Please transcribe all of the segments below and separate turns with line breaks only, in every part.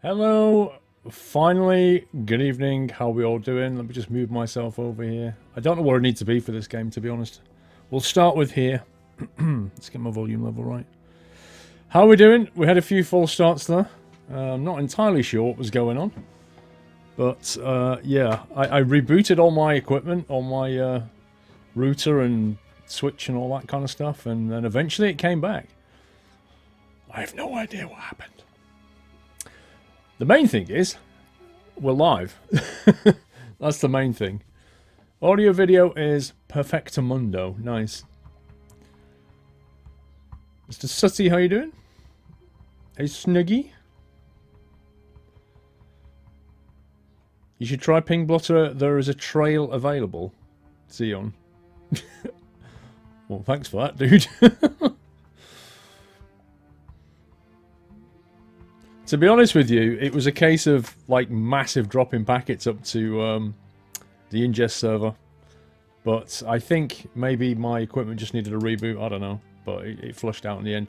Hello, finally, good evening, how are we all doing? Let me just move myself over here. I don't know where I need to be for this game, to be honest. We'll start with here. Let's get my volume level right. How are we doing? We had a few false starts there. I'm not entirely sure what was going on. But, yeah, I rebooted all my equipment, all my router and switch and all that kind of stuff, and then eventually it came back. I have no idea what happened. The main thing is, we're live. That's the main thing. Audio video is perfectamundo. Nice. Mr. Sutty, how you doing? Hey, Snuggy. You should try Ping Blotter. There is a trail available. Xeon. Well, thanks for that, dude. To be honest with you, it was a case of like massive drop in packets up to the ingest server. But I think maybe my equipment just needed a reboot. I don't know. But it flushed out in the end.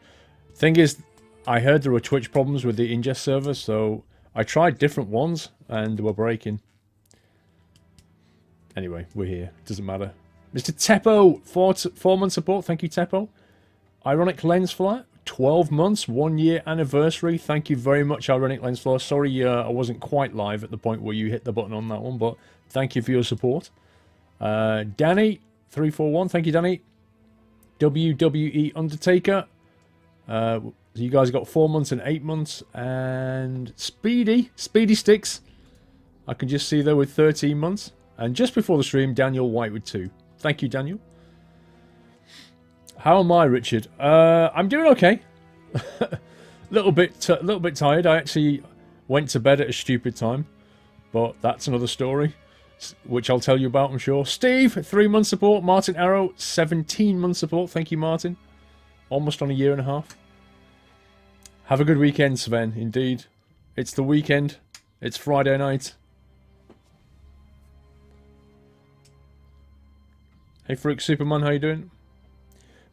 Thing is, I heard there were Twitch problems with the ingest server, so I tried different ones and they were breaking. Anyway, we're here. Doesn't matter. Mr. Teppo, 4-month support. Thank you, Teppo. Ironic Lens Flare. 12 months, 1 year anniversary. Thank you very much, Ironic Lens Flare. Sorry I wasn't quite live at the point where you hit the button on that one, but thank you for your support. Danny, 341, thank you, Danny. WWE Undertaker. You guys got 4 months and 8 months. And Speedy Sticks. I can just see there with 13 months. And just before the stream, Daniel White with 2. Thank you, Daniel. How am I, Richard? I'm doing okay. little bit tired. I actually went to bed at a stupid time, but that's another story, which I'll tell you about, I'm sure. Steve, 3-month support. Martin Arrow, 17-month support. Thank you, Martin. Almost on a year and a half. Have a good weekend, Sven. Indeed, it's the weekend. It's Friday night. Hey, Fruit Superman, how you doing?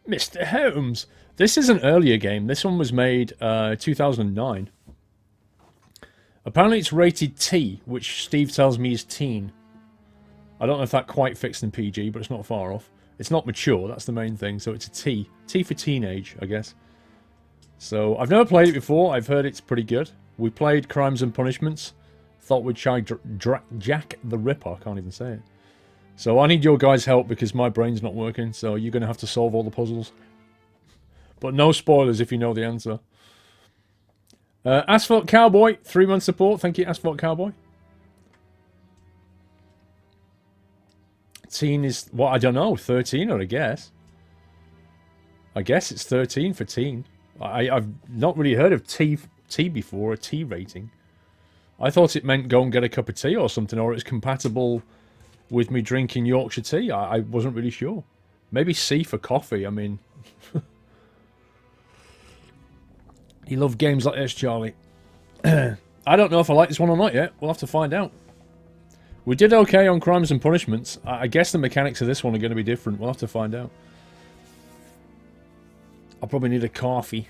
Mr. Holmes. This is an earlier game. This one was made 2009. Apparently it's rated T, which Steve tells me is teen. I don't know if that quite fits in PG, but it's not far off. It's not mature, that's the main thing, so it's a T. T for teenage, I guess. So, I've never played it before. I've heard it's pretty good. We played Crimes and Punishments. Thought we'd try Jack the Ripper. I can't even say it. So I need your guys' help because my brain's not working, so you're going to have to solve all the puzzles. But no spoilers if you know the answer. Asphalt Cowboy, 3-month support. Thank you, Asphalt Cowboy. Teen is, well, I don't know, 13 or I guess. I guess it's 13 for teen. I've not really heard of T before, a T rating. I thought it meant go and get a cup of tea or something, or it's compatible with me drinking Yorkshire tea. I wasn't really sure. Maybe C for coffee, I mean. You love games like this, Charlie. I don't know if I like this one or not yet. We'll have to find out. We did okay on Crimes and Punishments. I guess the mechanics of this one are going to be different. We'll have to find out. I'll probably need a coffee.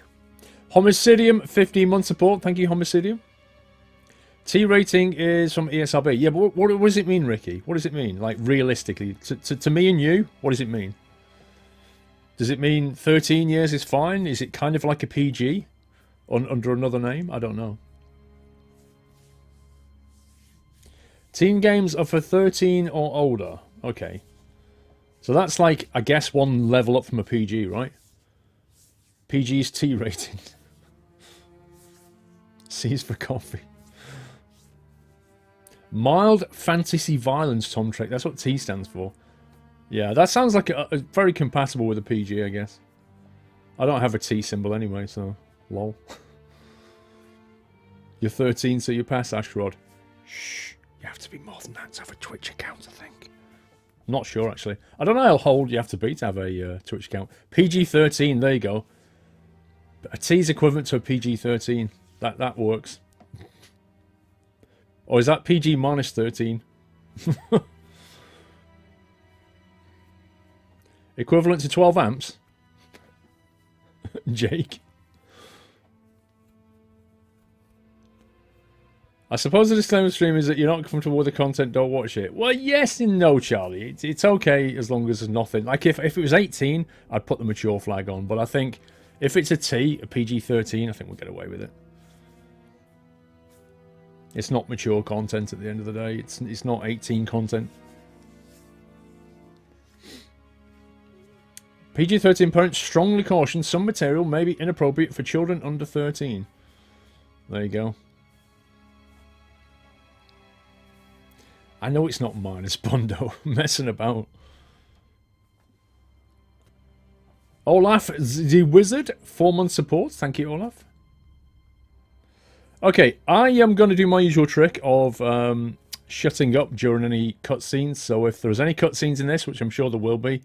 Homicidium, 15-month support. Thank you, Homicidium. T rating is from ESRB. Yeah, but what does it mean, Ricky? What does it mean? Like, realistically, to me and you, what does it mean? Does it mean 13 years is fine? Is it kind of like a PG under another name? I don't know. Teen games are for 13 or older. Okay. So that's like, I guess, one level up from a PG, right? PG's T rating. C's for coffee. Mild fantasy violence, Tom Trek. That's what T stands for. Yeah, that sounds like a very compatible with a PG, I guess. I don't have a T symbol anyway, so lol. You're 13, so you pass, Ashrod. Shh, you have to be more than that to have a Twitch account, I think. I'm not sure, actually. I don't know how old you have to be to have a Twitch account. PG-13, there you go. A T is equivalent to a PG-13. That works. Or is that PG minus 13? Equivalent to 12 amps? Jake. I suppose the disclaimer stream is that you're not comfortable with the content, don't watch it. Well, yes and no, Charlie. It's okay as long as there's nothing. Like, if it was 18, I'd put the mature flag on. But I think if it's a PG-13, I think we'll get away with it. It's not mature content at the end of the day. It's not 18 content. PG-13 parents strongly caution some material may be inappropriate for children under 13. There you go. I know it's not minus Bondo. Messing about. Olaf the Wizard, 4-month support. Thank you, Olaf. Okay, I am going to do my usual trick of shutting up during any cutscenes. So if there's any cutscenes in this, which I'm sure there will be,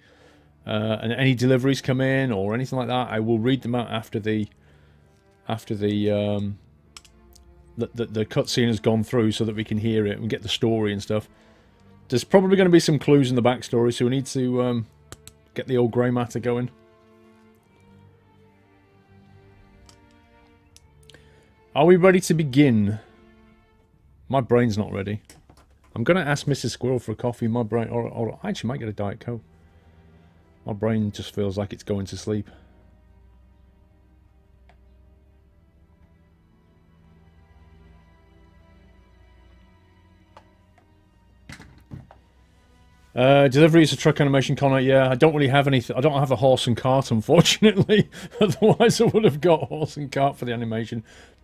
and any deliveries come in or anything like that, I will read them out after the cutscene has gone through so that we can hear it and get the story and stuff. There's probably going to be some clues in the backstory, so we need to get the old grey matter going. Are we ready to begin? My brain's not ready. I'm going to ask Mrs. Squirrel for a coffee. My brain, or I actually might get a Diet Coke. My brain just feels like it's going to sleep. Delivery is a truck animation, Connor. Yeah, I don't really have anything. I don't have a horse and cart, unfortunately. Otherwise, I would have got horse and cart for the animation.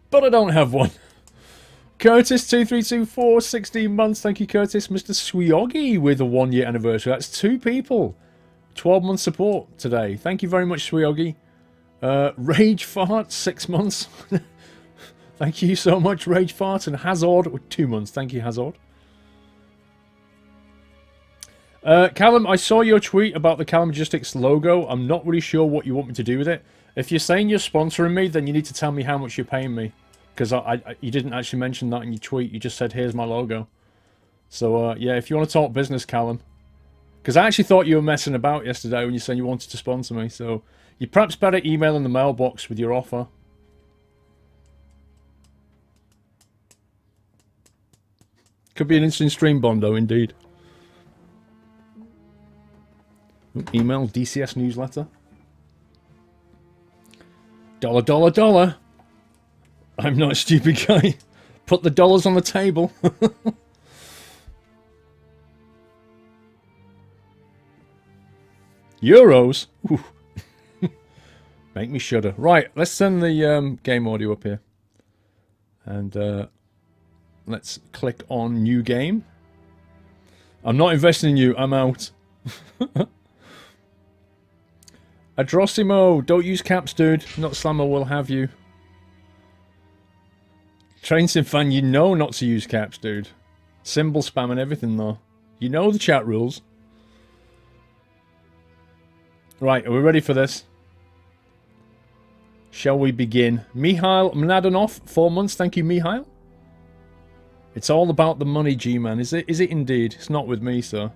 But I don't have one. Curtis2324, 16 months. Thank you, Curtis. Mr. Swiogi with a 1-year anniversary. That's 2 people. 12-month support today. Thank you very much, Swiogi. Rage Fart, 6 months. Thank you so much, Rage Fart. And Hazard with 2 months. Thank you, Hazard. Callum, I saw your tweet about the Callum Logistics logo. I'm not really sure what you want me to do with it. If you're saying you're sponsoring me, then you need to tell me how much you're paying me. Because you didn't actually mention that in your tweet. You just said, here's my logo. So, yeah, if you want to talk business, Callum. Because I actually thought you were messing about yesterday when you said you wanted to sponsor me. So, you perhaps better email in the mailbox with your offer. Could be an instant stream, Bondo, indeed. Email, DCS newsletter. Dollar, dollar, dollar. I'm not a stupid guy. Put the dollars on the table. Euros? Make me shudder. Right, let's send the game audio up here. And let's click on new game. I'm not investing in you. I'm out. Adrosimo, don't use caps, dude. Not Slammer will have you. Train Sim fan, you know not to use caps, dude. Symbol spam and everything, though. You know the chat rules. Right, are we ready for this? Shall we begin? Mihail Mladenov, 4 months. Thank you, Mihail. It's all about the money, G-Man. Is it? Is it indeed? It's not with me, sir.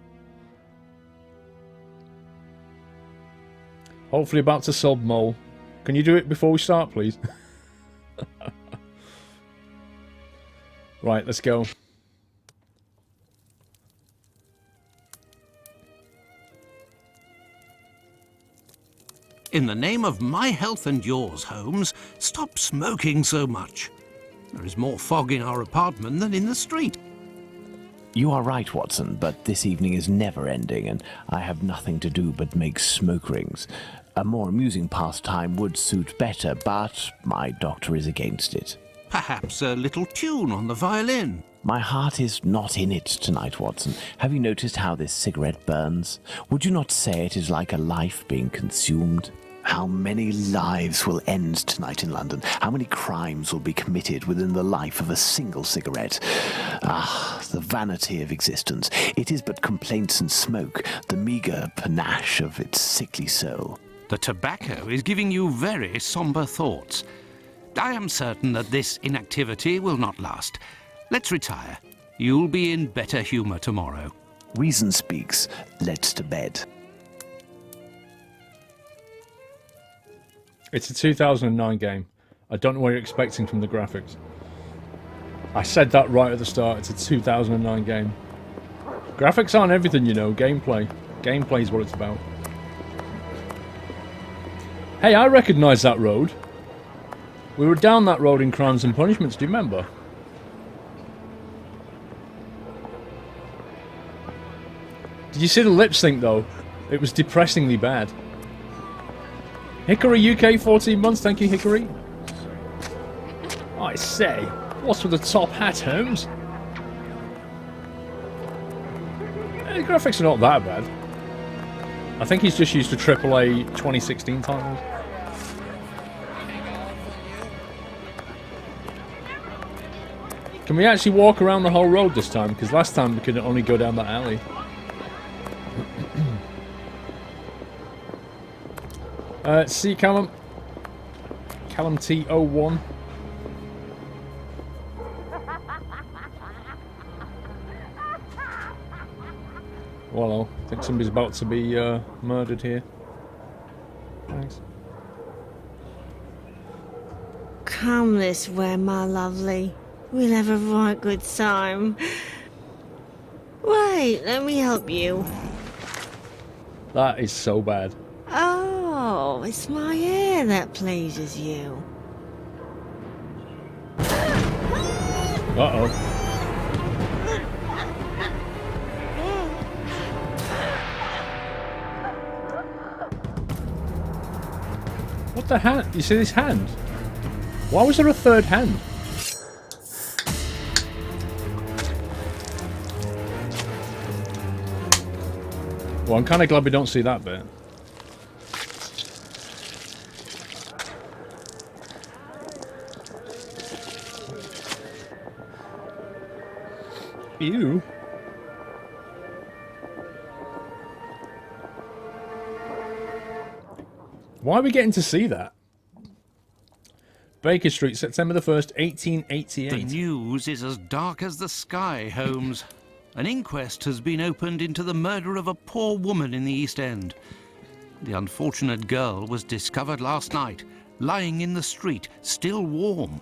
Hopefully about to sub Mole. Can you do it before we start, please? Right, let's go.
In the name of my health and yours, Holmes, stop smoking so much. There is more fog in our apartment than in the street.
You are right, Watson, but this evening is never ending, and I have nothing to do but make smoke rings. A more amusing pastime would suit better, but my doctor is against it.
Perhaps a little tune on the violin.
My heart is not in it tonight, Watson. Have you noticed how this cigarette burns? Would you not say it is like a life being consumed? How many lives will end tonight in London? How many crimes will be committed within the life of a single cigarette? Ah, the vanity of existence. It is but complaints and smoke, the meagre panache of its sickly soul.
The tobacco is giving you very somber thoughts. I am certain that this inactivity will not last. Let's retire. You'll be in better humour tomorrow.
Reason speaks. Let's to bed.
It's a 2009 game. I don't know what you're expecting from the graphics. I said that right at the start. It's a 2009 game. Graphics aren't everything, you know. Gameplay. Gameplay is what it's about. Hey, I recognise that road. We were down that road in Crimes and Punishments, do you remember? Did you see the lip sync, though? It was depressingly bad. Hickory UK, 14 months. Thank you, Hickory. I say, what's with the top hat, Holmes? The graphics are not that bad. I think he's just used to AAA 2016 titles. Can we actually walk around the whole road this time? Because last time we could only go down that alley. See Callum. Callum T01. Well, I think somebody's about to be murdered here. Thanks.
Come this way, my lovely. We'll have a right good time. Wait, let me help you.
That is so bad.
Oh, it's my hair that pleases you.
Uh-oh. What the hand? You see this hand? Why was there a third hand? Well, I'm kind of glad we don't see that bit. Ew. Why are we getting to see that? Baker Street, September the 1st, 1888.
The news is as dark as the sky, Holmes. An inquest has been opened into the murder of a poor woman in the East End. The unfortunate girl was discovered last night, lying in the street, still warm.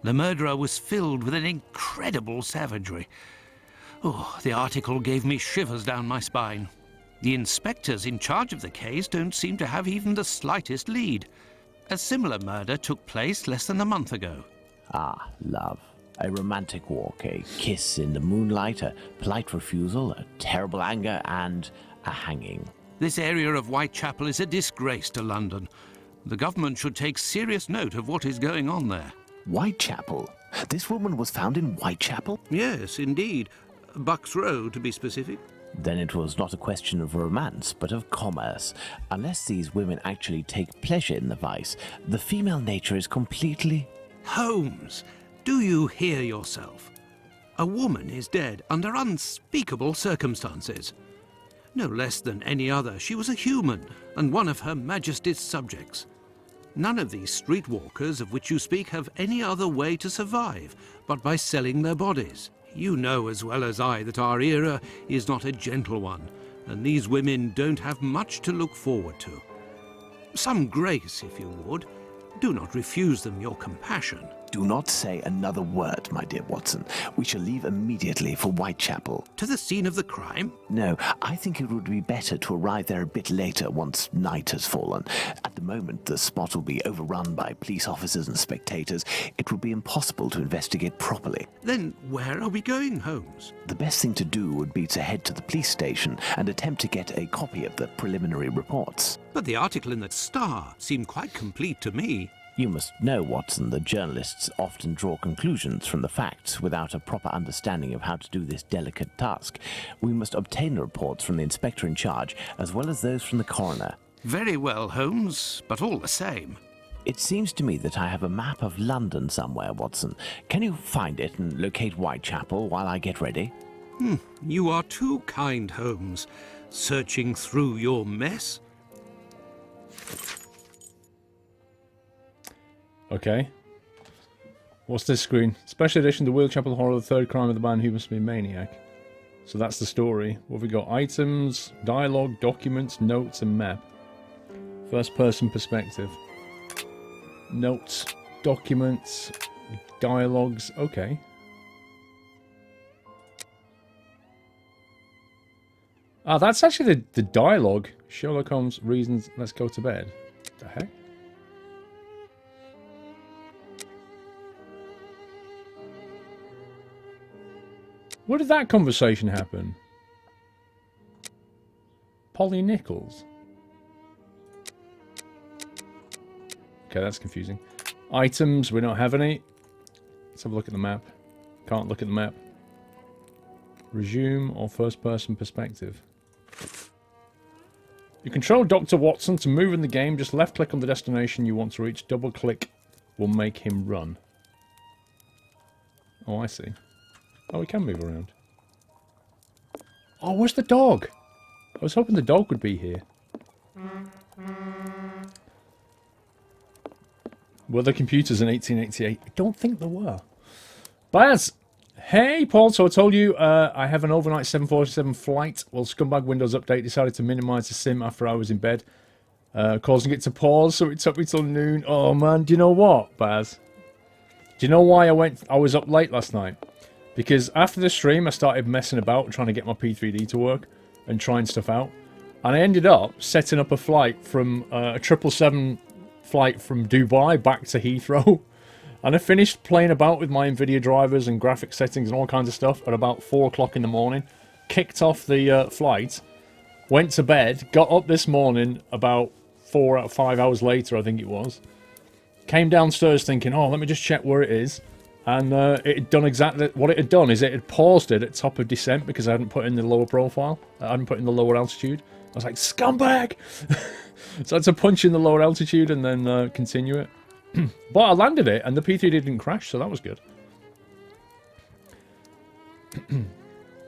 The murderer was filled with an incredible savagery. Oh, the article gave me shivers down my spine. The inspectors in charge of the case don't seem to have even the slightest lead. A similar murder took place less than a month ago.
Ah, love. A romantic walk, a kiss in the moonlight, a polite refusal, a terrible anger, and a hanging.
This area of Whitechapel is a disgrace to London. The government should take serious note of what is going on there.
Whitechapel? This woman was found in Whitechapel?
Yes, indeed. Bucks Row, to be specific.
Then it was not a question of romance, but of commerce. Unless these women actually take pleasure in the vice, the female nature is completely...
Holmes, do you hear yourself? A woman is dead under unspeakable circumstances. No less than any other, she was a human and one of Her Majesty's subjects. None of these streetwalkers of which you speak have any other way to survive but by selling their bodies. You know as well as I that our era is not a gentle one, and these women don't have much to look forward to. Some grace, if you would. Do not refuse them your compassion.
Do not say another word, my dear Watson. We shall leave immediately for Whitechapel.
To the scene of the crime?
No, I think it would be better to arrive there a bit later once night has fallen. At the moment, the spot will be overrun by police officers and spectators. It would be impossible to investigate properly.
Then where are we going, Holmes?
The best thing to do would be to head to the police station and attempt to get a copy of the preliminary reports.
But the article in the Star seemed quite complete to me.
You must know, Watson, that journalists often draw conclusions from the facts without a proper understanding of how to do this delicate task. We must obtain the reports from the inspector in charge, as well as those from the coroner.
Very well, Holmes, but all the same.
It seems to me that I have a map of London somewhere, Watson. Can you find it and locate Whitechapel while I get ready?
You are too kind, Holmes. Searching through your mess?
Okay. What's this screen? Special edition, The Whitechapel Horror, the third crime of the man who must be a maniac. So that's the story. What have we got? Items, dialogue, documents, notes, and map. First person perspective. Notes, documents, dialogues. Okay. Ah, that's actually the dialogue. Sherlock Holmes reasons, let's go to bed. What the heck? Where did that conversation happen? Polly Nichols. Okay, that's confusing. Items, we don't have any. Let's have a look at the map. Can't look at the map. Resume or first person perspective. You control Dr. Watson to move in the game. Just left click on the destination you want to reach. Double click will make him run. Oh, I see. Oh, we can move around. Oh, where's the dog? I was hoping the dog would be here. Were there computers in 1888? I don't think there were. Baz! Hey, Paul, so I told you I have an overnight 747 flight. Well, Scumbag Windows Update decided to minimize the sim after I was in bed, causing it to pause, so it took me till noon. Oh, man, do you know what, Baz? Do you know why I was up late last night? Because after the stream, I started messing about, trying to get my P3D to work, and trying stuff out. And I ended up setting up a flight from a 777 flight from Dubai back to Heathrow. And I finished playing about with my NVIDIA drivers and graphic settings and all kinds of stuff at about 4 o'clock in the morning. Kicked off the flight, went to bed, got up this morning about 4 or 5 hours later, I think it was. Came downstairs thinking, oh, let me just check where it is. And it had done exactly what it had done is it had paused it at top of descent because I hadn't put in the lower profile. I hadn't put in the lower altitude. I was like, scumbag! So I had to punch in the lower altitude and then continue it. But I landed it, and the P3 didn't crash, so that was good.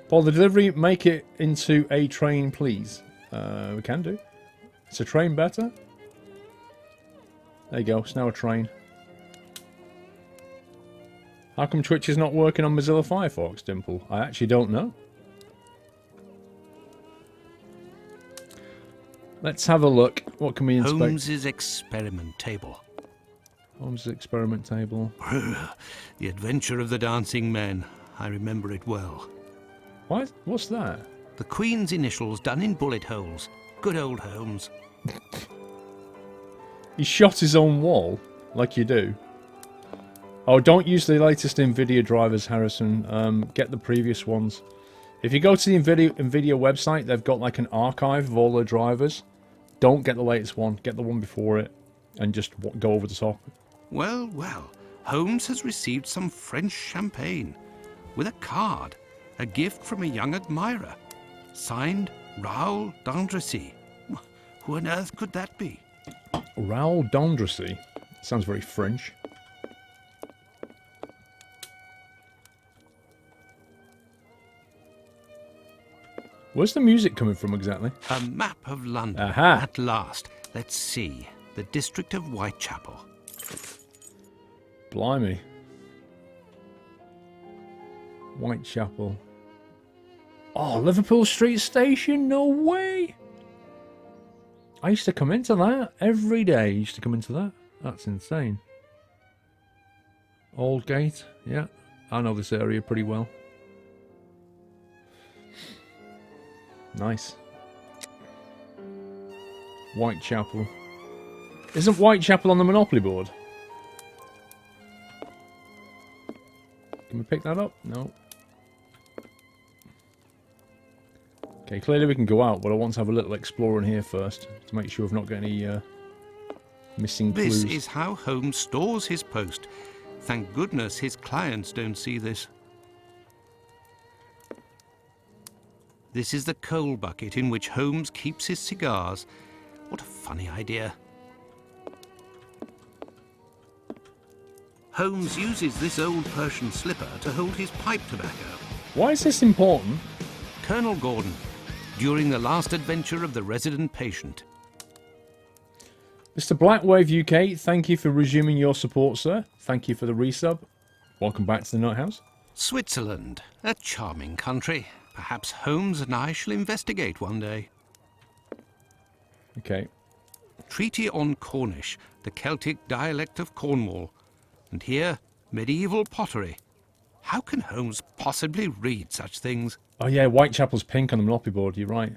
Paul, the delivery, make it into a train, please. We can do. It's a train better? There you go, it's now a train. How come Twitch is not working on Mozilla Firefox, Dimple? I actually don't know. Let's have a look. What can we inspect?
Holmes's experiment table.
Holmes' experiment table.
The Adventure of the Dancing Men. I remember it well.
What? What's that?
The Queen's initials done in bullet holes. Good old Holmes.
He shot his own wall, like you do. Oh, don't use the latest NVIDIA drivers, Harrison. Get the previous ones. If you go to the NVIDIA website, they've got like an archive of all their drivers. Don't get the latest one. Get the one before it. And just go over the top.
Well, well. Holmes has received some French champagne. With a card. A gift from a young admirer. Signed, Raoul d'Andrecy. Who on earth could that be?
Raoul d'Andrecy? Sounds very French. Where's the music coming from exactly?
A map of London.
Aha.
At last. Let's see. The district of Whitechapel.
Blimey. Whitechapel. Oh, Liverpool Street Station? No way! I used to come into that every day. I used to come into that. That's insane. Aldgate. Yeah, I know this area pretty well. Nice. Whitechapel. Isn't Whitechapel on the Monopoly board? Can we pick that up? No. Okay, clearly we can go out, but I want to have a little explore in here first to make sure we've not got any missing clues.
This is how Holmes stores his post. Thank goodness his clients don't see this. This is the coal bucket in which Holmes keeps his cigars. What a funny idea. Holmes uses this old Persian slipper to hold his pipe tobacco.
Why is this important?
Colonel Gordon, during the last adventure of the resident patient.
Mr. Blackwave UK, thank you for resuming your support, sir. Thank you for the resub. Welcome back to the Night House.
Switzerland, a charming country. Perhaps Holmes and I shall investigate one day.
Okay.
Treaty on Cornish, the Celtic dialect of Cornwall. And here, medieval pottery. How can Holmes possibly read such things?
Oh yeah, Whitechapel's pink on the Monopoly board, you're right.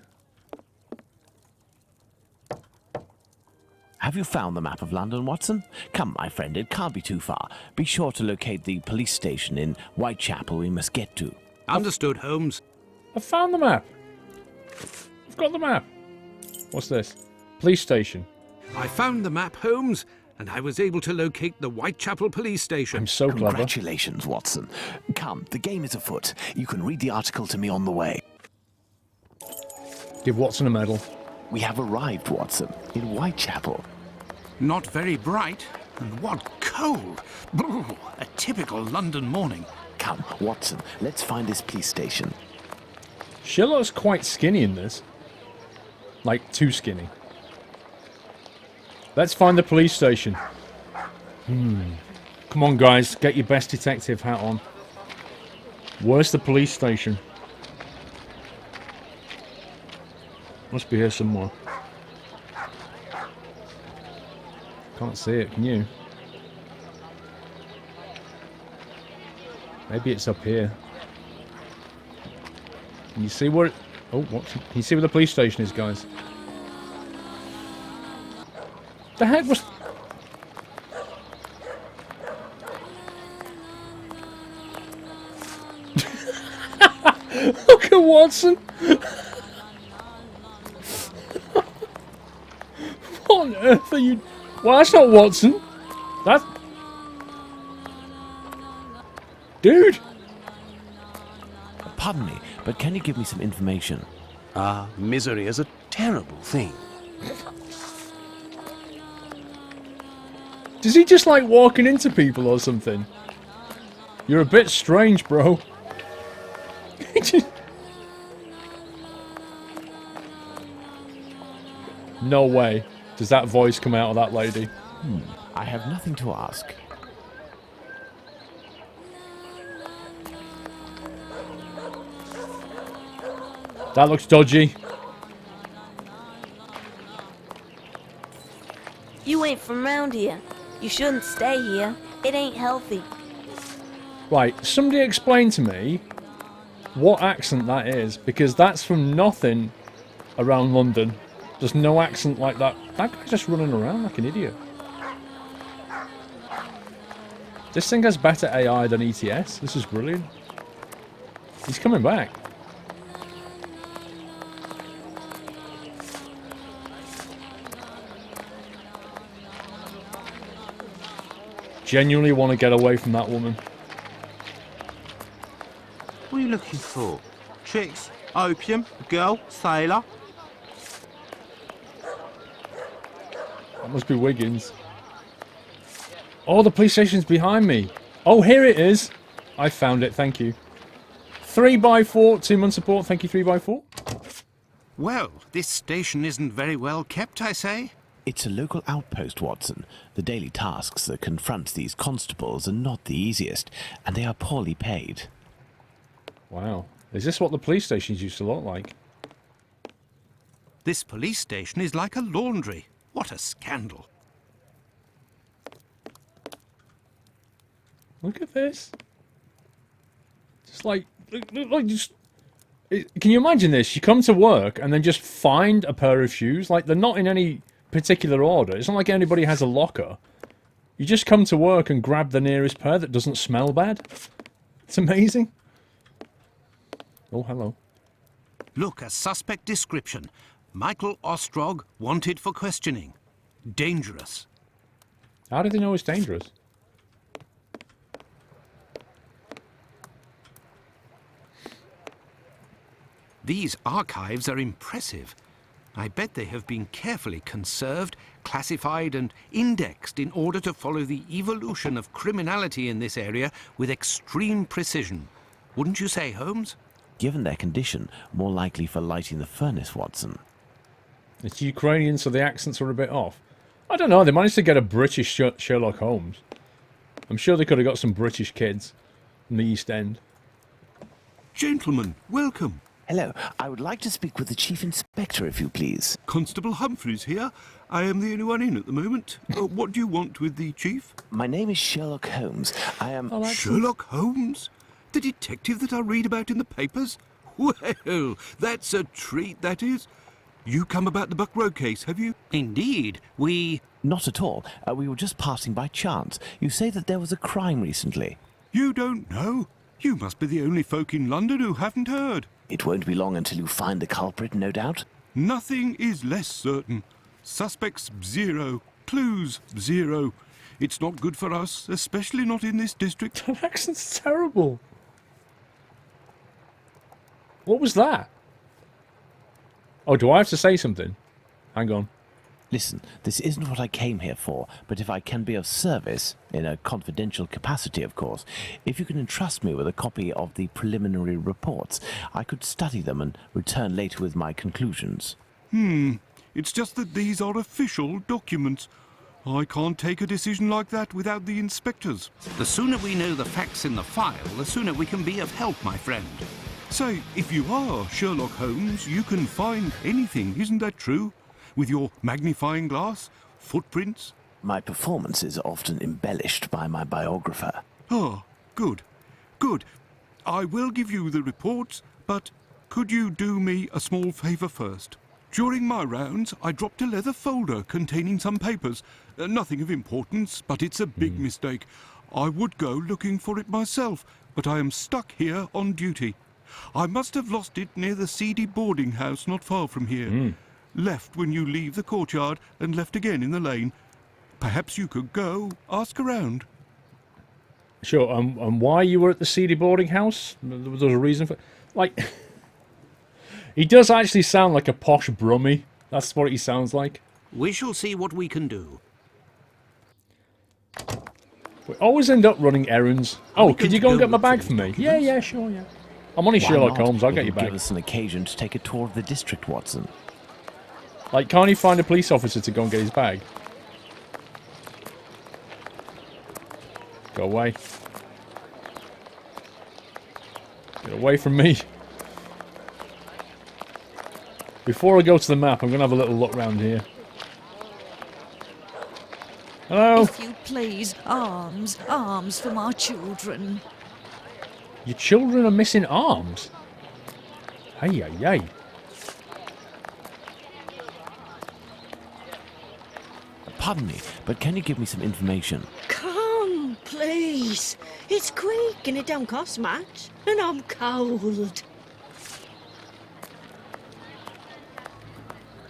Have you found the map of London, Watson? Come, my friend, it can't be too far. Be sure to locate the police station in Whitechapel we must get to.
Understood, Holmes.
I found the map. I've got the map. What's this? Police station.
I found the map, Holmes, and I was able to locate the Whitechapel police station.
I'm so clever.
Congratulations, Watson. Come, the game is afoot. You can read the article to me on the way.
Give Watson a medal.
We have arrived, Watson, in Whitechapel.
Not very bright, and what cold. Brr, a typical London morning.
Come, Watson, let's find this police station.
Sherlock's quite skinny in this. Like, too skinny. Let's find the police station. Come on, guys. Get your best detective hat on. Where's the police station? Must be here somewhere. Can't see it, can you? Maybe it's up here. Can you see where it... Oh, what? Can you see where the police station is, guys? The heck was... Look at Watson! What on earth are you... Well, that's not Watson. That's... Dude!
Pardon me, but can you give me some information?
Misery is a terrible thing.
Does he just like walking into people or something? You're a bit strange, bro. No way. Does that voice come out of that lady?
I have nothing to ask.
That looks dodgy.
You ain't from round here. You shouldn't stay here. It ain't healthy.
Right, somebody explain to me what accent that is, because that's from nothing around London. There's no accent like that. That guy's just running around like an idiot. This thing has better AI than ETS. This is brilliant. He's coming back. Genuinely want to get away from that woman.
What are you looking for? Chicks? Opium? Girl? Sailor?
That must be Wiggins. Oh, the police station's behind me. Oh, here it is. I found it, thank you. 3x4, 2-month support, thank you 3x4.
Well, this station isn't very well kept, I say.
It's a local outpost, Watson. The daily tasks that confront these constables are not the easiest, and they are poorly paid.
Wow. Is this what the police stations used to look like?
This police station is like a laundry. What a scandal.
Look at this. Just like, look, just... Can you imagine this? You come to work and then just find a pair of shoes. Like, they're not in any particular order. It's not like anybody has a locker. You just come to work and grab the nearest pair that doesn't smell bad. It's amazing. Oh, hello.
Look, a suspect description. Michael Ostrog, wanted for questioning. Dangerous.
How did they know it's dangerous?
These archives are impressive. I bet they have been carefully conserved, classified and indexed in order to follow the evolution of criminality in this area with extreme precision. Wouldn't you say, Holmes?
Given their condition, more likely for lighting the furnace, Watson.
It's Ukrainian, so the accents are a bit off. I don't know, they managed to get a British Sherlock Holmes. I'm sure they could have got some British kids from the East End.
Gentlemen, welcome.
Hello, I would like to speak with the Chief Inspector, if you please.
Constable Humphreys here. I am the only one in at the moment. What do you want with the chief?
My name is Sherlock Holmes. I am...
Oh,
Sherlock Holmes? The detective that I read about in the papers? Well, that's a treat, that is. You come about the Buck Road case, have you? Indeed. We
Not at all. We were just passing by chance. You say that there was a crime recently.
You don't know? You must be the only folk in London who haven't heard.
It won't be long until you find the culprit, no doubt.
Nothing is less certain. Suspects 0. Clues 0. It's not good for us, especially not in this district.
That accent's terrible. What was that? Oh, do I have to say something? Hang on.
Listen, this isn't what I came here for, but if I can be of service, in a confidential capacity, of course, if you can entrust me with a copy of the preliminary reports, I could study them and return later with my conclusions.
It's just that these are official documents. I can't take a decision like that without the inspectors.
The sooner we know the facts in the file, the sooner we can be of help, my friend.
Say, if you are Sherlock Holmes, you can find anything, isn't that true? With your magnifying glass, footprints?
My performance is often embellished by my biographer.
Ah, good. Good. I will give you the reports, but could you do me a small favour first? During my rounds, I dropped a leather folder containing some papers. Nothing of importance, but it's a big mistake. I would go looking for it myself, but I am stuck here on duty. I must have lost it near the seedy boarding house not far from here. Left when you leave the courtyard and left again in the lane. Perhaps you could go ask around.
Sure, and why you were at the seedy boarding house? There was a reason for... Like... He does actually sound like a posh brummie. That's what he sounds like.
We shall see what we can do.
We always end up running errands. Oh, could you go and get my bag for me?
documents?
Yeah, sure, yeah. I'm only
Why
Sherlock
not?
Holmes, I'll
It
get you
will
back.
Give us an occasion to take a tour of the district, Watson.
Like, can't he find a police officer to go and get his bag? Go away. Get away from me. Before I go to the map, I'm going to have a little look around here. Hello?
If you please, arms, arms for my children.
Your children are missing arms? Hey, hey, hey.
Pardon me, but can you give me some information?
Come, please. It's quick and it don't cost much. And I'm cold.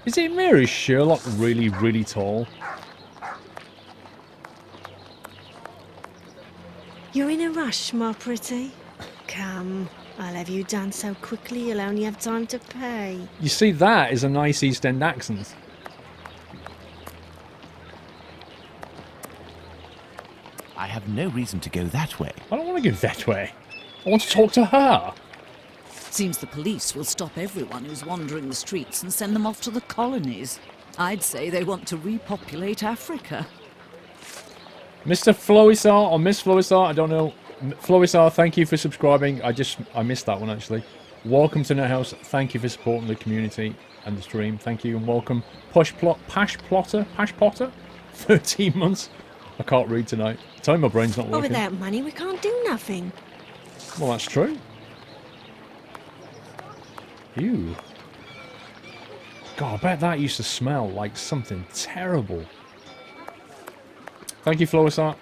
Is it me or is Sherlock really, really tall?
You're in a rush, my pretty. Come, I'll have you done so quickly you'll only have time to pay.
You see, that is a nice East End accent.
I have no reason to go that way.
I don't want to go that way. I want to talk to her.
Seems the police will stop everyone who's wandering the streets and send them off to the colonies. I'd say they want to repopulate Africa.
Mr. Flowisar or Miss Flowisar, I don't know. Flowisar, thank you for subscribing. I missed that one actually. Welcome to NetHouse. Thank you for supporting the community and the stream. Thank you and welcome. Pash Potter, 13 months. I can't read tonight. Tell me my brain's not
Well,
working.
without money, we can't do nothing.
Well, that's true. Ew. God, I bet that used to smell like something terrible. Thank you, Flowisart.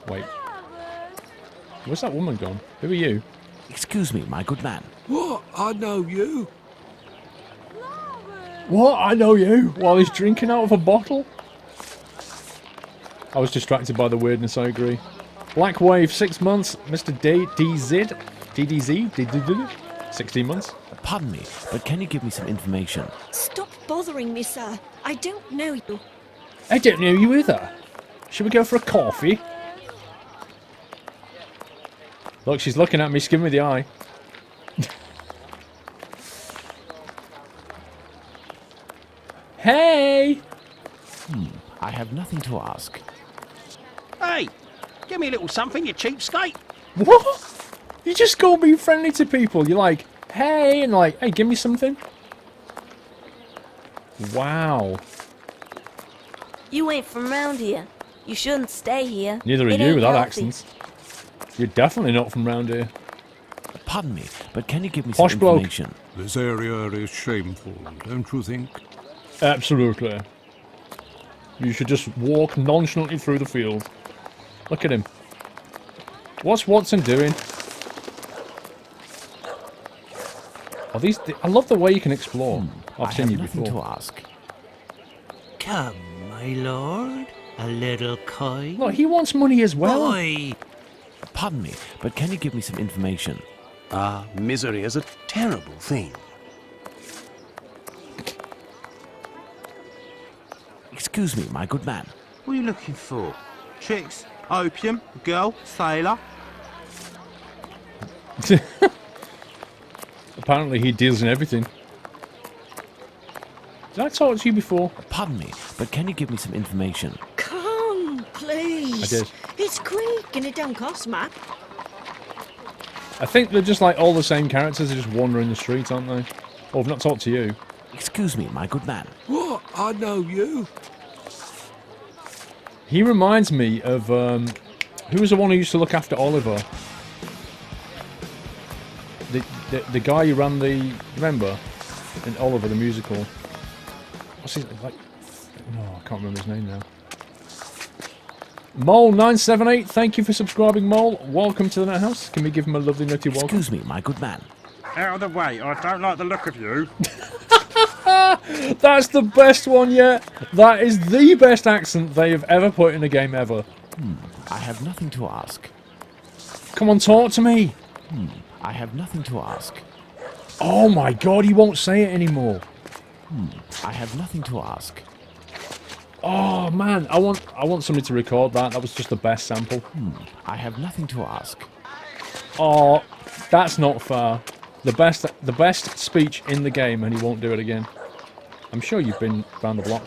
Wait. Where's that woman gone? Who are you?
Excuse me, my good man.
What? I know you.
What? I know you. While he's drinking out of a bottle? I was distracted by the weirdness, I agree. Black Wave, 6 months. Mr. DDZ? 16 months.
Pardon me, but can you give me some information?
Stop bothering me, sir. I don't know you.
I don't know you either. Should we go for a coffee? Look, she's looking at me, giving me the eye. Hey!
I have nothing to ask.
Hey, give me a little something, you cheapskate.
What? You just go be friendly to people. You're like, hey, and like, hey, give me something. Wow.
You ain't from round here. You shouldn't stay here.
Neither are
It
you
ain't
with that
healthy.
accent. You're definitely not from round here.
Pardon me, but can you give me
Posh
some
bloke.
information?
This area is shameful, don't you think?
Absolutely. You should just walk nonchalantly through the field. Look at him. What's Watson doing? Oh, I love the way you can explore. I've
I
seen
have
you
nothing
before.
to ask.
Come, my lord. A little coin.
Look, he wants money as well.
Boy.
Pardon me, but can you give me some information?
Misery is a terrible thing.
Excuse me, my good man.
What are you looking for? Chicks? Opium? Girl? Sailor?
Apparently he deals in everything. Did I talk to you before?
Pardon me, but can you give me some information?
Come, please.
I did.
It's quick and it don't cost much.
I think they're just like all the same characters, they're just wandering the streets, aren't they? Oh, I've not talked to you.
Excuse me, my good man.
What? I know you.
He reminds me of, who was the one who used to look after Oliver? The guy who ran the, remember? In Oliver, the musical. What's his, like, no, I can't remember his name now. Mole978, thank you for subscribing, Mole. Welcome to the Net House. Can we give him a lovely nutty welcome?
Excuse me, my good man.
Out of the way, I don't like the look of you.
That's the best one yet. That is the best accent they have ever put in a game ever.
I have nothing to ask.
Come on, talk to me.
I have nothing to ask.
Oh my god, he won't say it anymore.
I have nothing to ask.
Oh man, I want somebody to record that. That was just the best sample.
I have nothing to ask.
Oh, that's not fair. The best speech in the game, and he won't do it again. I'm sure you've been round the block.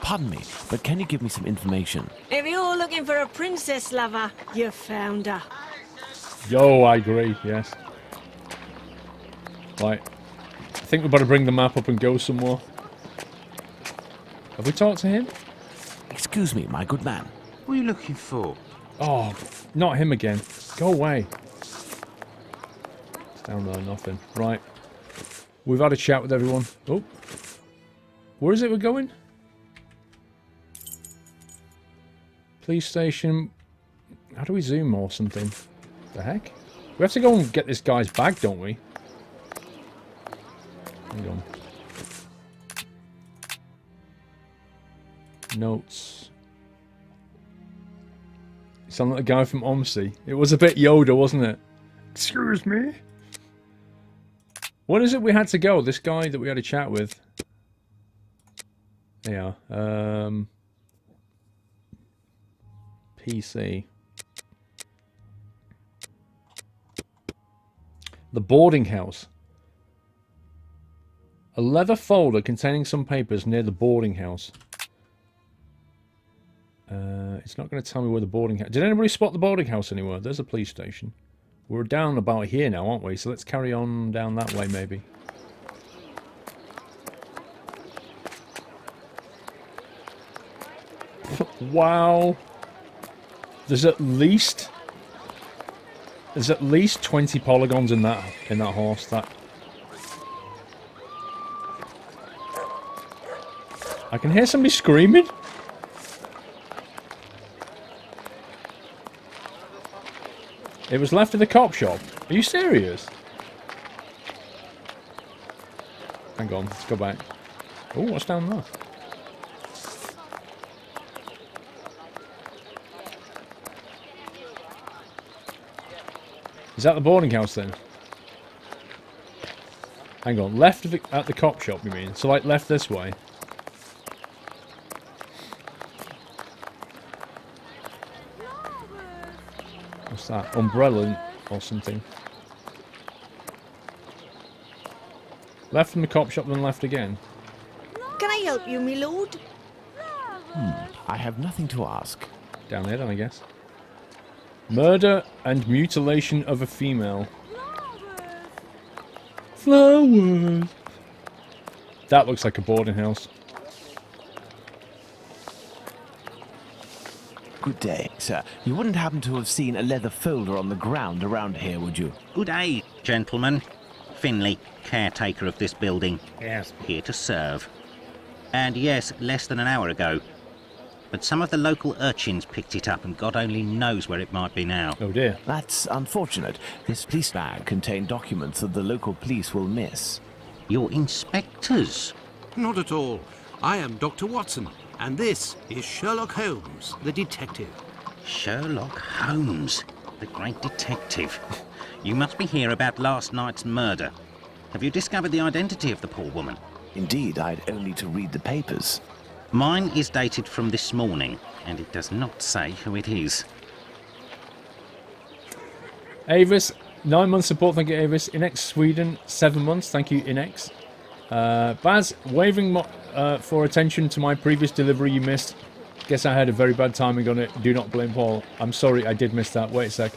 Pardon me, but can you give me some information?
If you're looking for a princess lover, you found her.
Yo, I agree, yes. Right. I think we better bring the map up and go somewhere. Have we talked to him?
Excuse me, my good man.
What are you looking for?
Oh, not him again. Go away. It's down there, nothing. Right. We've had a chat with everyone. Oh. Where is it we're going? Police station. How do we zoom or something? The heck? We have to go and get this guy's bag, don't we? Hang on. Notes. You sound like the guy from Omsi. It was a bit Yoda, wasn't it? Excuse me? What is it we had to go? This guy that we had a chat with. Yeah. PC. The boarding house. A leather folder containing some papers near the boarding house. It's not going to tell me where the boarding house... Did anybody spot the boarding house anywhere? There's a police station. We're down about here now, aren't we? So let's carry on down that way, maybe. Wow. There's at least 20 polygons in that horse. I can hear somebody screaming. It was left at the cop shop. Are you serious? Hang on, let's go back. Oh, what's down there? Is that the boarding house then? Hang on, left at the cop shop, you mean? So like left this way? What's that? Umbrella or something? Left from the cop shop, then left again.
Can I help you, my lord?
I have nothing to ask.
Down there then, I guess. Murder and mutilation of a female. Flowers. That looks like a boarding house.
Good day, sir. You wouldn't happen to have seen a leather folder on the ground around here, would you?
Good day, gentlemen. Finley, caretaker of this building.
Yes.
Here to serve. And yes, less than an hour ago. But some of the local urchins picked it up and God only knows where it might be now.
Oh dear.
That's unfortunate. This police bag contained documents that the local police will miss.
You're inspectors?
Not at all. I am Dr. Watson, and this is Sherlock Holmes, the detective.
Sherlock Holmes, the great detective. You must be here about last night's murder. Have you discovered the identity of the poor woman?
Indeed, I'd only to read the papers.
Mine is dated from this morning, and it does not say who it is.
Avis, 9 months support, thank you, Avis. Inex Sweden, 7 months, thank you, Inex. Baz, waving for attention to my previous delivery you missed. Guess I had a very bad timing on it. Do not blame Paul. I'm sorry, I did miss that. Wait a sec.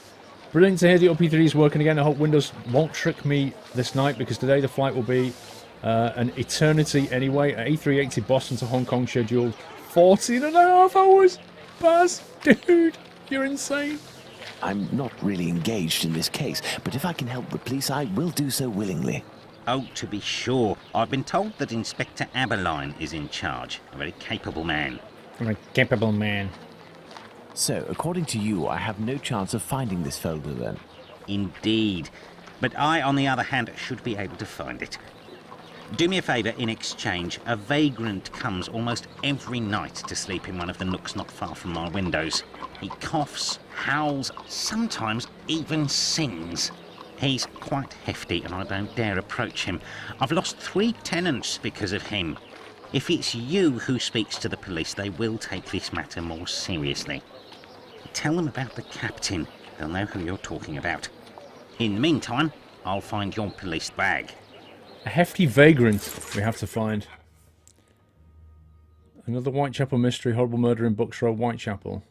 Brilliant to hear the OP3 is working again. I hope Windows won't trick me this night, because today the flight will be an eternity anyway. A380 Boston to Hong Kong scheduled 14.5 hours. Baz, dude, you're insane.
I'm not really engaged in this case, but if I can help the police, I will do so willingly.
Oh, to be sure. I've been told that Inspector Abaline is in charge. A very capable man.
A capable man.
So, according to you, I have no chance of finding this folder then?
Indeed. But I, on the other hand, should be able to find it. Do me a favour, in exchange. A vagrant comes almost every night to sleep in one of the nooks not far from my windows. He coughs, howls, sometimes even sings. He's quite hefty and I don't dare approach him. I've lost 3 tenants because of him. If it's you who speaks to the police, they will take this matter more seriously. Tell them about the captain. They'll know who you're talking about. In the meantime, I'll find your police bag.
A hefty vagrant we have to find. Another Whitechapel mystery, horrible murder in Bucks Road, Whitechapel.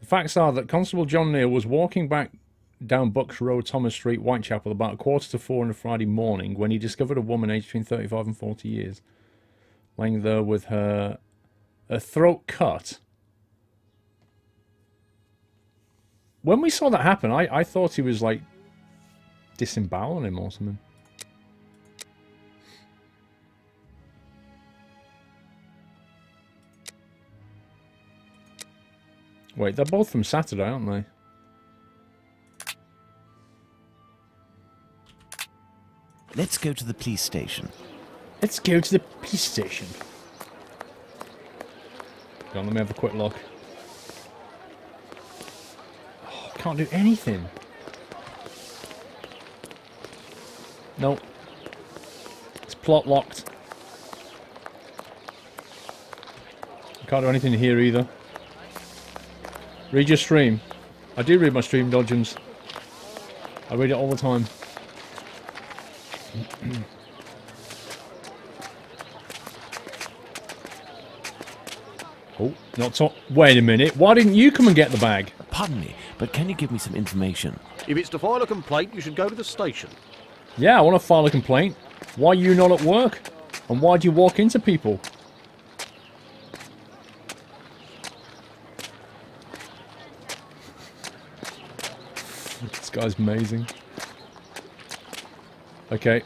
The facts are that Constable John Neal was walking back down Bucks Road, Thomas Street, Whitechapel, about 3:15 on a Friday morning when he discovered a woman aged between 35 and 40 years, laying there with her throat cut. When we saw that happen, I thought he was, like, disemboweling him or something. Wait, they're both from Saturday, aren't they?
Let's go to the police station.
Let's go to the police station. Go on, let me have a quick look. Oh, can't do anything. Nope. It's plot locked. Can't do anything here either. Read your stream. I do read my stream, Dodgems. I read it all the time. Oh, not so. Wait a minute. Why didn't you come and get the bag?
Pardon me, but can you give me some information?
If it's to file a complaint, you should go to the station.
Yeah, I want to file a complaint. Why are you not at work? And why do you walk into people? This guy's amazing. Okay.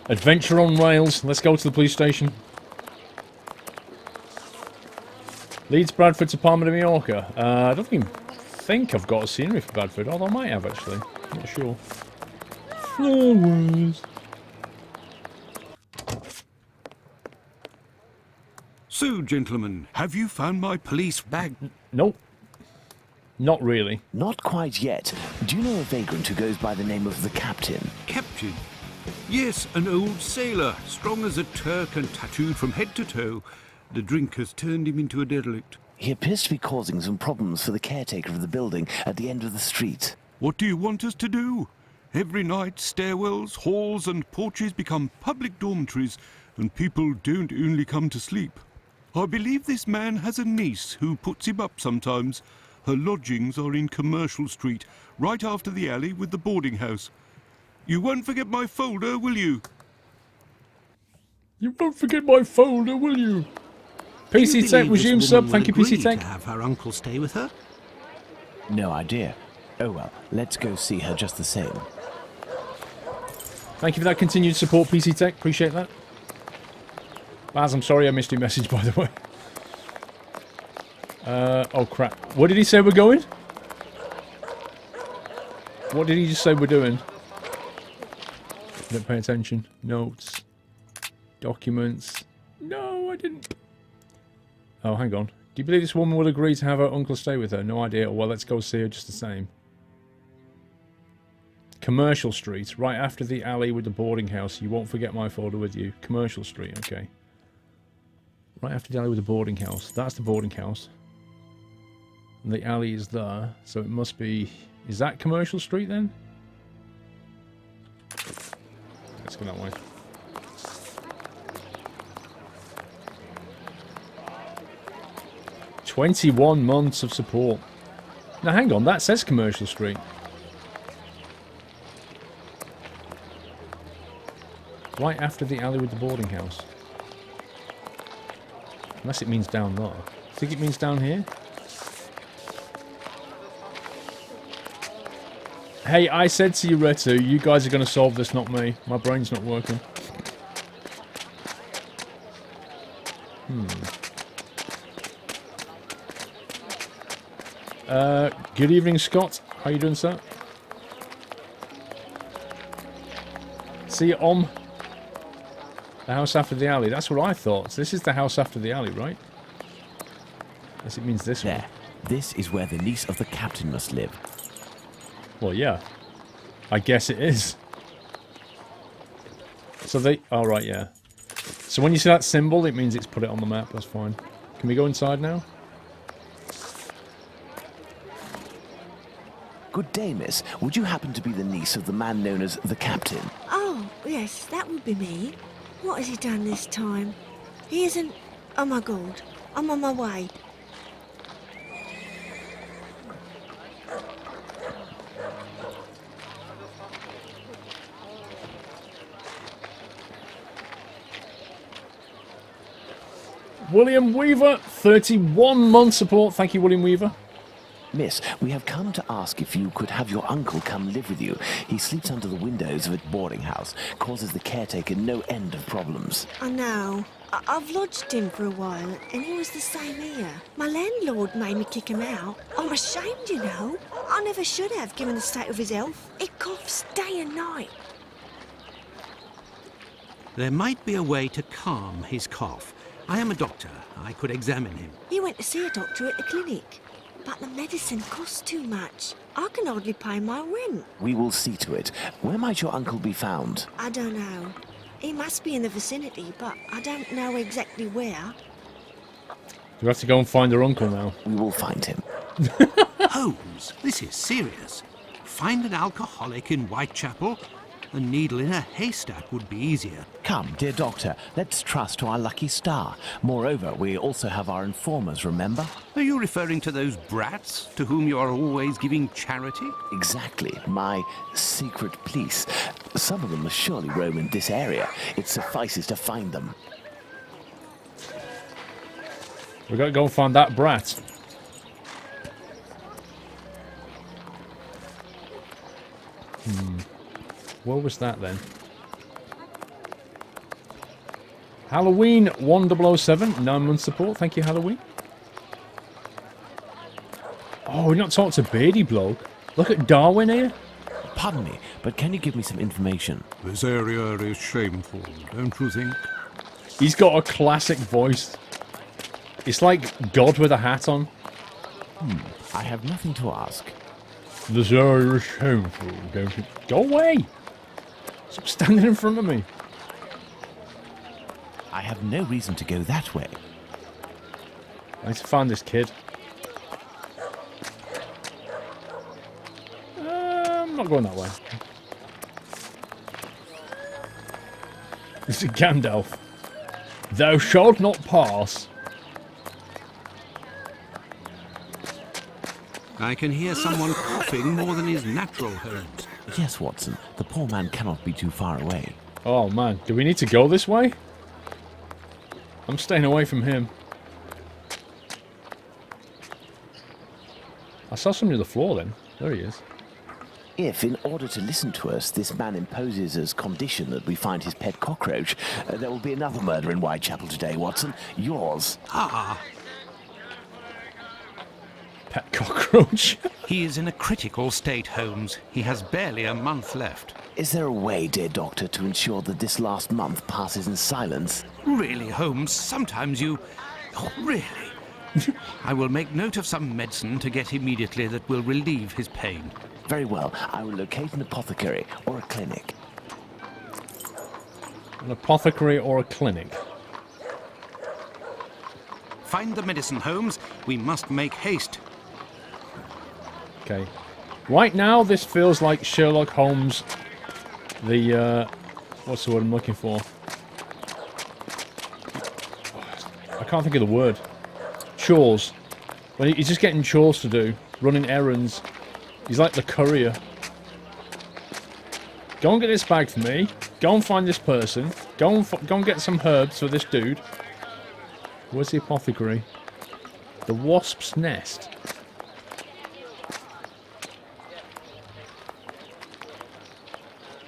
Adventure on rails. Let's go to the police station. Leeds, Bradford to Palma de Mallorca. I don't even think I've got a scenery for Bradford, although I might have actually. I'm not sure. Flowers.
So, gentlemen, have you found my police bag?
Nope. Not really.
Not quite yet. Do you know a vagrant who goes by the name of the Captain?
Captain? Yes, an old sailor, strong as a Turk and tattooed from head to toe. The drink has turned him into a derelict.
He appears to be causing some problems for the caretaker of the building at the end of the street.
What do you want us to do? Every night, stairwells, halls and porches become public dormitories, and people don't only come to sleep. I believe this man has a niece who puts him up sometimes. Her lodgings are in Commercial Street, right after the alley with the boarding house. You won't forget my folder, will you?
You won't forget my folder, will you? PC Tech, resume sub. Thank you, PC Tech.
To have her uncle stay with her?
No idea. Oh well, let's go see her just the same.
Thank you for that continued support, PC Tech. Appreciate that. Baz, I'm sorry I missed your message, by the way. Oh crap. Where did he say we're going? What did he just say we're doing? Don't pay attention. Notes. Documents. No, I didn't. Oh, hang on. Do you believe this woman will agree to have her uncle stay with her? No idea. Well, let's go see her just the same. Commercial Street. Right after the alley with the boarding house. You won't forget my folder with you. Commercial Street. Okay. Right after the alley with the boarding house. That's the boarding house. And the alley is there. So it must be... Is that Commercial Street then? Let's go that way. "21 months of support." Now hang on, that says Commercial Street. Right after the alley with the boarding house. Unless it means down there. Think it means down here? Hey, I said to you, Retu, you guys are going to solve this, not me. My brain's not working. Good evening, Scott. How you doing, sir? See you on the house after the alley. That's what I thought. So this is the house after the alley, right? Yes, it means this one.
There. This is where the niece of the captain must live.
Well, yeah. I guess it is. So they... Oh, right, yeah. So when you see that symbol, it means it's put it on the map. That's fine. Can we go inside now?
Good day, miss. Would you happen to be the niece of the man known as the captain?
Oh, yes, that would be me. What has he done this time? He isn't... Oh, my God. I'm on my way.
William Weaver, 31 month support. Thank you, William Weaver.
Miss, we have come to ask if you could have your uncle come live with you. He sleeps under the windows of a boarding house, causes the caretaker no end of problems.
I know. I've lodged him for a while, and he was the same here. My landlord made me kick him out. I'm ashamed, you know. I never should have, given the state of his health. He coughs day and night.
There might be a way to calm his cough. I am a doctor. I could examine him.
He went to see a doctor at the clinic. But the medicine costs too much. I can hardly pay my rent.
We will see to it. Where might your uncle be found?
I don't know. He must be in the vicinity, but I don't know exactly where.
You have to go and find your uncle now.
We will find him.
Holmes, this is serious. Find an alcoholic in Whitechapel? A needle in a haystack would be easier.
Come, dear doctor, let's trust to our lucky star. Moreover, we also have our informers, remember?
Are you referring to those brats to whom you are always giving charity?
Exactly. My secret police. Some of them must surely roam in this area. It suffices to find them.
We've got to go and find that brat. Where was that then? Halloween 1007, 9 months support. Thank you, Halloween. Oh, we're not talking to Beardy Bloke. Look at Darwin here.
Pardon me, but can you give me some information?
This area is shameful, don't you think?
He's got a classic voice. It's like God with a hat on.
I have nothing to ask.
This area is shameful, don't you? Go away! Stop standing in front of me.
I have no reason to go that way.
I need to find this kid. I'm not going that way. This is Gandalf. Thou shalt not pass.
I can hear someone coughing more than is natural, Holmes.
Yes, Watson, the poor man cannot be too far away.
Oh man, do we need to go this way? I'm staying away from him. I saw somebody on the floor then. There he is.
If, in order to listen to us, this man imposes as condition that we find his pet cockroach, there will be another murder in Whitechapel today, Watson. Yours.
Ah,
Pet cockroach.
he is in a critical state, Holmes. He has barely a month left.
Is there a way, dear doctor, to ensure that this last month passes in silence?
Really, Holmes, sometimes you... Oh, really? I will make note of some medicine to get immediately that will relieve his pain.
Very well. I will locate an apothecary or a clinic.
An apothecary or a clinic.
Find the medicine, Holmes. We must make haste.
Okay. Right now, this feels like Sherlock Holmes. The, what's the word I'm looking for? I can't think of the word. Chores. When he's just getting chores to do. Running errands. He's like the courier. Go and get this bag for me. Go and find this person. Go and get some herbs for this dude. Where's the apothecary? The wasp's nest.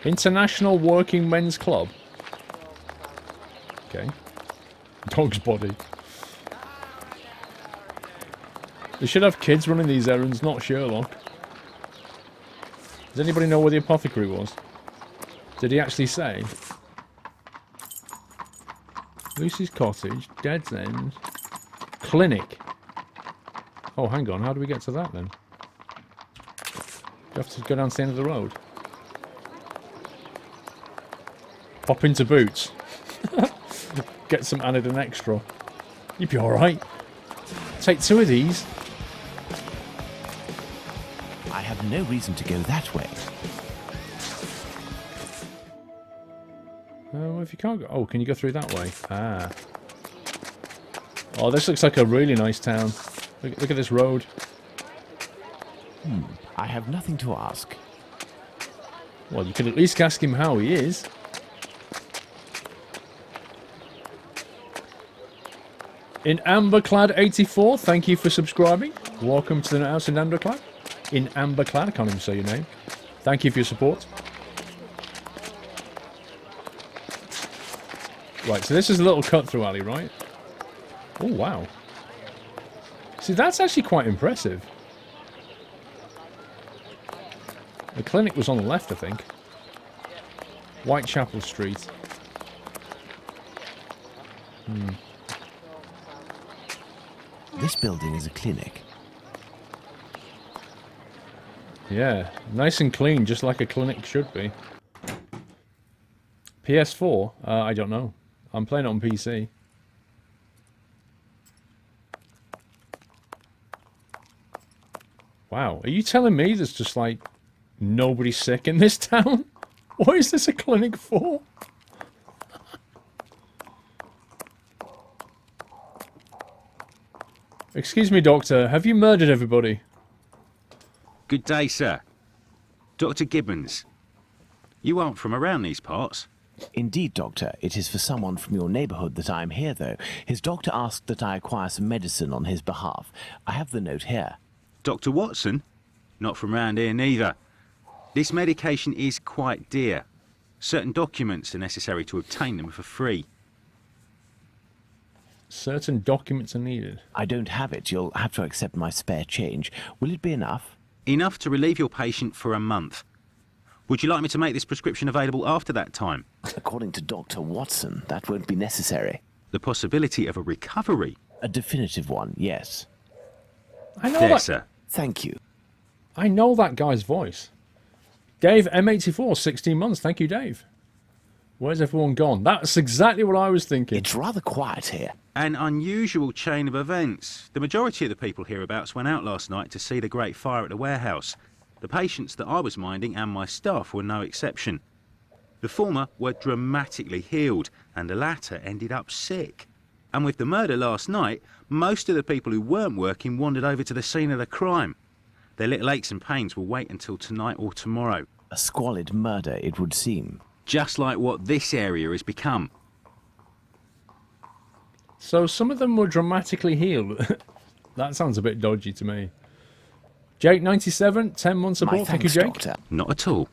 International Working Men's Club. Okay. Dog's body. They should have kids running these errands, not Sherlock. Does anybody know where the apothecary was? Did he actually say? Lucy's Cottage, Dead's End, Clinic. Oh, hang on. How do we get to that then? You have to go down to the end of the road. Pop into Boots. Get some Anodin Extra. You'd be alright. Take 2 of these.
I have no reason to go that way.
If you can't go... Oh, can you go through that way? Ah. Oh, this looks like a really nice town. Look at this road.
I have nothing to ask.
Well, you could at least ask him how he is. In Amberclad84, thank you for subscribing. Welcome to the house in Amberclad. In Amberclad, I can't even say your name. Thank you for your support. Right, so this is a little cut-through alley, right? Oh, wow. See, that's actually quite impressive. The clinic was on the left, I think. Whitechapel Street.
This building is a clinic.
Yeah, nice and clean, just like a clinic should be. PS4? I don't know. I'm playing it on PC. Wow, are you telling me there's just like nobody sick in this town? What is this a clinic for? Excuse me, Doctor, have you murdered everybody?
Good day, sir. Dr. Gibbons. You aren't from around these parts.
Indeed, Doctor. It is for someone from your neighbourhood that I am here, though. His doctor asked that I acquire some medicine on his behalf. I have the note here.
Dr. Watson? Not from round here neither. This medication is quite dear. Certain documents are necessary to obtain them for free.
Certain documents are needed.
I don't have it. You'll have to accept my spare change. Will it be enough?
Enough to relieve your patient for a month. Would you like me to make this prescription available after that time?
According to Dr. Watson, that won't be necessary.
The possibility of a recovery?
A definitive one, yes.
I know
there,
that.
sir.
Thank you.
I know that guy's voice. Dave M84, 16 months. Thank you, Dave. Where's everyone gone? That's exactly what I was thinking.
It's rather quiet here.
An unusual chain of events. The majority of the people hereabouts went out last night to see the great fire at the warehouse. The patients that I was minding and my staff were no exception. The former were dramatically healed, and the latter ended up sick. And with the murder last night, most of the people who weren't working wandered over to the scene of the crime. Their little aches and pains will wait until tonight or tomorrow.
A squalid murder, it would seem.
Just like what this area has become.
So some of them were dramatically healed. That sounds a bit dodgy to me. Jake 97, 10 months support. Thank you, Jake.
Doctor.
Not at all.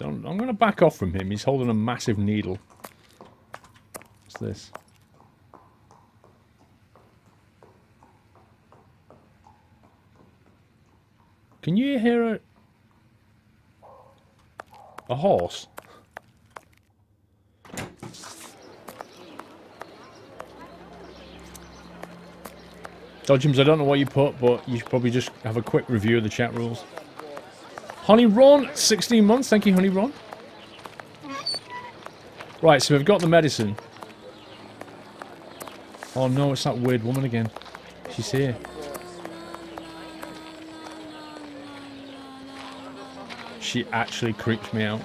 I'm going to back off from him. He's holding a massive needle. What's this? Can you hear a horse? Dodgems, I don't know what you put, but you should probably just have a quick review of the chat rules. Honey Ron, 16 months. Thank you, Honey Ron. Right, so we've got the medicine. Oh no, it's that weird woman again. She's here. She actually creeps me out.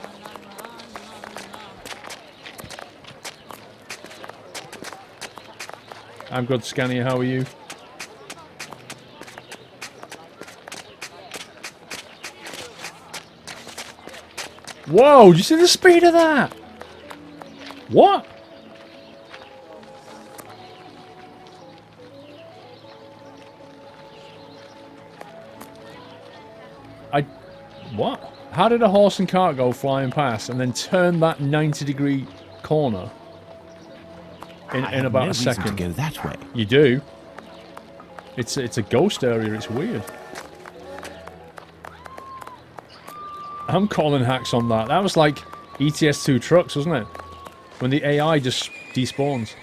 I'm good, Scania. How are you? Whoa, did you see the speed of that? What? What? How did a horse and cart go flying past and then turn that 90-degree corner in about a second?
To go that way.
You do. It's a ghost area. It's weird. I'm calling hacks on that. That was like ETS2 trucks, wasn't it? When the AI just despawns.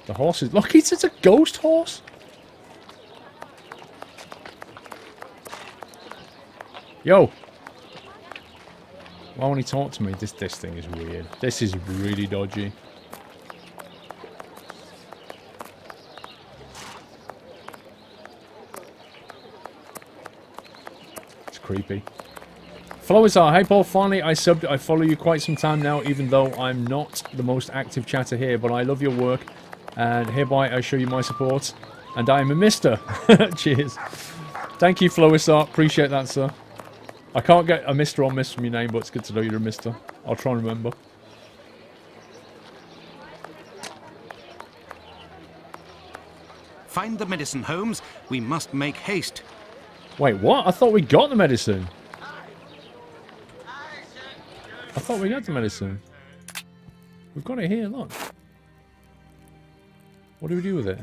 The horses. Look, it's a ghost horse. Yo. Why won't he talk to me? This thing is weird. This is really dodgy. It's creepy. Followers are, hey Paul, finally I subbed. I follow you quite some time now, even though I'm not the most active chatter here, but I love your work, and hereby I show you my support, and I am a mister. Cheers. Thank you, Flowisar. Appreciate that, sir. I can't get a Mr. or Miss from your name, but it's good to know you're a Mister. I'll try and remember.
Find the medicine, Holmes. We must make haste.
Wait, what? I thought we got the medicine. I thought we got the medicine. We've got it here, look. What do we do with it?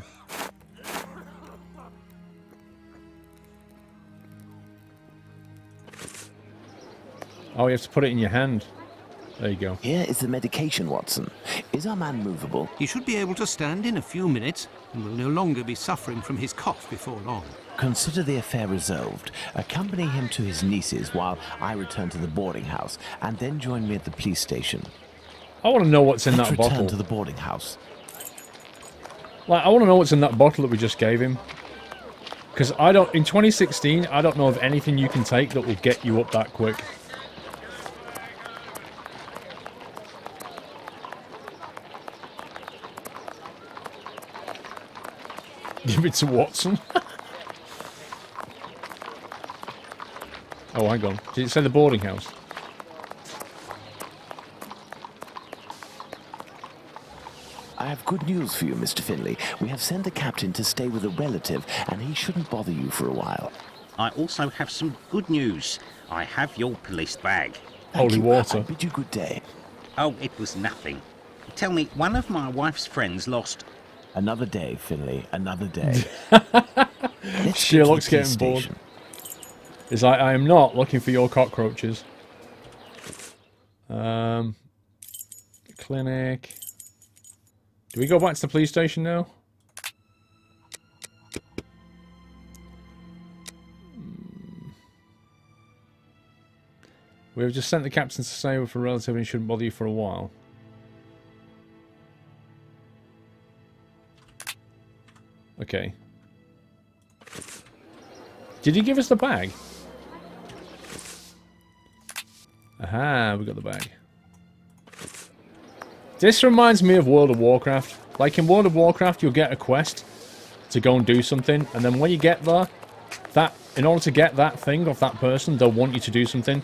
Oh, you have to put it in your hand. There you go.
Here is the medication, Watson. Is our man movable?
He should be able to stand in a few minutes and will no longer be suffering from his cough before long.
Consider the affair resolved. Accompany him to his niece's while I return to the boarding house, and then join me at the police station.
I want to know what's in
Let's
that
return
bottle.
to the boarding house.
Like, I want to know what's in that bottle that we just gave him. Because I don't... In 2016, I don't know of anything you can take that will get you up that quick. Give it to Watson. Oh, hang on. Did it say the boarding house?
I have good news for you, Mr. Finley. We have sent a captain to stay with a relative, and he shouldn't bother you for a while.
I also have some good news. I have your police bag.
Holy water.
I bid you good day.
Oh, it was nothing. Tell me, one of my wife's friends lost...
Another day, Finley. Another day.
Sherlock's getting bored. It's like, I am not looking for your cockroaches. Clinic. Do we go back to the police station now? We have just sent the captain to stay with a relative and he shouldn't bother you for a while. Okay. Did he give us the bag? Aha, we got the bag. This reminds me of World of Warcraft. Like in World of Warcraft, you'll get a quest to go and do something, and then when you get there, in order to get that thing off that person, they'll want you to do something.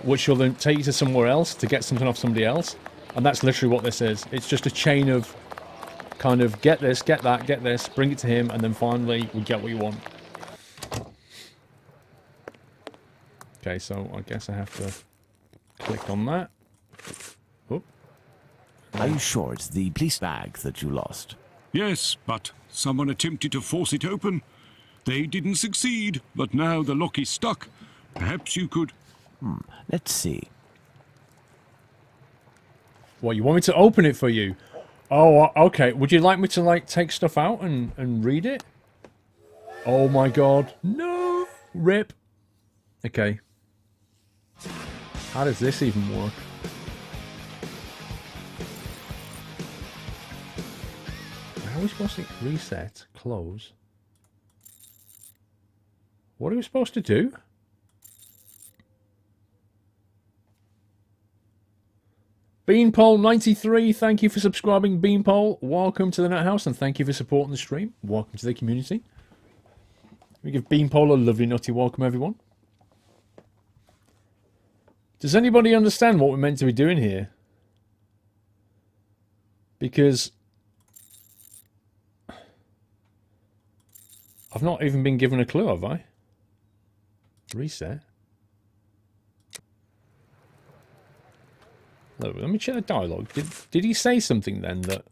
which will then take you to somewhere else to get something off somebody else. And that's literally what this is. It's just a chain of kind of get this, get that, get this, bring it to him, and then finally we get what you want. Okay, so I guess I have to click on that. Oh.
Are you sure it's the police bag that you lost?
Yes, but someone attempted to force it open. They didn't succeed, but now the lock is stuck. Perhaps you could...
Let's see.
What, you want me to open it for you? Oh, okay. Would you like me to, like, take stuff out and read it? Oh my god. No! Rip. Okay. How does this even work? How are we supposed to reset? Close? What are we supposed to do? Beanpole93, thank you for subscribing, Beanpole. Welcome to the Net House and thank you for supporting the stream. Welcome to the community. We give Beanpole a lovely nutty welcome, everyone. Does anybody understand what we're meant to be doing here? Because I've not even been given a clue, have I? Reset. Look, let me check the dialogue. Did he say something then that...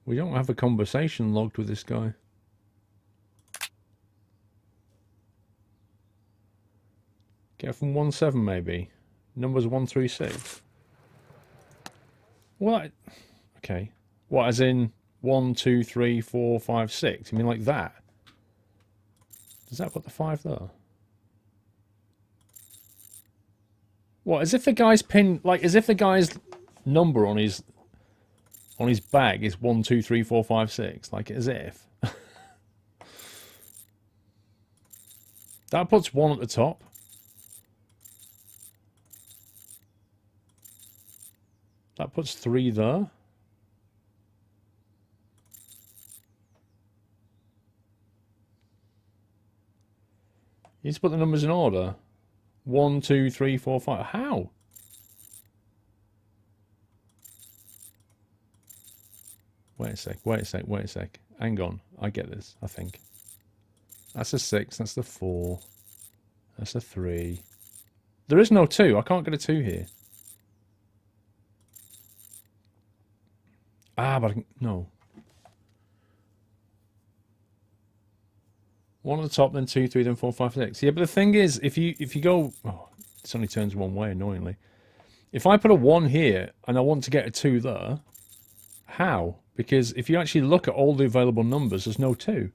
We don't have a conversation logged with this guy. Get from 1-7 maybe. Numbers 1 through 6. What? Okay. What, as in 1, 2, 3, 4, 5, 6? I mean like that? Does that put the 5 there? What, as if the guy's pin, like, as if the guy's number on his bag is 1, 2, 3, 4, 5, 6. Like, as if. That puts 1 at the top. That puts 3 there. You need to put the numbers in order. 1, 2, 3, 4, 5. How? Wait a sec, wait a sec, wait a sec. Hang on. I get this, I think. That's a 6, that's the 4. That's a 3. There is no 2. I can't get a 2 here. Ah, but I can, no. 1 at the top, then 2, 3, then 4, 5, 6. Yeah, but the thing is, if you go... Oh, this only turns one way, annoyingly. If I put a 1 here, and I want to get a 2 there, how? Because if you actually look at all the available numbers, there's no 2.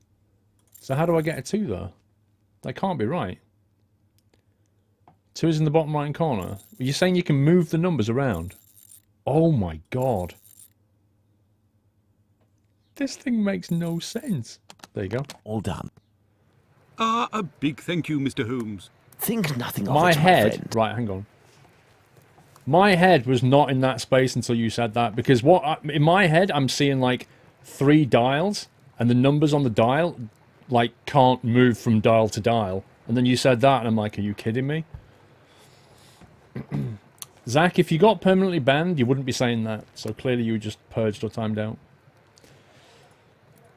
So how do I get a 2 there? That can't be right. 2 is in the bottom right-hand corner. You're saying you can move the numbers around? Oh my god. This thing makes no sense. There you go.
All done.
A big thank you, Mr. Holmes.
Think nothing of
My
it,
head...
my friend.
Right, hang on. My head was not in that space until you said that. Because in my head, I'm seeing like 3 dials. And the numbers on the dial, like, can't move from dial to dial. And then you said that, and I'm like, are you kidding me? Zach, if you got permanently banned, you wouldn't be saying that. So clearly you were just purged or timed out.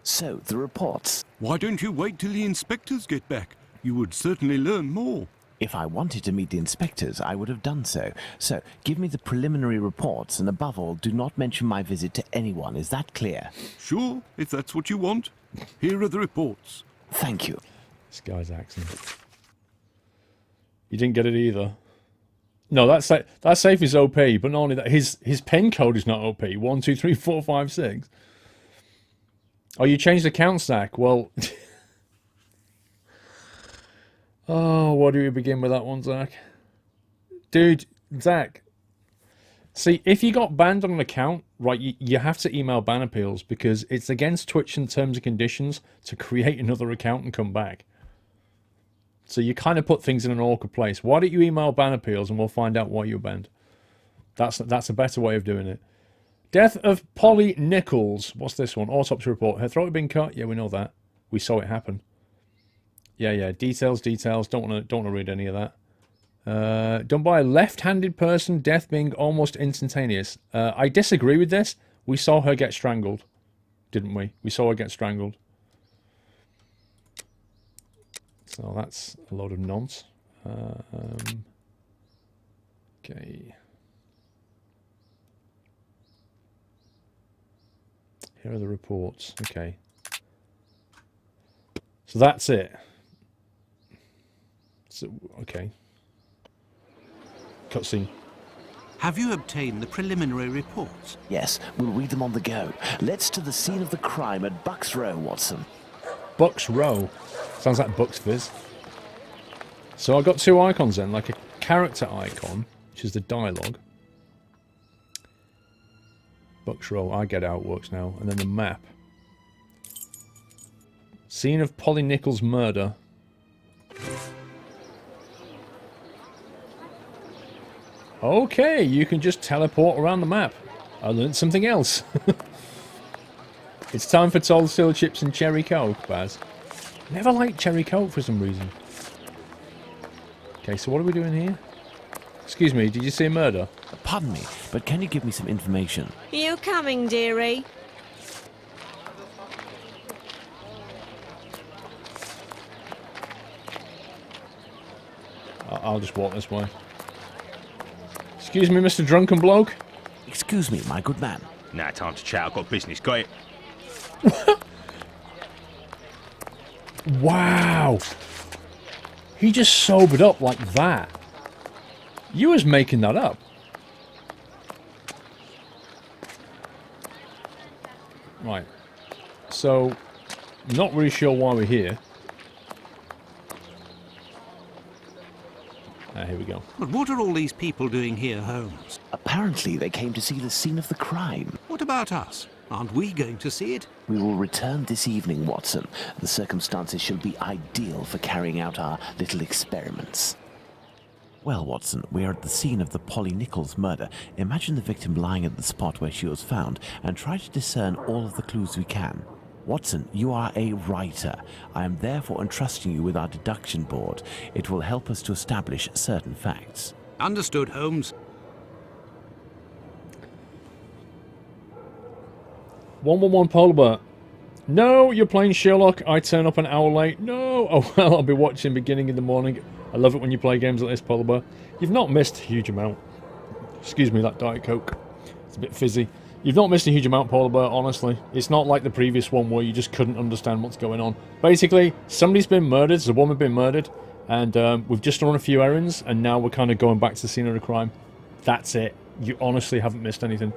So, the reports.
Why don't you wait till the inspectors get back? You would certainly learn more.
If I wanted to meet the inspectors, I would have done so. So, give me the preliminary reports, and above all, do not mention my visit to anyone. Is that clear?
Sure, if that's what you want. Here are the reports.
Thank you.
This guy's accent. You didn't get it either. No, that safe is OP, but not only that, his pen code is not OP. 1, 2, 3, 4, 5, 6. Oh, you changed the count, Zach. Well... Oh, where do we begin with that one, Zach? Dude, Zach. See, if you got banned on an account, right, you have to email ban appeals because it's against Twitch and terms and conditions to create another account and come back. So you kind of put things in an awkward place. Why don't you email ban appeals and we'll find out why you're banned? That's a better way of doing it. Death of Polly Nichols. What's this one? Autopsy report. Her throat had been cut. Yeah, we know that. We saw it happen. Yeah. Details. Don't want to read any of that. Done by a left-handed person. Death being almost instantaneous. I disagree with this. We saw her get strangled, didn't we? We saw her get strangled. So that's a load of nonce. Okay. Here are the reports. Okay. So that's it. So, okay. Cutscene.
Have you obtained the preliminary reports?
Yes, we'll read them on the go. Let's to the scene of the crime at Bucks Row, Watson.
Bucks Row. Sounds like Bucks Fizz. So I got two icons then, like a character icon, which is the dialogue. Bucks Row, I get how it works now. And then the map. Scene of Polly Nichols' murder. Okay, you can just teleport around the map. I learned something else. It's time for Tall Steel Chips and Cherry Coke, Baz. Never liked Cherry Coke for some reason. Okay, so what are we doing here? Excuse me, did you see a murder?
Pardon me, but can you give me some information?
You coming, dearie?
I'll just walk this way. Excuse me, Mr. Drunken Bloke?
Excuse me, my good man.
Now, time to chat. I've got business. Got it?
Wow! He just sobered up like that. You was making that up. Right. So, not really sure why we're here. Here we go.
But what are all these people doing here, Holmes?
Apparently they came to see the scene of the crime.
What about us? Aren't we going to see it?
We will return this evening, Watson. The circumstances shall be ideal for carrying out our little experiments. Well, Watson, we are at the scene of the Polly Nichols murder. Imagine the victim lying at the spot where she was found and try to discern all of the clues we can. Watson, you are a writer. I am therefore entrusting you with our deduction board. It will help us to establish certain facts.
Understood, Holmes.
111 Polar Bear. No, you're playing Sherlock. I turn up an hour late. No. Oh, well, I'll be watching beginning in the morning. I love it when you play games like this, Polar Bear. You've not missed a huge amount. Excuse me, that Diet Coke. It's a bit fizzy. You've not missed a huge amount, Polar Bear, honestly. It's not like the previous one where you just couldn't understand what's going on. Basically, somebody's been murdered, there's a woman been murdered, and we've just run a few errands, and now we're kind of going back to the scene of the crime. That's it. You honestly haven't missed anything.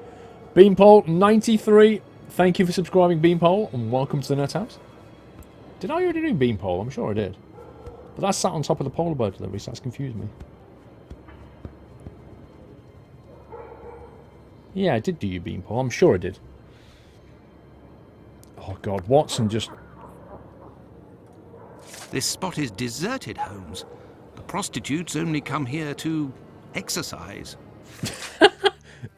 Beanpole93, thank you for subscribing, Beanpole, and welcome to the Nut House. Did I already do Beanpole? I'm sure I did. But that's sat on top of the Polar Bear delivery, so that's confused me. Yeah, I did do you, Beanpole. I'm sure I did. Oh, God. Watson just...
This spot is deserted, Holmes. The prostitutes only come here to exercise.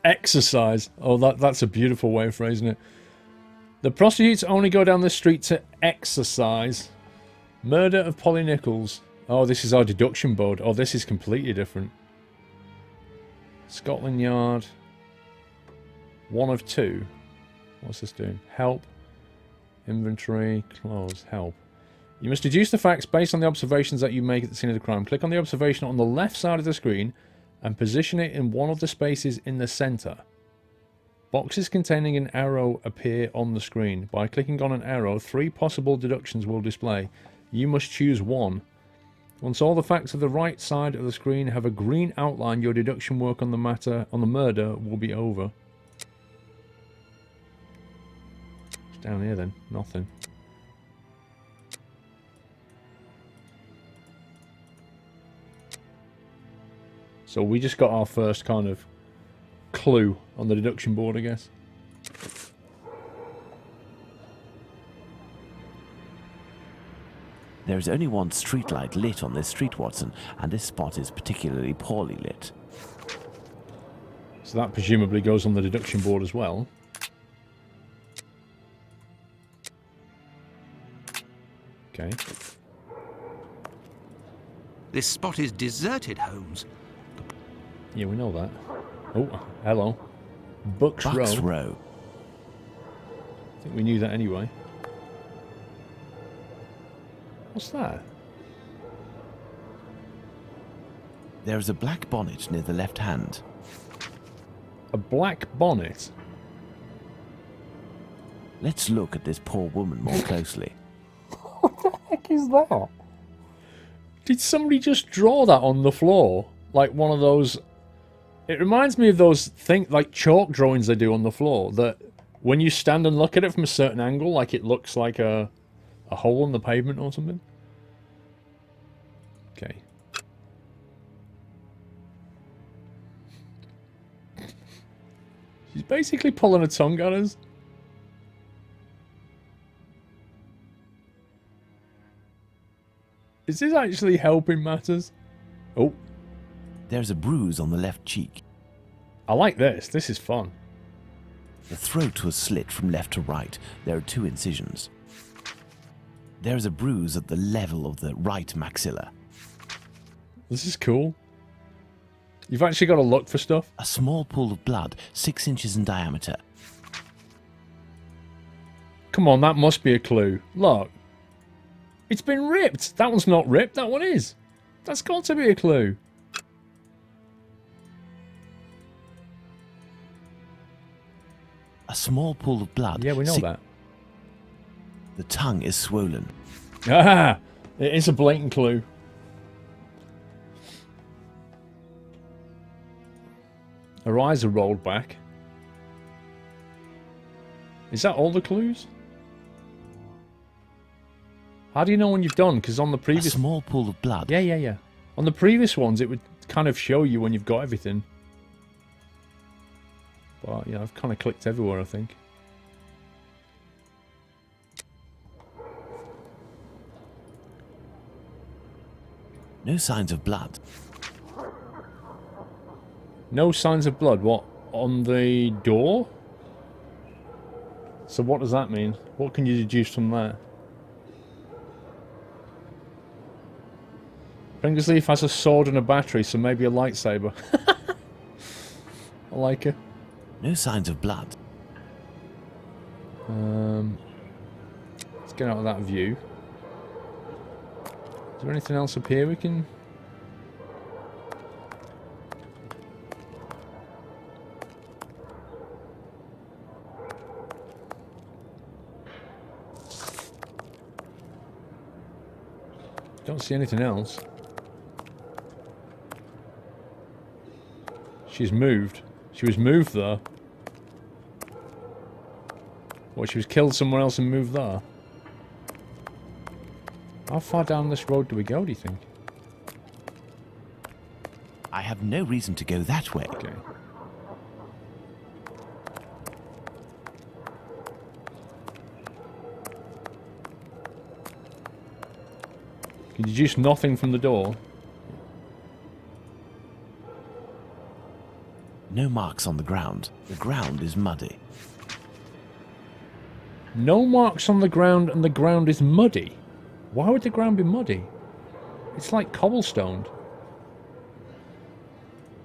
Exercise. Oh, that's a beautiful way of phrasing it. The prostitutes only go down the street to exercise. Murder of Polly Nichols. Oh, this is our deduction board. Oh, this is completely different. Scotland Yard... 1 of 2. What's this doing? Help. Inventory. Close. Help. You must deduce the facts based on the observations that you make at the scene of the crime. Click on the observation on the left side of the screen and position it in one of the spaces in the center. Boxes containing an arrow appear on the screen. By clicking on an arrow, 3 possible deductions will display. You must choose one. Once all the facts of the right side of the screen have a green outline, your deduction work on the murder will be over. Down here then, nothing. So we just got our first kind of clue on the deduction board, I guess.
There is only one streetlight lit on this street, Watson, and this spot is particularly poorly lit.
So that presumably goes on the deduction board as well. Okay.
This spot is deserted, Holmes.
Yeah, we know that. Oh, hello. Bucks Row. I think we knew that anyway. What's that?
There is a black bonnet near the left hand.
A black bonnet?
Let's look at this poor woman more closely.
What the heck is that? Did somebody just draw that on the floor? Like one of those... It reminds me of those like chalk drawings they do on the floor, that when you stand and look at it from a certain angle, like it looks like a hole in the pavement or something. Okay. She's basically pulling a tongue at us. Is this actually helping matters? Oh.
There's a bruise on the left cheek.
I like this. This is fun.
The throat was slit from left to right. There are 2 incisions. There is a bruise at the level of the right maxilla.
This is cool. You've actually got to look for stuff.
A small pool of blood, 6 inches in diameter.
Come on, that must be a clue. Look. It's been ripped. That one's not ripped. That one is. That's got to be a clue.
A small pool of blood.
Yeah, we know that.
The tongue is swollen.
Ah! It is a blatant clue. Her eyes are rolled back. Is that all the clues? How do you know when you've done? Because on the previous...
A small pool of blood.
Yeah. On the previous ones, it would kind of show you when you've got everything. But, yeah, I've kind of clicked everywhere, I think.
No signs of blood.
No signs of blood. What? On the door? So what does that mean? What can you deduce from that? Fingersleaf has a sword and a battery, so maybe a lightsaber. I like it.
No signs of blood.
Let's get out of that view. Is there anything else up here we can... Don't see anything else. She's moved. She was moved there. What, she was killed somewhere else and moved there? How far down this road do we go, do you think?
I have no reason to go that way.
Okay. Can you deduce nothing from the door?
No marks on the ground. The ground is muddy.
No marks on the ground and the ground is muddy. Why would the ground be muddy? It's like cobblestoned.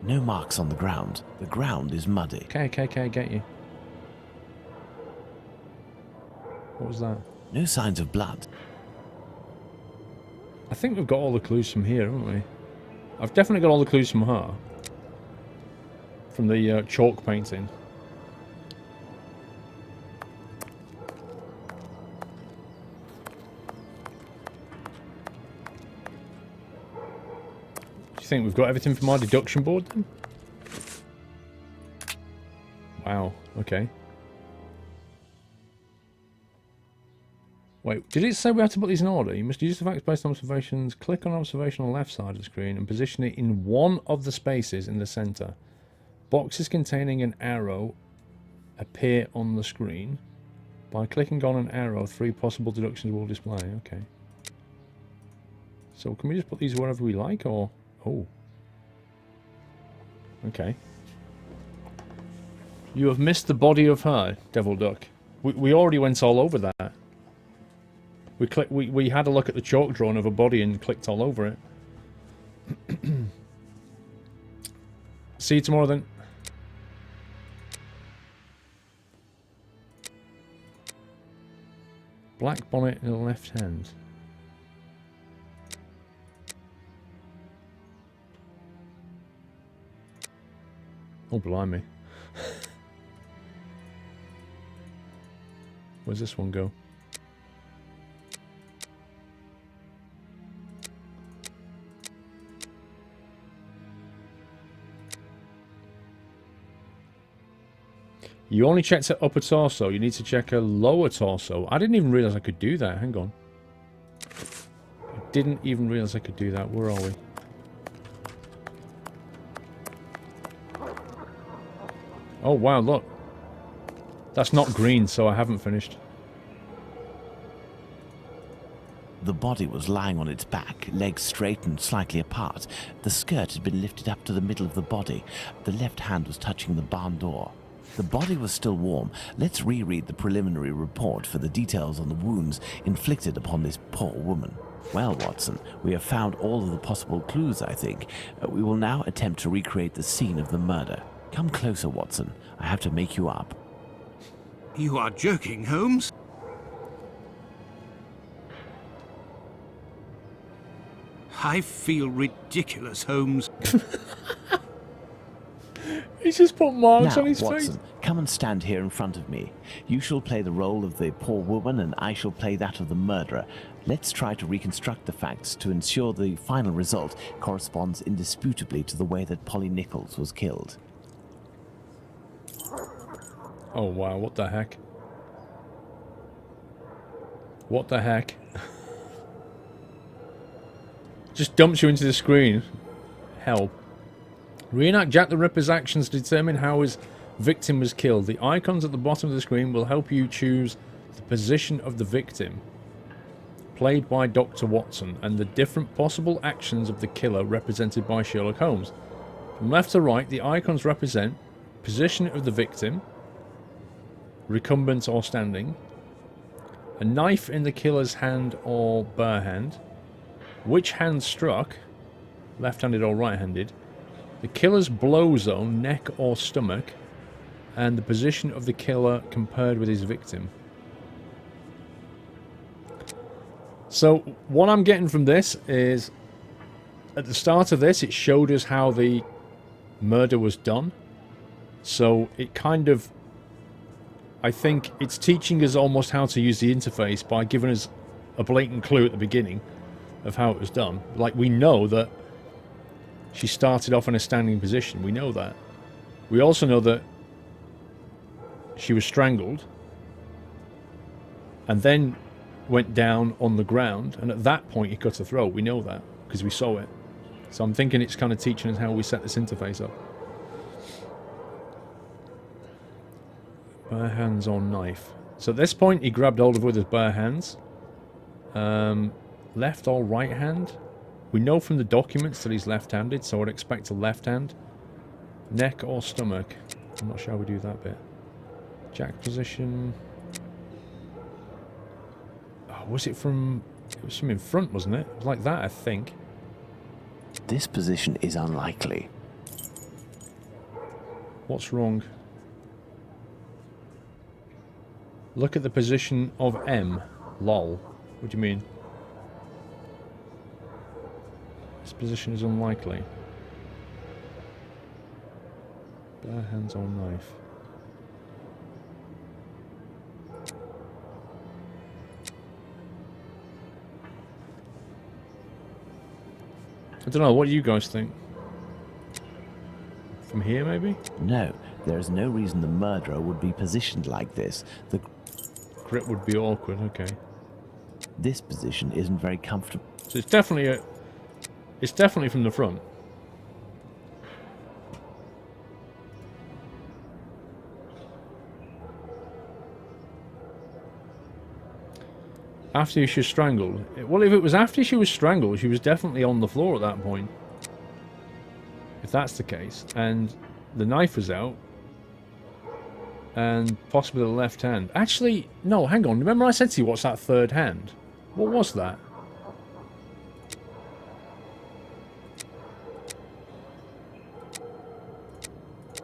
No marks on the ground. The ground is muddy.
Okay, I get you. What was that?
No signs of blood.
I think we've got all the clues from here, haven't we? I've definitely got all the clues from her. From the chalk painting. Do you think we've got everything from our deduction board then? Wow, okay. Wait, did it say we have to put these in order? You must use the facts-based observations, click on observation on the left side of the screen and position it in one of the spaces in the center. Boxes containing an arrow appear on the screen. By clicking on an arrow, 3 possible deductions will display. Okay. So can we just put these wherever we like, or... Oh. Okay. You have missed the body of her, Devil Duck. We already went all over that. We had a look at the chalk drawing of a body and clicked all over it. See you tomorrow then. Black bonnet in the left hand. Oh, blimey. Where's this one go? You only checked her upper torso. You need to check her lower torso. I didn't even realise I could do that. Hang on. I didn't even realise I could do that. Where are we? Oh, wow, look. That's not green, so I haven't finished.
The body was lying on its back, legs straight and slightly apart. The skirt had been lifted up to the middle of the body. The left hand was touching the barn door. The body was still warm. Let's reread the preliminary report for the details on the wounds inflicted upon this poor woman. Well, Watson, we have found all of the possible clues, I think. We will now attempt to recreate the scene of the murder. Come closer, Watson. I have to make you up.
You are joking, Holmes? I feel ridiculous, Holmes.
He's just put marks
now,
on his
Watson,
face.
Come and stand here in front of me. You shall play the role of the poor woman and I shall play that of the murderer. Let's try to reconstruct the facts to ensure the final result corresponds indisputably to the way that Polly Nichols was killed.
Oh, wow, what the heck? What the heck? Just dumps you into the screen. Hell. Reenact Jack the Ripper's actions to determine how his victim was killed. The icons at the bottom of the screen will help you choose the position of the victim, played by Dr. Watson, and the different possible actions of the killer represented by Sherlock Holmes. From left to right, the icons represent position of the victim, recumbent or standing, a knife in the killer's hand or bare hand, which hand struck, left-handed or right-handed, the killer's blow zone, neck or stomach, and the position of the killer compared with his victim. So what I'm getting from this is, at the start of this, it showed us how the murder was done. So it kind of, I think it's teaching us almost how to use the interface by giving us a blatant clue at the beginning of how it was done. Like, we know that she started off in a standing position. We know that. We also know that she was strangled and then went down on the ground, and at that point he cut her throat. We know that because we saw it. So I'm thinking it's kind of teaching us how we set this interface up. Bare hands on knife. So at this point he grabbed hold of her with his bare hands. Left or right hand? We know from the documents that he's left-handed, so I'd expect a left hand. Neck or stomach? I'm not sure how we do that bit. Jack position. Oh, was it from... It was from in front, wasn't it? It was like that, I think.
This position is unlikely.
What's wrong? Look at the position of M. Lol. What do you mean? This position is unlikely. Bare hands on knife. I don't know, what do you guys think? From here, maybe?
No, there is no reason the murderer would be positioned like this. The
grip would be awkward, okay.
This position isn't very comfortable.
So it's definitely a... It's definitely from the front. After she was strangled. Well, if it was after she was strangled, she was definitely on the floor at that point. If that's the case. And the knife was out. And possibly the left hand. Actually, no, hang on. Remember I said to you, what's that third hand? What was that?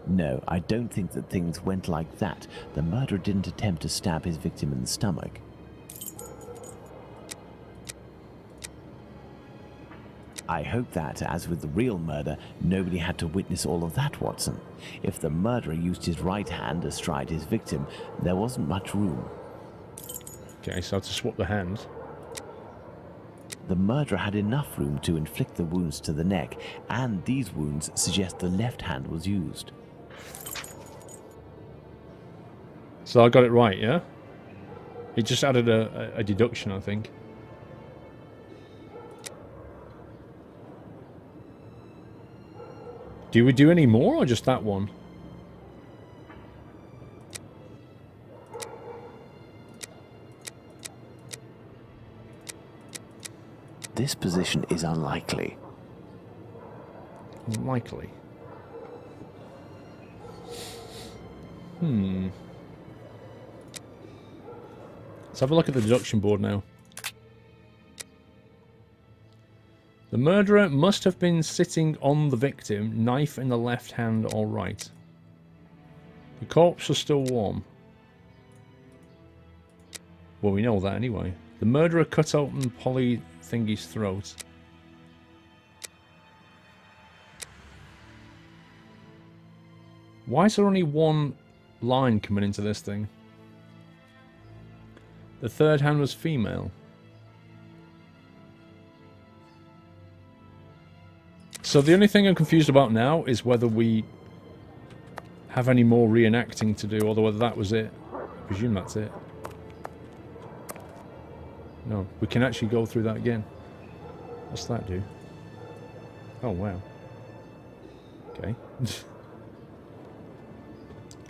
No, I don't think that things went like that. The murderer didn't attempt to stab his victim in the stomach. I hope that, as with the real murder, nobody had to witness all of that, Watson. If the murderer used his right hand astride his victim, there wasn't much room.
Okay, so I have to swap the hands.
The murderer had enough room to inflict the wounds to the neck, and these wounds suggest the left hand was used.
So I got it right, yeah? It just added a deduction, I think. Do we do any more, or just that one?
This position is unlikely.
Unlikely. Let's have a look at the deduction board now. The murderer must have been sitting on the victim, knife in the left hand or right. The corpse was still warm. Well, we know that anyway. The murderer cut open Polly Thingy's throat. Why is there only one line coming into this thing? The third hand was female. So the only thing I'm confused about now is whether we have any more reenacting to do, or whether that was it. I presume that's it. No, we can actually go through that again. What's that do? Oh, wow. Okay.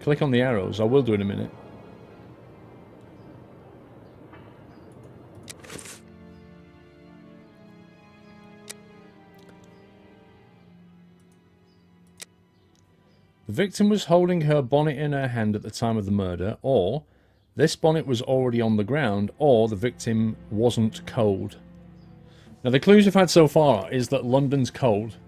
Click on the arrows. I will do in a minute. The victim was holding her bonnet in her hand at the time of the murder, or this bonnet was already on the ground, or the victim wasn't cold. Now the clues we've had so far is that London's cold.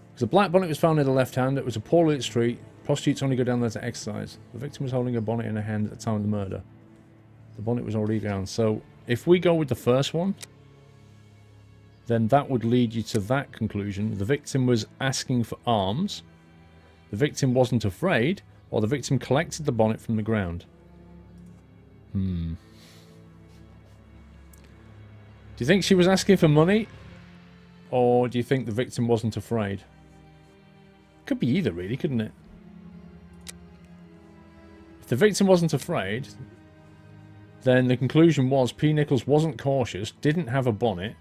Because the black bonnet was found in the left hand, it was a poorly lit street, prostitutes only go down there to exercise. The victim was holding her bonnet in her hand at the time of the murder. The bonnet was already down. So if we go with the first one, then that would lead you to that conclusion. The victim was asking for alms. The victim wasn't afraid, or the victim collected the bonnet from the ground. Do you think she was asking for money? Or do you think the victim wasn't afraid? Could be either, really, couldn't it? If the victim wasn't afraid, then the conclusion was P. Nichols wasn't cautious, didn't have a bonnet,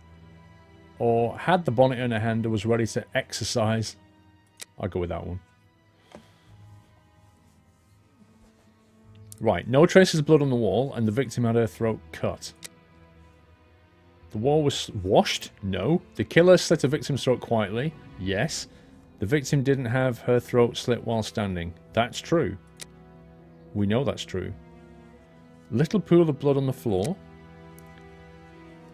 or had the bonnet in her hand and was ready to exercise. I'll go with that one. Right, no traces of blood on the wall, and the victim had her throat cut. The wall was washed? No. The killer slit the victim's throat quietly? Yes. The victim didn't have her throat slit while standing. That's true. We know that's true. Little pool of blood on the floor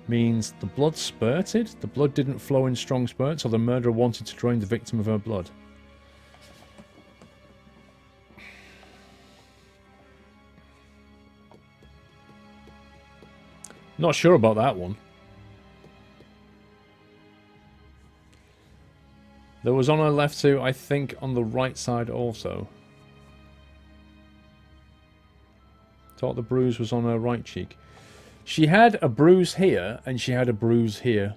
means the blood spurted. The blood didn't flow in strong spurts, or the murderer wanted to drain the victim of her blood. Not sure about that one. There was on her left too, I think on the right side also. Thought the bruise was on her right cheek. She had a bruise here, and she had a bruise here.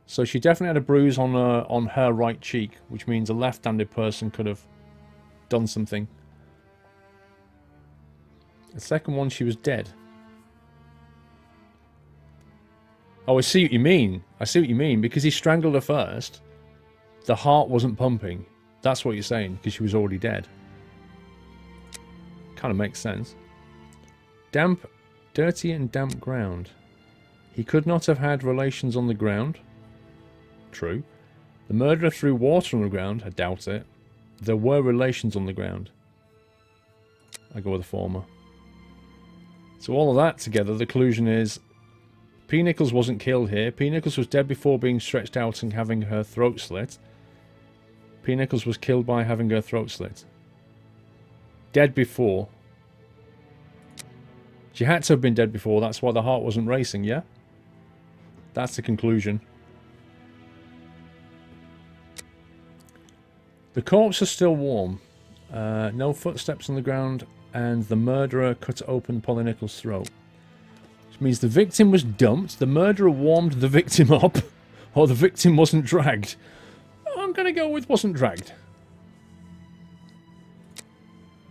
So she definitely had a bruise on her right cheek, which means a left-handed person could have done something. The second one, she was dead. Oh, I see what you mean. I see what you mean. Because he strangled her first, the heart wasn't pumping. That's what you're saying, because she was already dead. Kind of makes sense. Damp, dirty and damp ground. He could not have had relations on the ground. True. The murderer threw water on the ground. I doubt it. There were relations on the ground. I go with the former. So all of that together, the conclusion is P. Nichols wasn't killed here. P. Nichols was dead before being stretched out and having her throat slit. P. Nichols was killed by having her throat slit. Dead before. She had to have been dead before. That's why the heart wasn't racing, yeah? That's the conclusion. The corpse is still warm. No footsteps on the ground, and the murderer cut open Polly Nichols' throat. Which means the victim was dumped, the murderer warmed the victim up, or the victim wasn't dragged. I'm going to go with wasn't dragged.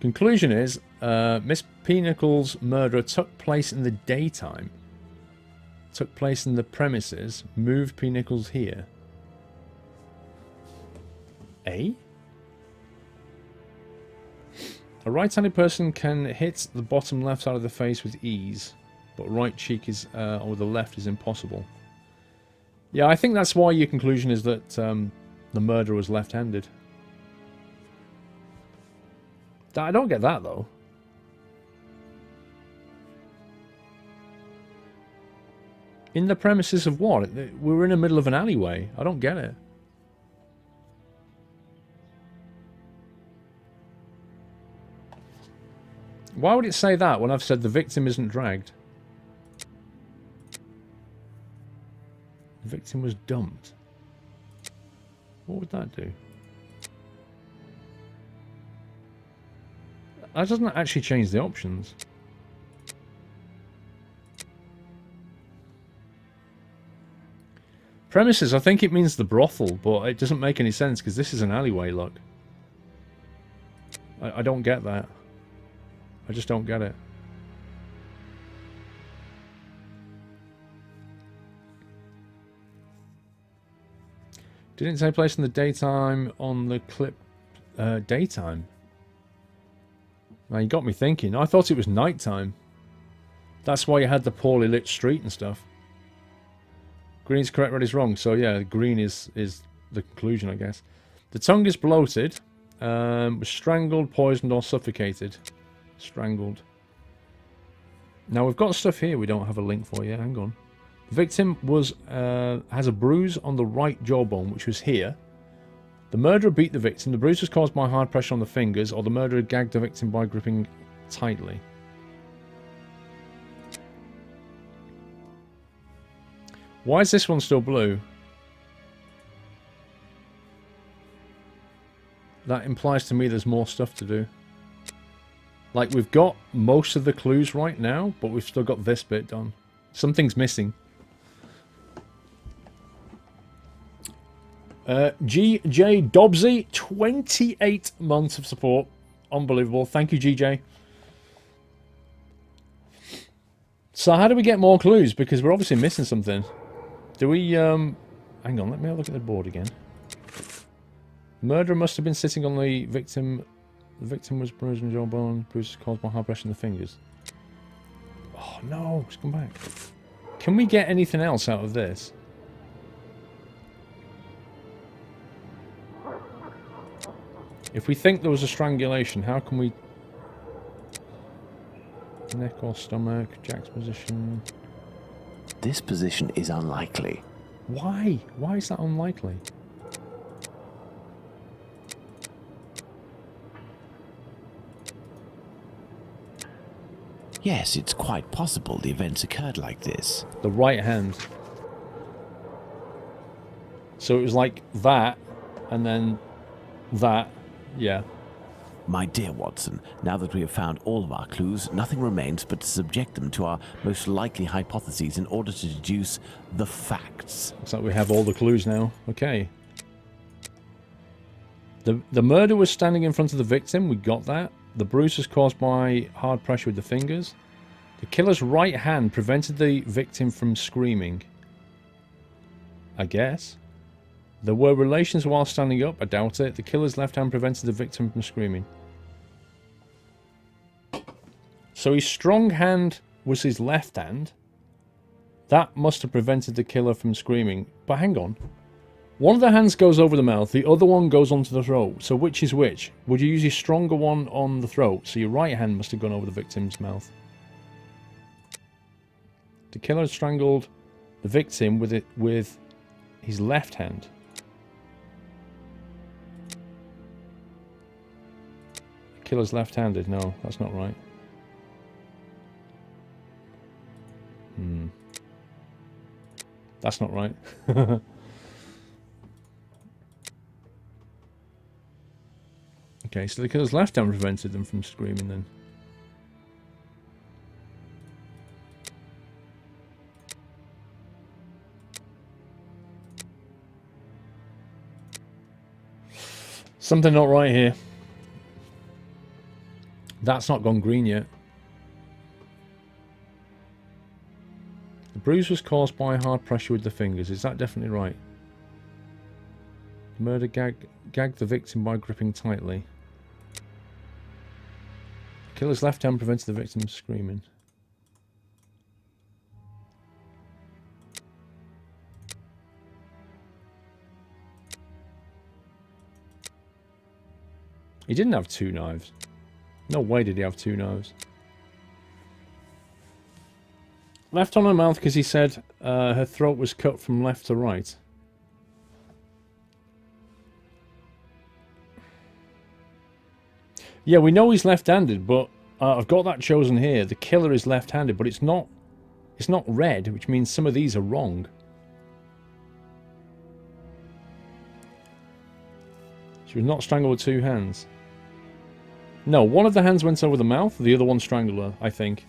Conclusion is, Miss P. Nichols' murder took place in the daytime. Took place in the premises, moved P. Nichols here. A right-handed person can hit the bottom left side of the face with ease, but right cheek is, or the left is impossible. Yeah, I think that's why your conclusion is that the murderer was left-handed. I don't get that, though. In the premises of what? We were in the middle of an alleyway. I don't get it. Why would it say that when I've said the victim isn't dragged? The victim was dumped. What would that do? That doesn't actually change the options. Premises, I think it means the brothel, but it doesn't make any sense because this is an alleyway, look. I don't get that. I just don't get it. Didn't take place in the daytime on the clip. Daytime? Now you got me thinking. I thought it was nighttime. That's why you had the poorly lit street and stuff. Green's correct, red is wrong. So yeah, green is the conclusion, I guess. The tongue is bloated. Was strangled, poisoned, or suffocated. Strangled. Now we've got stuff here we don't have a link for yet. Hang on. The victim was has a bruise on the right jawbone, which was here. The murderer beat the victim. The bruise was caused by hard pressure on the fingers, or the murderer gagged the victim by gripping tightly. Why is this one still blue? That implies to me there's more stuff to do. Like, we've got most of the clues right now, but we've still got this bit done. Something's missing. GJ Dobbsy, 28 months of support. Unbelievable. Thank you, GJ. So how do we get more clues? Because we're obviously missing something. Do we, hang on, let me have a look at the board again. The murderer must have been sitting on the victim. The victim was bruised on jawbone. Bruises caused by hard pressure in the fingers. Oh no, it's come back. Can we get anything else out of this? If we think there was a strangulation, how can we... Neck or stomach, Jack's position...
This position is unlikely.
Why? Why is that unlikely?
Yes, it's quite possible the events occurred like this.
The right hand. So it was like that, and then that. Yeah.
My dear Watson, now that we have found all of our clues, nothing remains but to subject them to our most likely hypotheses in order to deduce the facts.
Looks like we have all the clues now. Okay. The murder was standing in front of the victim. We got that. The bruise was caused by hard pressure with the fingers. The killer's right hand prevented the victim from screaming. I guess. There were relations while standing up. I doubt it. The killer's left hand prevented the victim from screaming. So his strong hand was his left hand. That must have prevented the killer from screaming. But hang on. One of the hands goes over the mouth, the other one goes onto the throat. So which is which? Would you use your stronger one on the throat? So your right hand must have gone over the victim's mouth. The killer strangled the victim with his left hand. The killer's left-handed. No, that's not right. That's not right. Okay, so the killer's left hand prevented them from screaming then. Something not right here. That's not gone green yet. The bruise was caused by hard pressure with the fingers. Is that definitely right? The murder gagged the victim by gripping tightly. The killer's left hand prevented the victim from screaming. He didn't have two knives. No way did he have two knives. Left on her mouth because he said her throat was cut from left to right. Yeah, we know he's left-handed, but I've got that chosen here. The killer is left-handed, but it's not red, which means some of these are wrong. She was not strangled with two hands. No, one of the hands went over the mouth, the other one strangled her, I think.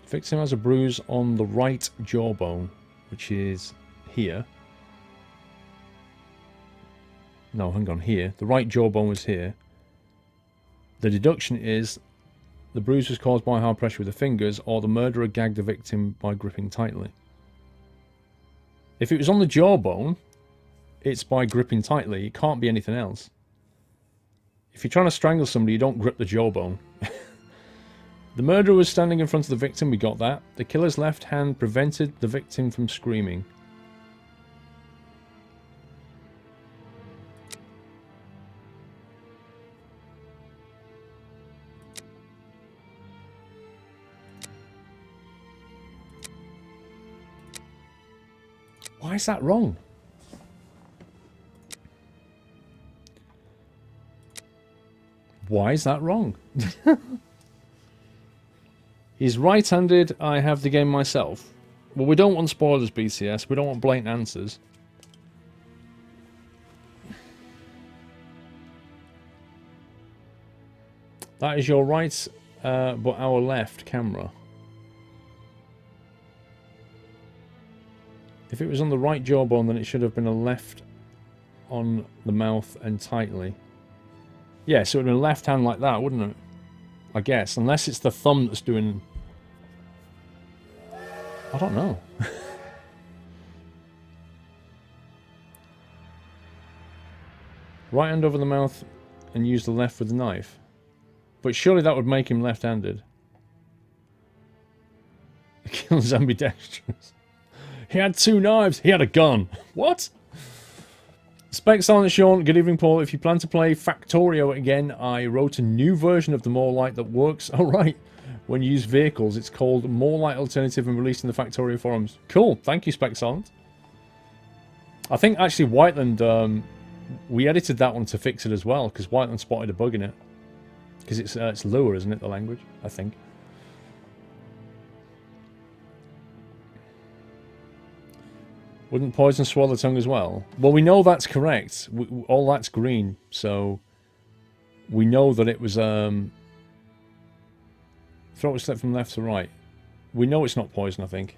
The victim has a bruise on the right jawbone, which is here. No, hang on, here. The right jawbone was here. The deduction is the bruise was caused by hard pressure with the fingers, or the murderer gagged the victim by gripping tightly. If it was on the jawbone, it's by gripping tightly. It can't be anything else. If you're trying to strangle somebody, you don't grip the jawbone. The murderer was standing in front of the victim, we got that. The killer's left hand prevented the victim from screaming. Why is that wrong? Why is that wrong? He's right-handed. I have the game myself. Well, we don't want spoilers, BCS. We don't want blatant answers. That is your right, but our left camera. If it was on the right jawbone, then it should have been a left on the mouth and tightly. Yeah, so it would have been left hand like that, wouldn't it? I guess. Unless it's the thumb that's doing... I don't know. Right hand over the mouth and use the left with the knife. But surely that would make him left-handed. The killer's ambidextrous. He had two knives. He had a gun. What? Spec Silent Sean, good evening, Paul. If you plan to play Factorio again, I wrote a new version of the More Light that works. Oh, right. When you use vehicles, it's called More Light Alternative and released in the Factorio forums. Cool. Thank you, Spec Silent. I think actually Whiteland, we edited that one to fix it as well, because Whiteland spotted a bug in it. Because it's Lua, isn't it, the language? I think. Wouldn't poison swallow the tongue as well? Well, we know that's correct. All that's green, so we know that it was throat was slit from left to right. We know it's not poison, I think.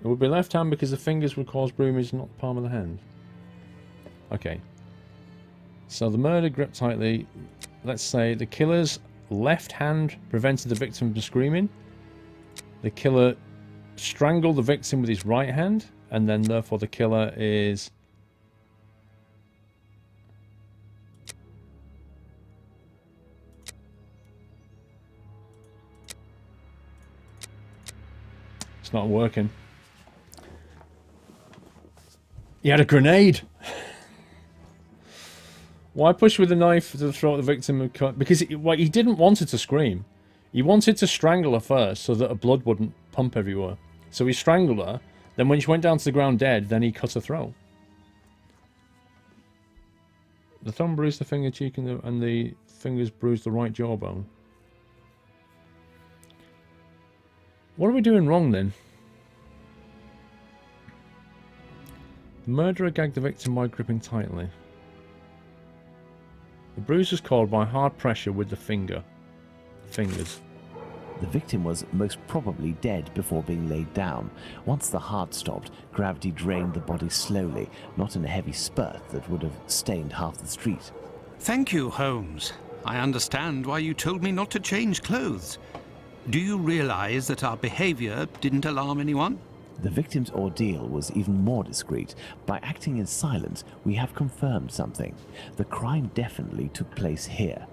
It would be left hand because the fingers would cause bruisage, not the palm of the hand. Okay. So the murder gripped tightly. Let's say the killer's left hand prevented the victim from screaming. The killer strangled the victim with his right hand, and then therefore the killer is... It's not working. He had a grenade. Why push with a knife to the throat of the victim? Because he didn't want her to scream. He wanted to strangle her first so that her blood wouldn't pump everywhere. So he strangled her. Then when she went down to the ground dead, then he cut her throat. The thumb bruised the finger cheek and the fingers bruised the right jawbone. What are we doing wrong then? The murderer gagged the victim by gripping tightly. The bruise was caused by hard pressure with the fingers.
The victim was most probably dead before being laid down. Once the heart stopped, gravity drained the body slowly, not in a heavy spurt that would have stained half the street.
Thank you, Holmes. I understand why you told me not to change clothes. Do you realize that our behavior didn't alarm anyone?
The victim's ordeal was even more discreet. By acting in silence, we have confirmed something. The crime definitely took place here.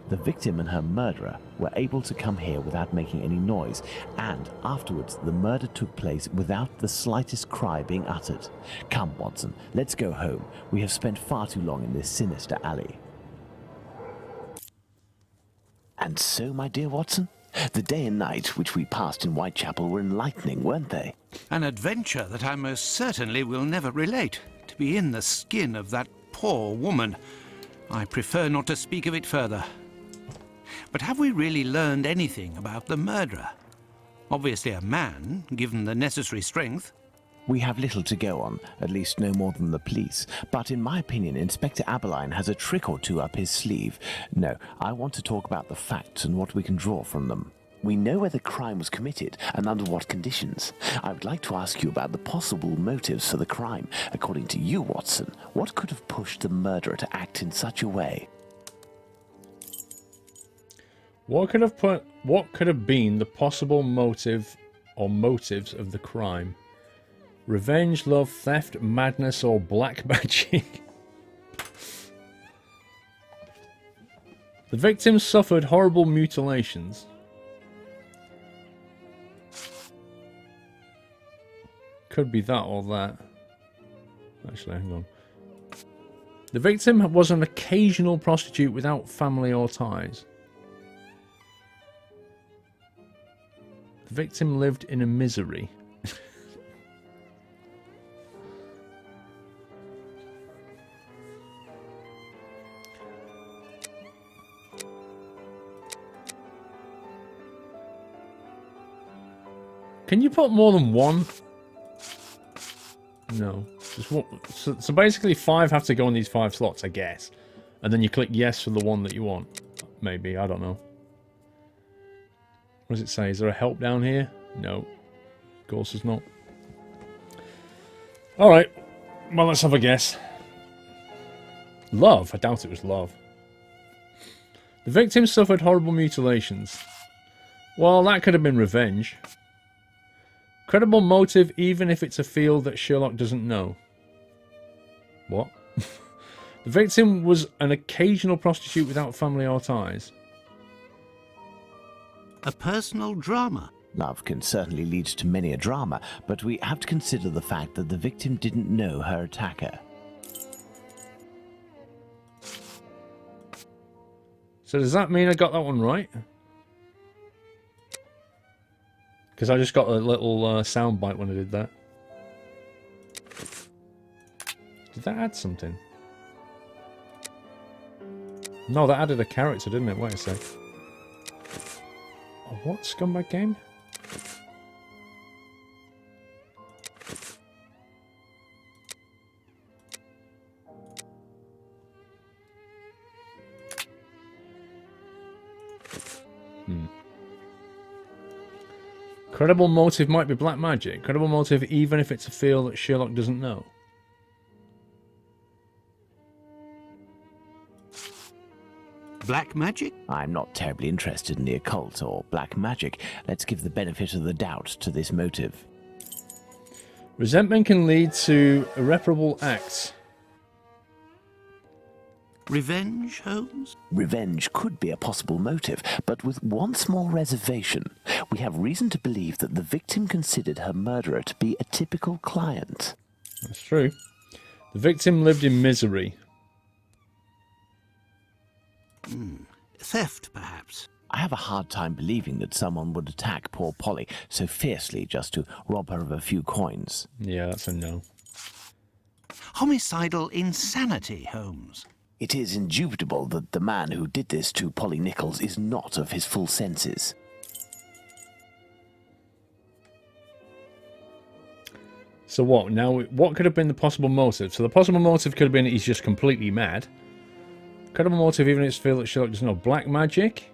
The victim and her murderer were able to come here without making any noise, and afterwards the murder took place without the slightest cry being uttered. Come, Watson, let's go home. We have spent far too long in this sinister alley. And so, my dear Watson, the day and night which we passed in Whitechapel were enlightening, weren't they?
An adventure that I most certainly will never relate. To be in the skin of that poor woman. I prefer not to speak of it further. But have we really learned anything about the murderer? Obviously a man, given the necessary strength.
We have little to go on, at least no more than the police. But in my opinion, Inspector Abaline has a trick or two up his sleeve. No, I want to talk about the facts and what we can draw from them. We know where the crime was committed and under what conditions. I would like to ask you about the possible motives for the crime. According to you, Watson, what could have pushed the murderer to act in such a way?
What could have been the possible motive or motives of the crime? Revenge, love, theft, madness, or black magic? The victim suffered horrible mutilations. Could be that or that. Actually, hang on. The victim was an occasional prostitute without family or ties. The victim lived in a misery. Can you put more than one? No. Just one. So basically 5 have to go in these 5 slots, I guess. And then you click yes for the one that you want. Maybe, I don't know. What does it say? Is there a help down here? No. Of course there's not. Alright. Well, let's have a guess. Love? I doubt it was love. The victim suffered horrible mutilations. Well, that could have been revenge. Credible motive, even if it's a field that Sherlock doesn't know. What? The victim was an occasional prostitute without family or ties.
A personal drama.
Love can certainly lead to many a drama, but we have to consider the fact that the victim didn't know her attacker.
So does that mean I got that one right? Because I just got a little sound bite when I did that. Did that add something? No, that added a character, didn't it? Wait a sec. Oh, what scumbag game? Credible motive might be black magic. Credible motive even if it's a field that Sherlock doesn't know.
Black magic?
I'm not terribly interested in the occult or black magic. Let's give the benefit of the doubt to this motive.
Resentment can lead to irreparable acts.
Revenge, Holmes?
Revenge could be a possible motive, but with one small reservation. We have reason to believe that the victim considered her murderer to be a typical client.
That's true. The victim lived in misery.
Theft, perhaps?
I have a hard time believing that someone would attack poor Polly so fiercely just to rob her of a few coins.
Yeah, that's a no.
Homicidal insanity, Holmes.
It is indubitable that the man who did this to Polly Nichols is not of his full senses.
So what? Now, what could have been the possible motive? So the possible motive could have been he's just completely mad. Could have a motive even if it's feel that Sherlock doesn't know black magic.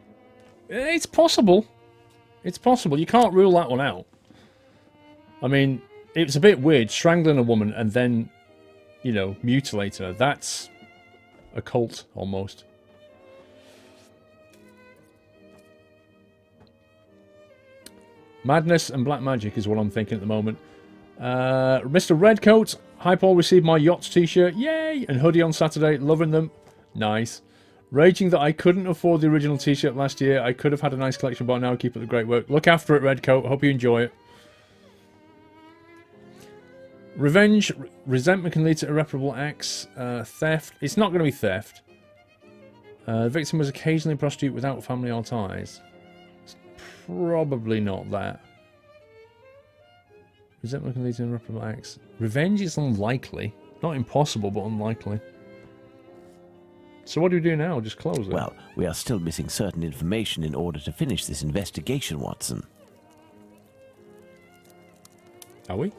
It's possible. It's possible. You can't rule that one out. I mean, it's a bit weird strangling a woman and then, you know, mutilating her. That's a cult almost. Madness and black magic is what I'm thinking at the moment. Mr. Redcoat, hi Paul, received my yachts t-shirt, yay, and hoodie on Saturday, loving them, nice. Raging that I couldn't afford the original t-shirt last year. I could have had a nice collection, but now keep up the great work. Look after it, Redcoat, hope you enjoy it. Revenge, resentment can lead to irreparable acts. Theft, it's not going to be theft. The victim was occasionally a prostitute without family or ties. It's probably not that. Resentment can lead to irreparable acts. Revenge is unlikely. Not impossible, but unlikely. So what do we do now? Just close it?
Well, we are still missing certain information in order to finish this investigation, Watson.
Are we?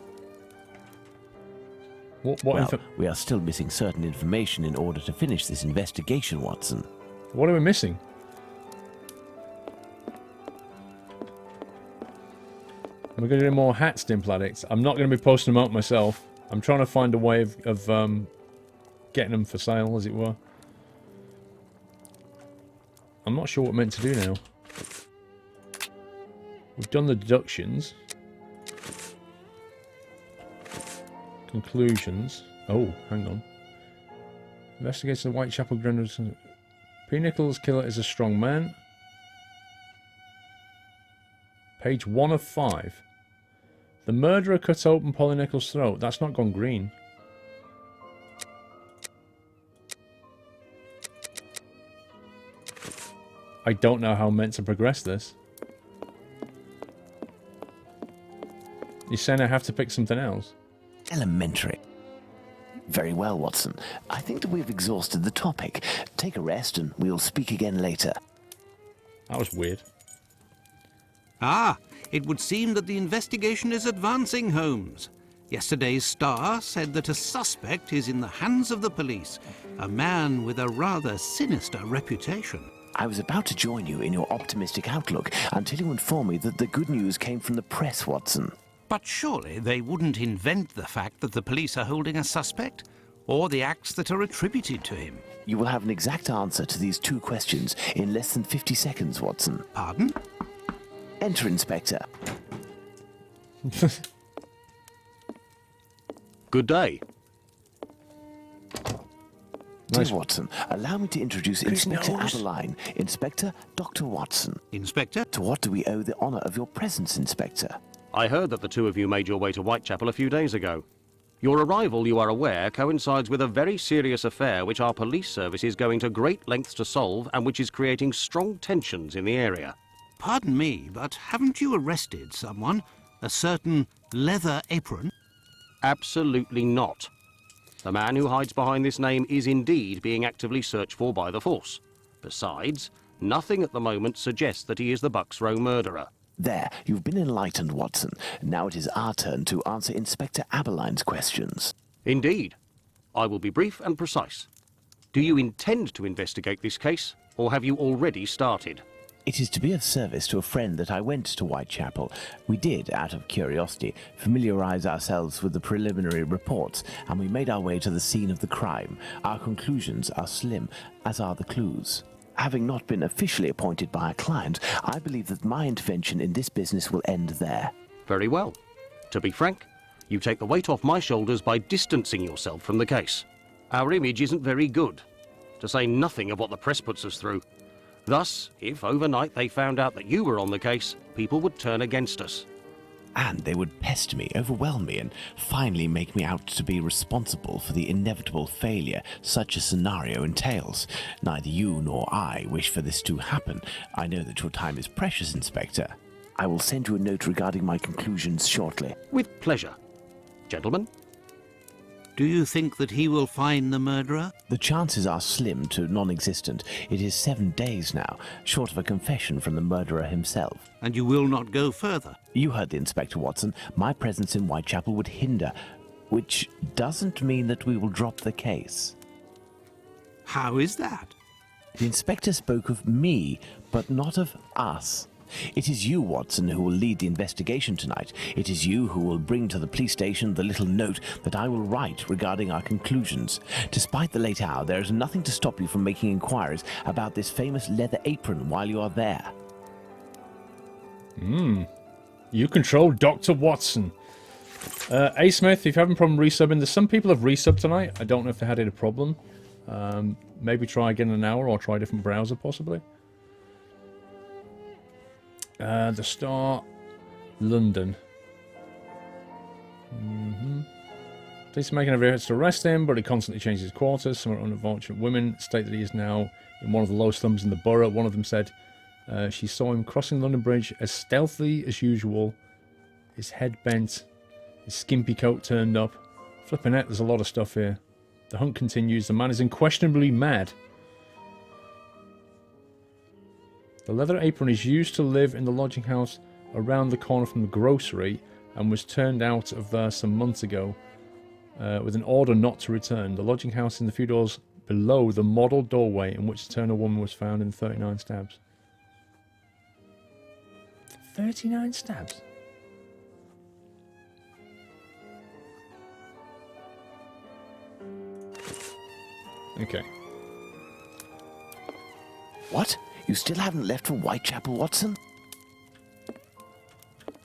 We are still missing certain information in order to finish this investigation, Watson.
What are we missing? We're going to do more hat stimple addicts. I'm not going to be posting them out myself. I'm trying to find a way of getting them for sale, as it were. I'm not sure what we're meant to do now. We've done the deductions. Conclusions. Oh, hang on. Investigates the Whitechapel Granders. P. Nichols' killer is a strong man. Page 1 of 5. The murderer cut open Polly Nichols' throat. That's not gone green. I don't know how I'm meant to progress this. You're saying I have to pick something else?
Elementary. Very well, Watson. I think that we've exhausted the topic. Take a rest and we'll speak again later.
That was weird.
Ah, it would seem that the investigation is advancing, Holmes. Yesterday's Star said that a suspect is in the hands of the police, a man with a rather sinister reputation.
I was about to join you in your optimistic outlook until you informed me that the good news came from the press, Watson.
But surely they wouldn't invent the fact that the police are holding a suspect, or the acts that are attributed to him.
You will have an exact answer to these two questions in less than 50 seconds, Watson.
Pardon?
Enter, Inspector.
Good day.
Dear Watson, allow me to introduce Inspector Abaline. Inspector, Dr. Watson.
Inspector?
To what do we owe the honour of your presence, Inspector?
I heard that the two of you made your way to Whitechapel a few days ago. Your arrival, you are aware, coincides with a very serious affair which our police service is going to great lengths to solve and which is creating strong tensions in the area.
Pardon me, but haven't you arrested someone? A certain leather apron?
Absolutely not. The man who hides behind this name is indeed being actively searched for by the force. Besides, nothing at the moment suggests that he is the Bucks Row murderer.
There, you've been enlightened, Watson. Now it is our turn to answer Inspector Abaline's questions.
Indeed. I will be brief and precise. Do you intend to investigate this case, or have you already started?
It is to be of service to a friend that I went to Whitechapel. We did, out of curiosity, familiarize ourselves with the preliminary reports, and we made our way to the scene of the crime. Our conclusions are slim, as are the clues. Having not been officially appointed by a client, I believe that my intervention in this business will end there.
Very well. To be frank, you take the weight off my shoulders by distancing yourself from the case. Our image isn't very good. to say nothing of what the press puts us through. Thus, if overnight they found out that you were on the case, people would turn against us.
And they would pester me, overwhelm me, and finally make me out to be responsible for the inevitable failure such a scenario entails. Neither you nor I wish for this to happen. I know that your time is precious, Inspector. I will send you a note regarding my conclusions shortly.
With pleasure. Gentlemen?
Do you think that he will find the murderer?
The chances are slim to non-existent. It is 7 days now, short of a confession from the murderer himself.
And you will not go further?
You heard the Inspector, Watson. My presence in Whitechapel would hinder, which doesn't mean that we will drop the case.
How is that?
The Inspector spoke of me, but not of us. It is you, Watson, who will lead the investigation tonight. It is you who will bring to the police station the little note that I will write regarding our conclusions. Despite the late hour, there is nothing to stop you from making inquiries about this famous leather apron while you are there.
You control Dr. Watson. A. Smith, if you're having a problem resubbing, there's some people have resubbed tonight. I don't know if they had any problem. Maybe try again in an hour or try a different browser, possibly. The Star, London. Police are making every effort to arrest him, but he constantly changes his quarters. Some unfortunate women state that he is now in one of the lowest slums in the borough. One of them said she saw him crossing London Bridge as stealthily as usual, his head bent, his skimpy coat turned up. Flipping it, there's a lot of stuff here. The hunt continues. The man is unquestionably mad. The leather apron is used to live in the lodging house around the corner from the grocery and was turned out of there some months ago with an order not to return. The lodging house in the few doors below the model doorway in which the Turner woman was found in 39 stabs. 39 stabs? Okay.
What? You still haven't left for Whitechapel, Watson?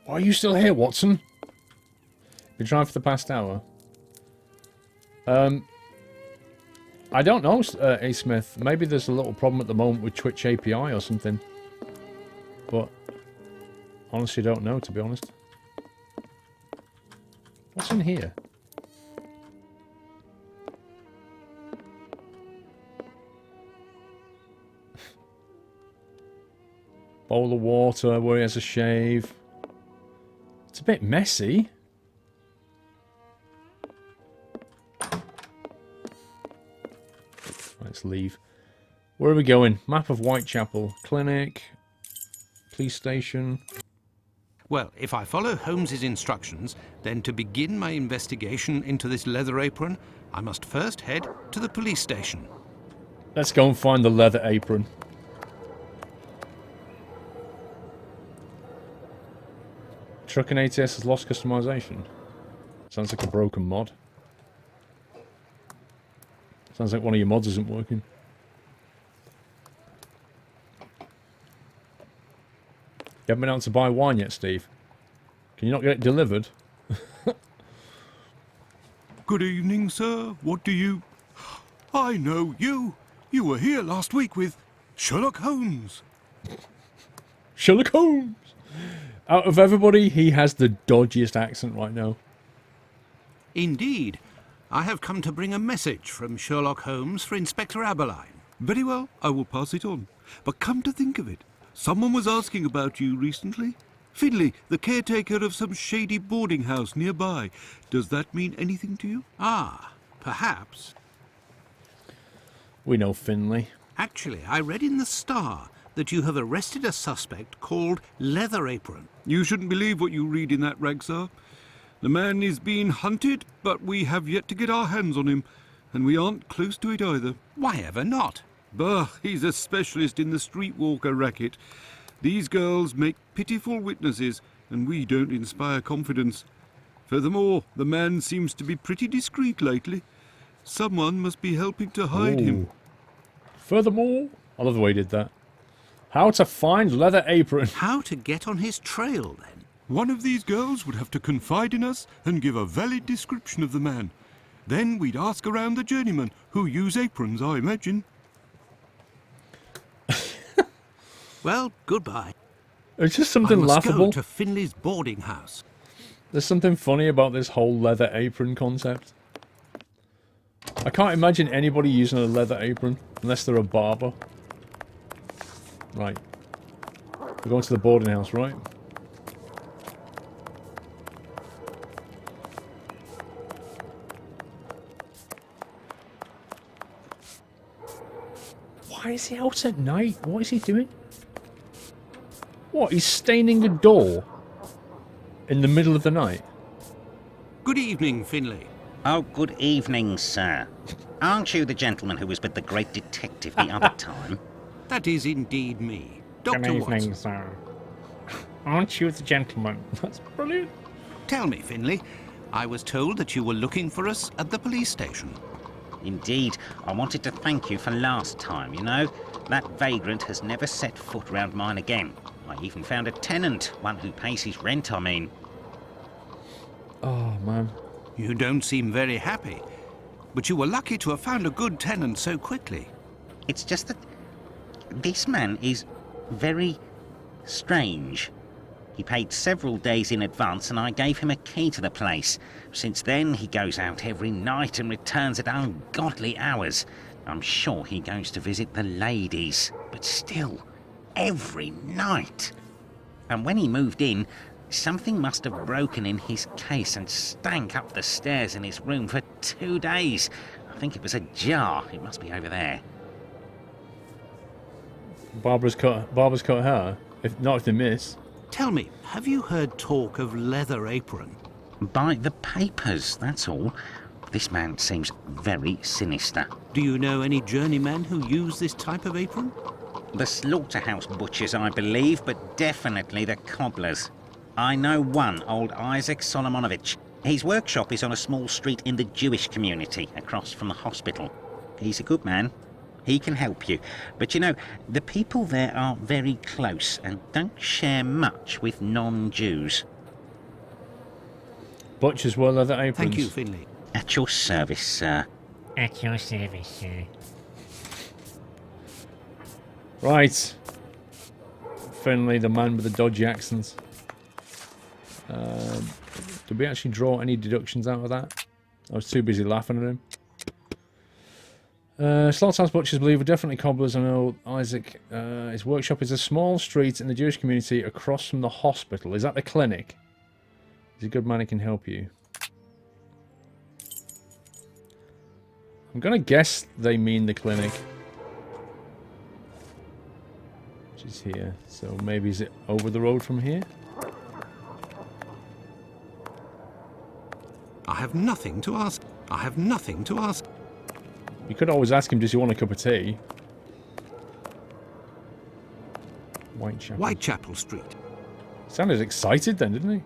Why are you still here, Watson? Been trying for the past hour. I don't know, A. Smith. Maybe there's a little problem at the moment with Twitch API or something. But honestly, don't know, to be honest. What's in here? Bowl of water where he has a shave. It's a bit messy. Let's leave. Where are we going? Map of Whitechapel. Clinic. Police station.
Well, if I follow Holmes's instructions, then to begin my investigation into this leather apron, I must first head to the police station.
Let's go and find the leather apron. Trucking ATS has lost customization. Sounds like a broken mod. Sounds like one of your mods isn't working. You haven't been out to buy wine yet, Steve? Can you not get it delivered?
Good evening, sir. What do you... I know you. You were here last week with Sherlock Holmes.
Sherlock Holmes! Out of everybody, he has the dodgiest accent right now.
Indeed. I have come to bring a message from Sherlock Holmes for Inspector Abaline.
Very well, I will pass it on. But come to think of it, someone was asking about you recently. Finley, the caretaker of some shady boarding house nearby. Does that mean anything to you?
Ah, perhaps.
We know Finley.
Actually, I read in the Star that you have arrested a suspect called Leather Apron.
You shouldn't believe what you read in that rag, sir. The man is being hunted, but we have yet to get our hands on him, and we aren't close to it either.
Why ever not?
Bah, he's a specialist in the streetwalker racket. These girls make pitiful witnesses, and we don't inspire confidence. Furthermore, the man seems to be pretty discreet lately. Someone must be helping to hide him.
Furthermore, I love the way he did that. How to find Leather Apron.
How to get on his trail, then?
One of these girls would have to confide in us and give a valid description of the man. Then we'd ask around the journeymen, who use aprons, I imagine.
Well, goodbye.
It's just something
I must
laughable.
go to Finley's boarding house.
There's something funny about this whole leather apron concept. I can't imagine anybody using a leather apron unless they're a barber. Right. We're going to the boarding house, right? Why is he out at night? What is he doing? What? He's staining a door in the middle of the night?
Good evening, Finley.
Oh, good evening, sir. Aren't you the gentleman who was with the great detective the other time?
That is indeed me.
Good
Dr.
evening,
Watson.
sir. Aren't you the gentleman? That's brilliant.
Tell me, Finley, I was told that you were looking for us at the police station.
Indeed, I wanted to thank you for last time, you know. That vagrant has never set foot round mine again. I even found a tenant, one who pays his rent, I mean.
Oh, man.
You don't seem very happy, but you were lucky to have found a good tenant so quickly.
It's just that this man is very strange. He paid several days in advance and I gave him a key to the place. Since then, he goes out every night and returns at ungodly hours. I'm sure he goes to visit the ladies, but still, every night. And when he moved in, something must have broken in his case and stank up the stairs in his room for 2 days. I think it was a jar. It must be over there.
Barbara's cut her. If not, if they miss.
Tell me, have you heard talk of leather apron?
By the papers, that's all. This man seems very sinister.
Do you know any journeymen who use this type of apron?
The slaughterhouse butchers, I believe, but definitely the cobblers. I know one, old Isaac Solomonovich. His workshop is on a small street in the Jewish community, across from the hospital. He's a good man. He can help you. But you know, the people there are very close and don't share much with non-Jews.
Butchers wear leather aprons.
Thank you, Finley.
At your service, sir.
At your service, sir.
Right. Finley, the man with the dodgy accents. Did we actually draw any deductions out of that? I was too busy laughing at him. Slaughterhouse butchers believe are definitely cobblers. I know Isaac. His workshop is a small street in the Jewish community across from the hospital. Is that the clinic? He's a good man, he can help you. I'm gonna guess they mean the clinic. Which is here. So maybe is it over the road from here?
I have nothing to ask. I have nothing to ask.
You could always ask him, does he want a cup of tea?
Whitechapel Street.
Sounded excited then, didn't he?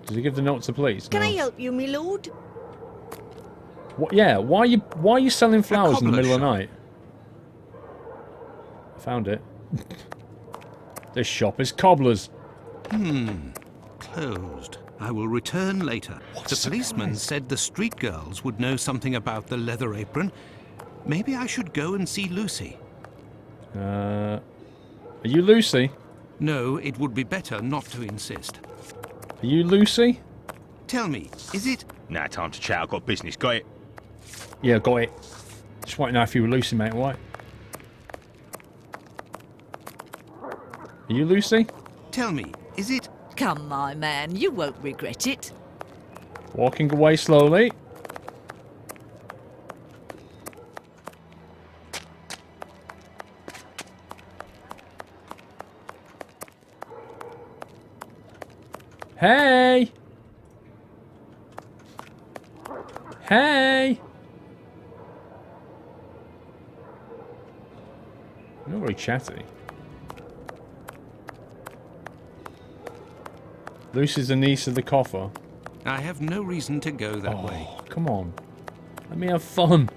Does he give the note to police?
Can
No.
I help you, my lord?
What? Yeah. Why are you selling flowers in the middle of the night? I found it. This shop is Cobbler's.
Closed. I will return later. The policeman said the street girls would know something about the leather apron. Maybe I should go and see Lucy.
Are you Lucy?
No, it would be better not to insist.
Are you Lucy?
Tell me, is it...
Nah, time to chat. I've got business. Got it?
Yeah, got it. Just want to know if you were Lucy, mate. Why? Are you Lucy?
Tell me, is it...
Come, my man, you won't regret it.
Walking away slowly. Hey! Hey! You're not very chatty. Lucy's the niece of the coffer.
I have no reason to go that way.
Come on. Let me have fun.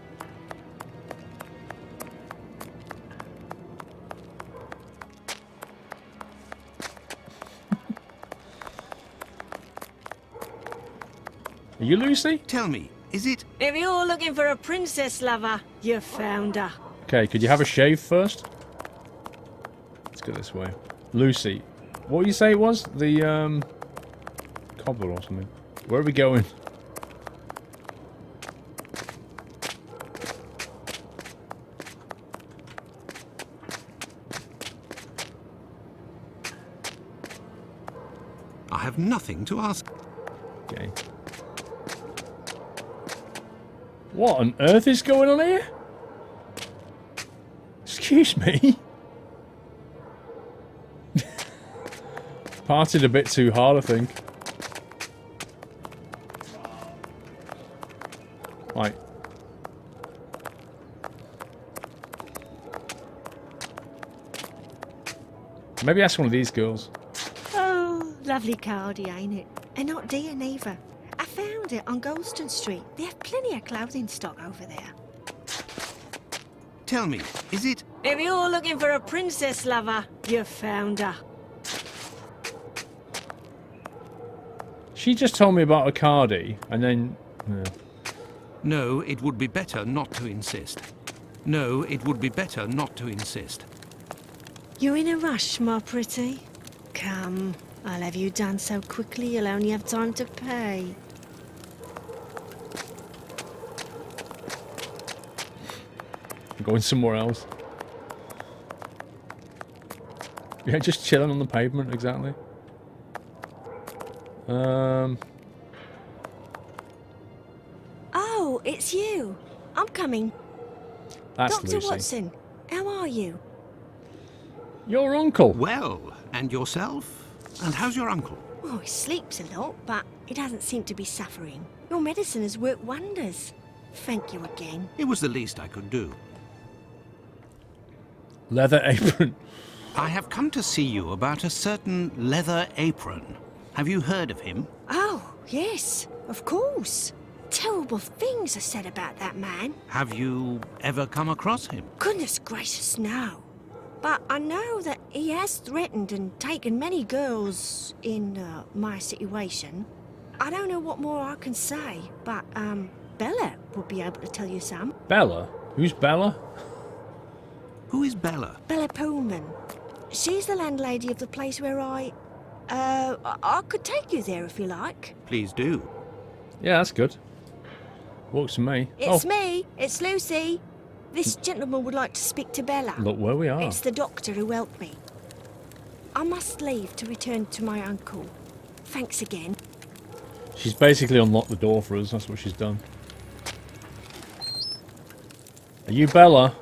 Are you Lucy?
Tell me, is it...
If you're looking for a princess lover, You found her.
Okay, could you have a shave first? Let's go this way. Lucy. What do you say it was? The, cobbler or something. Where are we going?
I have nothing to ask.
Okay. What on earth is going on here? Excuse me? Parted a bit too hard, I think. Right. Maybe ask one of these girls.
Oh, lovely cardy, ain't it? And not dear neither. I found it on Golston Street. They have plenty of clothing stock over there.
Tell me, is it...
If you're looking for a princess lover, you found her.
She just told me about a cardi, and then...
No, it would be better not to insist. No, it would be better not to insist.
You in a rush, my pretty? Come, I'll have you done so quickly you'll only have time to pay.
I'm going somewhere else. Yeah, just chilling on the pavement, exactly.
Oh, it's you. I'm coming.
That's
Dr.
Lucy.
Watson, how are you?
Your uncle.
Well, and yourself? And how's your uncle?
Oh, he sleeps a lot, but he doesn't seem to be suffering. Your medicine has worked wonders. Thank you again.
It was the least I could do.
Leather apron.
I have come to see you about a certain leather apron. Have you heard of him?
Oh, yes, of course. Terrible things are said about that man.
Have you ever come across him?
Goodness gracious, no. But I know that he has threatened and taken many girls in my situation. I don't know what more I can say, but Bella would be able to tell you some.
Bella? Who's Bella?
Who is Bella?
Bella Pullman. She's the landlady of the place where I could take you there if you like.
Please do.
Yeah, that's good. Works for me.
It's me. It's Lucy. This gentleman would like to speak to Bella.
Look where we are.
It's the doctor who helped me. I must leave to return to my uncle. Thanks again.
She's basically unlocked the door for us. That's what she's done. Are you Bella?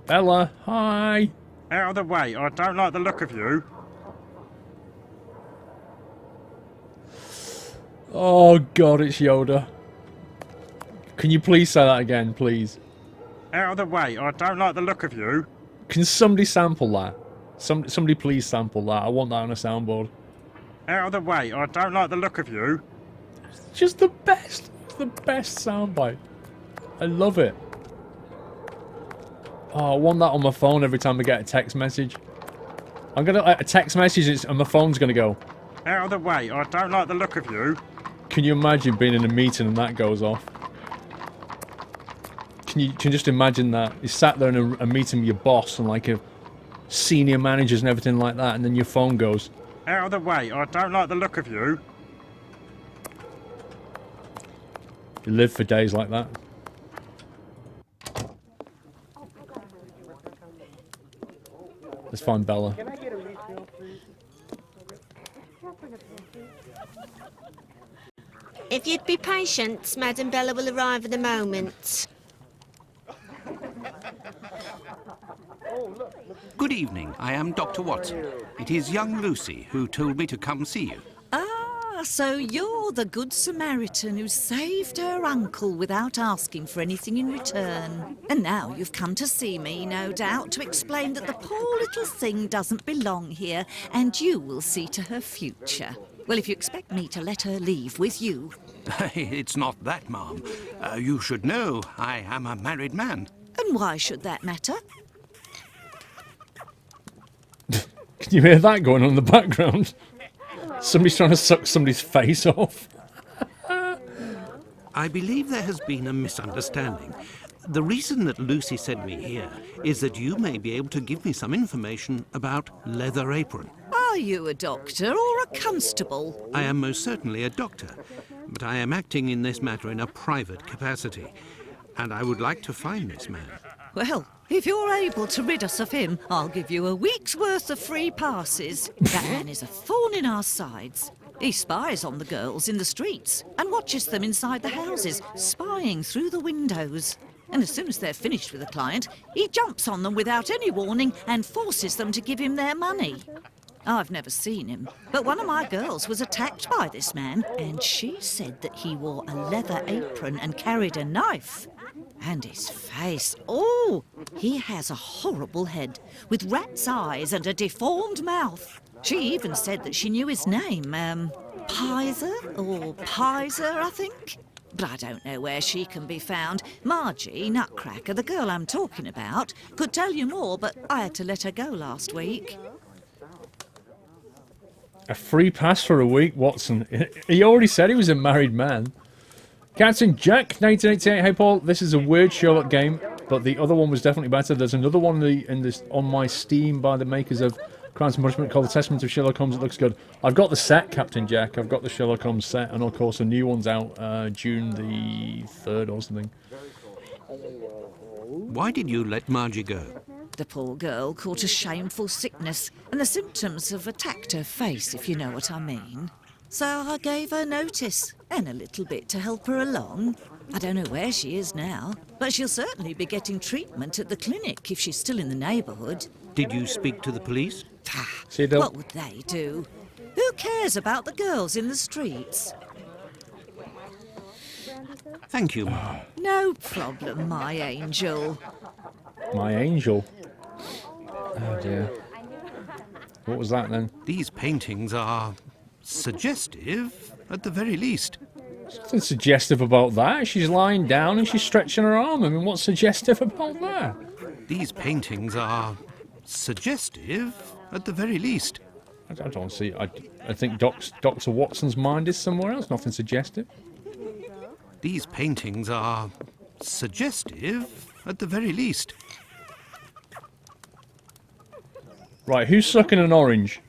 Bella, hi.
Out of the way, I don't like the look of you.
Oh god, it's Yoda. Can you please say that again, please?
Out of the way, I don't like the look of you.
Can somebody sample that? Somebody please sample that. I want that on a soundboard.
Out of the way, I don't like the look of you.
Just the best. The best soundbite. I love it. Oh, I want that on my phone every time I get a text message. I'm gonna a text message and my phone's gonna go.
Out of the way, I don't like the look of you.
Can you imagine being in a meeting and that goes off? Can you just imagine that? You sat there in a meeting with your boss and like a senior managers and everything like that, and then your phone goes.
Out of the way, I don't like the look of you.
You live for days like that. Let's find Bella.
If you'd be patient, Madam Bella will arrive in a moment.
Good evening. I am Dr. Watson. It is young Lucy who told me to come see you.
Ah, so you're the Good Samaritan who saved her uncle without asking for anything in return. And now you've come to see me, no doubt, to explain that the poor little thing doesn't belong here, and you will see to her future. Well, if you expect me to let her leave with you...
It's not that, ma'am. You should know I am a married man.
And why should that matter?
Can you hear that going on in the background? Somebody's trying to suck somebody's face off.
I believe there has been a misunderstanding. The reason that Lucy sent me here is that you may be able to give me some information about Leather Apron.
Are you a doctor or a constable?
I am most certainly a doctor, but I am acting in this matter in a private capacity, and I would like to find this man.
Well, if you're able to rid us of him, I'll give you a week's worth of free passes. That man is a thorn in our sides. He spies on the girls in the streets and watches them inside the houses, spying through the windows. And as soon as they're finished with a client, he jumps on them without any warning and forces them to give him their money. I've never seen him, but one of my girls was attacked by this man, and she said that he wore a leather apron and carried a knife. And his face, oh, he has a horrible head, with rat's eyes and a deformed mouth. She even said that she knew his name, Pizer or Pizer, I think. But I don't know where she can be found. Margie, Nutcracker, the girl I'm talking about, could tell you more, but I had to let her go last week.
A free pass for a week, Watson. He already said he was a married man. Captain Jack, 1988. Hey, Paul, this is a weird Sherlock game, but the other one was definitely better. There's another one on my Steam by the makers of Crimes and Punishment called The Testament of Sherlock Holmes. It looks good. I've got the set, Captain Jack. I've got the Sherlock Holmes set, and of course a new one's out June the 3rd or something.
Why did you let Margie go?
The poor girl caught a shameful sickness, and the symptoms have attacked her face, if you know what I mean. So I gave her notice, and a little bit to help her along. I don't know where she is now, but she'll certainly be getting treatment at the clinic if she's still in the neighbourhood.
Did you speak to the police?
What would they do? Who cares about the girls in the streets?
Thank you, Mum.
No problem, my angel.
My angel? Oh dear. What was that then?
These paintings are suggestive, at the very least.
There's nothing suggestive about that. She's lying down and she's stretching her arm. I mean, what's suggestive about that?
These paintings are suggestive, at the very least.
I don't see. I think Dr. Watson's mind is somewhere else. Nothing suggestive.
These paintings are suggestive, at the very least.
Right, who's sucking an orange?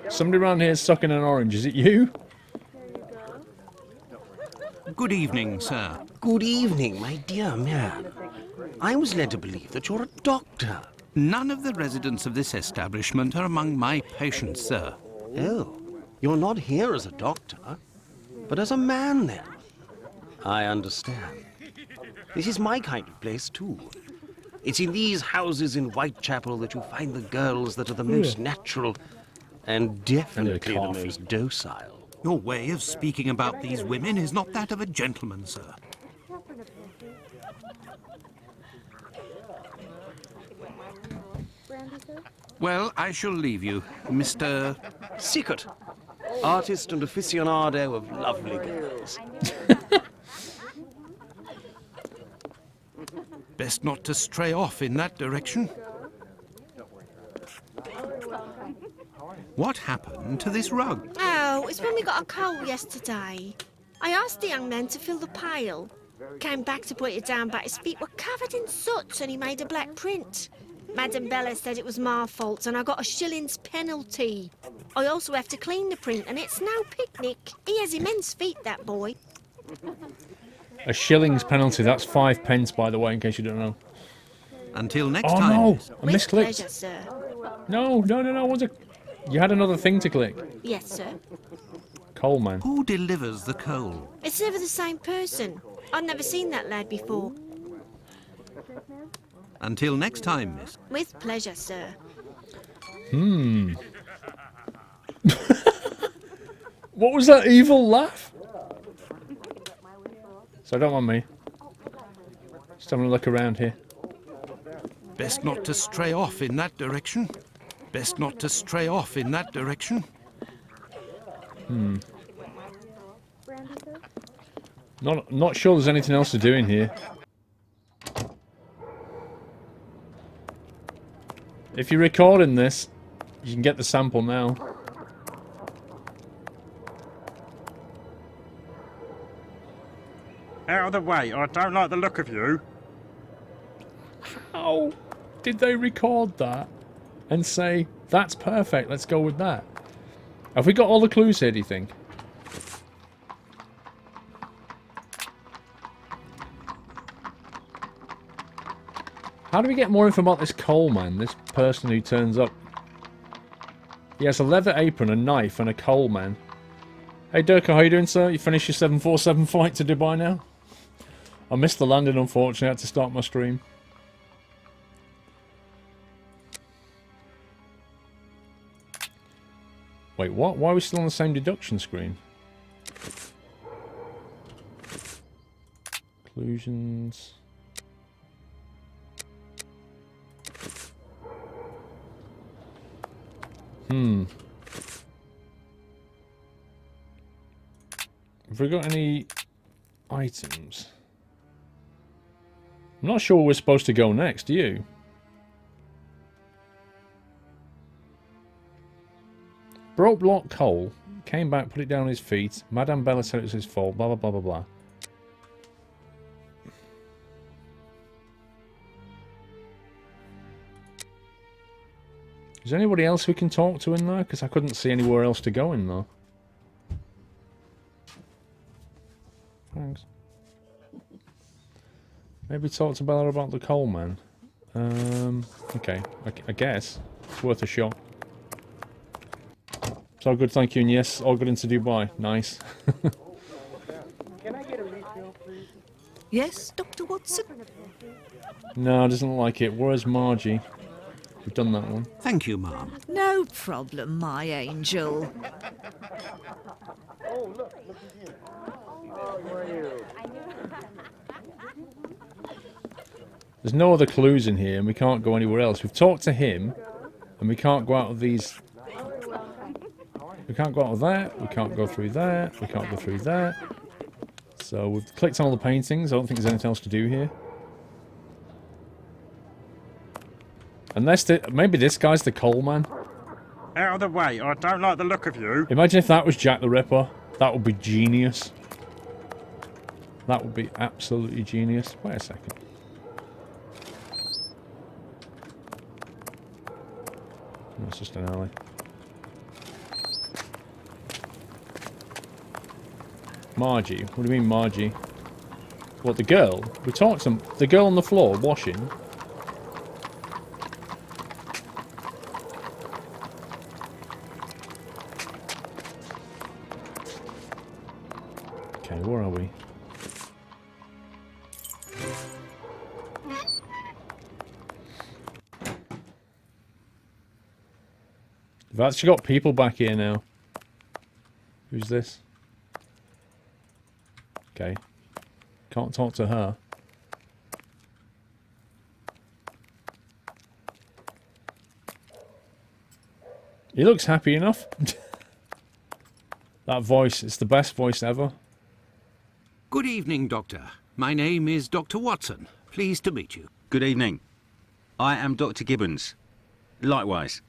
Somebody around here is sucking an orange. Is it you?
Good evening, sir.
Good evening, my dear man. I was led to believe that you're a doctor.
None of the residents of this establishment are among my patients, sir.
Oh, you're not here as a doctor, but as a man, then. I understand. This is my kind of place, too. It's in these houses in Whitechapel that you find the girls that are the most natural and definitely the most docile.
Your way of speaking about these women is not that of a gentleman, sir. Well, I shall leave you, Mr.
Sickert, artist and aficionado of lovely girls.
Best not to stray off in that direction. What happened to this rug?
Oh, it's when we got a coal yesterday. I asked the young man to fill the pail. Came back to put it down, but his feet were covered in soot and he made a black print. Madam Bella said it was my fault and I got a shilling's penalty. I also have to clean the print and it's no picnic. He has immense feet, that boy.
A shilling's penalty. That's 5 pence, by the way, in case you don't know.
Until next
time.
time.
Oh no! I
With
misclicked.
pleasure, sir.
No. You had another thing to click.
Yes, sir.
Coalman.
Who delivers the coal?
It's never the same person. I've never seen that lad before.
Until next time, miss.
With pleasure, sir.
What was that evil laugh? So don't mind me. Just having a look around here.
Best not to stray off in that direction. Best not to stray off in that direction.
Not sure there's anything else to do in here. If you're recording this, you can get the sample now.
Out of the way, I don't like the look of you.
How did they record that and say, that's perfect, let's go with that? Have we got all the clues here, do you think? How do we get more info about this coalman, this person who turns up? He has a leather apron, a knife, and a coalman. Hey Durka, how you doing, sir? You finished your 747 flight to Dubai now? I missed the landing, unfortunately. I had to start my stream. Wait, what? Why are we still on the same deduction screen? Conclusions. Have we got any items? I'm not sure where we're supposed to go next, do you? Broke block coal, came back, put it down on his feet. Madame Bella said it was his fault, blah blah blah blah blah. Is there anybody else we can talk to in there? Because I couldn't see anywhere else to go in there. Thanks. Maybe talk to Bella about the coal man. Okay, I guess. It's worth a shot. It's all good, thank you, and yes, all good into Dubai. Nice.
Can I get a refill, please? Yes, Dr. Watson?
No, doesn't look like it. Where's Margie? We've done that one.
Thank you, Ma'am.
No problem, my angel.
Oh, look again.
There's no other clues in here, and we can't go anywhere else. We've talked to him, and we can't go out of these... We can't go out of that, we can't go through that, we can't go through that. So we've clicked on all the paintings. I don't think there's anything else to do here. Unless maybe this guy's the coal man.
Out of the way, I don't like the look of you.
Imagine if that was Jack the Ripper. That would be genius. That would be absolutely genius. Wait a second. No, it's just an alley. Margie. What do you mean, Margie? What, the girl? We talked to the girl on the floor washing. Okay, where are we? We've actually got people back here now. Who's this? Okay. Can't talk to her. He looks happy enough. That voice, it's the best voice ever.
Good evening, Doctor. My name is Dr. Watson. Pleased to meet you.
Good evening. I am Dr. Gibbons. Likewise.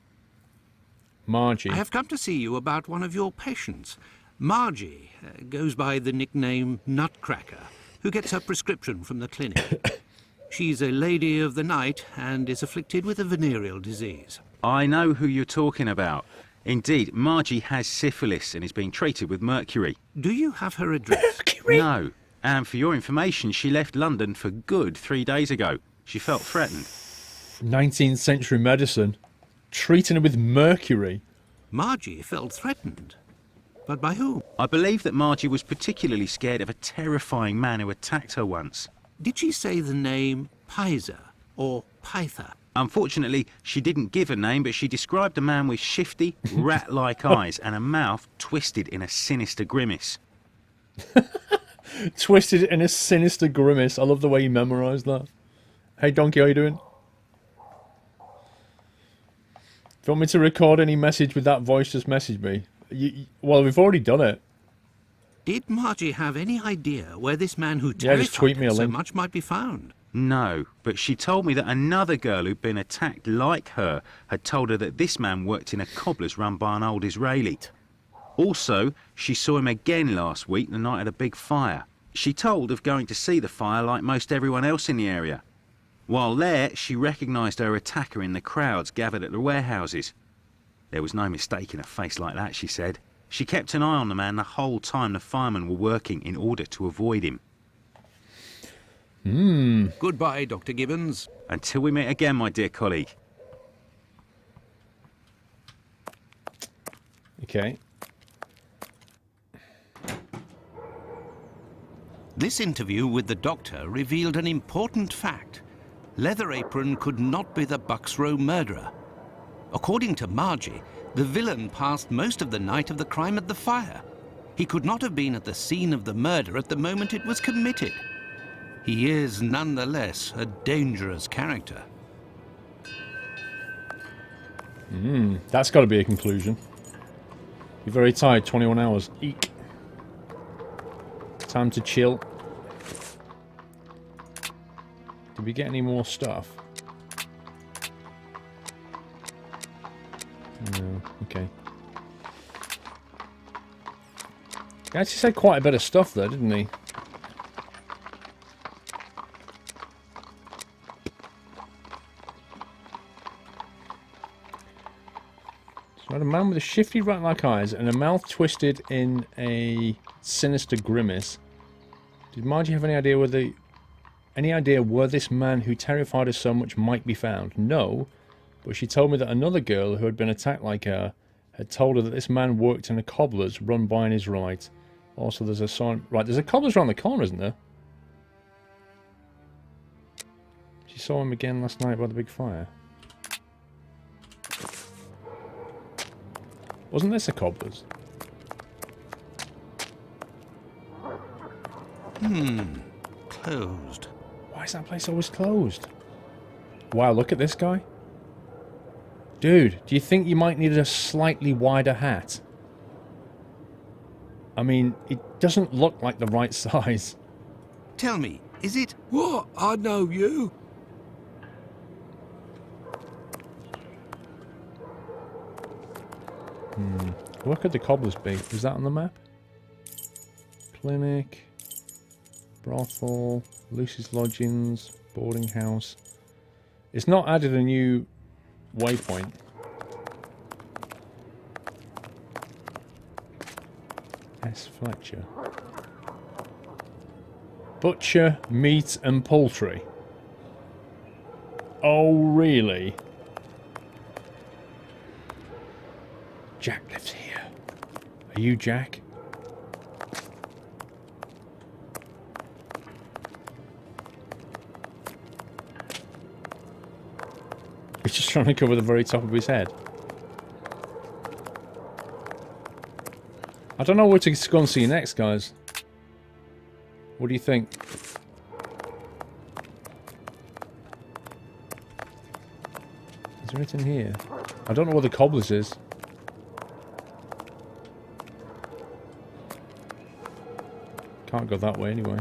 Margie.
I have come to see you about one of your patients. Margie goes by the nickname Nutcracker, who gets her prescription from the clinic. She's a lady of the night and is afflicted with a venereal disease.
I know who you're talking about. Indeed, Margie has syphilis and is being treated with mercury.
Do you have her address?
Mercury?
No. And for your information, she left London for good 3 days ago. She felt threatened.
19th century medicine. Treating her with mercury.
Margie felt threatened. But by whom?
I believe that Margie was particularly scared of a terrifying man who attacked her once.
Did she say the name Pizer or Pyther?
Unfortunately, she didn't give a name, but she described a man with shifty, rat-like eyes and a mouth twisted in a sinister grimace.
Twisted in a sinister grimace. I love the way you memorised that. Hey, Donkey, how you doing? If you want me to record any message with that voice, just message me. Well, we've already done it.
Did Margie have any idea where this man who
Yeah, just tweet me a
terrified her so
link.
much might be found?
No, but she told me that another girl who'd been attacked like her had told her that this man worked in a cobbler's run by an old Israeli. Also, she saw him again last week, the night of the big fire.
She told of going to see the fire like most everyone else in the area. While there, she recognised her attacker in the crowds gathered at the warehouses. There was no mistaking a face like that, she said. She kept an eye on the man the whole time the firemen were working in order to avoid him.
Goodbye, Dr. Gibbons.
Until we meet again, my dear colleague.
Okay.
This interview with the doctor revealed an important fact. Leather Apron could not be the Bucks Row murderer. According to Margie, the villain passed most of the night of the crime at the fire. He could not have been at the scene of the murder at the moment it was committed. He is nonetheless a dangerous character.
That's got to be a conclusion. You're very tired, 21 hours. Eek. Time to chill. Did we get any more stuff? No, okay. He actually said quite a bit of stuff there, didn't he? So I had a man with a shifty rat-like eyes and a mouth twisted in a sinister grimace. Did Margie have any idea where this man who terrified her so much might be found? No, but she told me that another girl who had been attacked like her had told her that this man worked in a cobbler's run by on his right. Also, there's a sign... Right, there's a cobbler's around the corner, isn't there? She saw him again last night by the big fire. Wasn't this a cobbler's?
Closed.
Why is that place always closed? Wow, look at this guy. Dude, do you think you might need a slightly wider hat? I mean, it doesn't look like the right size.
Tell me, is it...
What? I know you.
Where could the cobblers be? Is that on the map? Clinic, brothel, Lucy's lodgings, boarding house. It's not added a new waypoint. S. Fletcher. Butcher, meat and poultry. Oh, really? Jack lives here. Are you Jack? He's just trying to cover the very top of his head. I don't know where to go and see next, guys. What do you think? Is there anything here? I don't know where the cobblers is. Can't go that way anyway.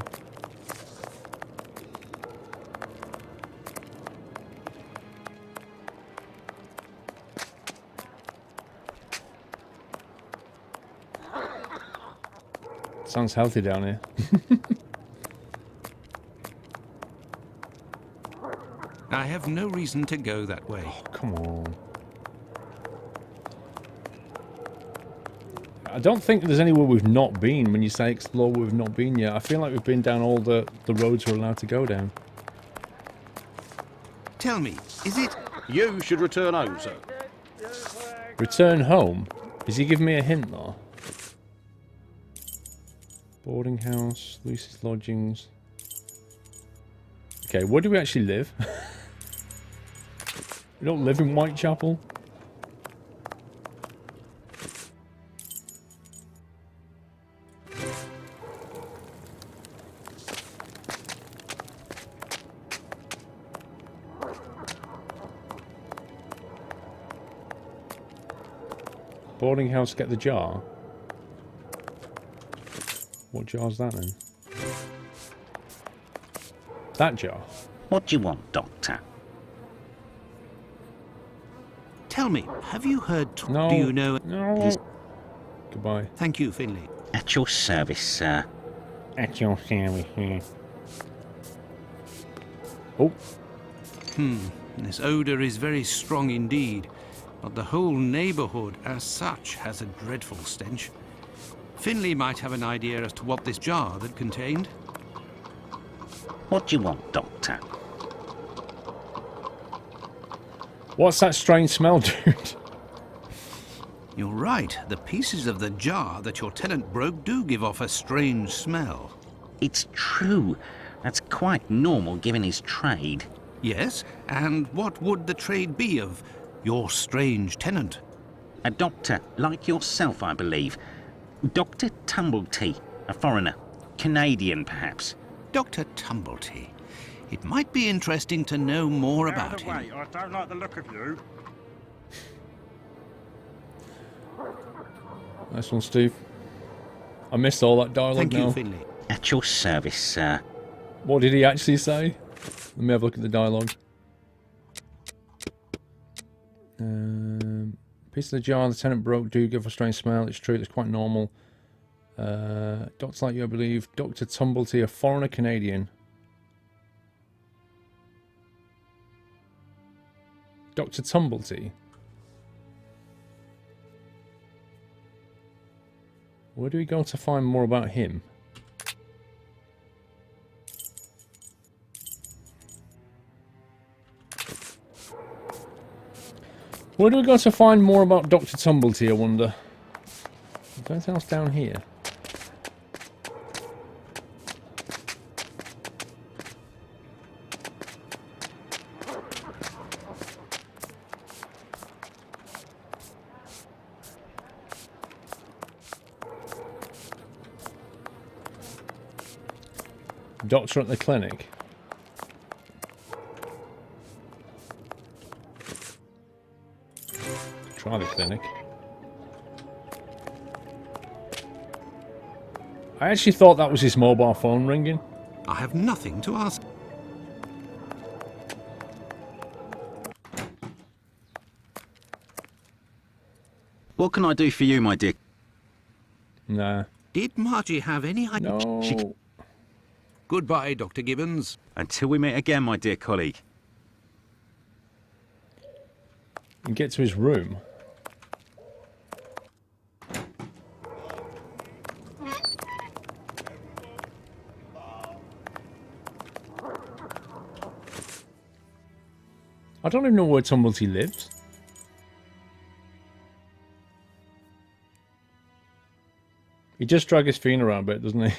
Sounds healthy down here.
I have no reason to go that way.
Oh, come on. I don't think there's anywhere we've not been when you say explore where we've not been yet. I feel like we've been down all the roads we're allowed to go down.
Tell me, is it...
You should return home, sir.
Return home? Is he giving me a hint, though? Boarding house, Lucy's lodgings. Okay, where do we actually live? We don't live in Whitechapel. Boarding house, get the jar. What jar's that then? That jar.
What do you want, Doctor?
Tell me, have you heard...
No.
Do you know...
No. Goodbye.
Thank you, Finley.
At your service, sir.
At your service, sir.
Oh.
This odour is very strong indeed, but the whole neighbourhood as such has a dreadful stench. Finley might have an idea as to what this jar that contained.
What do you want, Doctor?
What's that strange smell, dude?
You're right. The pieces of the jar that your tenant broke do give off a strange smell.
It's true. That's quite normal given his trade.
Yes, and what would the trade be of your strange tenant?
A doctor, like yourself, I believe. Dr. Tumblety, a foreigner. Canadian, perhaps.
Dr. Tumblety. It might be interesting to know more
Out
about
of the
him.
way, I don't like the look of you.
Nice one, Steve. I missed all that dialogue
Thank
now.
you, Finley.
At your service, sir.
What did he actually say? Let me have a look at the dialogue. Piece of the jar the tenant broke do give a strange smell. It's true, it's quite normal. Doctor like you, I believe. Dr. Tumblety, a foreigner Canadian. Dr. Tumblety? Where do we go to find more about him? Where do we go to find more about Dr. Tumblety, I wonder? Is there anything else down here? Doctor at the clinic. Try the clinic. I actually thought that was his mobile phone ringing.
I have nothing to ask.
What can I do for you, my dear?
Nah.
Did Margie have any idea?
No.
Goodbye, Dr. Gibbons.
Until we meet again, my dear colleague.
And get to his room. I don't even know where Tumblety lives. He just drags his feet around a bit, doesn't he?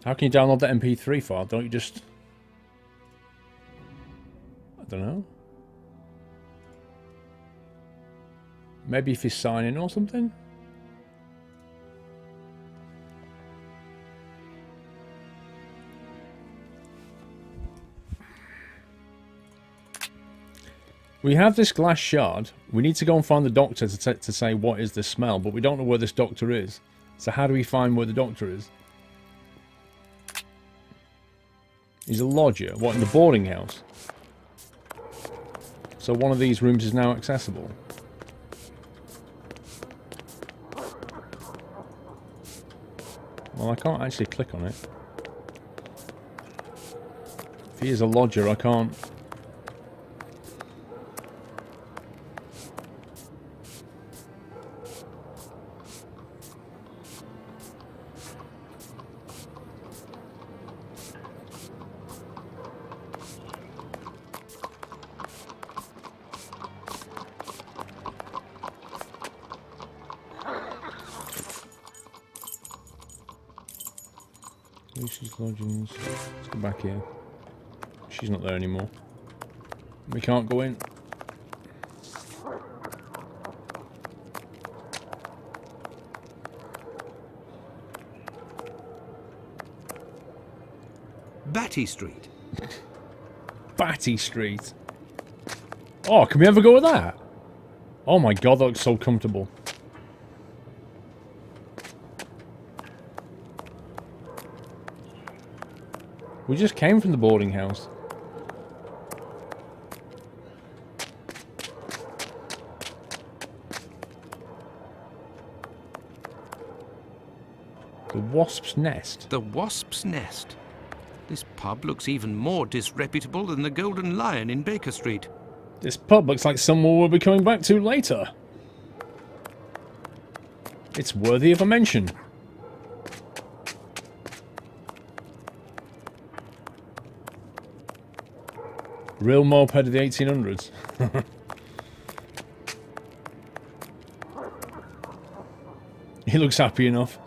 How can you download that MP3 file? Don't you just... I don't know. Maybe if you sign in or something? We have this glass shard. We need to go and find the doctor to say what is the smell, but we don't know where this doctor is. So how do we find where the doctor is? He's a lodger. What, in the boarding house? So one of these rooms is now accessible. Well, I can't actually click on it. If he is a lodger, I can't... Lucy's lodgings. Let's go back here. She's not there anymore. We can't go in.
Batty Street.
Batty Street. Oh, can we ever go with that? Oh my god, that looks so comfortable. We just came from the boarding house. Wasp's Nest?
The Wasp's Nest. This pub looks even more disreputable than the Golden Lion in Baker Street.
This pub looks like someone we'll be coming back to later. It's worthy of a mention. Real moped of the 1800s. He looks happy enough.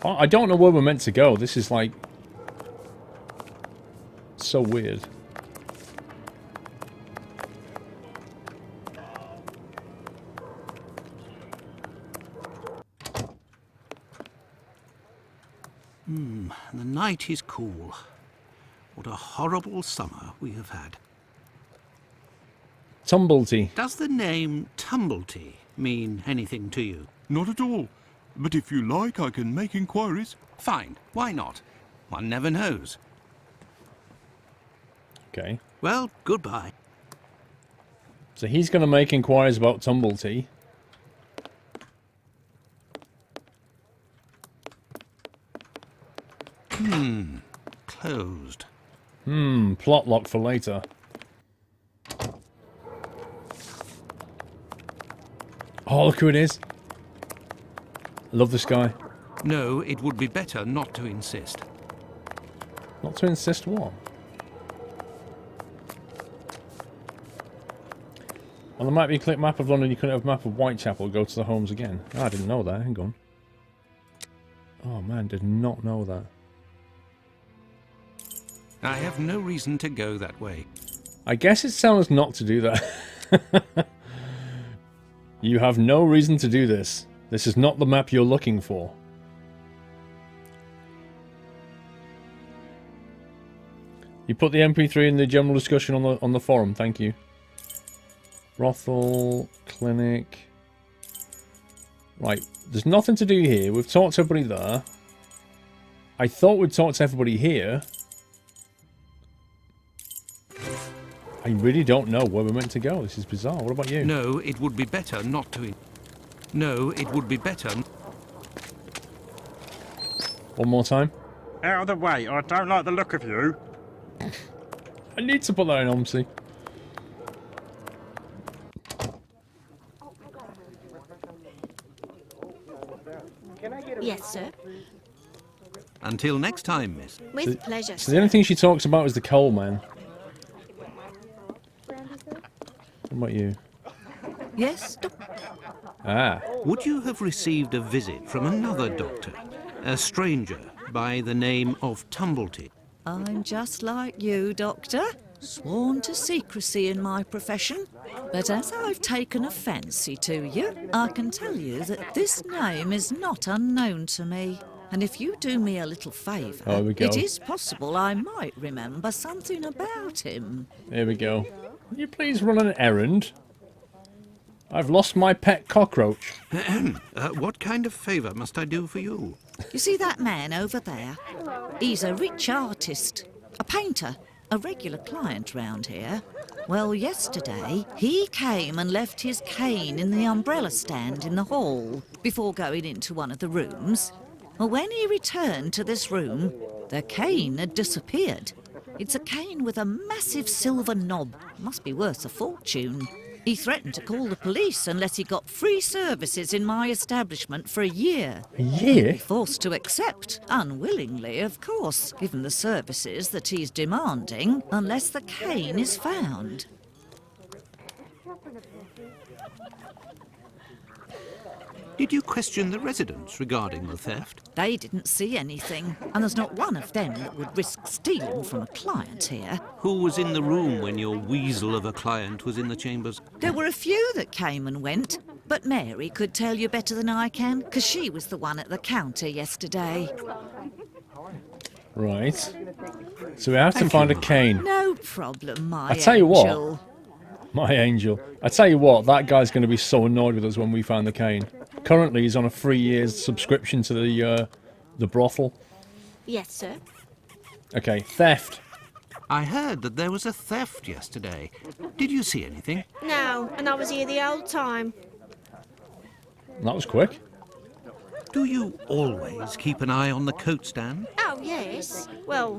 I don't know where we're meant to go. This is like so weird.
The night is cool. What a horrible summer we have had.
Tumblety.
Does the name Tumblety mean anything to you?
Not at all. But if you like, I can make inquiries.
Fine, why not? One never knows.
Okay.
Well, goodbye.
So he's going to make inquiries about Tumblety.
Closed.
Plot lock for later. Oh, look who it is. I love this guy.
No, it would be better not to insist.
Not to insist what? On the map you click map of London, you couldn't have map of Whitechapel, go to the homes again. Oh, I didn't know that, hang on. Oh man, did not know that.
I have no reason to go that way.
I guess it sounds not to do that. You have no reason to do this. This is not the map you're looking for. You put the MP3 in the general discussion on the forum, thank you. Brothel, clinic. Right, there's nothing to do here. We've talked to everybody there. I thought we'd talk to everybody here. I really don't know where we're meant to go. This is bizarre. What about you?
No, it would be better not to... No, it would be better...
One more time.
Out of the way, I don't like the look of you.
I need to put that in OMSI.
Yes, sir.
Until next time, miss.
With pleasure,
So the only thing she talks about is the coal man. What about you?
Yes,
Ah.
Would you have received a visit from another doctor? A stranger by the name of Tumblety?
I'm just like you, Doctor. Sworn to secrecy in my profession. But as I've taken a fancy to you, I can tell you that this name is not unknown to me. And if you do me a little favour,
Oh, here we go.
it is possible I might remember something about him.
Here we go. Will you please run an errand? I've lost my pet cockroach.
What kind of favour must I do for you?
You see that man over there? He's a rich artist, a painter, a regular client round here. Well, yesterday, he came and left his cane in the umbrella stand in the hall before going into one of the rooms. Well, when he returned to this room, the cane had disappeared. It's a cane with a massive silver knob. Must be worth a fortune. He threatened to call the police unless he got free services in my establishment for a year.
A year?
I'll be forced to accept, unwillingly, of course, given the services that he's demanding, unless the cane is found.
Did you question the residents regarding the theft?
They didn't see anything, and there's not one of them that would risk stealing from a client here.
Who was in the room when your weasel of a client was in the chambers?
There were a few that came and went, but Mary could tell you better than I can, because she was the one at the counter yesterday.
Right. So we have to find a cane.
No problem, my
I tell you what.
angel.
My angel. I tell you what, that guy's going to be so annoyed with us when we find the cane. Currently, he's on a 3 years subscription to the brothel.
Yes, sir.
Okay, theft.
I heard that there was a theft yesterday. Did you see anything?
No, and I was here the whole time.
That was quick.
Do you always keep an eye on the coat stand?
Oh, yes. Well,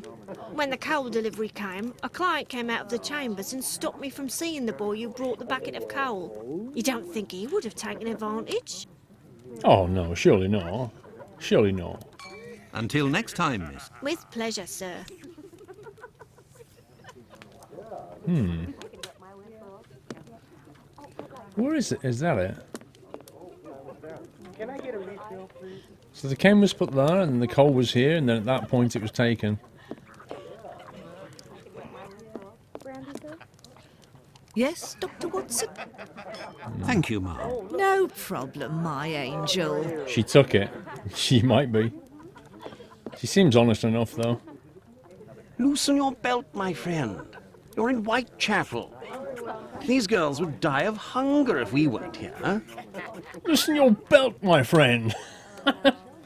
when the coal delivery came, a client came out of the chambers and stopped me from seeing the boy who brought the bucket of coal. You don't think he would have taken advantage?
Oh, no, surely not. Surely not.
Until next time, miss.
With pleasure, sir.
Where is it? Is that it? So the cane was put there, and the coal was here, and then at that point it was taken.
Yes, Dr. Watson?
Thank you, ma'am.
No problem, my angel.
She took it. She might be. She seems honest enough, though.
Loosen your belt, my friend. You're in Whitechapel. These girls would die of hunger if we weren't here.
Loosen your belt, my friend.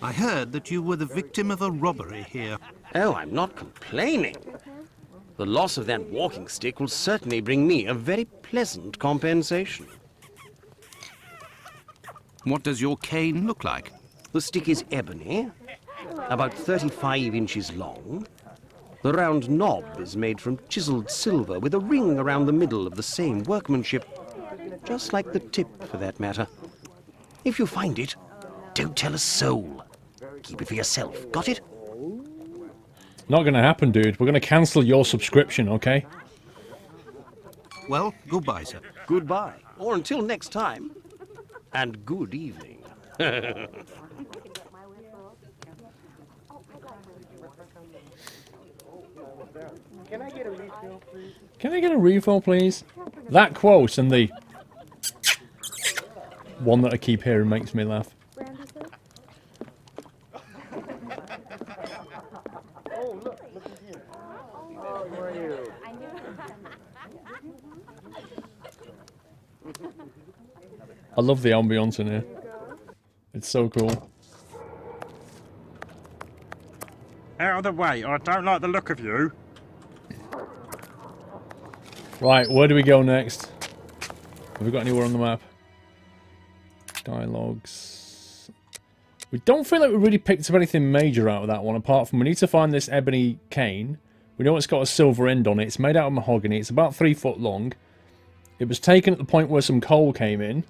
I heard that you were the victim of a robbery here.
Oh, I'm not complaining. The loss of that walking stick will certainly bring me a very pleasant compensation.
What does your cane look like?
The stick is ebony, about 35 inches long. The round knob is made from chiseled silver with a ring around the middle of the same workmanship, just like the tip, for that matter. If you find it, don't tell a soul. Keep it for yourself. Got it?
Not gonna happen, dude. We're gonna cancel your subscription, okay?
Well, goodbye, sir.
Goodbye. Or until next time. And good evening.
Can I get a refill, please? That quote and the one that I keep hearing makes me laugh. I love the ambience in here. It's so cool.
Out of the way, I don't like the look of you.
Right, where do we go next? Have we got anywhere on the map? Dialogues. We don't feel like we really picked up anything major out of that one, apart from we need to find this ebony cane. We know it's got a silver end on it. It's made out of mahogany. It's about 3 foot long. It was taken at the point where some coal came in.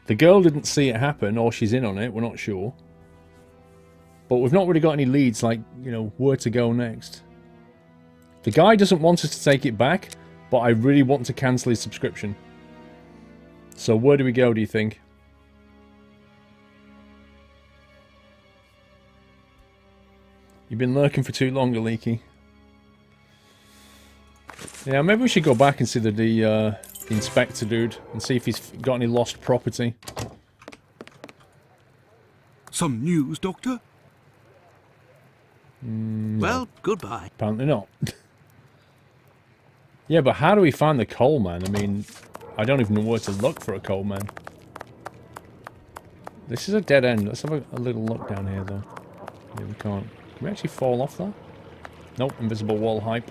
The girl didn't see it happen, or she's in on it. We're not sure. But we've not really got any leads, like, you know, where to go next. The guy doesn't want us to take it back, but I really want to cancel his subscription. So where do we go, do you think? You've been lurking for too long, Aliki. Yeah, maybe we should go back and see the inspector dude and see if he's got any lost property.
Some news, Doctor?
Well, goodbye.
Apparently not. Yeah, but how do we find the coal man? I mean, I don't even know where to look for a coal man. This is a dead end. Let's have a little look down here, though. Yeah, we can't. Can we actually fall off that? Nope, invisible wall hype.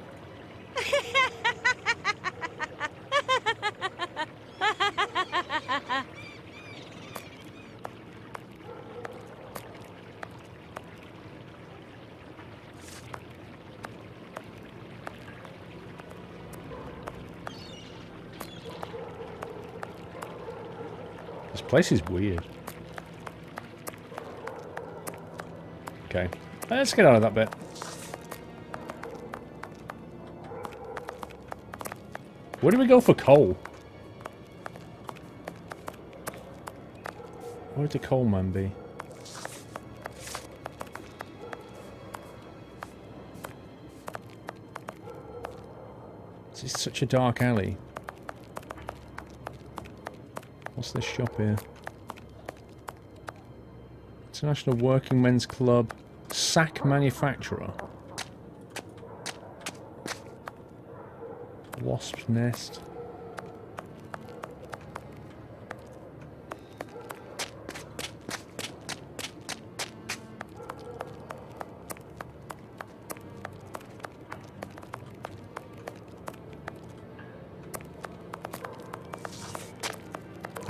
This place is weird. Okay. Let's get out of that bit. Where do we go for coal? Where would the coal man be? This is such a dark alley. What's this shop here? International Working Men's Club. Sack Manufacturer. Wasp's Nest.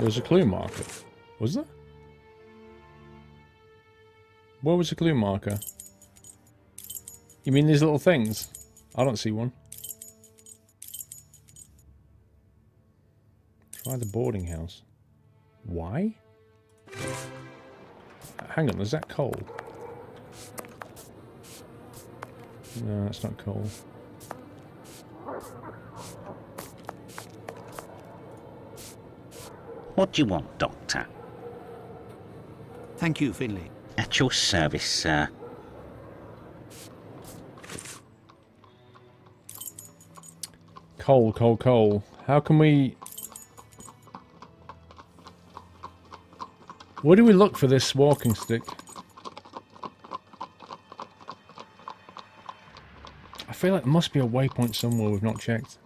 There was a clue marker. Was there? Where was the clue marker? You mean these little things? I don't see one. Try the boarding house. Why? Hang on, is that coal? No, that's not coal.
What do you want, Doctor?
Thank you, Finley.
At your service, sir.
Coal, coal, coal. How can we... Where do we look for this walking stick? I feel like there must be a waypoint somewhere we've not checked.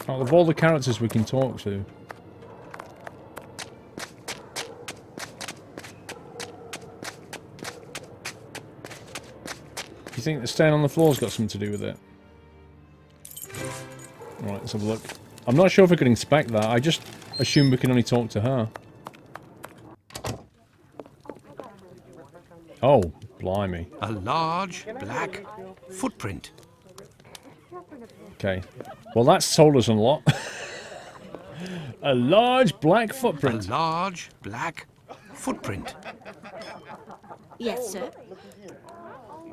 Out of all the characters we can talk to. Do you think the stain on the floor's got something to do with it? Right, let's have a look. I'm not sure if we can inspect that. I just assume we can only talk to her. Oh, blimey.
A large black footprint.
Okay. Well, that's told us a lot. A large black footprint.
A large black footprint.
Yes, sir.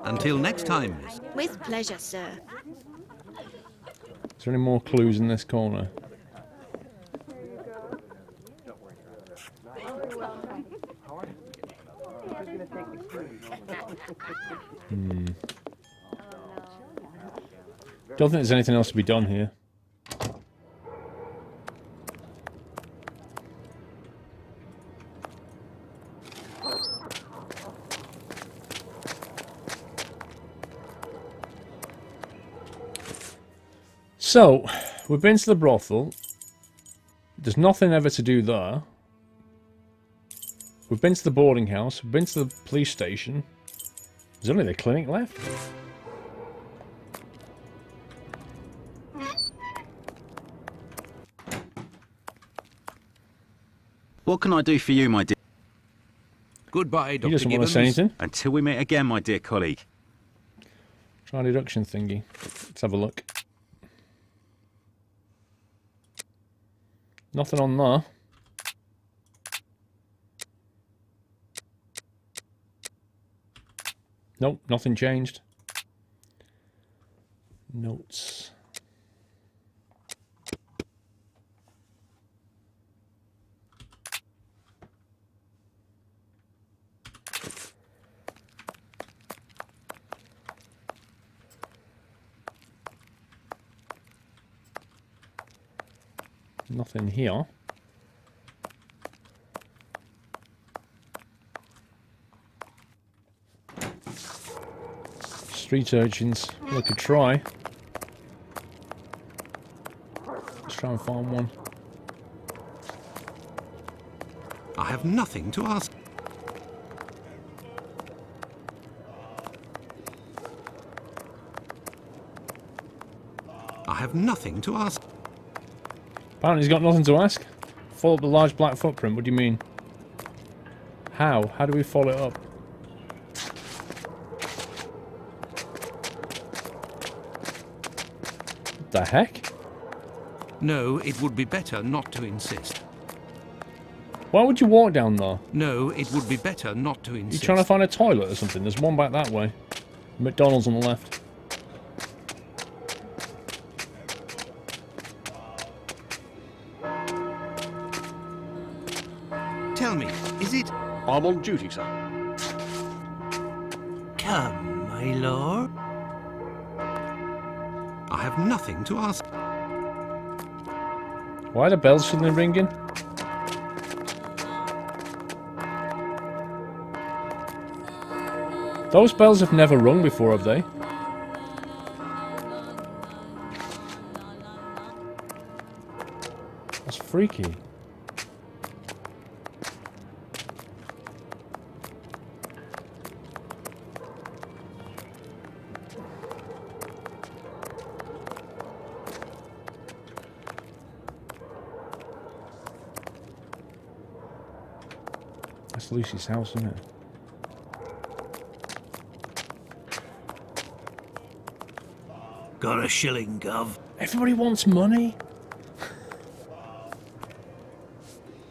Until next time, miss.
With pleasure, sir.
Is there any more clues in this corner? Don't think there's anything else to be done here. So, we've been to the brothel. There's nothing ever to do there. We've been to the boarding house. We've been to the police station. There's only the clinic left.
What can I do for you, my dear?
Goodbye, Dr.
He doesn't want to
Gibbons.
say anything.
Until we meet again, my dear colleague.
Try a deduction thingy. Let's have a look. Nothing on there. Nope, nothing changed. Notes. Nothing here. Street urchins. We could try. Let's try and find one.
I have nothing to ask. I have nothing to ask.
Apparently he's got nothing to ask. Follow up the large black footprint. What do you mean? How? How do we follow it up? What the heck?
No, it would be better not to insist.
Why would you walk down there?
No, it would be better not to insist.
You trying to find a toilet or something? There's one back that way. McDonald's on the left.
Tell me, is it...
I'm on duty, sir.
Come, my lord. I have nothing to ask.
Why are the bells suddenly ringing? Those bells have never rung before, have they? That's freaky. That's Lucy's house, isn't it?
Got a shilling, Gov.
Everybody wants money.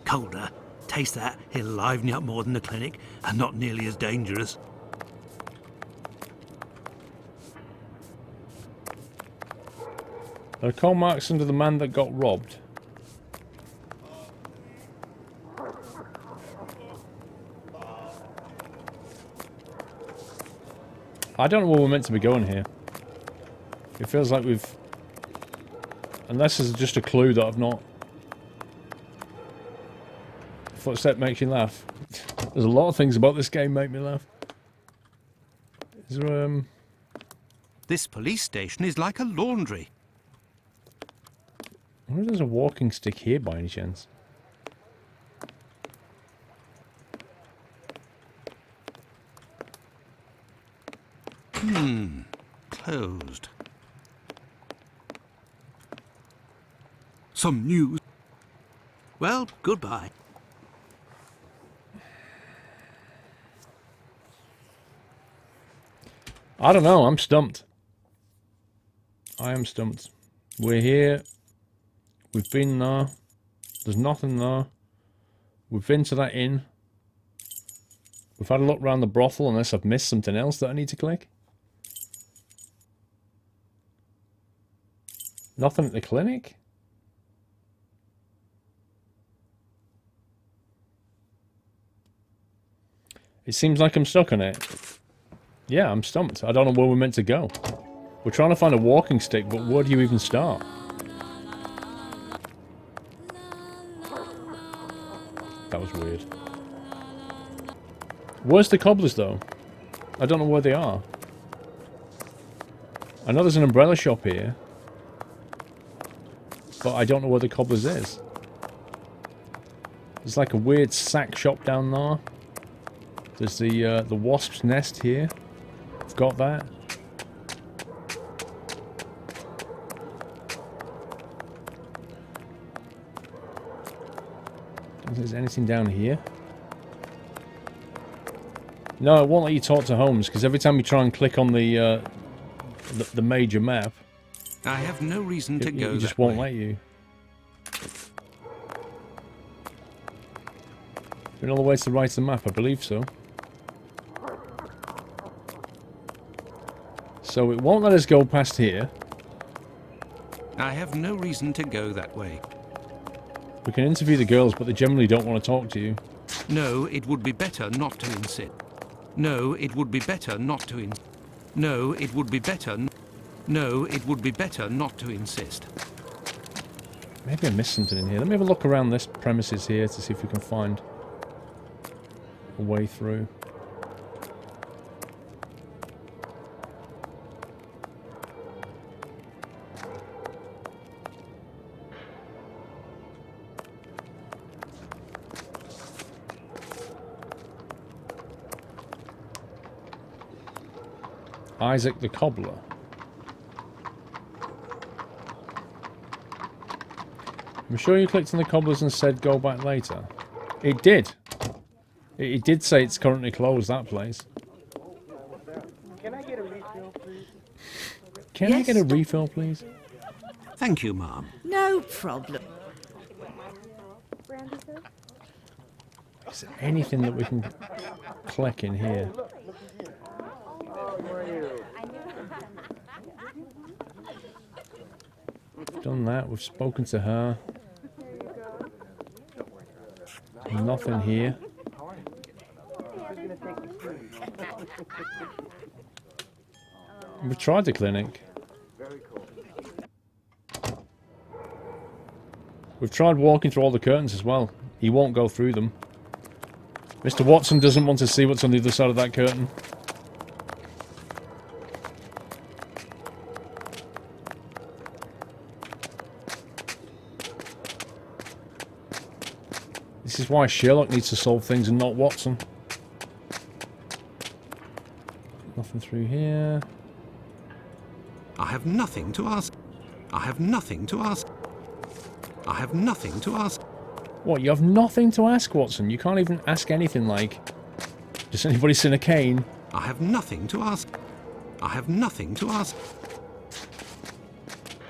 Colder. Taste that. It'll liven you up more than the clinic, and not nearly as dangerous.
There are coal marks under the man that got robbed. I don't know where we're meant to be going here. It feels like we've... Unless there's just a clue that I've not... Footstep makes you laugh. There's a lot of things about this game make me laugh. Is there,
This police station is like a laundry.
I wonder if there's a walking stick here by any chance.
Closed. Some news. Well, goodbye.
I don't know, I'm stumped. I am stumped. We're here. We've been there. There's nothing there. We've been to that inn. We've had a look around the brothel unless I've missed something else that I need to click. Nothing at the clinic? It seems like I'm stuck on it. Yeah, I'm stumped. I don't know where we're meant to go. We're trying to find a walking stick, but where do you even start? That was weird. Where's the cobblers, though? I don't know where they are. I know there's an umbrella shop here. But I don't know where the cobblers is. There's like a weird sack shop down there. There's the wasp's nest here. I've got that. Don't think there's anything down here. No, it won't let you talk to Holmes because every time you try and click on the major map,
I have no reason to go.
It just won't let you. Been all the way to the right of the map, I believe so. So it won't let us go past here.
I have no reason to go that way.
We can interview the girls, but they generally don't want to talk to you.
No, it would be better not to insist. No, it would be better not to No, it would be better... No, it would be better not to insist.
Maybe I missed something in here. Let me have a look around this premises here to see if we can find a way through. Isaac the cobbler. I'm sure you clicked on the cobblers and said go back later. It did. It did say it's currently closed, that place.
Can I get a refill, please?
Can I get a refill, please?
Thank you, Mom.
No problem.
Is there anything that we can click in here? We've done that. We've spoken to her. Nothing here. We've tried the clinic. We've tried walking through all the curtains as well. He won't go through them. Mr. Watson doesn't want to see what's on the other side of that curtain. This is why Sherlock needs to solve things and not Watson. Nothing through here.
I have nothing to ask. I have nothing to ask. I have nothing to ask.
What, you have nothing to ask, Watson? You can't even ask anything like, does anybody seen a cane?
I have nothing to ask. I have nothing to ask.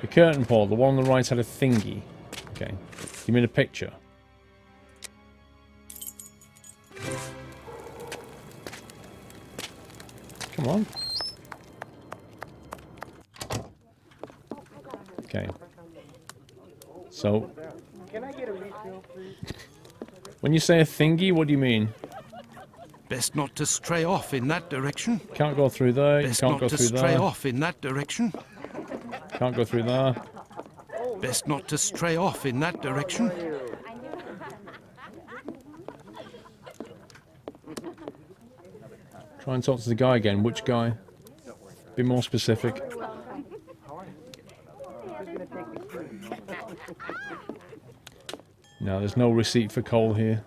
The curtain pole, the one on the right had a thingy. Okay. You mean a picture? Come on. Okay. So, when you say a thingy, what do you mean?
Best not to stray off in that direction.
Can't go through there. You
Best
can't
not
go
to
through
stray
there.
off in that direction.
Can't go through there.
Best not to stray off in that direction.
Try and talk to the guy again. Which guy? Be more specific. No, there's no receipt for coal here.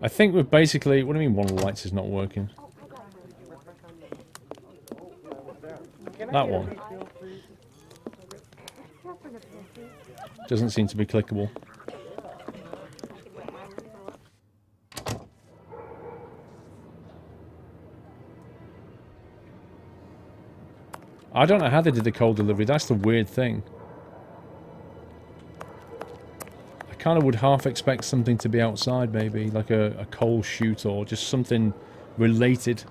I think we've basically... What do you mean one of the lights is not working? That one. Doesn't seem to be clickable. I don't know how they did the coal delivery. That's the weird thing. I kind of would half expect something to be outside, maybe. Like a coal chute or just something related.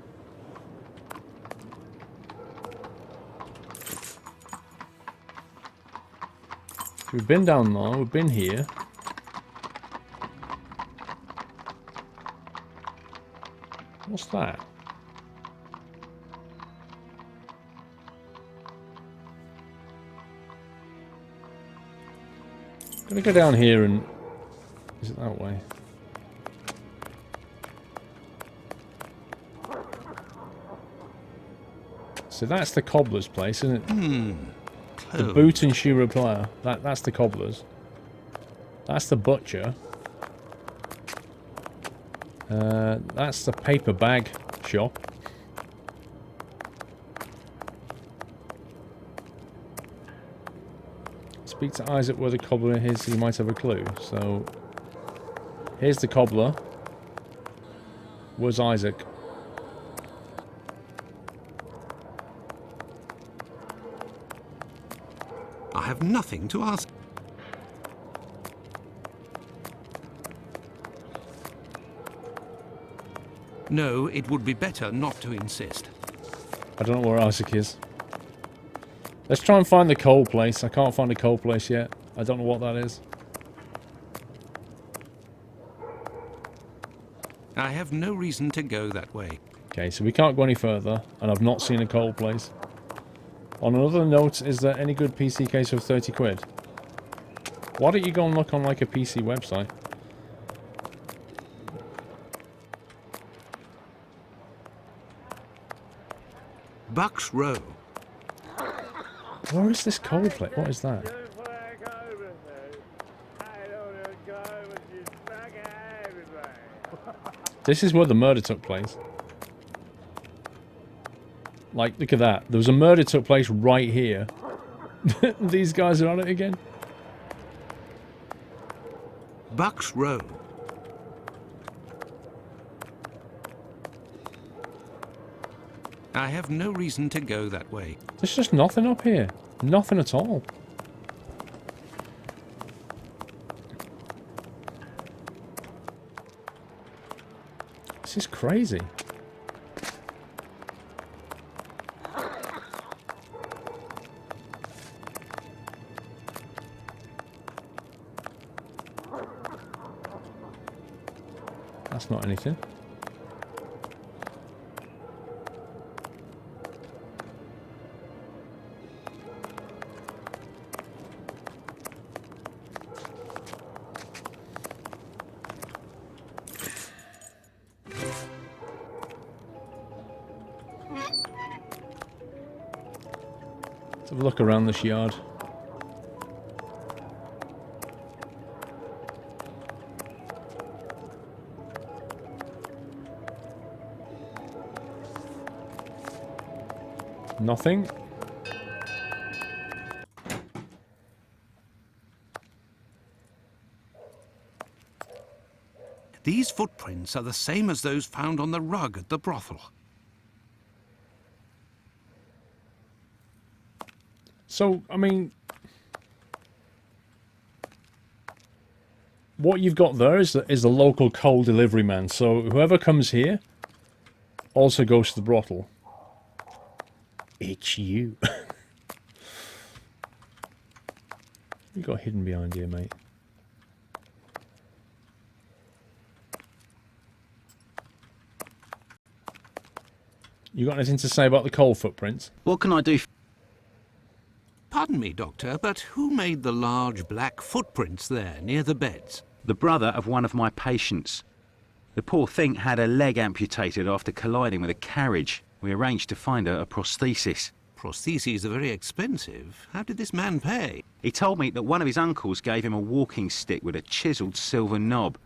We've been down there. We've been here. What's that? I'm gonna go down here and... Is it that way? So that's the cobbler's place, isn't it? The boot and shoe repair. That's the cobbler's. That's the butcher. That's the paper bag shop. Speak to Isaac where the cobbler is, he might have a clue. So, here's the cobbler. Where's Isaac?
I have nothing to ask. No, it would be better not to insist.
I don't know where Isaac is. Let's try and find the coal place. I can't find a coal place yet. I don't know what that is.
I have no reason to go that way.
Okay, so we can't go any further, and I've not seen a coal place. On another note, is there any good PC case for 30 quid? Why don't you go and look on like a PC website?
Bucks Row.
Where is this coal place? What is that? This is where the murder took place. Like, look at that. There was a murder took place right here. These guys are on it again.
Bucks Row. I have no reason to go that way.
There's just nothing up here. Nothing at all. This is crazy. That's not anything. Let's have a look around this yard. Nothing.
These footprints are the same as those found on the rug at the brothel.
So, I mean, what you've got there is the local coal delivery man. So whoever comes here also goes to the brothel. It's you. You got hidden behind here, mate. You got anything to say about the coal footprints?
What can I do?
Pardon me, Doctor, but who made the large black footprints there near the beds?
The brother of one of my patients. The poor thing had a leg amputated after colliding with a carriage. We arranged to find her a prosthesis.
Prostheses are very expensive. How did this man pay?
He told me that one of his uncles gave him a walking stick with a chiselled silver knob.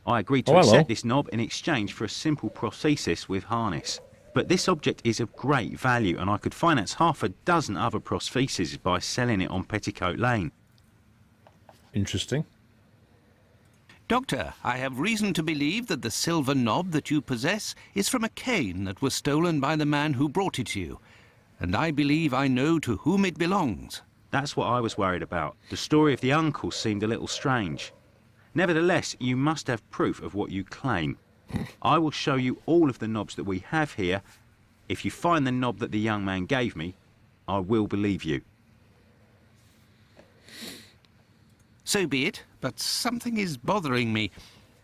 I agreed to accept this knob in exchange for a simple prosthesis with harness. But this object is of great value, and I could finance half a dozen other prostheses by selling it on Petticoat Lane.
Interesting.
Doctor, I have reason to believe that the silver knob that you possess is from a cane that was stolen by the man who brought it to you. And I believe I know to whom it belongs.
That's what I was worried about. The story of the uncle seemed a little strange. Nevertheless, you must have proof of what you claim. I will show you all of the knobs that we have here. If you find the knob that the young man gave me, I will believe you.
So be it, but something is bothering me.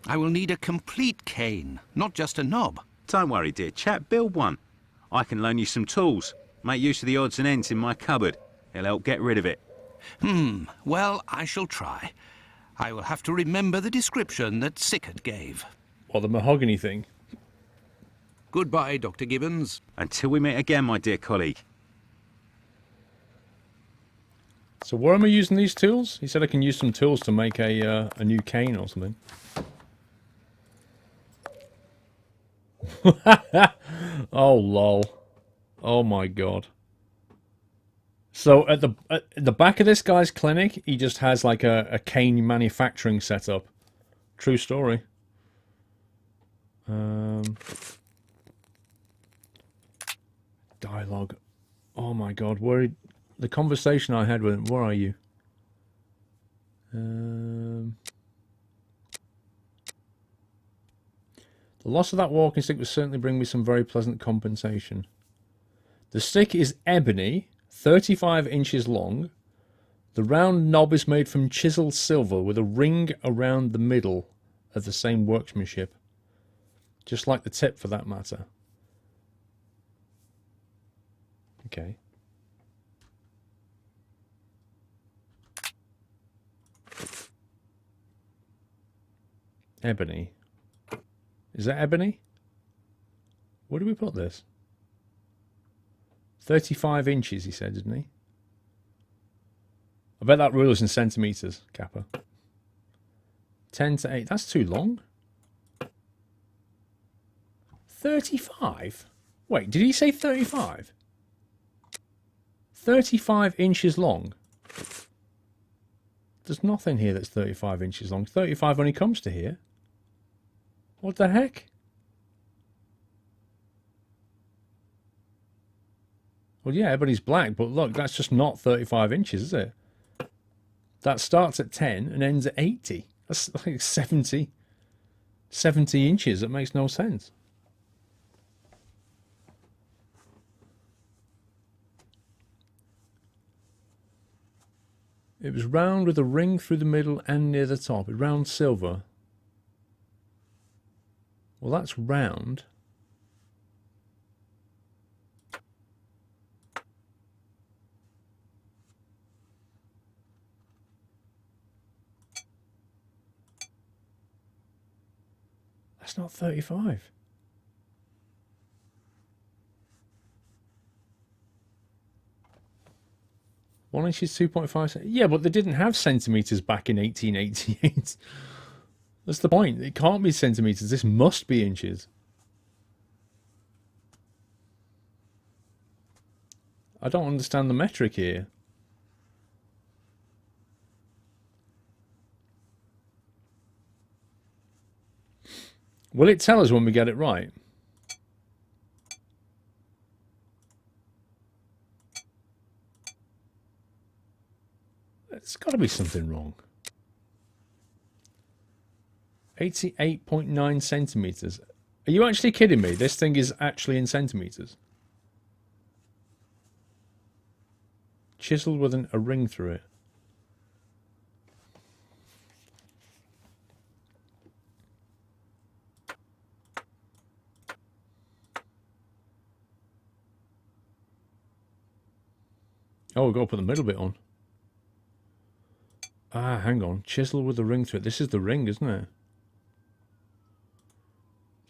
I will need a complete cane, not just a knob.
Don't worry, dear chap, build one. I can loan you some tools. Make use of the odds and ends in my cupboard. It'll help get rid of it.
Well, I shall try. I will have to remember the description that Sickert gave.
Or the mahogany thing.
Goodbye, Dr. Gibbons.
Until we meet again, my dear colleague.
So where am I using these tools? He said I can use some tools to make a new cane or something. Oh lol. Oh my god. So at the back of this guy's clinic, he just has like a cane manufacturing setup. True story. Dialogue. Oh my god, the conversation I had with him, where are you? The loss of that walking stick will certainly bring me some very pleasant compensation. The stick is ebony, 35 inches long. The round knob is made from chiseled silver with a ring around the middle of the same workmanship. Just like the tip, for that matter. Okay. Ebony. Is that ebony? Where do we put this? 35 inches, he said, didn't he? I bet that ruler's in centimetres, Kappa. 10 to 8. That's too long. 35? Wait, did he say 35? 35 inches long. There's nothing here that's 35 inches long. 35 only comes to here. What the heck? Well, yeah, everybody's black, but look, that's just not 35 inches, is it? That starts at 10 and ends at 80. That's like 70 inches. That makes no sense. It was round with a ring through the middle and near the top. Round silver. Well, that's round. That's not 35. One inch is 2.5. Yeah, but they didn't have centimetres back in 1888. That's the point. It can't be centimetres. This must be inches. I don't understand the metric here. Will it tell us when we get it right? There's got to be something wrong. 88.9 centimeters. Are you actually kidding me? This thing is actually in centimeters. Chiseled with a ring through it. Oh, we've got to put the middle bit on. Ah, hang on. Chisel with a ring through it. This is the ring, isn't it?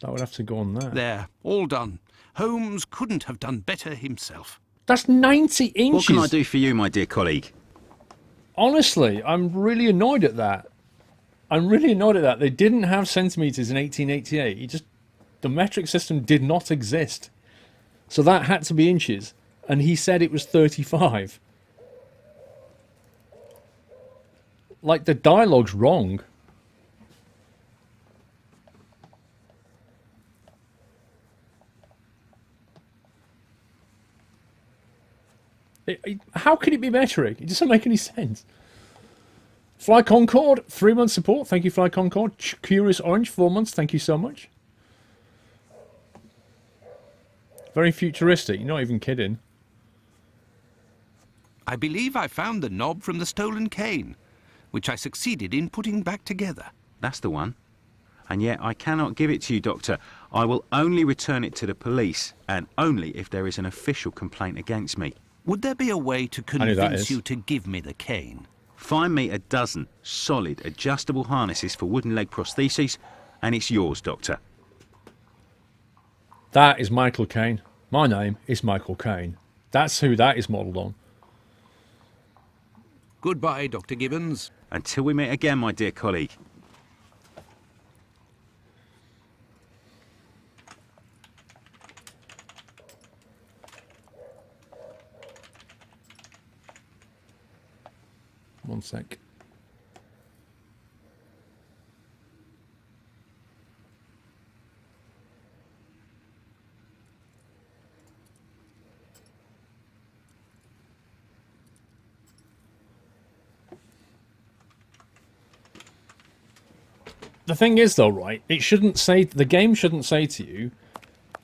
That would have to go on there.
There, all done. Holmes couldn't have done better himself.
That's 90 inches.
What can I do for you, my dear colleague?
Honestly, I'm really annoyed at that. I'm really annoyed at that. They didn't have centimeters in 1888. The metric system did not exist. So that had to be inches. And he said it was 35. Like, the dialogue's wrong. How can it be metric? It doesn't make any sense. Fly Concord, 3 months support. Thank you, Fly Concord. Curious Orange, 4 months. Thank you so much. Very futuristic. You're not even kidding.
I believe I found the knob from the stolen cane, which I succeeded in putting back together.
That's the one. And yet I cannot give it to you, Doctor. I will only return it to the police, and only if there is an official complaint against me.
Would there be a way to convince you to give me the cane?
Find me a dozen solid adjustable harnesses for wooden leg prostheses, and it's yours, Doctor.
That is Michael Caine. My name is Michael Caine. That's who that is modelled on.
Goodbye, Dr. Gibbons.
Until we meet again, my dear colleague.
One sec. The thing is, though, right? It shouldn't say, the game shouldn't say to you,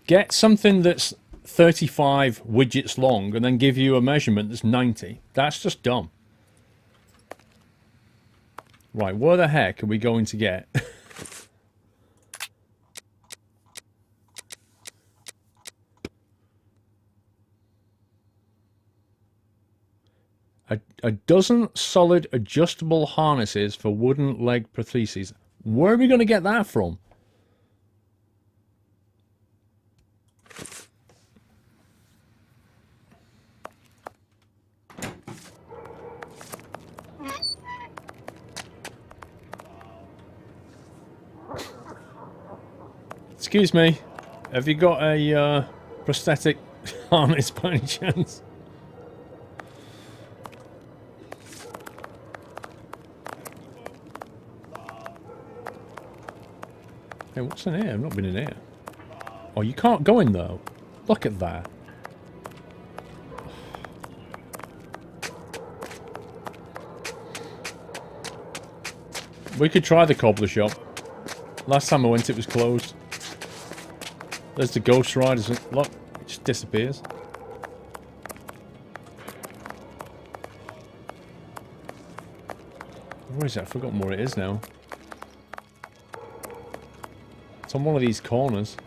get something that's 35 widgets long and then give you a measurement that's 90. That's just dumb. Right, where the heck are we going to get? a dozen solid adjustable harnesses for wooden leg prostheses. Where are we going to get that from? Excuse me, have you got a prosthetic harness by any chance? Hey, what's in here? I've not been in here. Oh, you can't go in though. Look at that. We could try the cobbler shop. Last time I went it was closed. There's the ghost ride, isn't it? Look, it just disappears. Where is it? I've forgotten where it is now. It's on one of these corners.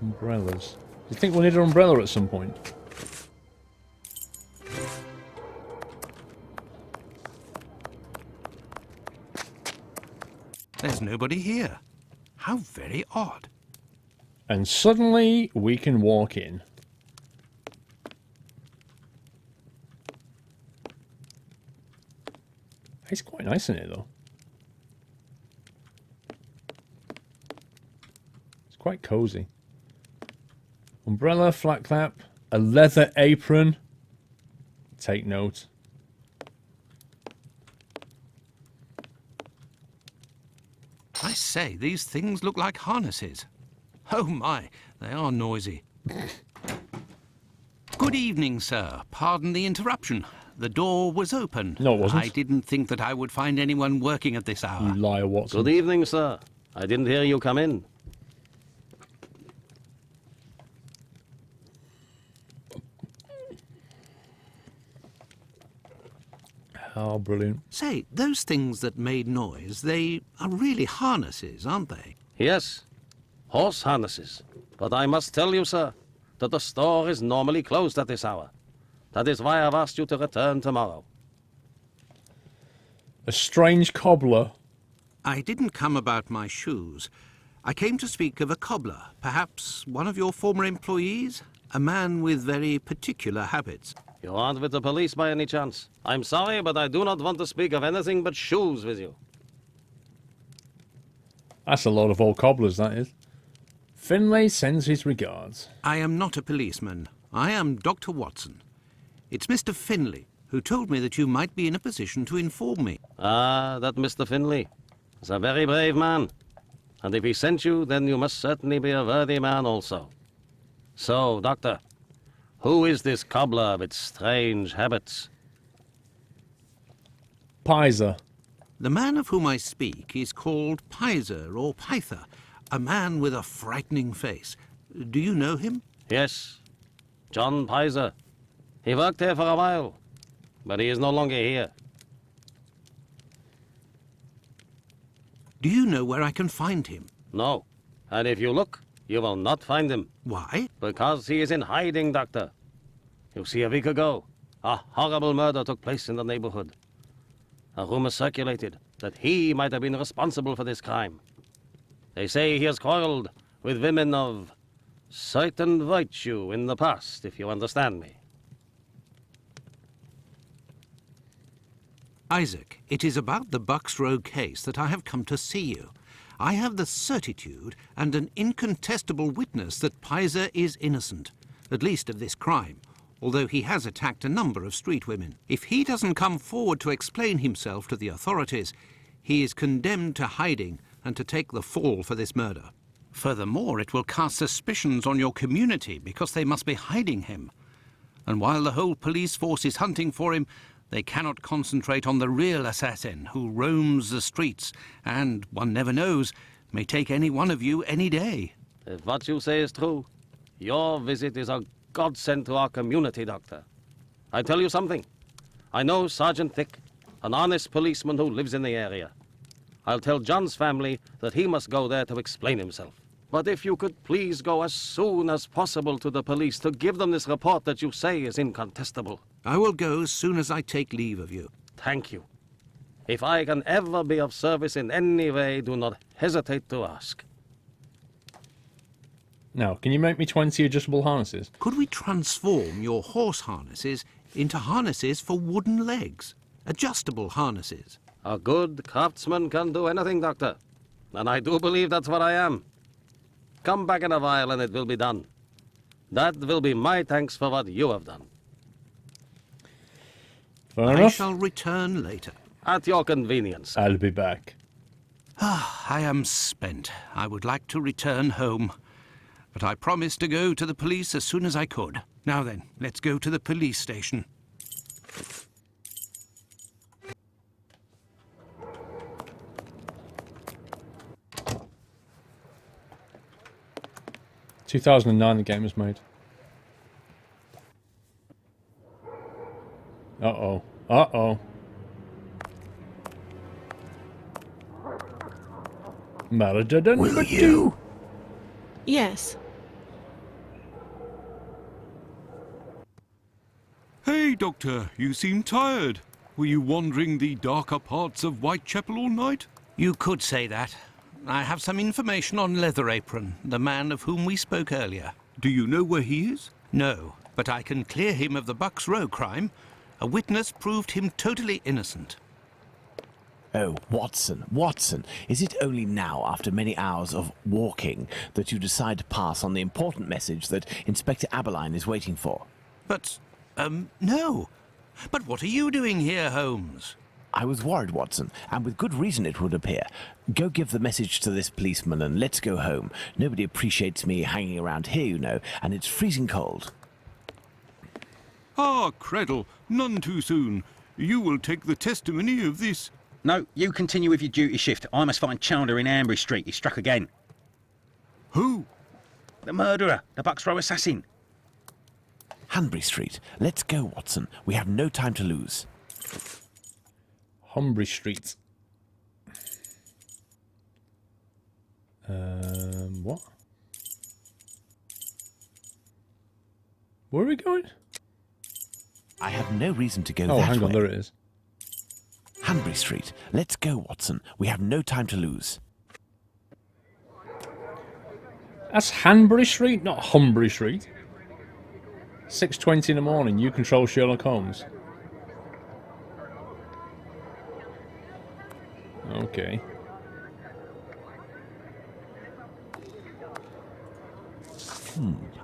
Umbrellas. Do you think we'll need an umbrella at some point?
There's nobody here. How very odd.
And suddenly we can walk in. It's quite nice in here though. Quite cozy. Umbrella, flat cap, a leather apron. Take note.
I say, these things look like harnesses. Oh my, they are noisy. Good evening, sir. Pardon the interruption. The door was open.
No, it wasn't.
I didn't think that I would find anyone working at this hour.
You liar, Watson.
Good evening, sir. I didn't hear you come in.
Oh, brilliant.
Say, those things that made noise, they are really harnesses, aren't they?
Yes, horse harnesses. But I must tell you, sir, that the store is normally closed at this hour. That is why I've asked you to return tomorrow.
A strange cobbler.
I didn't come about my shoes. I came to speak of a cobbler, perhaps one of your former employees? A man with very particular habits.
You aren't with the police by any chance? I'm sorry, but I do not want to speak of anything but shoes with you.
That's a lot of old cobblers, that is. Finlay sends his regards.
I am not a policeman. I am Dr. Watson. It's Mr. Finlay who told me that you might be in a position to inform me.
Ah, that Mr. Finlay is a very brave man. And if he sent you, then you must certainly be a worthy man also. So, Doctor, who is this cobbler with strange habits?
Pizer.
The man of whom I speak is called Pizer or Pyther, a man with a frightening face. Do you know him?
Yes, John Pizer. He worked here for a while, but he is no longer here.
Do you know where I can find him?
No, and if you look, you will not find him.
Why?
Because he is in hiding, Doctor. You see, a week ago, a horrible murder took place in the neighborhood. A rumor circulated that he might have been responsible for this crime. They say he has quarreled with women of certain virtue in the past, if you understand me.
Isaac, it is about the Bucks Row case that I have come to see you. I have the certitude and an incontestable witness that Pizer is innocent, at least of this crime, although he has attacked a number of street women. If he doesn't come forward to explain himself to the authorities, he is condemned to hiding and to take the fall for this murder. Furthermore, it will cast suspicions on your community because they must be hiding him. And while the whole police force is hunting for him, they cannot concentrate on the real assassin who roams the streets and, one never knows, may take any one of you any day.
If what you say is true, your visit is a godsend to our community, Doctor. I tell you something. I know Sergeant Thick, an honest policeman who lives in the area. I'll tell John's family that he must go there to explain himself. But if you could please go as soon as possible to the police to give them this report that you say is incontestable.
I will go as soon as I take leave of you.
Thank you. If I can ever be of service in any way, do not hesitate to ask.
Now, can you make me 20 adjustable harnesses?
Could we transform your horse harnesses into harnesses for wooden legs? Adjustable harnesses.
A good craftsman can do anything, Doctor. And I do believe that's what I am. Come back in a while and it will be done. That will be my thanks for what you have done.
Fair
I
enough.
shall return later.
At your convenience.
I'll be back.
I am spent. I would like to return home. But I promised to go to the police as soon as I could. Now then, let's go to the police station.
In 2009 the game was made. Uh-oh. Uh-oh.
Will you?
Yes.
Hey, Doctor, you seem tired. Were you wandering the darker parts of Whitechapel all night?
You could say that. I have some information on Leather Apron, the man of whom we spoke earlier.
Do you know where he is?
No, but I can clear him of the Bucks Row crime. A witness proved him totally innocent.
Oh, Watson, Watson, is it only now, after many hours of walking, that you decide to pass on the important message that Inspector Abaline is waiting for?
But, no. But what are you doing here, Holmes?
I was worried, Watson, and with good reason it would appear. Go give the message to this policeman and let's go home. Nobody appreciates me hanging around here, you know, and it's freezing cold.
Ah, Creddle, none too soon. You will take the testimony of this.
No, you continue with your duty shift. I must find Chandler in Ambury Street. He's struck again.
Who?
The murderer, the Bucks Row assassin.
Hanbury Street. Let's go, Watson. We have no time to lose.
Hanbury Street. What? Where are we going?
I have no reason to go
that way. Oh, hang on, there it is.
Hanbury Street. Let's go, Watson. We have no time to lose.
That's Hanbury Street, not Humbury Street. 6:20 in the morning. You control Sherlock Holmes. Okay.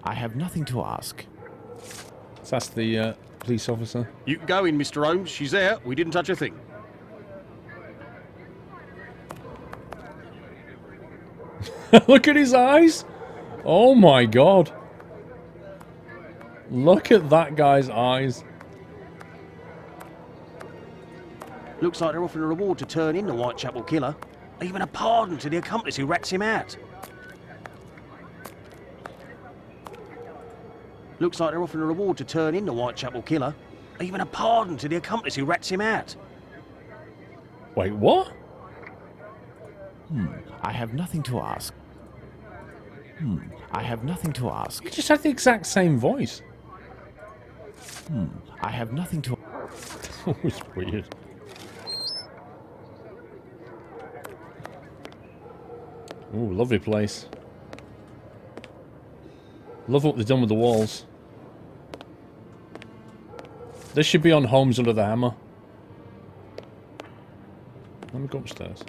I have nothing to ask.
So that's the police officer.
You can go in, Mr. Holmes. She's there. We didn't touch a thing.
Look at his eyes. Oh my god. Look at that guy's eyes.
Looks like they're offering a reward to turn in the Whitechapel killer. Even a pardon to the accomplice who rats him out. Looks like they're offering a reward to turn in the Whitechapel killer. Even a pardon to the accomplice who rats him out.
Wait, what?
I have nothing to ask. I have nothing to ask.
You just had the exact same voice.
I have nothing to...
That was weird. Ooh, lovely place. Love what they've done with the walls. This should be on Holmes Under the Hammer. Let me go upstairs.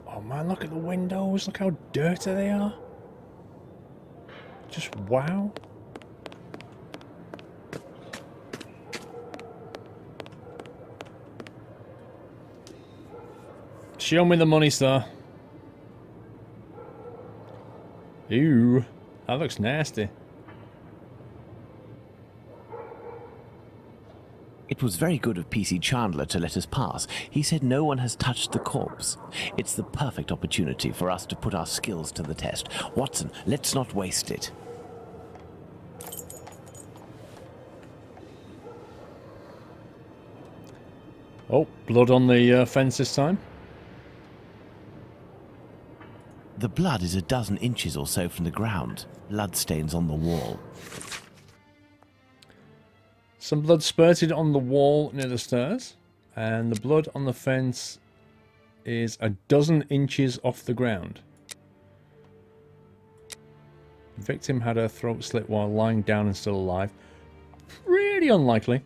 Oh man, look at the windows. Look how dirty they are. Just wow. Show me the money, sir. Ew. That looks nasty.
It was very good of PC Chandler to let us pass. He said no one has touched the corpse. It's the perfect opportunity for us to put our skills to the test. Watson, let's not waste it.
Oh, blood on the fence this time.
The blood is a dozen inches or so from the ground. Bloodstains on the wall.
Some blood spurted on the wall near the stairs, and the blood on the fence is a dozen inches off the ground. The victim had her throat slit while lying down and still alive. Really unlikely.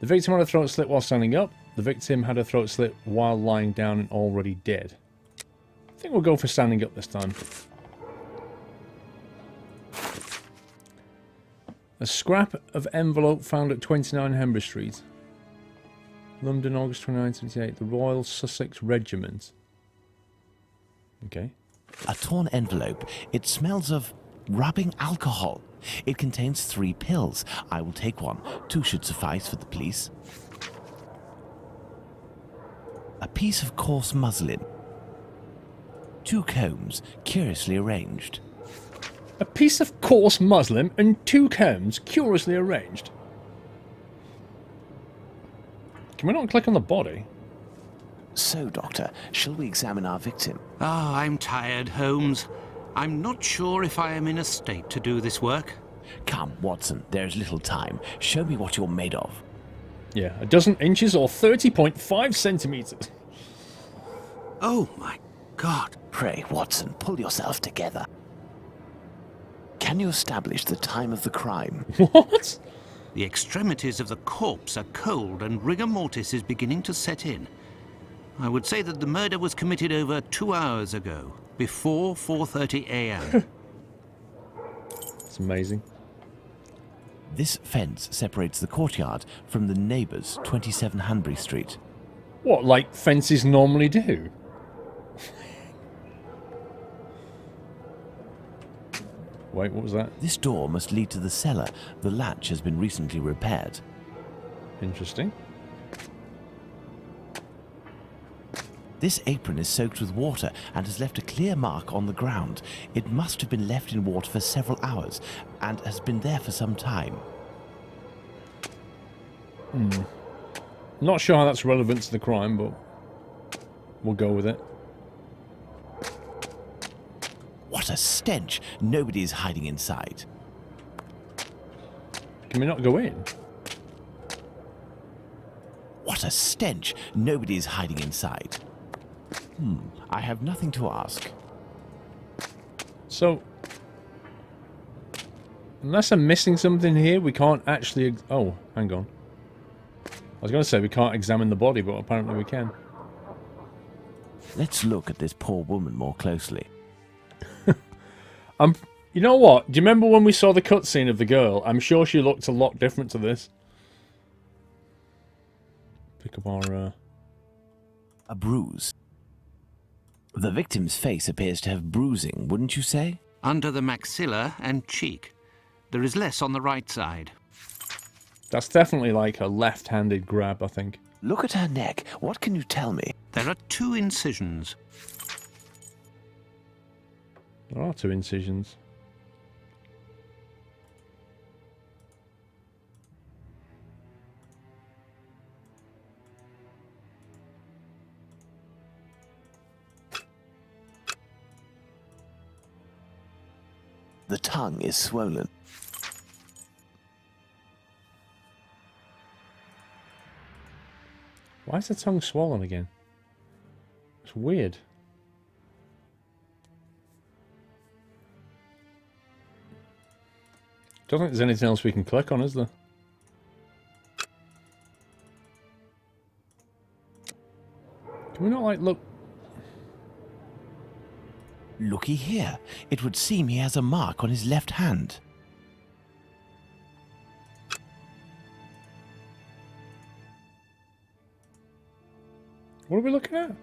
The victim had her throat slit while standing up. The victim had her throat slit while lying down and already dead. I think we'll go for standing up this time. A scrap of envelope found at 29 Hember Street. London, August 29, 1978. The Royal Sussex Regiment. Okay.
A torn envelope. It smells of rubbing alcohol. It contains 3 pills. I will take one. 2 should suffice for the police. A piece of coarse muslin. 2 combs, curiously arranged.
A piece of coarse muslin and 2 combs, curiously arranged. Can we not click on the body?
So, Doctor, shall we examine our victim?
Ah, I'm tired, Holmes. I'm not sure if I am in a state to do this work.
Come, Watson, there is little time. Show me what you're made of.
Yeah, a dozen inches or 30.5 centimeters.
Oh, my God.
Pray, Watson, pull yourself together. Can you establish the time of the crime?
What?
The extremities of the corpse are cold and rigor mortis is beginning to set in. I would say that the murder was committed over 2 hours ago, before 4:30 a.m.
It's amazing.
This fence separates the courtyard from the neighbours, 27 Hanbury Street.
What, like fences normally do? Wait, what was that?
This door must lead to the cellar. The latch has been recently repaired.
Interesting.
This apron is soaked with water and has left a clear mark on the ground. It must have been left in water for several hours and has been there for some time.
Not sure how that's relevant to the crime, but we'll go with it.
What a stench! Nobody is hiding inside.
Can we not go in?
What a stench! Nobody is hiding inside. I have nothing to ask.
So, unless I'm missing something here, we can't actually... Oh, hang on. I was going to say we can't examine the body, but apparently we can.
Let's look at this poor woman more closely.
You know what? Do you remember when we saw the cutscene of the girl? I'm sure she looked a lot different to this. Pick up our...
A bruise. The victim's face appears to have bruising, wouldn't you say?
Under the maxilla and cheek. There is less on the right side.
That's definitely like a left-handed grab, I think.
Look at her neck. What can you tell me?
There are 2 incisions.
There are 2 incisions.
The tongue is swollen.
Why is the tongue swollen again? It's weird. Don't think there's anything else we can click on, is there? Can we not, like, look...
Looky here. It would seem he has a mark on his left hand.
What are we looking at?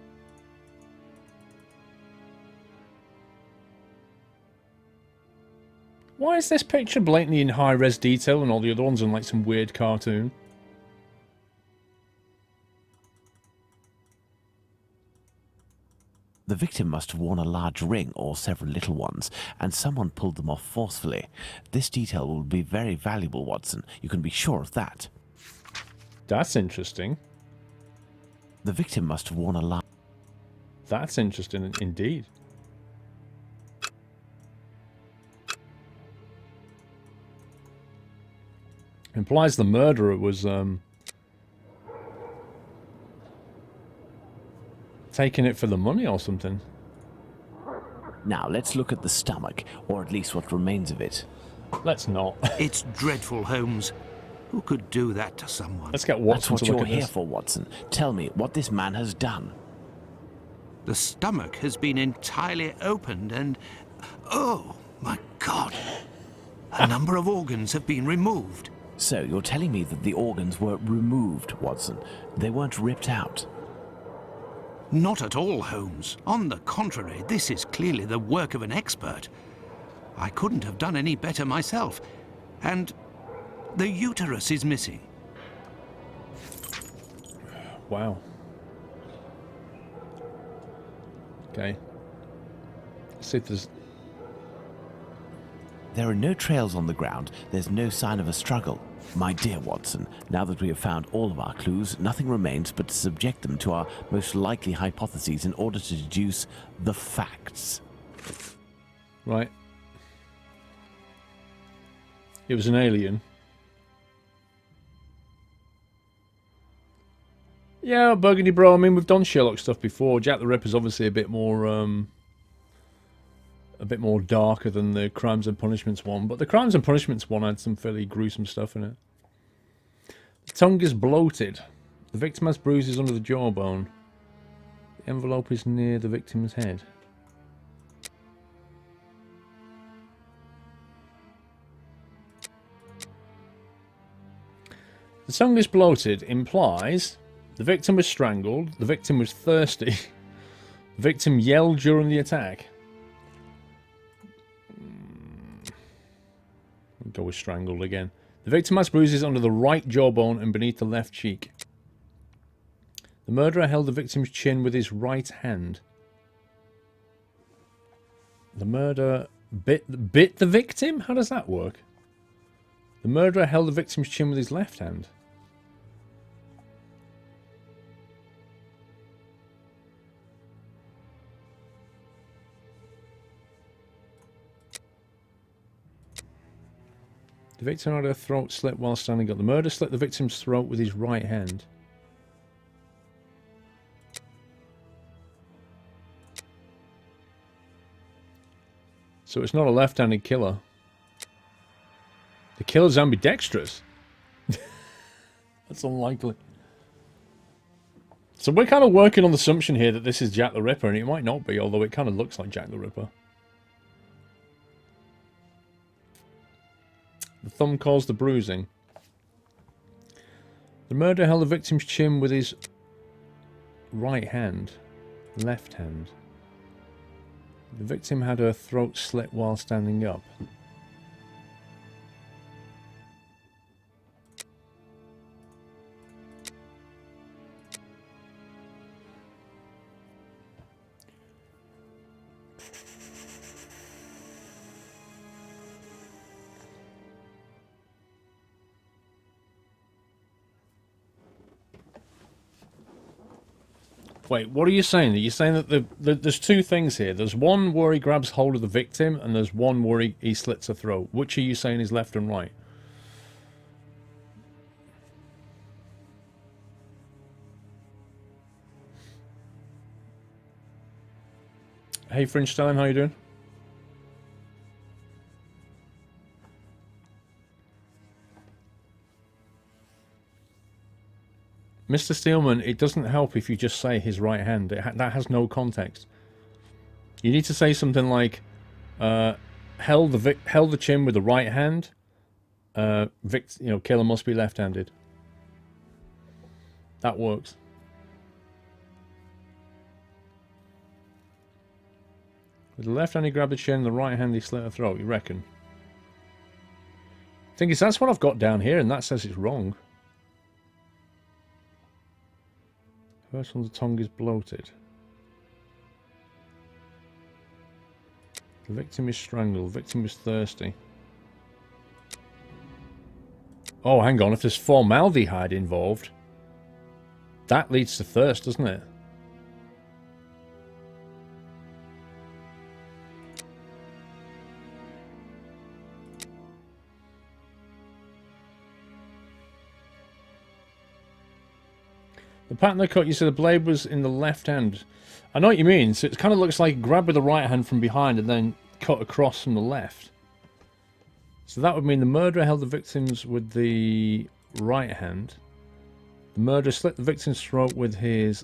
Why is this picture blatantly in high-res detail and all the other ones in like some weird cartoon?
The victim must have worn a large ring or several little ones, and someone pulled them off forcefully. This detail will be very valuable, Watson. You can be sure of that.
That's interesting.
The victim must have worn a large...
That's interesting indeed. Implies the murderer was taking it for the money or something.
Now let's look at the stomach, or at least what remains of it.
Let's not.
It's dreadful, Holmes. Who could do that to someone?
Let's get Watson
That's what
to look
you're
at
here
this.
for, Watson. Tell me what this man has done.
The stomach has been entirely opened and... Oh, my God. A number of organs have been removed.
So you're telling me that the organs were removed, Watson. They weren't ripped out.
Not at all, Holmes. On the contrary, this is clearly the work of an expert. I couldn't have done any better myself. And the uterus is missing.
Wow. Okay. Let's see if there's...
There are no trails on the ground. There's no sign of a struggle. My dear Watson, now that we have found all of our clues, nothing remains but to subject them to our most likely hypotheses in order to deduce the facts.
Right. It was an alien. Yeah, Burgundy Bro, I mean, we've done Sherlock stuff before. Jack the Ripper's obviously a bit more darker than the Crimes and Punishments one, but the Crimes and Punishments one had some fairly gruesome stuff in it. The tongue is bloated. The victim has bruises under the jawbone. The envelope is near the victim's head. The tongue is bloated implies the victim was strangled, the victim was thirsty, the victim yelled during the attack. We'll go with strangled again. The victim has bruises under the right jawbone and beneath the left cheek. The murderer held the victim's chin with his right hand. The murderer bit the victim? How does that work? The murderer held the victim's chin with his left hand. The victim had her throat slit while standing up. The murderer slit the victim's throat with his right hand. So it's not a left-handed killer. The killer's ambidextrous. That's unlikely. So we're kind of working on the assumption here that this is Jack the Ripper, and it might not be, although it kind of looks like Jack the Ripper. The thumb caused the bruising. The murderer held the victim's chin with his right hand. Left hand. The victim had her throat slit while standing up. Wait, what are you saying? Are you saying that there's two things here? There's one where he grabs hold of the victim, and there's one where he slits her throat. Which are you saying is left and right? Hey, Fringe Stallion, how you doing? Mr. Steelman, it doesn't help if you just say his right hand. That has no context. You need to say something like, held the chin with the right hand. Killer must be left-handed. That works. With the left hand he grabbed the chin, the right hand he slit her throat. You reckon? Thing is, that's what I've got down here, and that says it's wrong. First one, the tongue is bloated. The victim is strangled. The victim is thirsty. Oh, hang on. If there's formaldehyde involved, that leads to thirst, doesn't it? The pattern of the cut, you said the blade was in the left hand. I know what you mean. So it kind of looks like grab with the right hand from behind and then cut across from the left. So that would mean the murderer held the victims with the right hand. The murderer slit the victim's throat with his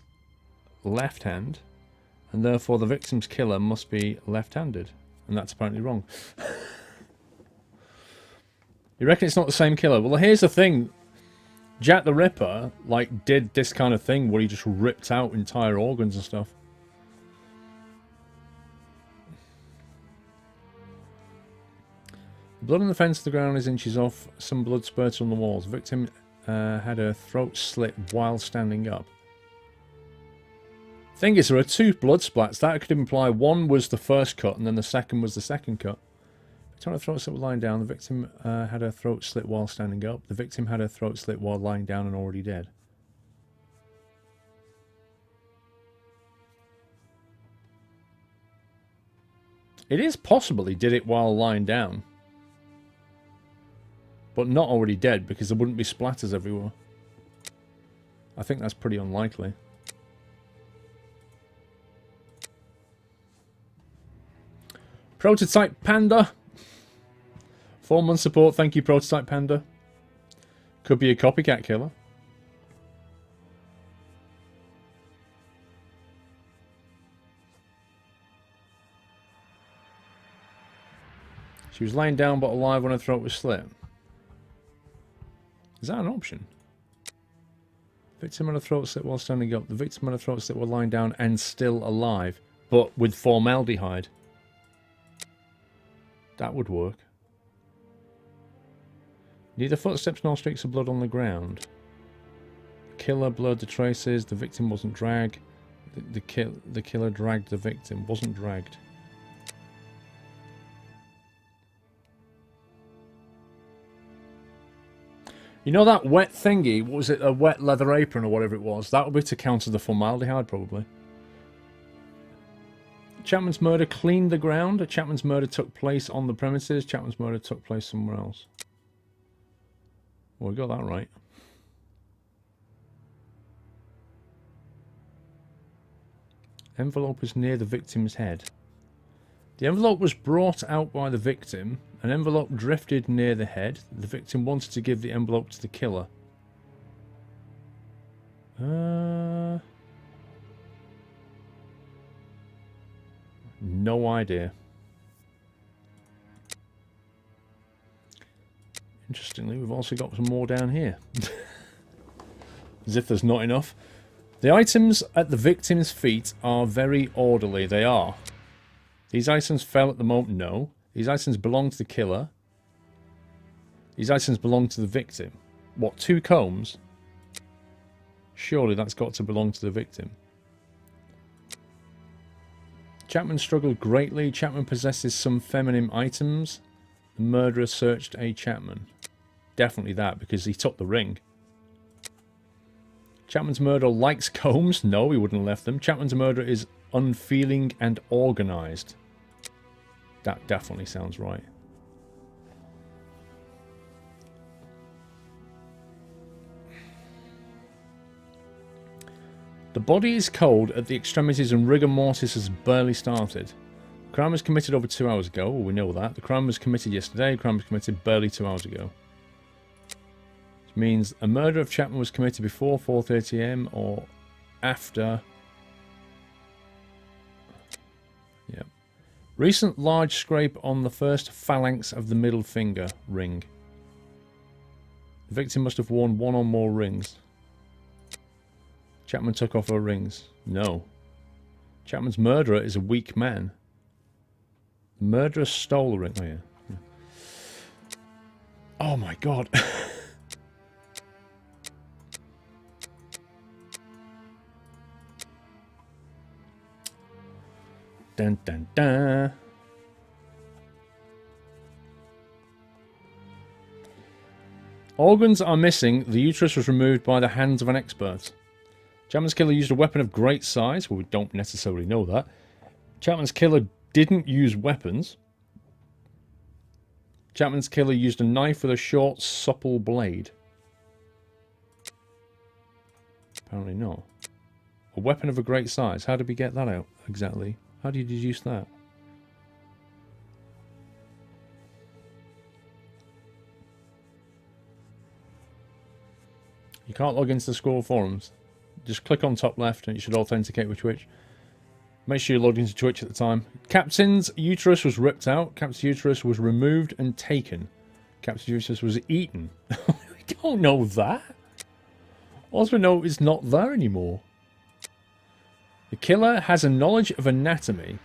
left hand. And therefore the victim's killer must be left-handed. And that's apparently wrong. You reckon it's not the same killer? Well, here's the thing. Jack the Ripper, like, did this kind of thing where he just ripped out entire organs and stuff. The blood on the fence of the ground is inches off. Some blood spurts on the walls. The victim had her throat slit while standing up. Thing is, there are two blood splats. That could imply one was the first cut and then the second was the second cut. The victim had her throat slit while lying down. The victim had her throat slit while standing up. The victim had her throat slit while lying down and already dead. It is possible he did it while lying down. But not already dead, because there wouldn't be splatters everywhere. I think that's pretty unlikely. Prototype Panda. 4-month support. Thank you, Prototype Panda. Could be a copycat killer. She was laying down but alive when her throat was slit. Is that an option? Victim had a throat slit while standing up. The victim had a throat slit while lying down and still alive, but with formaldehyde. That would work. Neither footsteps nor streaks of blood on the ground. The killer blurred the traces. The victim wasn't dragged. The killer dragged the victim. Wasn't dragged. You know that wet thingy? What was it? A wet leather apron or whatever it was? That would be to counter the formaldehyde, probably. Chapman's murder cleaned the ground. Chapman's murder took place on the premises. Chapman's murder took place somewhere else. Well, we got that right. Envelope was near the victim's head. The envelope was brought out by the victim. An envelope drifted near the head. The victim wanted to give the envelope to the killer. No idea. Interestingly, we've also got some more down here. As if there's not enough. The items at the victim's feet are very orderly. They are. These items fell at the moment. No. These items belong to the killer. These items belong to the victim. What, 2 combs? Surely that's got to belong to the victim. Chapman struggled greatly. Chapman possesses some feminine items. The murderer searched a Chapman. Definitely that, because he took the ring. Chapman's murderer likes combs. No, he wouldn't have left them. Chapman's murderer is unfeeling and organised. That definitely sounds right. The body is cold at the extremities and rigor mortis has barely started. The crime was committed over 2 hours ago. Well, we know that. The crime was committed yesterday. The crime was committed barely 2 hours ago. Which means a murder of Chapman was committed before 4:30 AM or after. Yep. Recent large scrape on the first phalanx of the middle finger ring. The victim must have worn 1 or more rings. Chapman took off her rings. No. Chapman's murderer is a weak man. The murderer stole the ring. Oh, yeah. Oh, my God. Dun, dun, dun. Organs are missing. The uterus was removed by the hands of an expert. Chapman's killer used a weapon of great size. Well, we don't necessarily know that. Chapman's killer didn't use weapons. Chapman's killer used a knife with a short, supple blade. Apparently not. A weapon of a great size. How did we get that out exactly? How do you deduce that? You can't log into the Squirrel forums. Just click on top left and it should authenticate with Twitch. Make sure you're logged into Twitch at the time. Captain's uterus was ripped out. Captain's uterus was removed and taken. Captain's uterus was eaten. We don't know that. Also, we know it's not there anymore. The killer has a knowledge of anatomy.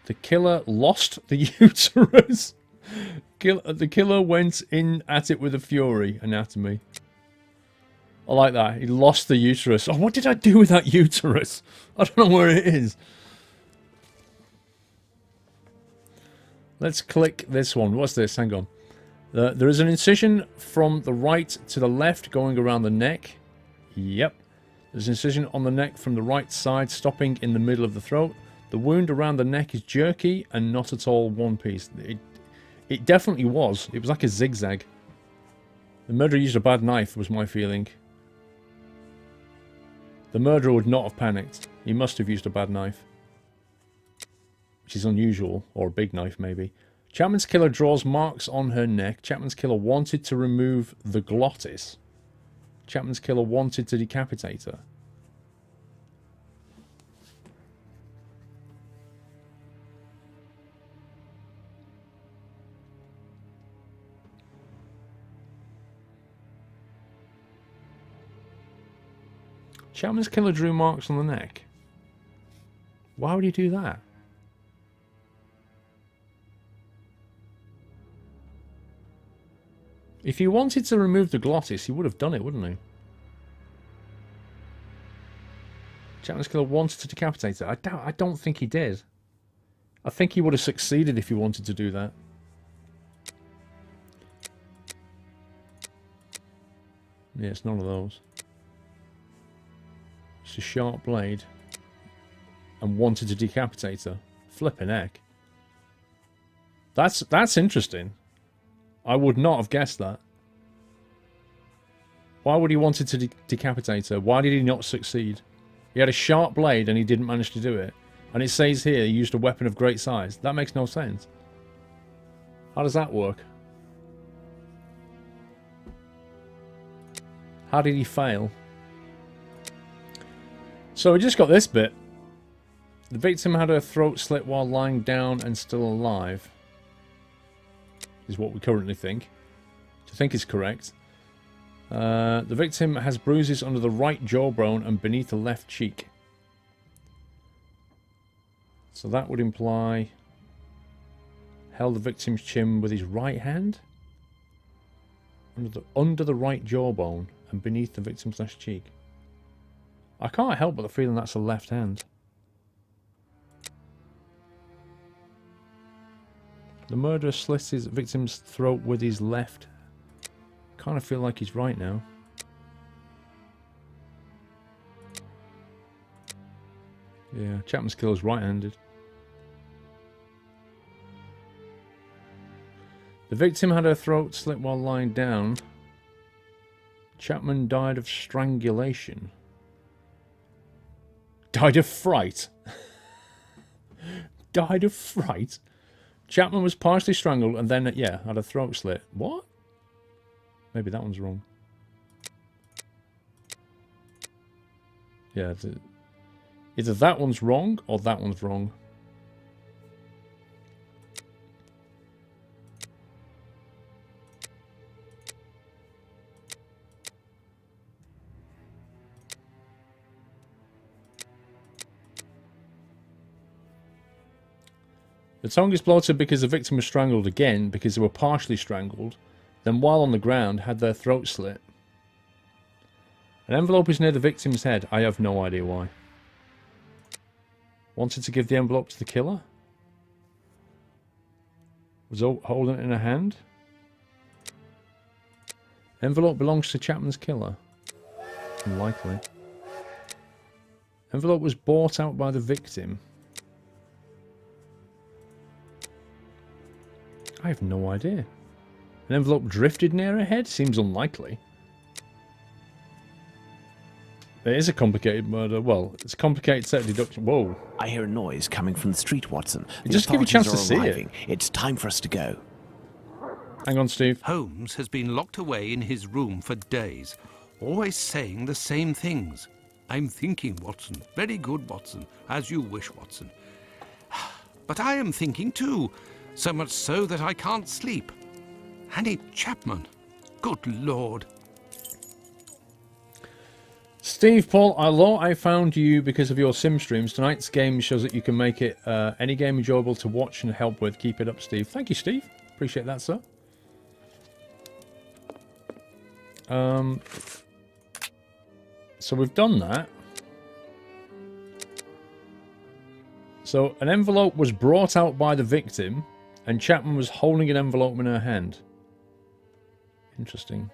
The killer lost the uterus. The killer went in at it with a fury. Anatomy. I like that. He lost the uterus. Oh, what did I do with that uterus? I don't know where it is. Let's click this one. What's this? Hang on. There is an incision from the right to the left going around the neck. Yep. There's an incision on the neck from the right side stopping in the middle of the throat. The wound around the neck is jerky and not at all one piece. It definitely was. It was like a zigzag. The murderer used a bad knife was my feeling. The murderer would not have panicked. He must have used a bad knife. Which is unusual. Or a big knife, maybe. Chapman's killer draws marks on her neck. Chapman's killer wanted to remove the glottis. Chapman's killer wanted to decapitate her. Chapman's killer drew marks on the neck. Why would he do that? If he wanted to remove the glottis, he would have done it, wouldn't he? Chapman's killer wanted to decapitate her. I don't think he did. I think he would have succeeded if he wanted to do that. Yeah, it's none of those. It's a sharp blade. And wanted to decapitate her. Flipping heck. That's interesting. I would not have guessed that. Why would he wanted to decapitate her? Why did he not succeed? He had a sharp blade and he didn't manage to do it. And it says here he used a weapon of great size. That makes no sense. How does that work? How did he fail? So we just got this bit. The victim had her throat slit while lying down and still alive. Is what we currently think. Which I think is correct. The victim has bruises under the right jawbone and beneath the left cheek. So that would imply... held the victim's chin with his right hand? Under the right jawbone and beneath the victim's left cheek. I can't help but the feeling that's a left hand. The murderer slit his victim's throat with his left. Kind of feel like he's right now. Yeah, Chapman's killer's right-handed. The victim had her throat slit while lying down. Chapman died of strangulation. Died of fright. Died of fright? Chapman was partially strangled and then, yeah, had a throat slit. What? Maybe that one's wrong. Yeah, either that one's wrong or that one's wrong. The tongue is bloated because the victim was strangled again because they were partially strangled, then while on the ground had their throat slit. An envelope is near the victim's head. I have no idea why. Wanted to give the envelope to the killer? Was holding it in her hand? Envelope belongs to Chapman's killer. Unlikely. Envelope was bought out by the victim. I have no idea. An envelope drifted near her head? Seems unlikely. It is a complicated murder. Well, it's a complicated set of deduction. Whoa.
I hear a noise coming from the street, Watson.
Just give you a chance to see it.
It's time for us to go.
Hang on, Steve.
Holmes has been locked away in his room for days, always saying the same things. I'm thinking, Watson. Very good, Watson. As you wish, Watson. But I am thinking too. So much so that I can't sleep. Annie Chapman. Good Lord.
Steve Paul, I found you because of your sim streams. Tonight's game shows that you can make it any game enjoyable to watch and help with. Keep it up, Steve. Thank you, Steve. Appreciate that, sir. So we've done that. So an envelope was brought out by the victim, and Chapman was holding an envelope in her hand. Interesting.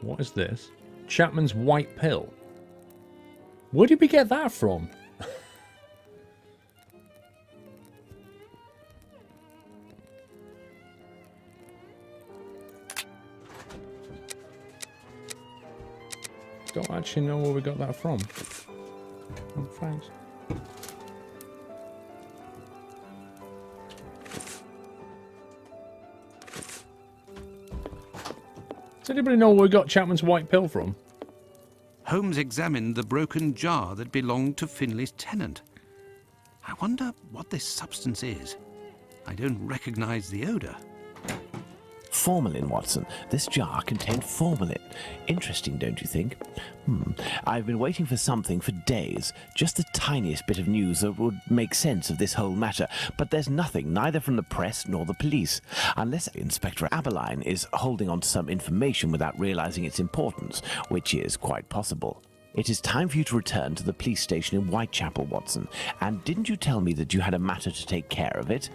What is this? Chapman's white pill. Where did we get that from? Don't actually know where we got that from. Oh, thanks. Does anybody know where we got Chapman's white pill from?
Holmes examined the broken jar that belonged to Finley's tenant. I wonder what this substance is. I don't recognize the odour.
Formalin, Watson. This jar contained formalin. Interesting, don't you think? I've been waiting for something for days. Just the tiniest bit of news that would make sense of this whole matter. But there's nothing, neither from the press nor the police. Unless Inspector Abaline is holding on to some information without realizing its importance, which is quite possible. It is time for you to return to the police station in Whitechapel, Watson. And didn't you tell me that you had a matter to take care of it?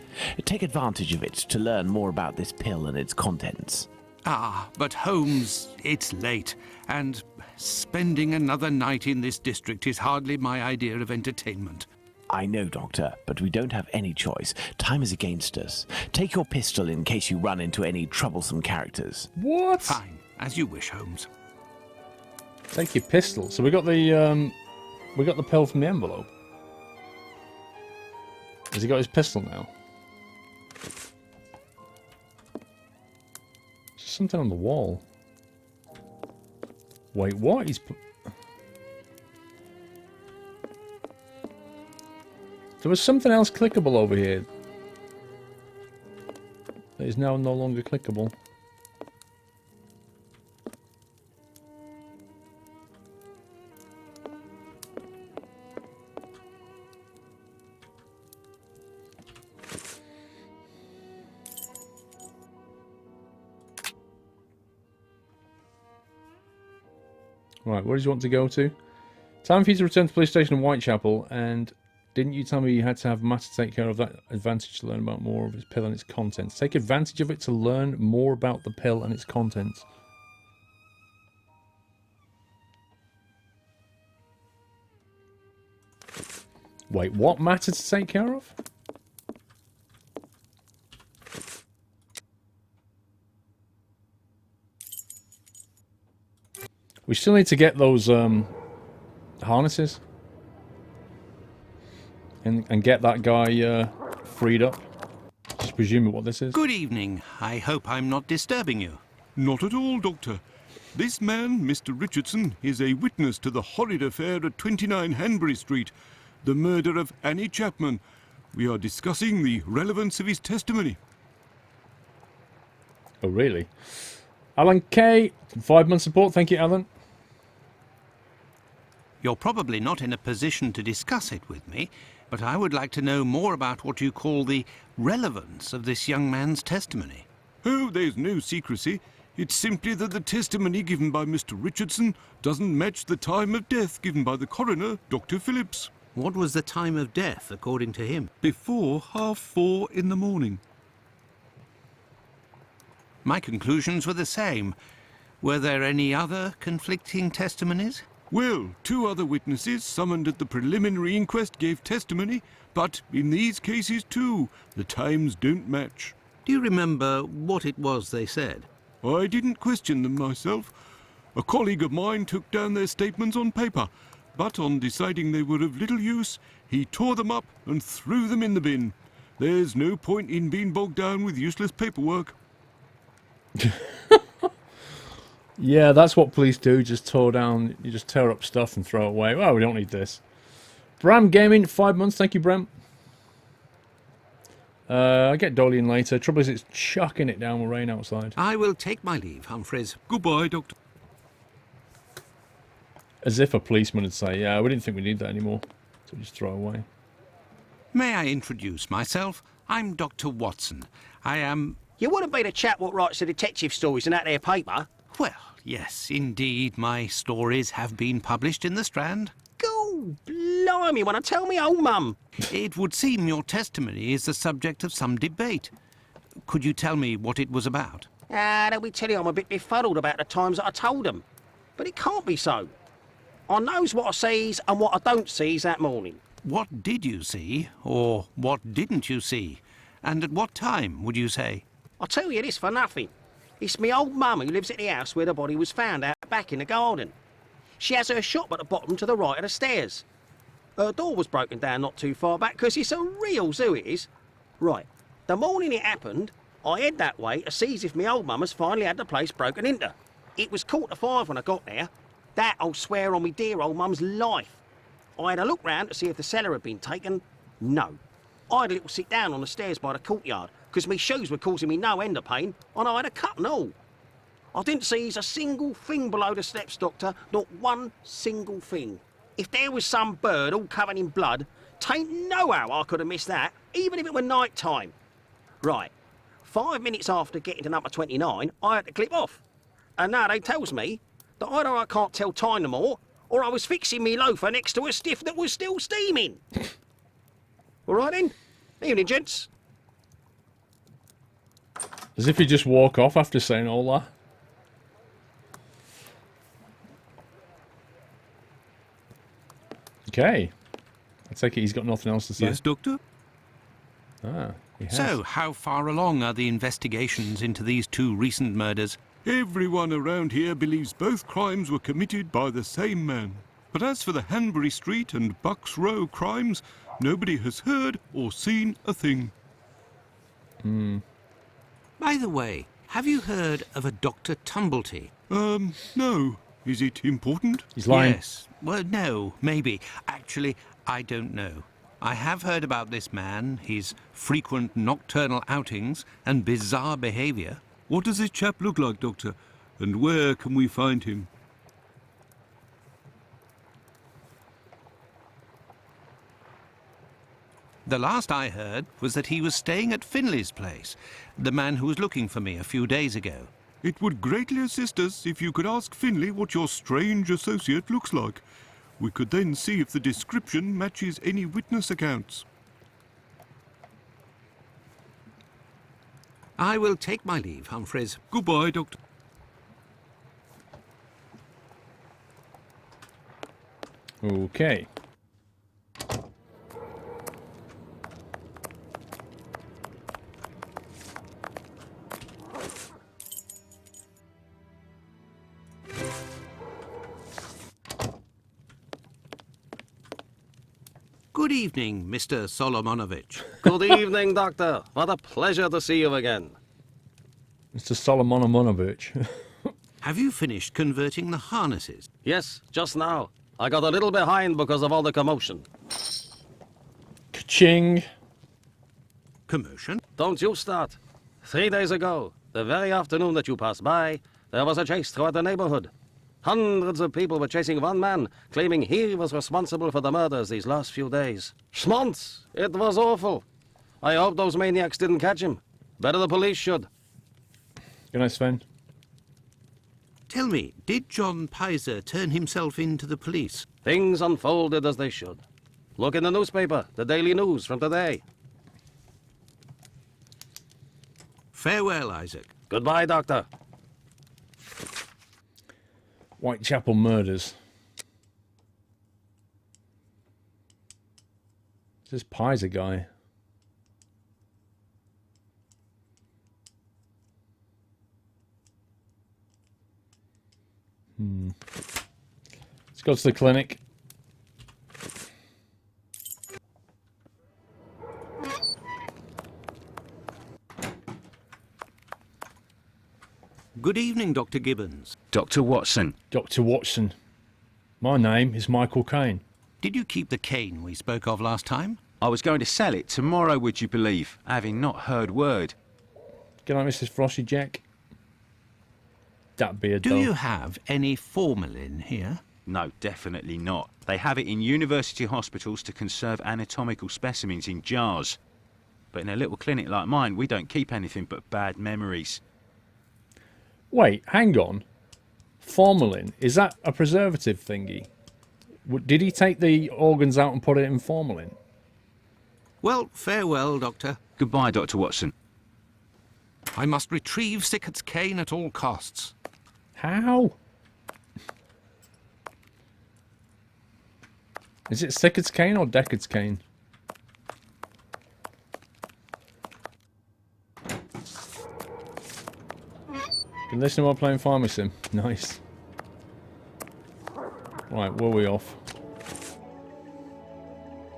Take advantage of it to learn more about this pill and its contents.
Ah, but Holmes, it's late, and spending another night in this district is hardly my idea of entertainment.
I know, Doctor, but we don't have any choice. Time is against us. Take your pistol in case you run into any troublesome characters.
What?
Fine, as you wish, Holmes.
Take your pistol. So we got the pill from the envelope. Has he got his pistol now? There's something on the wall. Wait, what? There was something else clickable over here. That is now no longer clickable. Right, where does he want to go to? Time for you to return to the police station in Whitechapel, and didn't you tell me you had to have Matt to take care of that advantage to learn about more of his pill and its contents? Take advantage of it to learn more about the pill and its contents. Wait, what matter to take care of? We still need to get those harnesses and get that guy freed up. Just presuming what this is.
Good evening. I hope I'm not disturbing you.
Not at all, Doctor. This man, Mr. Richardson, is a witness to the horrid affair at 29 Hanbury Street, the murder of Annie Chapman. We are discussing the relevance of his testimony.
Oh, really? Alan K, 5-month support. Thank you, Alan.
You're probably not in a position to discuss it with me, but I would like to know more about what you call the relevance of this young man's testimony.
Oh, there's no secrecy. It's simply that the testimony given by Mr. Richardson doesn't match the time of death given by the coroner, Dr. Phillips.
What was the time of death, according to him?
Before 4:30 in the morning.
My conclusions were the same. Were there any other conflicting testimonies?
Well, 2 other witnesses summoned at the preliminary inquest gave testimony, but in these cases too, the times don't match.
Do you remember what it was they said?
I didn't question them myself. A colleague of mine took down their statements on paper, but on deciding they were of little use, he tore them up and threw them in the bin. There's no point in being bogged down with useless paperwork.
Yeah, that's what police do. Just you just tear up stuff and throw it away. Well, we don't need this. Bram Gaming, 5 months. Thank you, Bram. I get Dolly in later. Trouble is, it's chucking it down with rain outside.
I will take my leave, Humphreys.
Goodbye, Doctor.
As if a policeman would say, yeah, we didn't think we need that anymore. So we just throw it away.
May I introduce myself? I'm Dr. Watson. I am...
You wouldn't be the chap what writes the detective stories in that there paper?
Well, yes, indeed, my stories have been published in the Strand.
Go, blimey, wanna tell me old mum?
It would seem your testimony is the subject of some debate. Could you tell me what it was about?
Let me tell you, I'm a bit befuddled about the times that I told them. But it can't be so. I knows what I sees and what I don't sees that morning.
What did you see, or what didn't you see? And at what time, would you say?
I'll tell you this for nothing. It's me old mum who lives at the house where the body was found out back in the garden. She has her shop at the bottom to the right of the stairs. Her door was broken down not too far back, 'cause it's a real zoo it is. Right, the morning it happened, I head that way to see if me old mum has finally had the place broken into. It was 4:45 when I got there. That I'll swear on me dear old mum's life. I had a look round to see if the cellar had been taken. No. I had a little sit down on the stairs by the courtyard, 'cause me shoes were causing me no end of pain, and I had a cut and all. I didn't see a single thing below the steps, Doctor, not one single thing. If there was some bird all covered in blood, tain't no how I could have missed that, even if it were night time. Right, 5 minutes after getting to number 29, I had to clip off. And now they tells me that either I can't tell time no more, or I was fixing me loafer next to a stiff that was still steaming. All right then, evening gents.
As if you just walk off after saying all that. Okay. I take it he's got nothing else to say.
Yes, Doctor?
Ah, he has.
So, how far along are the investigations into these 2 recent murders?
Everyone around here believes both crimes were committed by the same man. But as for the Hanbury Street and Bucks Row crimes, nobody has heard or seen a thing.
By the way, have you heard of a Dr. Tumblety?
No. Is it important?
He's lying.
Yes. Well, no, maybe. Actually, I don't know. I have heard about this man, his frequent nocturnal outings and bizarre behaviour.
What does this chap look like, Doctor? And where can we find him?
The last I heard was that he was staying at Finley's place, the man who was looking for me a few days ago.
It would greatly assist us if you could ask Finley what your strange associate looks like. We could then see if the description matches any witness accounts.
I will take my leave, Humphreys.
Goodbye, Doctor.
Okay.
Good evening, Mr. Solomonovich.
Good evening, Doctor. What a pleasure to see you again.
Mr. Solomonovich.
Have you finished converting the harnesses?
Yes, just now. I got a little behind because of all the commotion.
Ka-ching.
Commotion?
Don't you start. 3 days ago, the very afternoon that you passed by, there was a chase throughout the neighborhood. Hundreds of people were chasing one man, claiming he was responsible for the murders these last few days. Schmonz! It was awful. I hope those maniacs didn't catch him. Better the police should.
Good night, Sven.
Tell me, did John Pizer turn himself in to the police?
Things unfolded as they should. Look in the newspaper, the Daily News from today.
Farewell, Isaac.
Goodbye, Doctor.
Whitechapel murders. This Pizer guy. Let's go to the clinic.
Good evening, Dr. Gibbons.
Dr. Watson.
Dr. Watson. My name is Michael Caine.
Did you keep the cane we spoke of last time?
I was going to sell it tomorrow, would you believe, having not heard word.
Good night, Mrs. Frosty Jack. That beard,
Do
though.
you have any formalin here?
No, definitely not. They have it in university hospitals to conserve anatomical specimens in jars. But in a little clinic like mine, we don't keep anything but bad memories.
Wait, hang on. Formalin, is that a preservative thingy? Did he take the organs out and put it in formalin?
Well, farewell, Doctor.
Goodbye, Dr. Watson.
I must retrieve Sickert's cane at all costs.
How? Is it Sickert's cane or Deckard's cane? Can listen while playing Farmer Sim. Nice. Right, where are we off?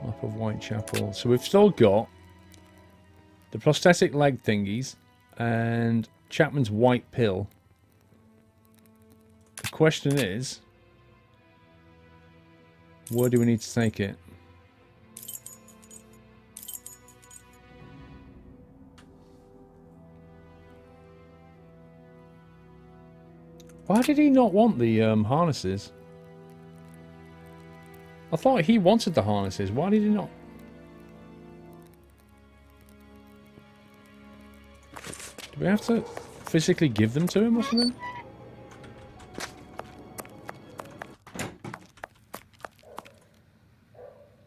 Map of Whitechapel. So we've still got the prosthetic leg thingies and Chapman's white pill. The question is, where do we need to take it? Why did he not want the harnesses? I thought he wanted the harnesses. Why did he not? Do we have to physically give them to him or something?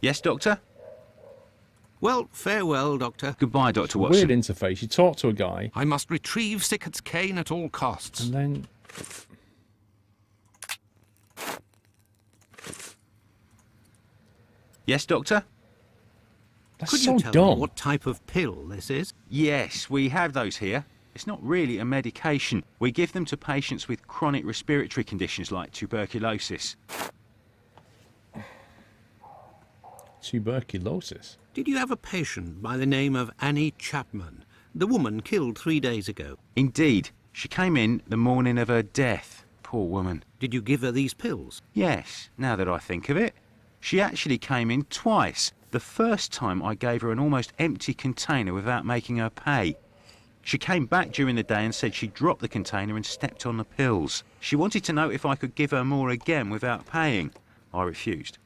Yes, Doctor?
Well, farewell, Doctor.
Goodbye, Dr. Watson.
Weird interface. You talk to a guy.
I must retrieve Sickert's cane at all costs.
And then...
Yes, Doctor?
That's
Could
so
you tell
dumb.
me what type of pill this is?
Yes, we have those here. It's not really a medication. We give them to patients with chronic respiratory conditions like tuberculosis.
Tuberculosis?
Did you have a patient by the name of Annie Chapman, the woman killed 3 days ago?
Indeed. She came in the morning of her death. Poor woman.
Did you give her these pills?
Yes, now that I think of it. She actually came in twice. The first time I gave her an almost empty container without making her pay. She came back during the day and said she dropped the container and stepped on the pills. She wanted to know if I could give her more again without paying. I refused.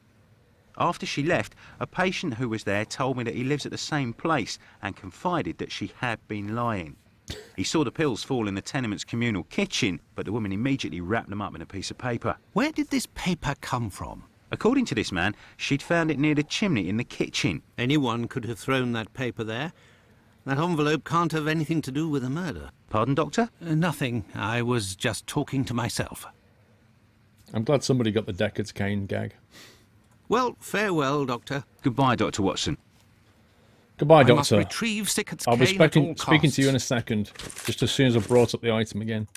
After she left, a patient who was there told me that he lives at the same place and confided that she had been lying. He saw the pills fall in the tenement's communal kitchen, but the woman immediately wrapped them up in a piece of paper.
Where did this paper come from?
According to this man, she'd found it near the chimney in the kitchen.
Anyone could have thrown that paper there. That envelope can't have anything to do with the murder.
Pardon, Doctor?
Nothing. I was just talking to myself.
I'm glad somebody got the Deckard's cane gag.
Well, farewell, Doctor.
Goodbye, Dr. Watson.
Goodbye,
I
Doctor.
must retrieve Sickert's
I'll be
cane at all
speaking to you in a
costs.
second. Just as soon as I've brought up the item again.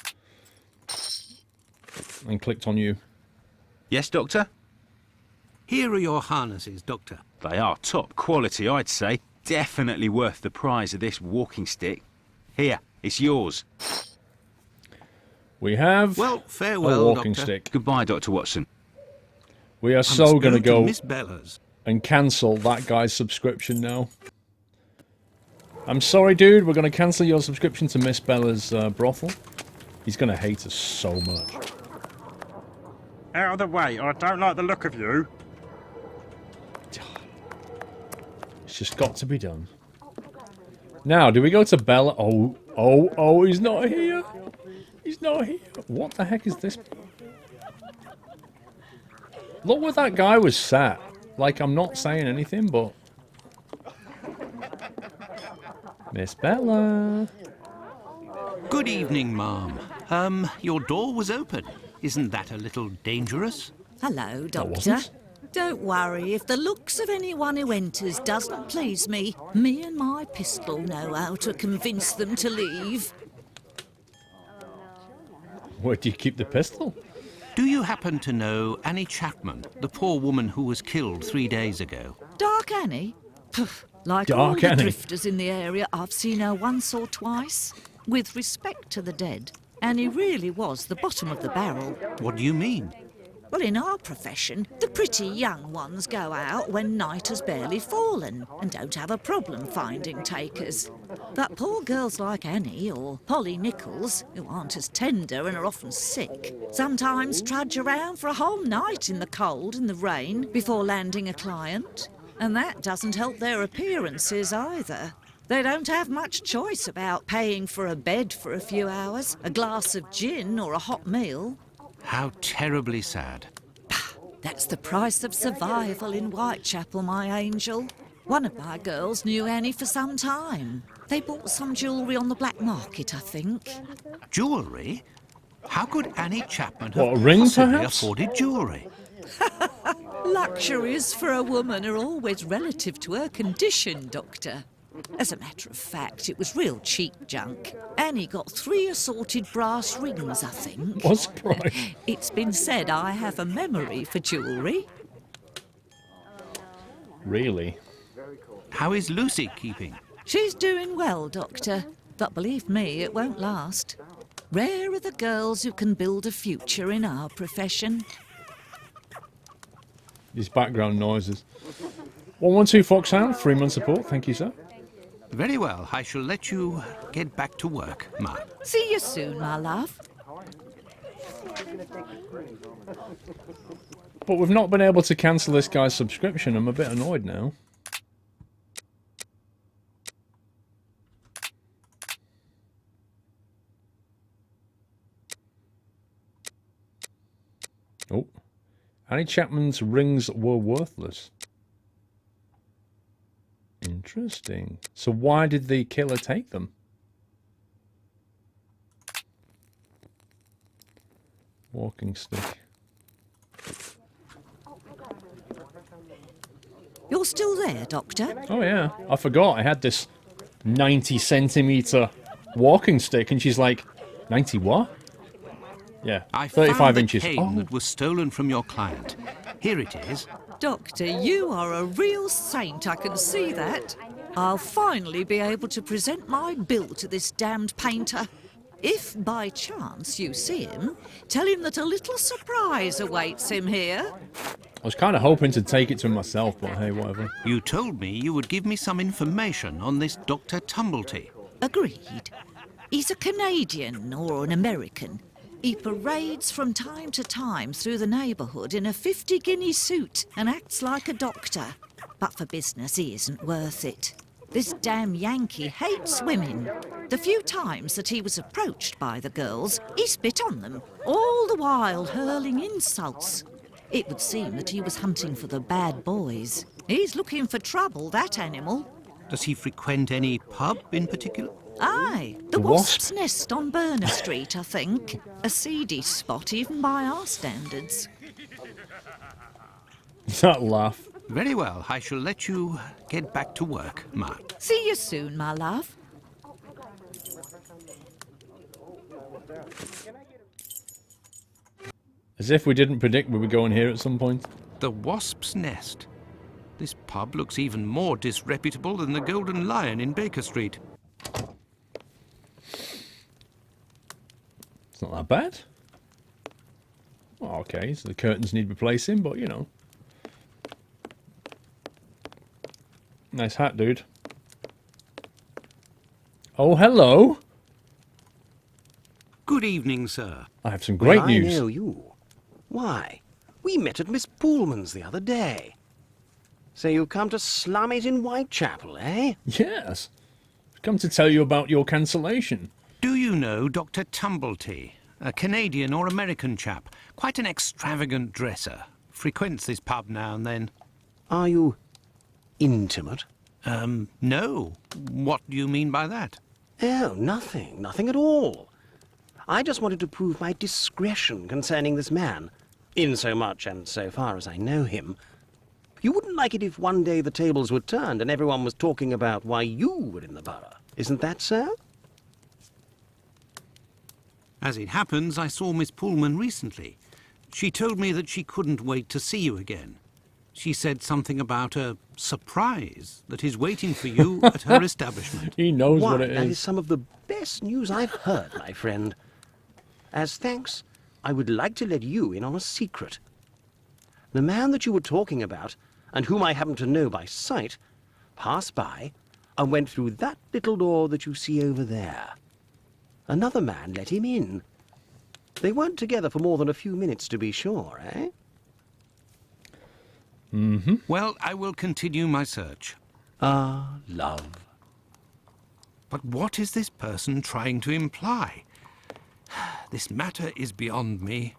And clicked on you.
Yes, Doctor?
Here are your harnesses, Doctor.
They are top quality, I'd say. Definitely worth the price of this walking stick. Here, it's yours.
We have
Well,
a
farewell,
walking
Doctor.
stick.
Goodbye, Dr. Watson.
We are
I
so
must
going to go
Miss Bella's.
and cancel that guy's subscription now. I'm sorry, dude. We're going to cancel your subscription to Miss Bella's brothel. He's going to hate us so much.
Out of the way, I don't like the look of you.
It's just got to be done. Now, do we go to Bella? Oh, he's not here. He's not here. What the heck is this? Look where that guy was sat. Like, I'm not saying anything, but... Miss Bella.
Good evening, ma'am. Your door was open. Isn't that a little dangerous?
Hello, Doctor.
wasn't.
Don't worry, if the looks of anyone who enters doesn't please me, me and my pistol know how to convince them to leave.
Where do you keep the pistol?
Do you happen to know Annie Chapman, the poor woman who was killed 3 days ago?
Dark Annie? Poof, like
Dark
all the
Annie.
drifters in the area, I've seen her once or twice. With respect to the dead, Annie really was the bottom of the barrel.
What do you mean?
Well, in our profession, the pretty young ones go out when night has barely fallen and don't have a problem finding takers. But poor girls like Annie or Polly Nichols, who aren't as tender and are often sick, sometimes trudge around for a whole night in the cold and the rain before landing a client. And that doesn't help their appearances either. They don't have much choice about paying for a bed for a few hours, a glass of gin or a hot meal.
How terribly sad.
That's the price of survival in Whitechapel, my angel. One of my girls knew Annie for some time. They bought some jewellery on the black market, I think.
Jewellery? How could Annie Chapman
What, a
have
ring,
possibly
perhaps?
afforded jewellery?
Luxuries for a woman are always relative to her condition, Doctor. As a matter of fact, it was real cheap junk. Annie got 3 assorted brass rings, I think.
What's the price?
It's been said I have a memory for jewellery.
Really?
How is Lucy keeping?
She's doing well, Doctor. But believe me, it won't last. Rare are the girls who can build a future in our profession.
These background noises. 112 Foxhound, 3-month support. Thank you, sir.
Very well. I shall let you get back to work, Ma.
See you soon, my love.
But we've not been able to cancel this guy's subscription. I'm a bit annoyed now. Oh. Annie Chapman's rings were worthless. Interesting. So why did the killer take them? Walking stick.
You're still there, Doctor?
Oh yeah, I forgot I had this 90-centimeter walking stick, and she's like, 90 what? Yeah,
I
35
found the
inches.
cane that was stolen from your client. Here it is.
Doctor, you are a real saint, I can see that. I'll finally be able to present my bill to this damned painter. If by chance you see him, tell him that a little surprise awaits him here.
I was kind of hoping to take it to myself, but hey, whatever.
You told me you would give me some information on this Dr. Tumblety.
Agreed. He's a Canadian or an American. He parades from time to time through the neighbourhood in a 50-guinea suit and acts like a doctor. But for business, he isn't worth it. This damn Yankee hates women. The few times that he was approached by the girls, he spit on them, all the while hurling insults. It would seem that he was hunting for the bad boys. He's looking for trouble, that animal.
Does he frequent any pub in particular?
Aye, the Wasp's Nest on Burner Street, I think. A seedy spot even by our standards.
That laugh.
Very well, I shall let you get back to work, Ma.
See you soon, my love.
As if we didn't predict we were going here at some point.
The Wasp's Nest. This pub looks even more disreputable than the Golden Lion in Baker Street.
It's not that bad. Oh, okay, so the curtains need replacing, but you know. Nice hat, dude. Oh, hello.
Good evening, sir.
I have some great news.
I know you. Why? We met at Miss Poolman's the other day. So you've come to slum it in Whitechapel, eh?
Yes. I've come to tell you about your cancellation.
Do you know Dr. Tumblety, a Canadian or American chap? Quite an extravagant dresser. Frequents this pub now and then.
Are you intimate?
No. What do you mean by that?
Oh, nothing. Nothing at all. I just wanted to prove my discretion concerning this man, in so much and so far as I know him. You wouldn't like it if one day the tables were turned and everyone was talking about why you were in the borough. Isn't that so?
As it happens, I saw Miss Poolman recently. She told me that she couldn't wait to see you again. She said something about a surprise that is waiting for you at her establishment.
He knows
Why,
what it
that
is.
is some of the best news I've heard, my friend. As thanks, I would like to let you in on a secret. The man that you were talking about, and whom I happen to know by sight, passed by and went through that little door that you see over there. Another man let him in. They weren't together for more than a few minutes, to be sure, eh?
Mm-hmm.
Well, I will continue my search.
Ah, love.
But what is this person trying to imply? This matter is beyond me.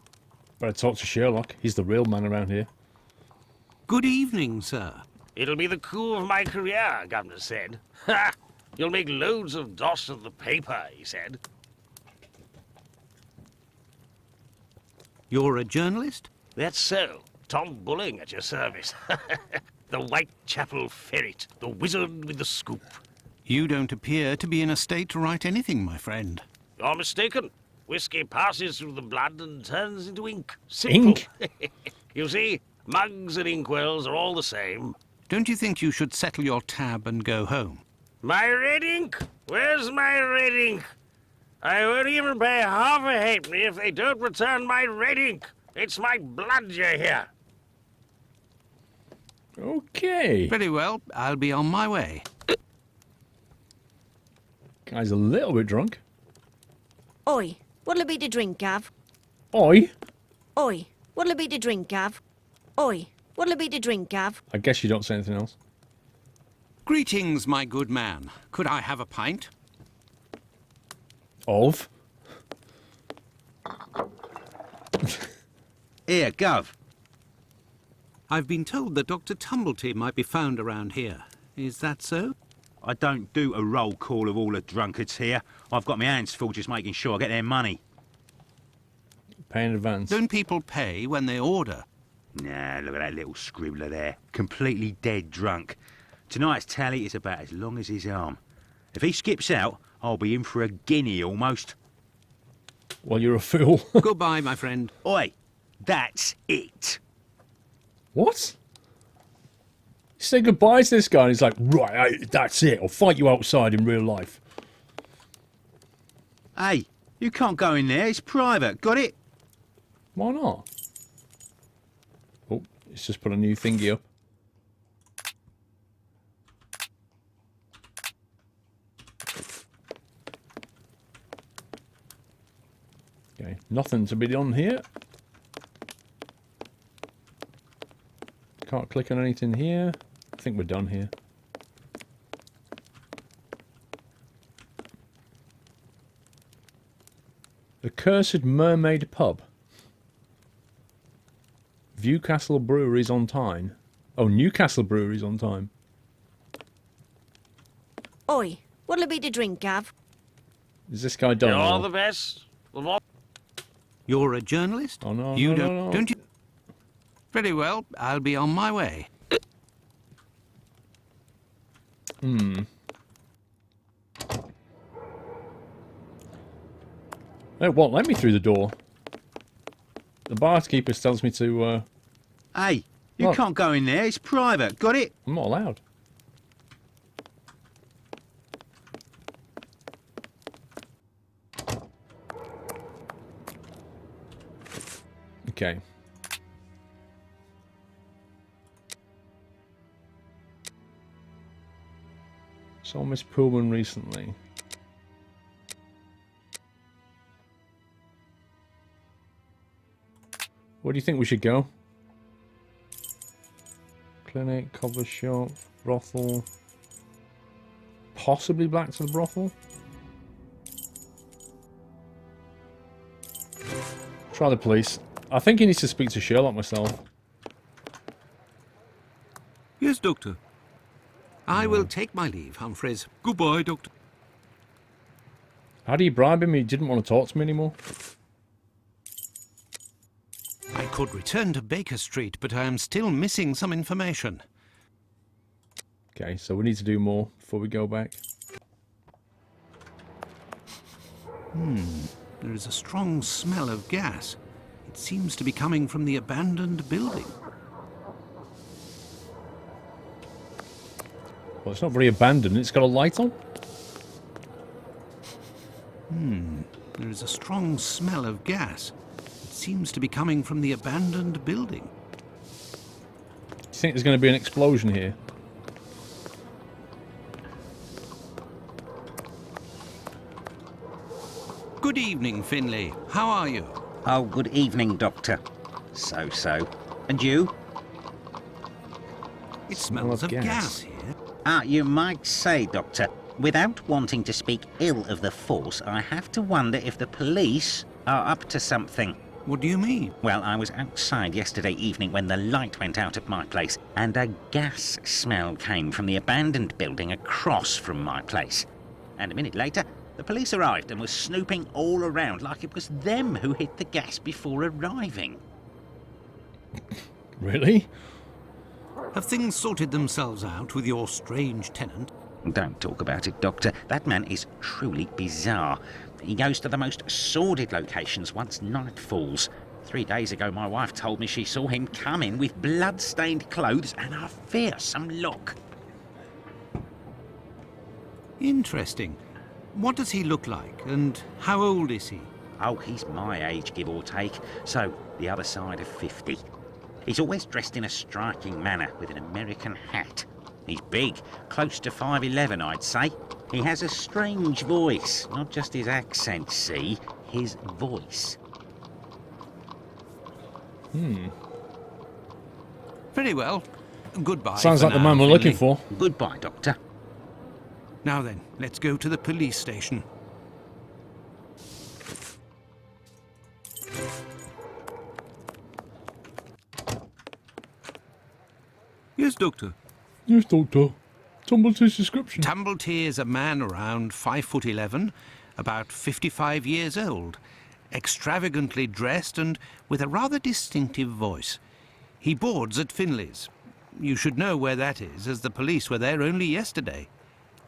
Better talk to Sherlock. He's the real man around here.
Good evening, sir.
It'll be the coup of my career, Governor said. Ha! You'll make loads of dots of the paper, he said.
You're a journalist?
That's so. Tom Bulling at your service. The Whitechapel ferret, the wizard with the scoop.
You don't appear to be in a state to write anything, my friend.
You're mistaken. Whiskey passes through the blood and turns into ink. Simple.
Ink?
You see, mugs and inkwells are all the same.
Don't you think you should settle your tab and go home?
My red ink? Where's my red ink? I won't even pay half a halfpenny if they don't return my red ink. It's my blood you hear.
Okay.
Very well, I'll be on my way.
Guy's a little bit drunk.
Oi, what'll it be to drink, Gav?
Oi.
Oi, what'll it be to drink, Gav? Oi, what'll it be to drink, Gav?
I guess you don't say anything else.
Greetings, my good man. Could I have a pint?
Of?
Here, Gov.
I've been told that Dr. Tumblety might be found around here. Is that so?
I don't do a roll call of all the drunkards here. I've got my hands full just making sure I get their money.
Pay in advance.
Don't people pay when they order?
Nah, look at that little scribbler there. Completely dead drunk. Tonight's tally is about as long as his arm. If he skips out, I'll be in for a guinea almost.
Well, you're a fool.
Goodbye, my friend.
Oi, that's it.
What? You say goodbye to this guy and he's like, right, that's it. I'll fight you outside in real life.
Hey, you can't go in there. It's private. Got it?
Why not? Oh, it's just put a new thingy up. Okay, nothing to be done here. Can't click on anything here. I think we're done here. The Cursed Mermaid Pub. Newcastle Brewery's on time. Oh, Newcastle Brewery's on time.
Oi, what'll it be to drink, Gav?
Is this guy done?
You're
or-
the best.
You're a journalist?
Oh, no,
you
no,
don't,
no, no.
don't you? Very well, I'll be on my way.
It won't let me through the door. The barkeeper tells me to,
Hey, you
What?
can't go in there. It's private. Got it?
I'm not allowed. Okay. Saw Miss Pullman recently. Where do you think we should go? Clinic, cobbler shop, brothel. Possibly back to the brothel? Try the police. I think he needs to speak to Sherlock myself.
Yes, Doctor. I will take my leave, Humphreys. Goodbye, Doctor.
How do you bribe him? He didn't want to talk to me anymore.
I could return to Baker Street, but I am still missing some information.
Okay, so we need to do more before we go back.
There is a strong smell of gas. It seems to be coming from the abandoned building.
Well, it's not very abandoned. It's got a light on.
There is a strong smell of gas. It seems to be coming from the abandoned building.
Do you think there's going to be an explosion here?
Good evening, Finlay. How are you?
Oh, good evening, Doctor. So. And you?
It smells of gas here.
You might say, Doctor, without wanting to speak ill of the force, I have to wonder if the police are up to something.
What do you mean?
Well, I was outside yesterday evening when the light went out at my place, and a gas smell came from the abandoned building across from my place. And a minute later, the police arrived and were snooping all around like it was them who hit the gas before arriving.
Really?
Have things sorted themselves out with your strange tenant?
Don't talk about it, Doctor. That man is truly bizarre. He goes to the most sordid locations once night falls. 3 days ago, my wife told me she saw him come in with blood-stained clothes and a fearsome look.
Interesting. What does he look like, and how old is he?
Oh, he's my age, give or take, so the other side of 50. He's always dressed in a striking manner, with an American hat. He's big, close to 5'11", I'd say. He has a strange voice, not just his accent, see, his voice.
Very well. Goodbye.
Sounds
for
like the
now,
man we're
Finley.
looking for.
Goodbye, Doctor.
Now then, let's go to the police station.
Yes, Doctor.
Yes, Doctor. Tumbletee's description.
Tumbletee is a man around 5'11", about 55 years old, extravagantly dressed and with a rather distinctive voice. He boards at Finley's. You should know where that is, as the police were there only yesterday.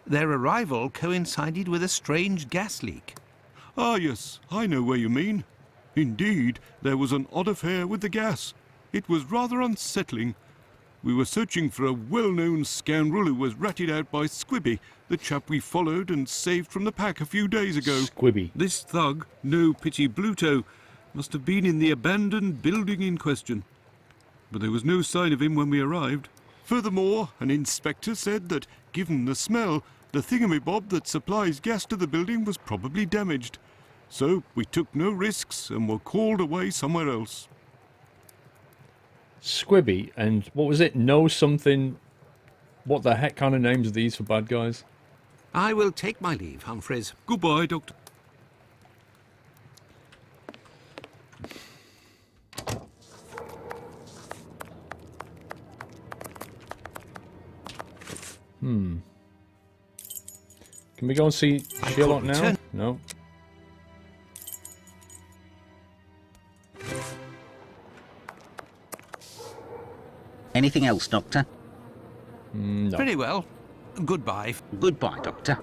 Their arrival coincided with a strange gas leak.
Ah, yes, I know where you mean. Indeed, there was an odd affair with the gas. It was rather unsettling. We were searching for a well-known scoundrel who was ratted out by Squibby, the chap we followed and saved from the pack a few days ago.
Squibby.
This thug, no pity Bluto, must have been in the abandoned building in question. But there was no sign of him when we arrived. Furthermore, an inspector said that, given the smell, the thingamabob that supplies gas to the building was probably damaged. So we took no risks and were called away somewhere else.
Squibby and what was it? Know something. What the heck kind of names are these for bad guys?
I will take my leave, Humphreys.
Goodbye, Doctor.
Can we go and see Sherlock now? No.
Anything else, Doctor?
No.
Very well. Goodbye.
Goodbye, Doctor.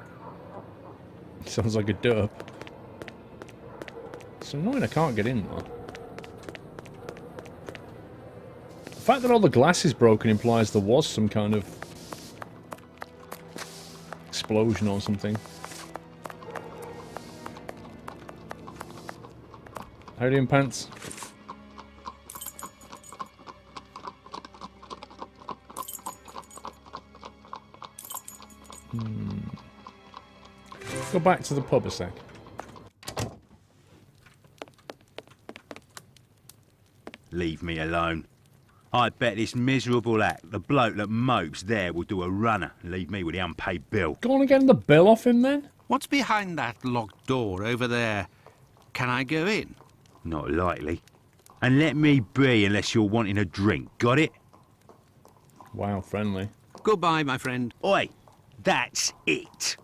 Sounds like a derp. It's annoying I can't get in though. The fact that all the glass is broken implies there was some kind of explosion or something. How are you doing, Pants? Go back to the pub a sec.
Leave me alone. I bet this miserable act, the bloke that mopes there, will do a runner and leave me with the unpaid bill.
Go on and get the bill off him then.
What's behind that locked door over there? Can I go in?
Not likely. And let me be unless you're wanting a drink, got it?
Wow, friendly.
Goodbye, my friend.
Oi, that's it.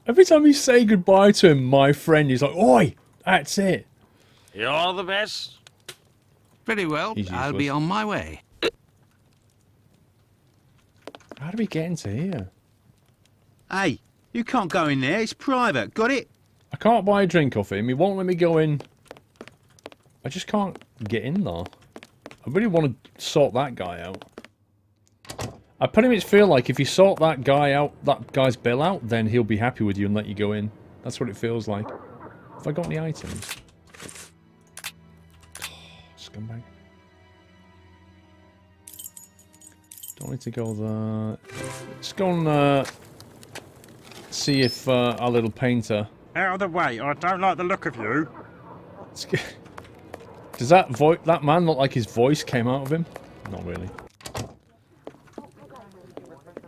Every time you say goodbye to him, my friend, he's like, oi, that's it.
You're the best.
Very well, I'll be on my way.
How do we get into here?
Hey, you can't go in there, it's private, got it?
I can't buy a drink off him, he won't let me go in. I just can't get in there. I really want to sort that guy out. I pretty much feel like if you sort that guy out, that guy's bill out, then he'll be happy with you and let you go in. That's what it feels like. Have I got any items? Scumbag. Don't need to go there. Let's go and see if our little painter...
Out of the way, I don't like the look of you.
Does that man look like his voice came out of him? Not really.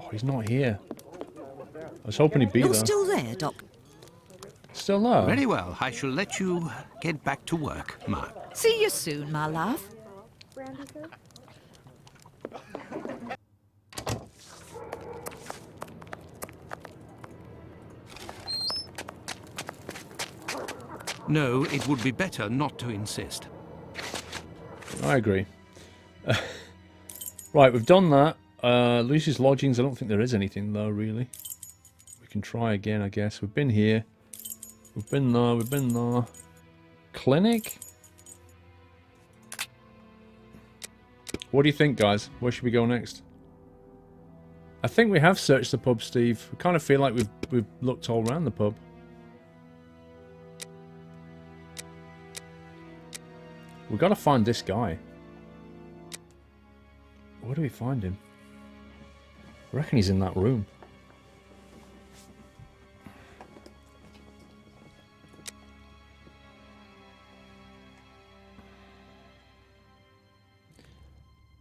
Oh, he's not here. I was hoping he'd be
You're
there.
still there, Doc?
still there?
Very well. I shall let you get back to work, Ma.
See you soon, my love.
No, it would be better not to insist.
I agree. Right, we've done that. Lucy's lodgings, I don't think there is anything though, really. We can try again, I guess. We've been here. We've been there, we've been there. Clinic? What do you think, guys? Where should we go next? I think we have searched the pub, Steve. I kind of feel like we've looked all around the pub. We've got to find this guy. Where do we find him? I reckon he's in that room.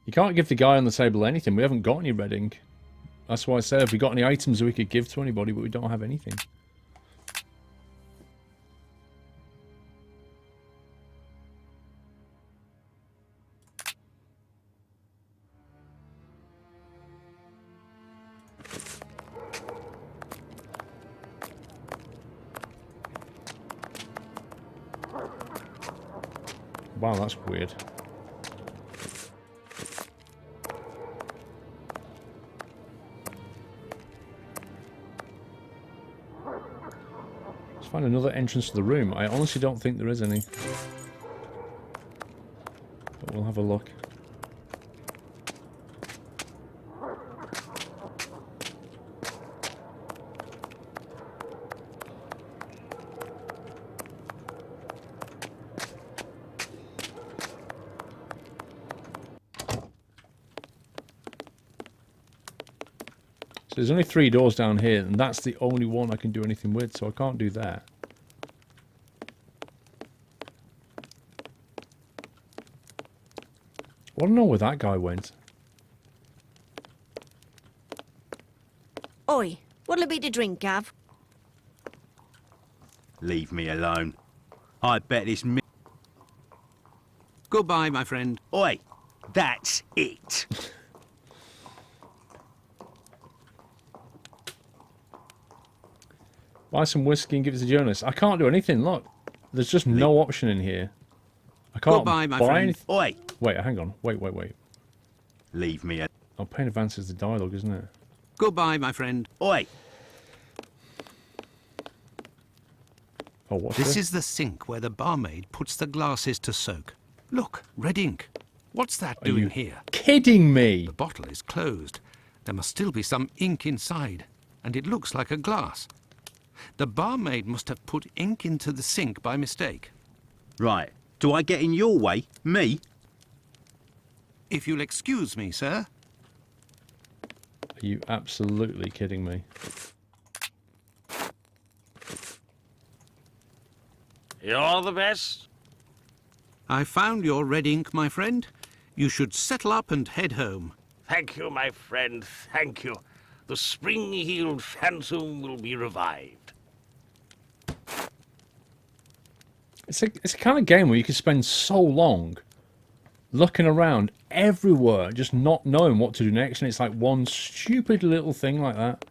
You can't give the guy on the table anything. We haven't got any red ink. That's why I said, have we got any items that we could give to anybody, but we don't have anything. Wow, that's weird. Let's find another entrance to the room. I honestly don't think there is any. But we'll have a look. So there's only 3 doors down here, and that's the only one I can do anything with, so I can't do that. I want to know where that guy went.
Oi, what'll it be to drink, Gav?
Leave me alone. I bet this
Goodbye, my friend.
Oi, that's it.
Buy some whiskey and give it to the journalist. I can't do anything, look. There's just no option in here. I can't
Goodbye, my
buy
friend.
anything.
Oi.
Wait, hang on. Wait.
Leave me alone.
Oh, paying advance is the dialogue, isn't it?
Goodbye, my friend.
Oi.
Oh, what's
This is the sink where the barmaid puts the glasses to soak. Look, red ink. What's that
Are
doing
you
here?
kidding me?
The bottle is closed. There must still be some ink inside, and it looks like a glass. The barmaid must have put ink into the sink by mistake.
Right. Do I get in your way? Me?
If you'll excuse me, sir.
Are you absolutely kidding me?
You're the best.
I found your red ink, my friend. You should settle up and head home.
Thank you, my friend, thank you. The spring-heeled phantom will be revived.
It's a kind of game where you can spend so long looking around everywhere, just not knowing what to do next, and it's like one stupid little thing like that.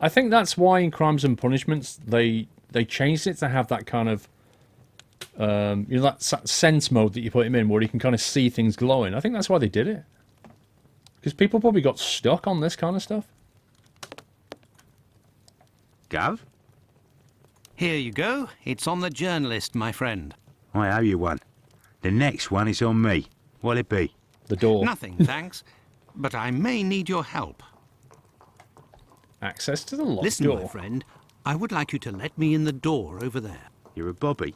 I think that's why in Crimes and Punishments they changed it to have that kind of you know, that sense mode that you put him in, where you can kind of see things glowing. I think that's why they did it, because people probably got stuck on this kind of stuff.
Gav?
Here you go. It's on the journalist, my friend.
I owe you one. The next one is on me. What'll it be?
The door.
Nothing, thanks. But I may need your help.
Access to the locked
Listen,
door.
my friend. I would like you to let me in the door over there.
You're a bobby?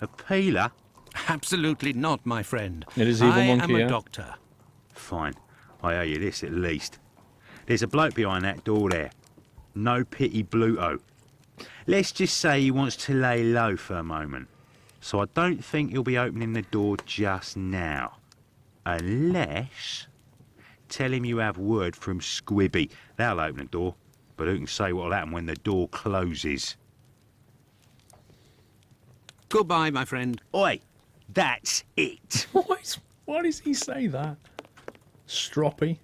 A peeler?
Absolutely not, my friend.
It is Evil
I
Monkey,
am a
yeah?
doctor.
Fine. I owe you this at least. There's a bloke behind that door there. No pity Bluto. Let's just say he wants to lay low for a moment. So I don't think he'll be opening the door just now. Unless... Tell him you have word from Squibby. They'll open the door. But who can say what'll happen when the door closes?
Goodbye, my friend.
Oi, that's it.
Why does he say that? Stroppy.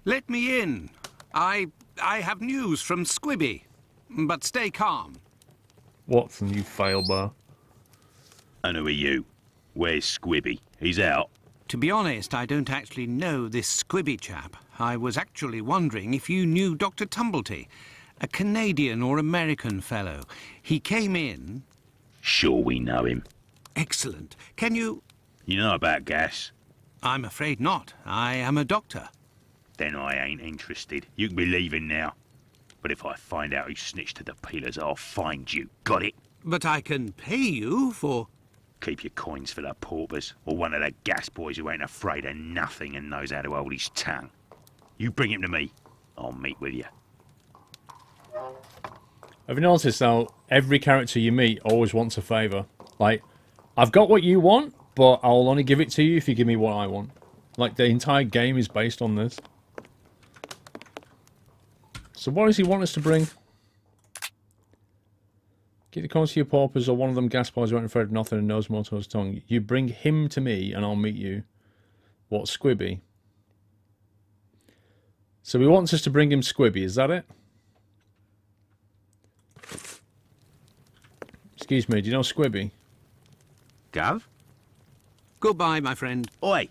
Let me in. I have news from Squibby. But stay calm.
Watson, you fail bar.
And who are you? Where's Squibby? He's out.
To be honest, I don't actually know this Squibby chap. I was actually wondering if you knew Dr. Tumblety, a Canadian or American fellow. He came in...
Sure we know him.
Excellent. Can you...
You know about gas?
I'm afraid not. I am a doctor.
Then I ain't interested. You can be leaving now. But if I find out who snitched to the peelers, I'll find you. Got it?
But I can pay you for...
Keep your coins for the paupers, or one of the gas boys who ain't afraid of nothing and knows how to hold his tongue. You bring him to me, I'll meet with you.
Have you noticed how every character you meet always wants a favour? Like, I've got what you want, but I'll only give it to you if you give me what I want. Like, the entire game is based on this. So what does he want us to bring? Get the coins to your paupers, or one of them gas boys who ain't afraid of nothing and knows more to his tongue. You bring him to me and I'll meet you. What, Squibby? So he wants us to bring him Squibby, is that it? Excuse me, do you know Squibby?
Gav?
Goodbye, my friend.
Oi!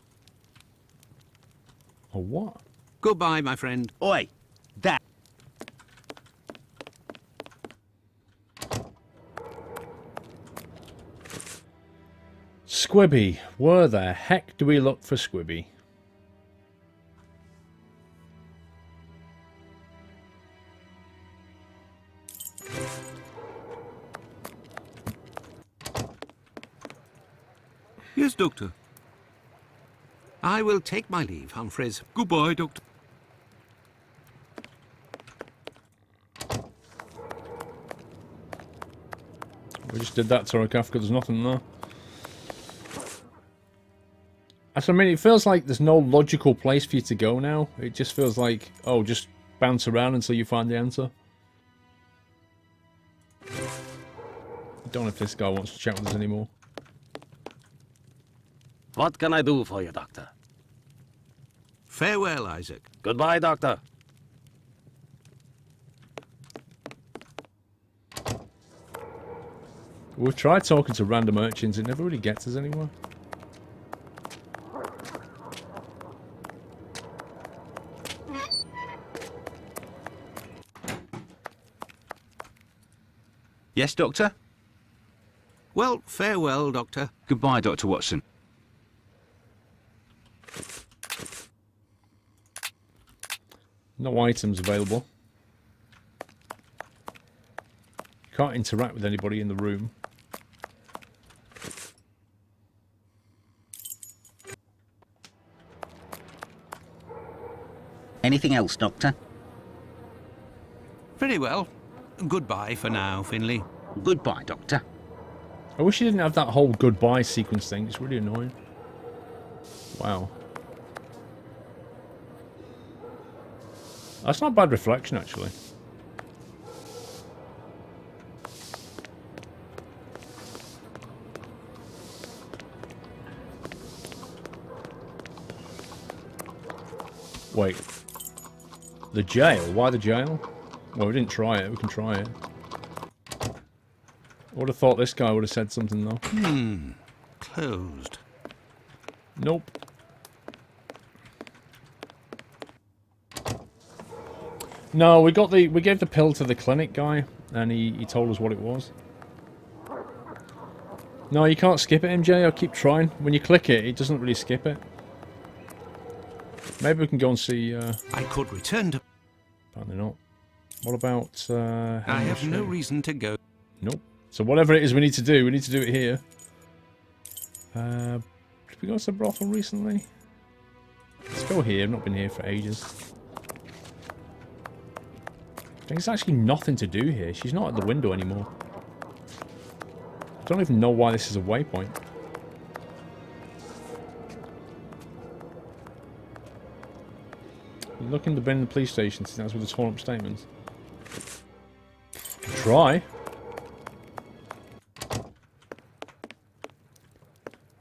Oh, what?
Goodbye, my friend.
Oi! That...
Squibby. Where the heck do we look for Squibby?
Yes, Doctor. I will take my leave, Humphreys.
Goodbye, Doctor.
We just did that to our Kafka, there's nothing there. I mean, it feels like there's no logical place for you to go now. It just feels like, oh, just bounce around until you find the answer. I don't know if this guy wants to chat with us anymore.
What can I do for you, Doctor?
Farewell, Isaac.
Goodbye, Doctor.
We've tried talking to random urchins, it never really gets us anywhere.
Yes, Doctor?
Well, farewell, Doctor.
Goodbye, Dr. Watson.
No items available. Can't interact with anybody in the room.
Anything else, Doctor?
Very well. Goodbye for now, Finley.
Goodbye, Doctor.
I wish you didn't have that whole goodbye sequence thing. It's really annoying. Wow. That's not bad reflection, actually. Wait. The jail? Why the jail? Well, we didn't try it. We can try it. I would have thought this guy would have said something, though.
Closed.
Nope. No, we gave the pill to the clinic guy, and he told us what it was. No, you can't skip it, MJ. I'll keep trying. When you click it, it doesn't really skip it. Maybe we can go and see...
I could return to...
Apparently not. What about...
I have no reason to go.
Nope. So whatever it is we need to do it here. Did we go to the brothel recently? Let's go here. I've not been here for ages. There's actually nothing to do here. She's not at the window anymore. I don't even know why this is a waypoint. Look in the bin in the police station, since that's with the torn up statements. Try.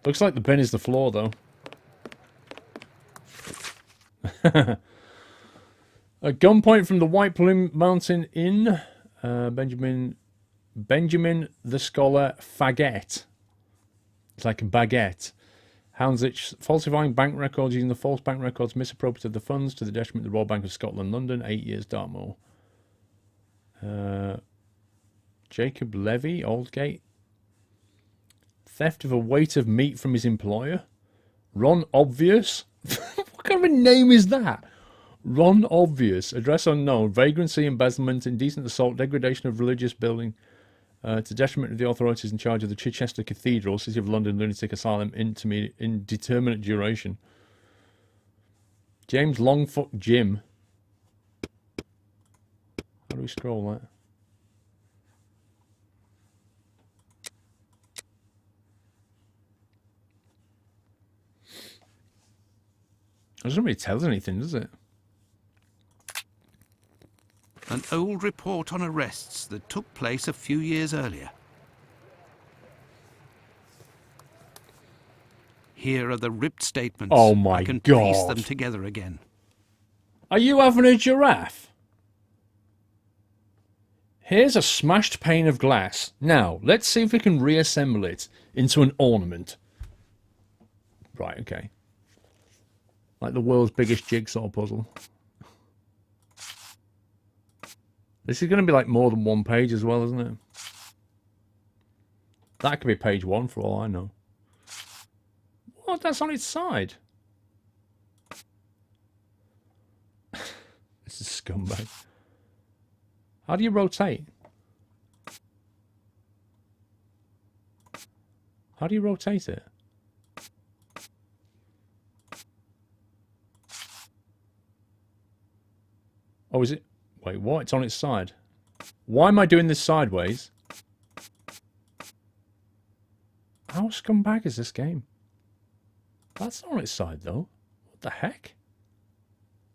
Looks like the bin is the floor, though. A gunpoint from the White Plume Mountain Inn. Benjamin the Scholar Faggett. It's like a baguette. Houndsditch falsifying bank records using the false bank records misappropriated the funds to the detriment of the Royal Bank of Scotland, London, 8 years, Dartmoor. Jacob Levy, Aldgate. Theft of a weight of meat from his employer. Ron Obvious. What kind of a name is that? Ron Obvious. Address unknown. Vagrancy, embezzlement, indecent assault, degradation of religious building to detriment of the authorities in charge of the Chichester Cathedral, City of London Lunatic Asylum, indeterminate duration. James Longfoot Jim. How do we scroll that? It doesn't really tell us anything, does it?
An old report on arrests that took place a few years earlier. Here are the ripped statements.
Oh my
I can
God.
piece them together again.
Are you having a giraffe? Here's a smashed pane of glass. Now, let's see if we can reassemble it into an ornament. Right, okay. Like the world's biggest jigsaw puzzle. This is going to be like more than one page as well, isn't it? That could be page 1 for all I know. What? That's on its side. This is scumbag. How do you rotate? How do you rotate it? Oh, is it? Wait, what? It's on its side. Why am I doing this sideways? How scumbag is this game? That's not on its side, though. What the heck?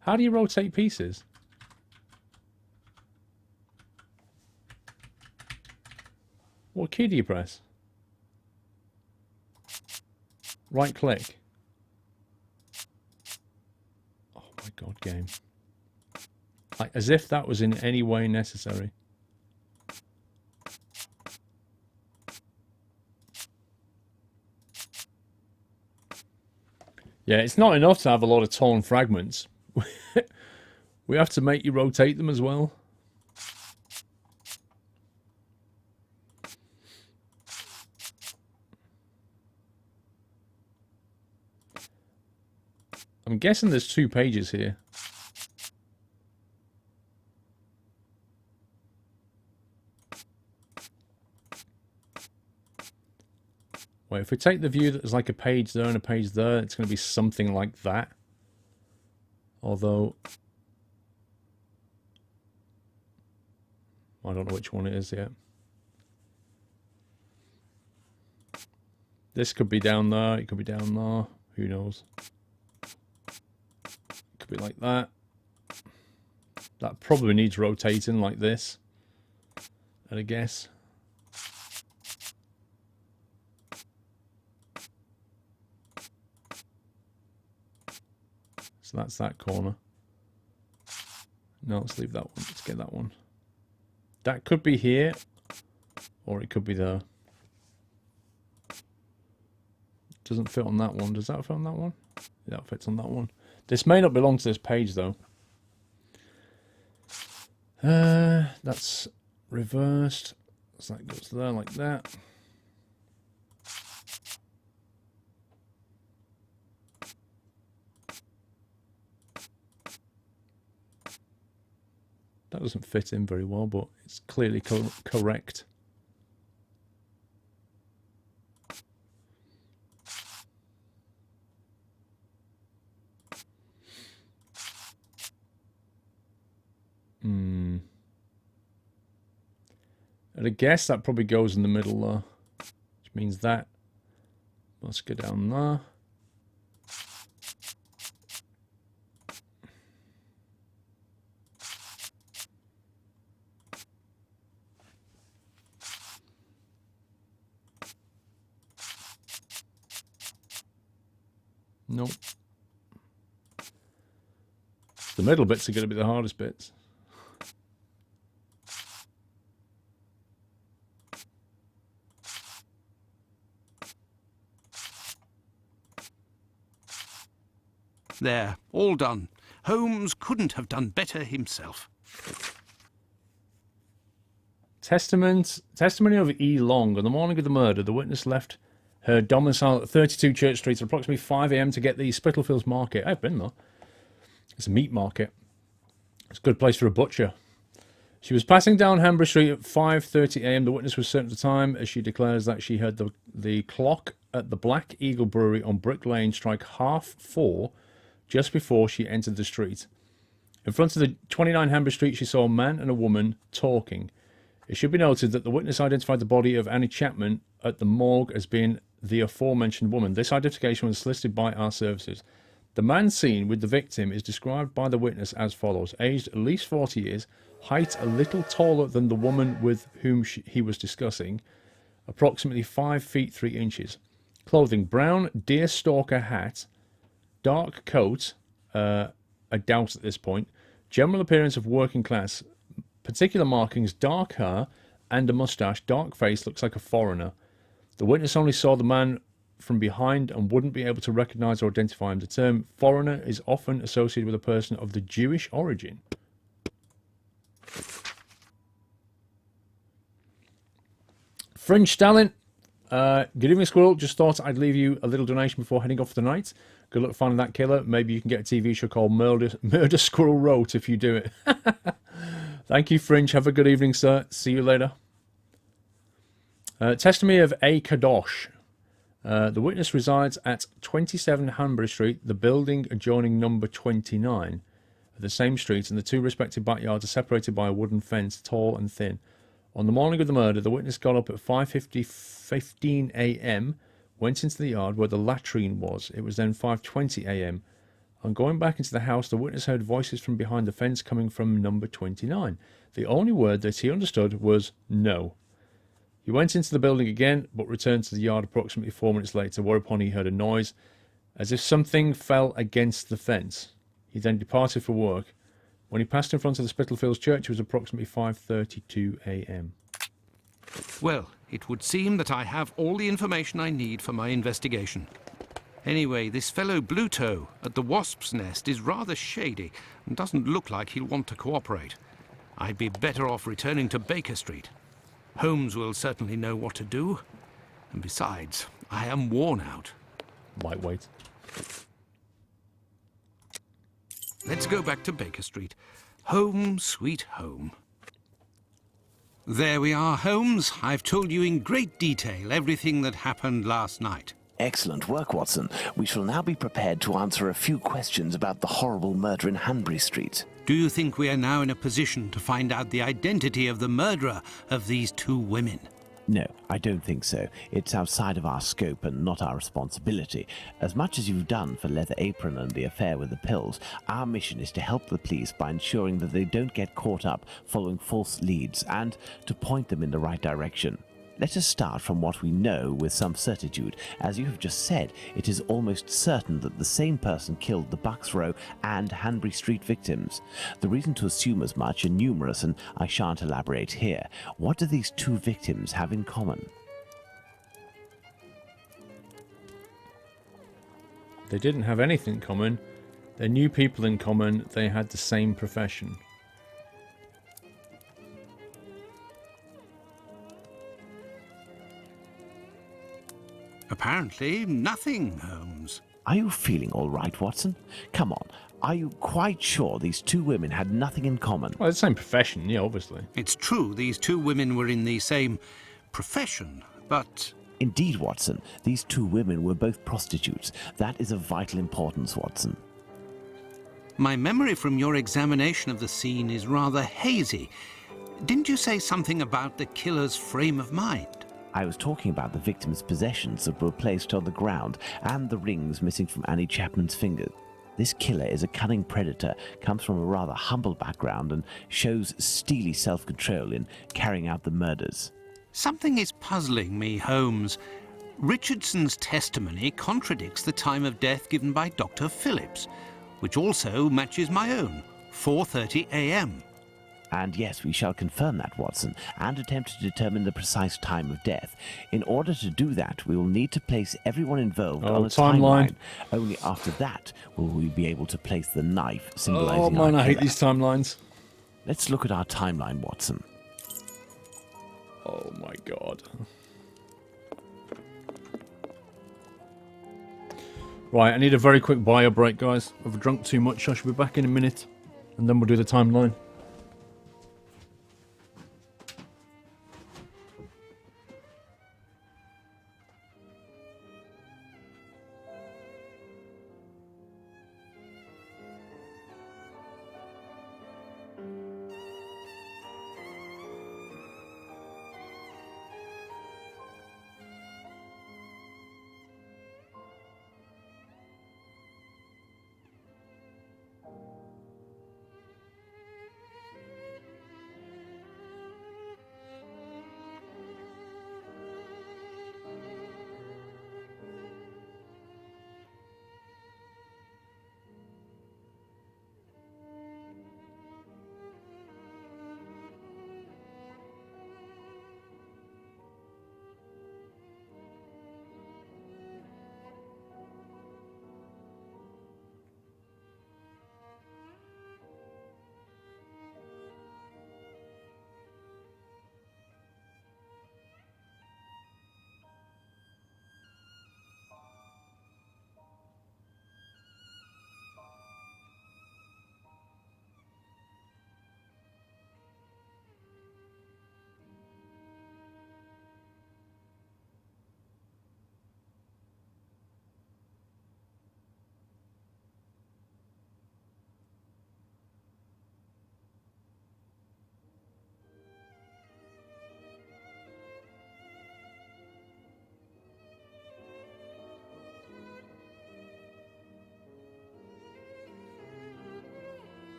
How do you rotate pieces? What key do you press? Right click. Oh my god, game. Like, as if that was in any way necessary. Yeah, it's not enough to have a lot of torn fragments. We have to make you rotate them as well. I'm guessing there's 2 pages here. Wait, if we take the view that there's like a page there and a page there, it's going to be something like that. Although, I don't know which one it is yet. This could be down there, it could be down there, who knows. It could be like that. That probably needs rotating like this, I'd guess. So that's that corner. No, let's leave that one. Let's get that one. That could be here, or it could be there. Doesn't fit on that one. Does that fit on that one? Yeah, that fits on that one. This may not belong to this page, though. That's reversed. So that goes there like that. That doesn't fit in very well, but it's clearly correct. And I guess that probably goes in the middle there, which means that must go down there. Nope. The middle bits are going to be the hardest bits.
There, all done. Holmes couldn't have done better himself.
Testimony of E. Long. On the morning of the murder, the witness left her domicile at 32 Church Street at approximately 5 a.m. to get the Spitalfields market. I've been there. It's a meat market. It's a good place for a butcher. She was passing down Hanbury Street at 5:30 a.m. The witness was certain at the time, as she declares that she heard the clock at the Black Eagle Brewery on Brick Lane strike 4:30 just before she entered the street. In front of the 29 Hanbury Street, she saw a man and a woman talking. It should be noted that the witness identified the body of Annie Chapman at the morgue as being the aforementioned woman. This identification was solicited by our services. The man seen with the victim is described by the witness as follows. Aged at least 40 years, height a little taller than the woman with whom he was discussing, approximately 5 feet 3 inches. Clothing, brown deerstalker hat, dark coat, a doubt at this point, general appearance of working class, particular markings, dark hair and a moustache, dark face, looks like a foreigner. The witness only saw the man from behind and wouldn't be able to recognise or identify him. The term foreigner is often associated with a person of the Jewish origin. Fringe Stalin, good evening, Squirrel. Just thought I'd leave you a little donation before heading off for the night. Good luck finding that killer. Maybe you can get a TV show called Murder Squirrel Wrote if you do it. Thank you, Fringe. Have a good evening, sir. See you later. Testimony of A. Kadosh. The witness resides at 27 Hanbury Street, the building adjoining number 29 of the same street, and the two respective backyards are separated by a wooden fence, tall and thin. On the morning of the murder, the witness got up at 5:15 a.m., went into the yard where the latrine was. It was then 5:20 a.m. On going back into the house, the witness heard voices from behind the fence coming from number 29. The only word that he understood was no. He went into the building again, but returned to the yard approximately 4 minutes later, whereupon he heard a noise, as if something fell against the fence. He then departed for work. When he passed in front of the Spitalfields Church, it was approximately 5:32 a.m.
Well, it would seem that I have all the information I need for my investigation. Anyway, this fellow Bluto at the Wasp's Nest is rather shady and doesn't look like he'll want to cooperate. I'd be better off returning to Baker Street. Holmes will certainly know what to do. And besides, I am worn out.
Lightweight.
Let's go back to Baker Street. Home, sweet home. There we are, Holmes. I've told you in great detail everything that happened last night.
Excellent work, Watson. We shall now be prepared to answer a few questions about the horrible murder in Hanbury Street.
Do you think we are now in a position to find out the identity of the murderer of these two women?
No, I don't think so. It's outside of our scope and not our responsibility. As much as you've done for Leather Apron and the affair with the pills, our mission is to help the police by ensuring that they don't get caught up following false leads and to point them in the right direction. Let us start from what we know with some certitude. As you have just said, it is almost certain that the same person killed the Bucks Row and Hanbury Street victims. The reason to assume as much are numerous, and I shan't elaborate here. What do these two victims have in common?
They didn't have anything in common. They knew people in common. They had the same profession.
Apparently nothing, Holmes.
Are you feeling all right, Watson? Come on. Are you quite sure these two women had nothing in common?
Well, it's the same profession, yeah, obviously.
It's true these two women were in the same profession, but...
Indeed, Watson. These two women were both prostitutes. That is of vital importance, Watson.
My memory from your examination of the scene is rather hazy. Didn't you say something about the killer's frame of mind?
I was talking about the victim's possessions that were placed on the ground and the rings missing from Annie Chapman's fingers. This killer is a cunning predator, comes from a rather humble background and shows steely self-control in carrying out the murders.
Something is puzzling me, Holmes. Richardson's testimony contradicts the time of death given by Dr. Phillips, which also matches my own, 4:30 a.m.
And yes, we shall confirm that, Watson, and attempt to determine the precise time of death. In order to do that, we will need to place everyone involved on a timeline. Only after that will we be able to place the knife symbolizing
Oh man,
our
I hate
killer.
these timelines.
Let's look at our timeline, Watson.
Oh my god. Right, I need a very quick bio break, guys. I've drunk too much. I should be back in a minute, and then we'll do the timeline.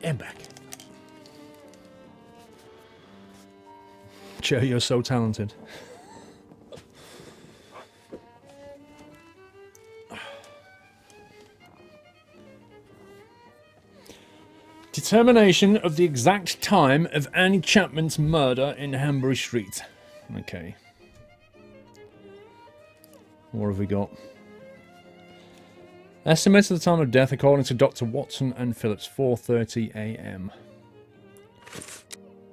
And back. Joe, you're so talented. Determination of the exact time of Annie Chapman's murder in Hanbury Street. Okay. What have we got? Estimates of the time of death according to Dr. Watson and Phillips, 4:30 a.m.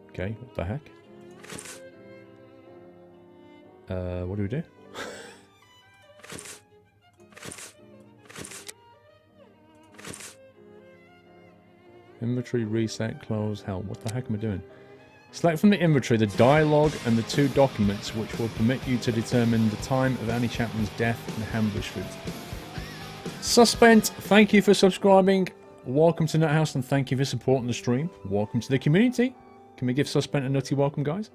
Okay, what the heck? What do we do? Inventory, reset, close, hell, what the heck am I doing? Select from the inventory the dialogue and the 2 documents which will permit you to determine the time of Annie Chapman's death in Hanbury Street. Suspent, thank you for subscribing. Welcome to NetHouse and thank you for supporting the stream. Welcome to the community. Can we give Suspent a nutty welcome, guys?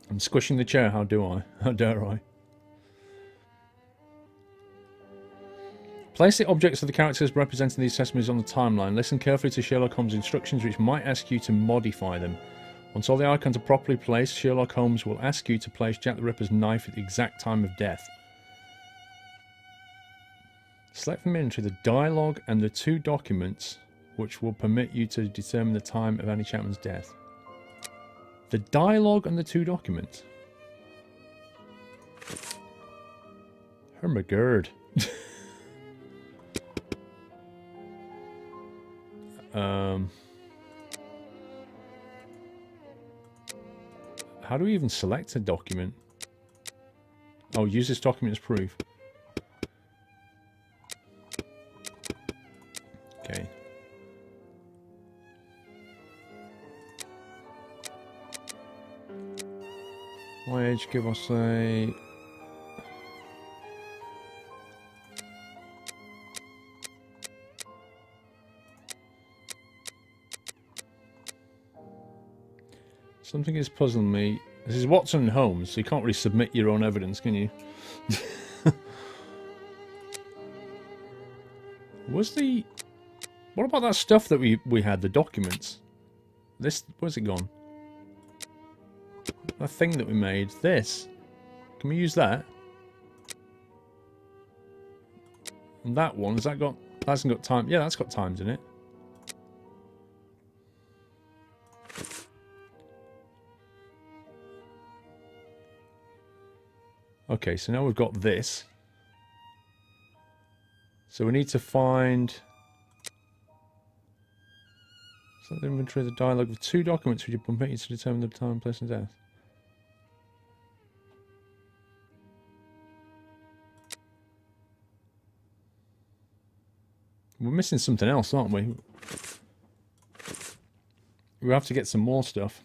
I'm squishing the chair, how do I? How dare I? Place the objects of the characters representing these testimonies on the timeline. Listen carefully to Sherlock Holmes' instructions which might ask you to modify them. Once all the icons are properly placed, Sherlock Holmes will ask you to place Jack the Ripper's knife at the exact time of death. Select from inventory the dialogue and the 2 documents which will permit you to determine the time of Annie Chapman's death. The dialogue and the 2 documents. Oh my god. How do we even select a document? Oh, use this document as proof. Okay. My age, give us a... Something is puzzling me. This is Watson and Holmes, so you can't really submit your own evidence, can you? What about that stuff that we had, the documents? Where's it gone? That thing that we made, this. Can we use that? And that one, that hasn't got time. Yeah, that's got times in it. Okay, so now we've got this. So we need to find... Is that the inventory of the dialogue of 2 documents which you permit you to determine the time, place, and death? We're missing something else, aren't we? We have to get some more stuff.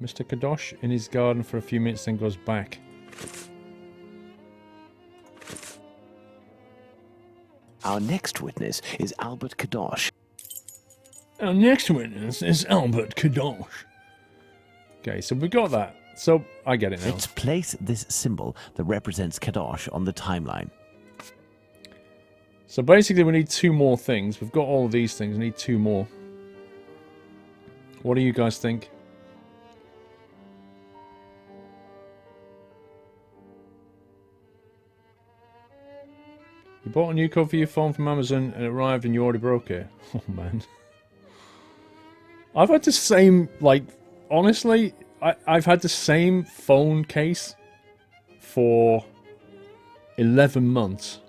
Mr. Kadosh in his garden for a few minutes, then goes back.
Our next witness is Albert Kadosh.
Our next witness is Albert Kadosh. Okay, so we got that. So I get it now.
Let's place this symbol that represents Kadosh on the timeline.
So basically we need 2 more things. We've got all of these things. We need 2 more. What do you guys think? You bought a new cover for your phone from Amazon and it arrived and you already broke it. Oh man. I've had the same, like, honestly, I've had the same phone case for 11 months.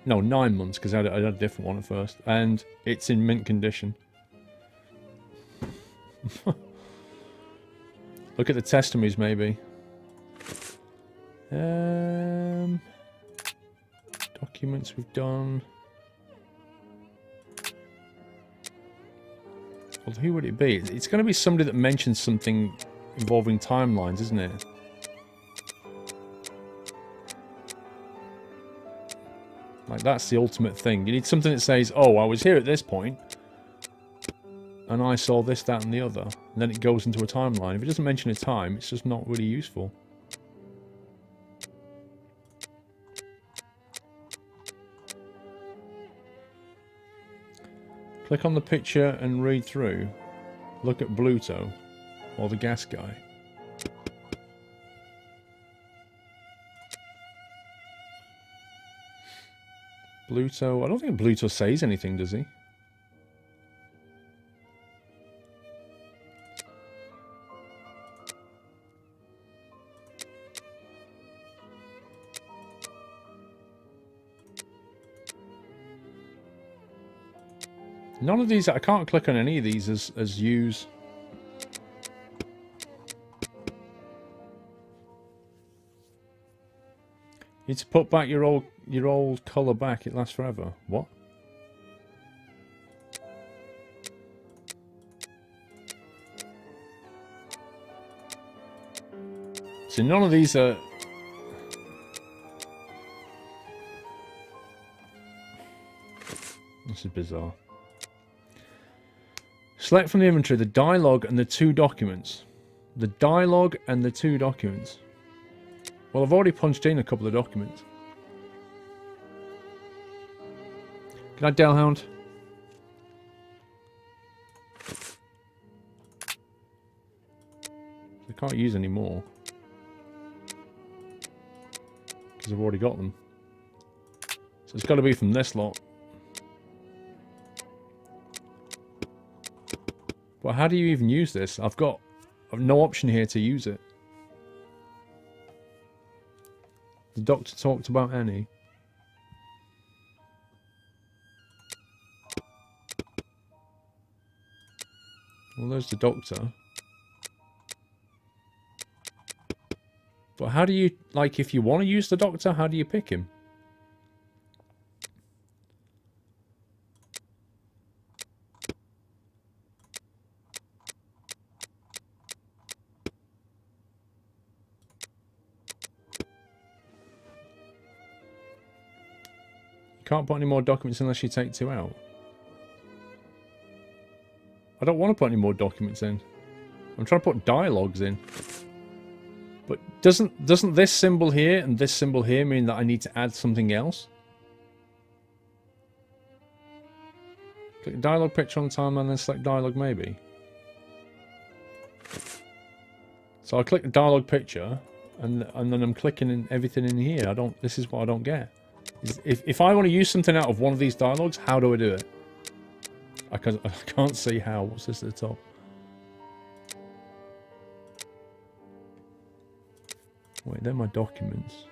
No, 9 months, because I had a different one at first. And it's in mint condition. Look at the testimonies, maybe. Documents we've done. Well, who would it be? It's going to be somebody that mentions something involving timelines, isn't it? Like, that's the ultimate thing. You need something that says, oh, I was here at this point, and I saw this, that, and the other. And then it goes into a timeline. If it doesn't mention a time, it's just not really useful. Click on the picture and read through. Look at Bluto, or the gas guy. Bluto, I don't think Bluto says anything, does he? None of these, I can't click on any of these as use. You need to put back your old colour back, it lasts forever. What? So none of these are... This is bizarre. Select from the inventory the dialogue and the 2 documents. The dialogue and the 2 documents. Well, I've already punched in a couple of documents. Can I Delhound? I can't use any more. Because I've already got them. So it's got to be from this lot. But how do you even use this? I've no option here to use it. The doctor talked about any. Well, there's the doctor. But how do you, like, if you want to use the doctor, how do you pick him? Can't put any more documents unless you take 2 out. I don't want to put any more documents in. I'm trying to put dialogues in. But doesn't this symbol here and this symbol here mean that I need to add something else? Click dialogue picture on the timeline and then select dialogue maybe. So I click the dialogue picture and then I'm clicking in everything in here. This is what I don't get. If I want to use something out of one of these dialogues, how do I do it? I can't see how. What's this at the top? Wait, they're my documents.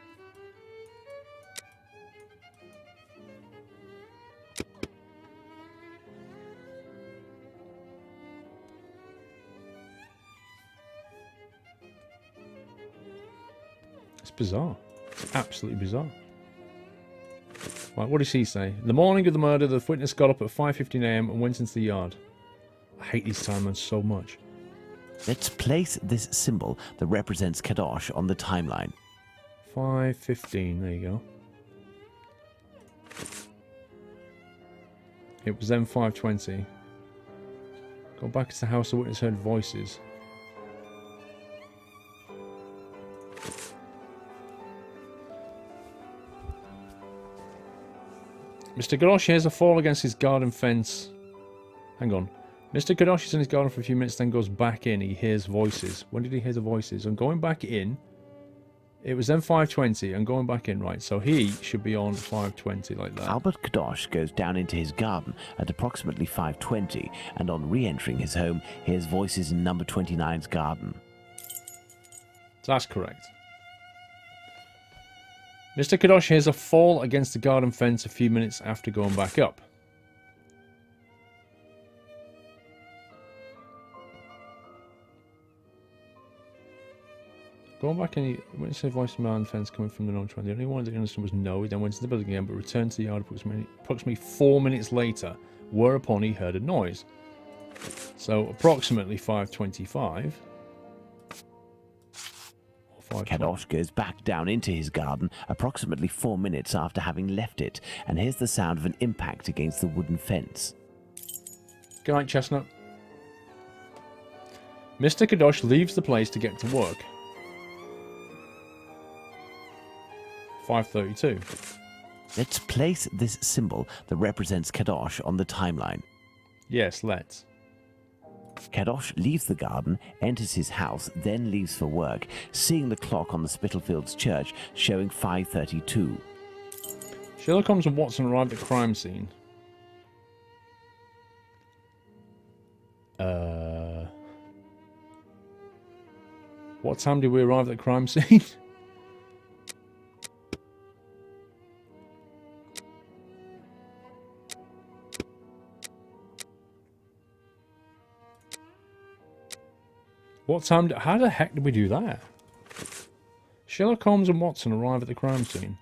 It's bizarre. It's absolutely bizarre. Right, what does he say? The morning of the murder, the witness got up at 5:15 AM and went into the yard. I hate these timelines so much.
Let's place this symbol that represents Kadosh on the timeline.
5:15, there you go. It was then 5:20. Go back to the house, the witness heard voices. Mr. Kadosh hears a fall against his garden fence. Hang on. Mr. Kadosh is in his garden for a few minutes, then goes back in. He hears voices. When did he hear the voices? I'm going back in. It was then 5:20. I'm going back in, right? So he should be on 5:20 like that.
Albert Kadosh goes down into his garden at approximately 5:20, and on re-entering his home, hears voices in number 29's garden.
That's correct. Mr. Kadosh hears a fall against the garden fence a few minutes after going back up. Going back in, when you say voice from the fence coming from the non-train, the only one that he understood was no. He then went to the building again, but returned to the yard approximately 4 minutes later, whereupon he heard a noise. So approximately 5:25.
Kadosh goes back down into his garden approximately 4 minutes after having left it, and hears the sound of an impact against the wooden fence.
Good night, Chestnut. Mr. Kadosh leaves the place to get to work. 5:32.
Let's place this symbol that represents Kadosh on the timeline.
Yes, let's.
Kadosh leaves the garden, enters his house, then leaves for work, seeing the clock on the Spitalfields church showing 5:32.
Sherlock Holmes and Watson arrived at the crime scene. What time did we arrive at the crime scene? What time? How the heck did we do that? Sherlock Holmes and Watson arrive at the crime scene.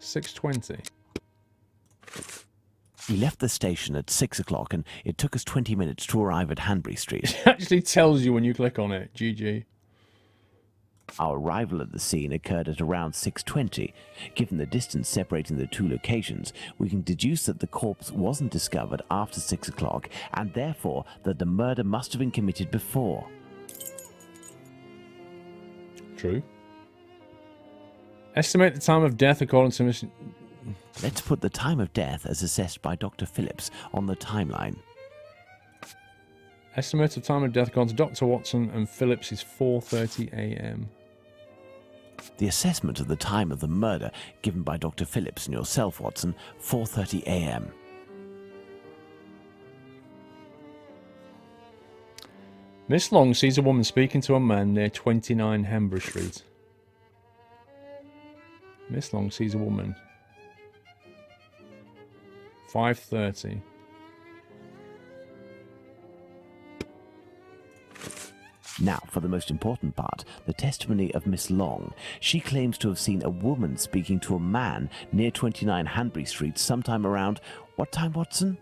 $6:20.
We left the station at 6 o'clock, and it took us 20 minutes to arrive at Hanbury Street.
It actually tells you when you click on it. GG.
Our arrival at the scene occurred at around 6:20. Given the distance separating the two locations, we can deduce that the corpse wasn't discovered after 6 o'clock, and therefore that the murder must have been committed before.
True. Estimate the time of death according to Miss...
Let's put the time of death as assessed by Dr. Phillips on the timeline.
Estimate of time of death according to Dr. Watson and Phillips is 4:30 AM.
The assessment of the time of the murder given by Dr. Phillips and yourself, Watson, 4:30 AM.
Miss Long sees a woman speaking to a man near 29 Hanbury Street. Miss Long sees a woman. 5:30.
Now, for the most important part, the testimony of Miss Long. She claims to have seen a woman speaking to a man near 29 Hanbury Street sometime around... What time, Watson?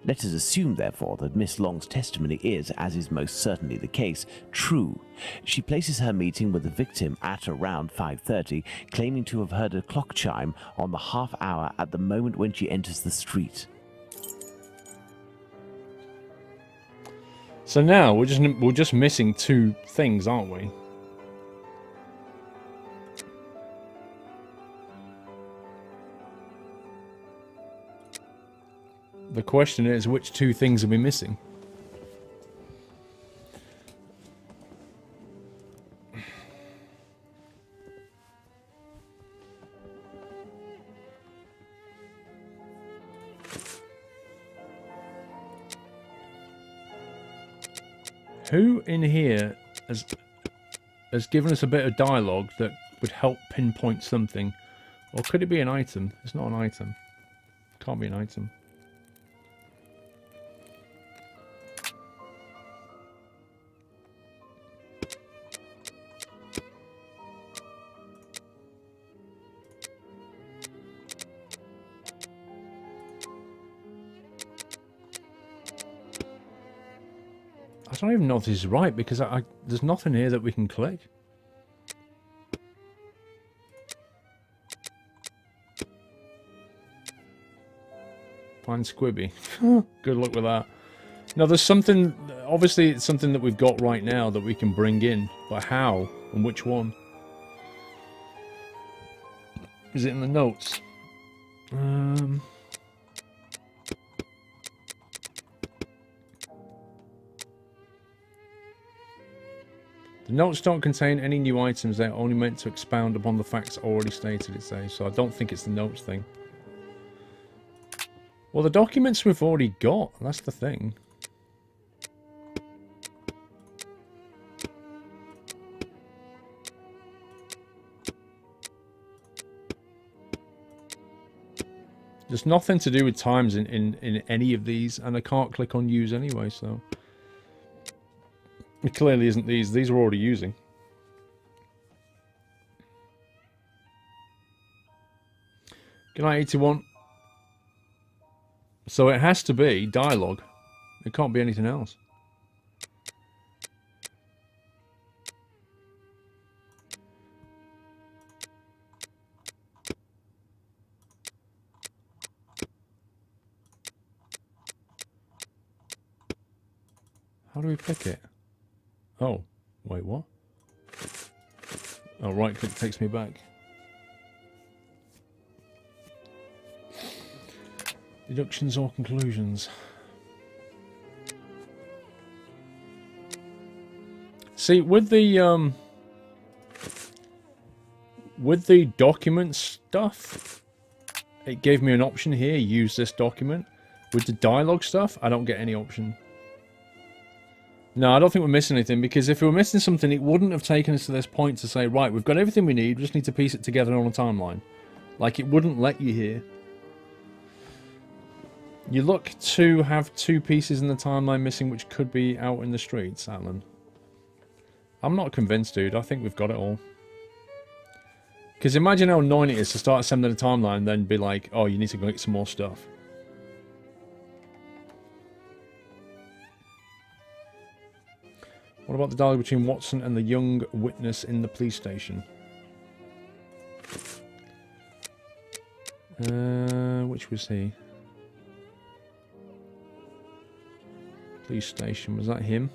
Let us assume, therefore, that Miss Long's testimony is, as is most certainly the case, true. She places her meeting with the victim at around 5:30, claiming to have heard a clock chime on the half hour at the moment when she enters the street.
So now we're just missing two things, aren't we? The question is, which two things are we missing? Who in here has given us a bit of dialogue that would help pinpoint something? Or could it be an item? It's not an item. Can't be an item. I don't even know if this is right because there's nothing here that we can click. Find Squibby. Good luck with that. Now there's something, obviously it's something that we've got right now that we can bring in, but how and which one? Is it in the notes? The notes don't contain any new items, they're only meant to expound upon the facts already stated, it says, so I don't think it's the notes thing. Well, the documents we've already got, that's the thing. There's nothing to do with times in any of these, and I can't click on use anyway, so... It clearly isn't these. These we're already using. Good night, 81. So it has to be dialogue. It can't be anything else. How do we pick it? Oh, wait, what? Oh, right click takes me back. Deductions or conclusions? See, with the document stuff, it gave me an option here, use this document. With the dialogue stuff, I don't get any option. No, I don't think we're missing anything, because if we were missing something, it wouldn't have taken us to this point to say, right, we've got everything we need, we just need to piece it together on a timeline. Like, it wouldn't let you here. You look to have two pieces in the timeline missing, which could be out in the streets, Alan. I'm not convinced, dude. I think we've got it all. Because imagine how annoying it is to start assembling a timeline and then be like, oh, you need to go get some more stuff. What about the dialogue between Watson and the young witness in the police station? Which was he? Police station, was that him?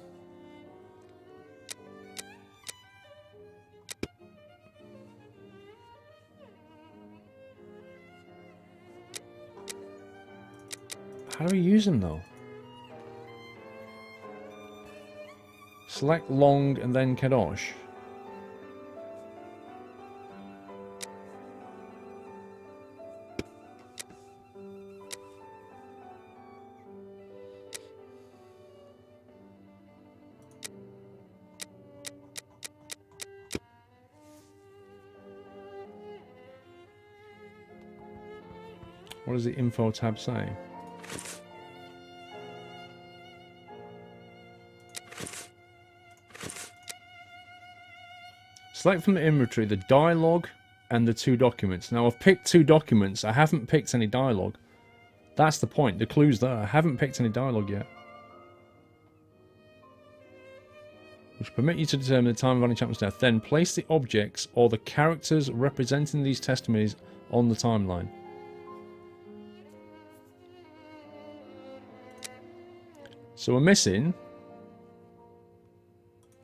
How do we use them though? Select long and then Kadosh. What does the info tab say? Select from the inventory the dialogue and the 2 documents. Now, I've picked 2 documents. I haven't picked any dialogue. That's the point. The clue's there. I haven't picked any dialogue yet. Which permit you to determine the time of any chaplain's death. Then place the objects or the characters representing these testimonies on the timeline. So we're missing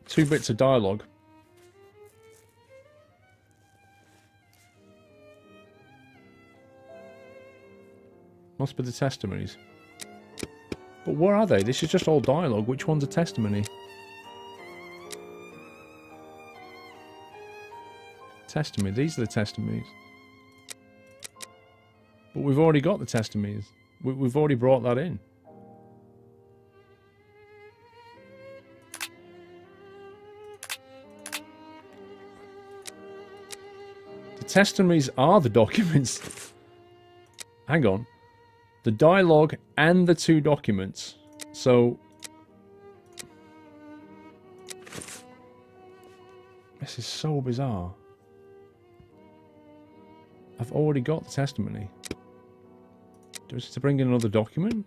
2 bits of dialogue. Must be the testimonies. But where are they? This is just all dialogue. Which one's a testimony? Testimony. These are the testimonies. But we've already got the testimonies. We've already brought that in. The testimonies are the documents. Hang on. The dialogue and the 2 documents. So this is so bizarre. I've already got the testimony. Do I have to bring in another document?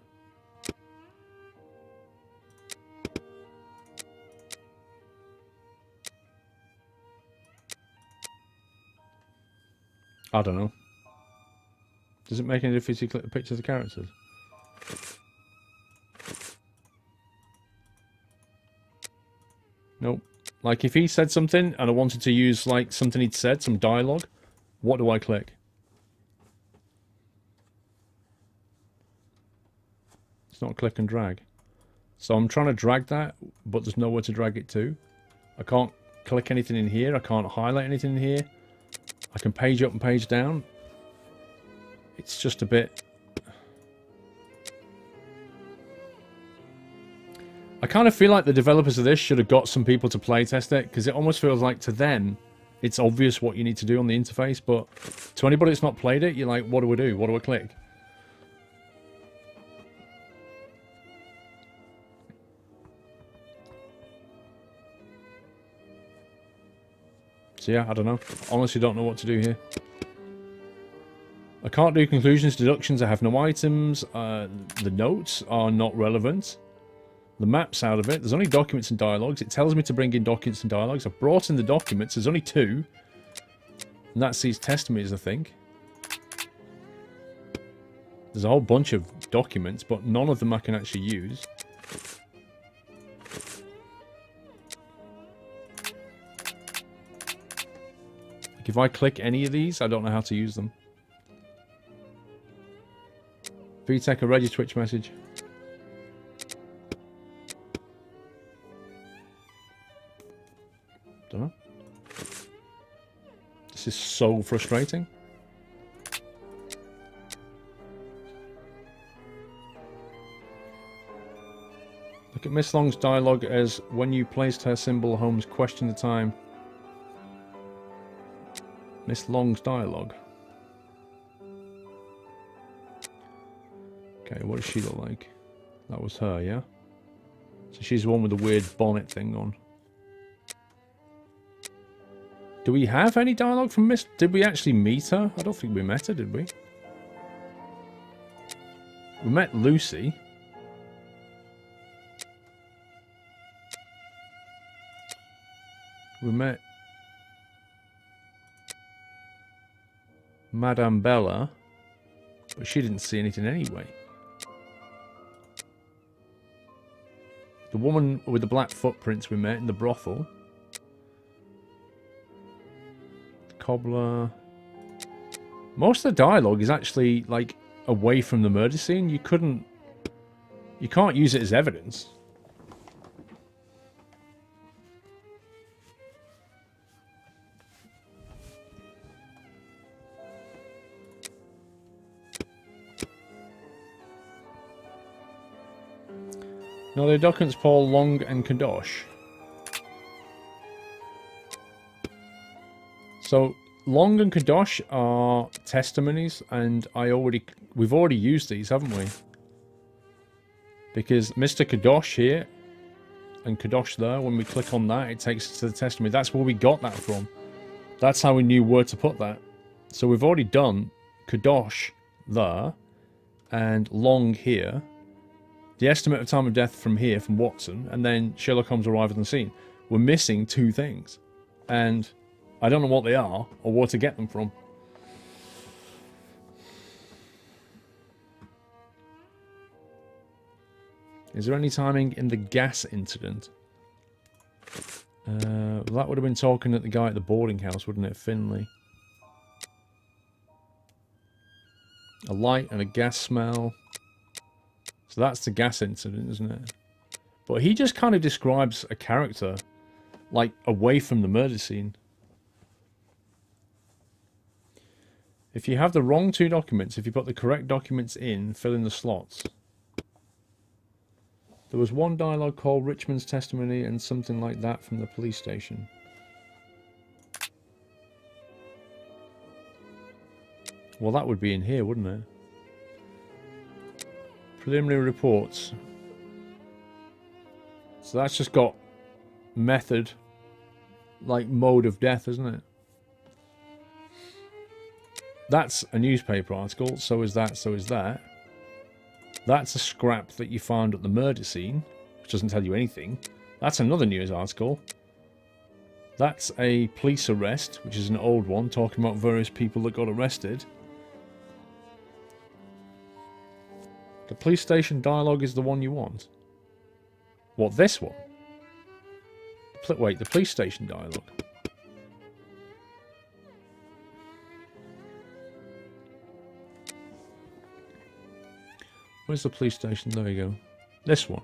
I don't know. Does it make any difference if you click the picture of the characters? Nope. Like if he said something and I wanted to use like something he'd said, some dialogue, what do I click? It's not click and drag. So I'm trying to drag that, but there's nowhere to drag it to. I can't click anything in here. I can't highlight anything in here. I can page up and page down. It's just a bit... I kind of feel like the developers of this should have got some people to playtest it, because it almost feels like to them, it's obvious what you need to do on the interface, but to anybody that's not played it, you're like, what do I do? What do I click? So yeah, I don't know. Honestly don't know what to do here. I can't do conclusions, deductions, I have no items, the notes are not relevant. The map's out of it, there's only documents and dialogues, it tells me to bring in documents and dialogues, I've brought in the documents, there's only 2. And that's these testimonies, I think. There's a whole bunch of documents, but none of them I can actually use. Like if I click any of these, I don't know how to use them. VTech, a ready Twitch message. Don't know. This is so frustrating. Look at Miss Long's dialogue as when you placed her symbol, Holmes questioned the time. Miss Long's dialogue. Okay, what does she look like? That was her, yeah? So she's the one with the weird bonnet thing on. Do we have any dialogue from Miss... Did we actually meet her? I don't think we met her, did we? We met Lucy. We met... Madame Bella. But she didn't see anything anyway. The woman with the black footprints we met in the brothel. The cobbler. Most of the dialogue is actually, like, away from the murder scene. You can't use it as evidence. No, the documents Paul, Long and Kadosh. So Long and Kadosh are testimonies, and we've already used these, haven't we? Because Mr. Kadosh here and Kadosh there, when we click on that, it takes us to the testimony. That's where we got that from. That's how we knew where to put that. So we've already done Kadosh there and Long here. The estimate of time of death from here, from Watson, and then Sherlock Holmes arrived on the scene. We're missing 2 things. And I don't know what they are or where to get them from. Is there any timing in the gas incident? That would have been talking at the guy at the boarding house, wouldn't it? Finley. A light and a gas smell. So that's the gas incident, isn't it? But he just kind of describes a character, like, away from the murder scene. If you have the wrong 2 documents, if you put the correct documents in, fill in the slots. There was one dialogue called Richmond's testimony and something like that from the police station. Well, that would be in here, wouldn't it? Preliminary reports. So that's just got method, like mode of death, isn't it? That's a newspaper article, so is that, so is that. That's a scrap that you found at the murder scene, which doesn't tell you anything. That's another news article. That's a police arrest, which is an old one, talking about various people that got arrested. The police station dialogue is the one you want. What, this one? Wait, the police station dialogue. Where's the police station? There we go. This one.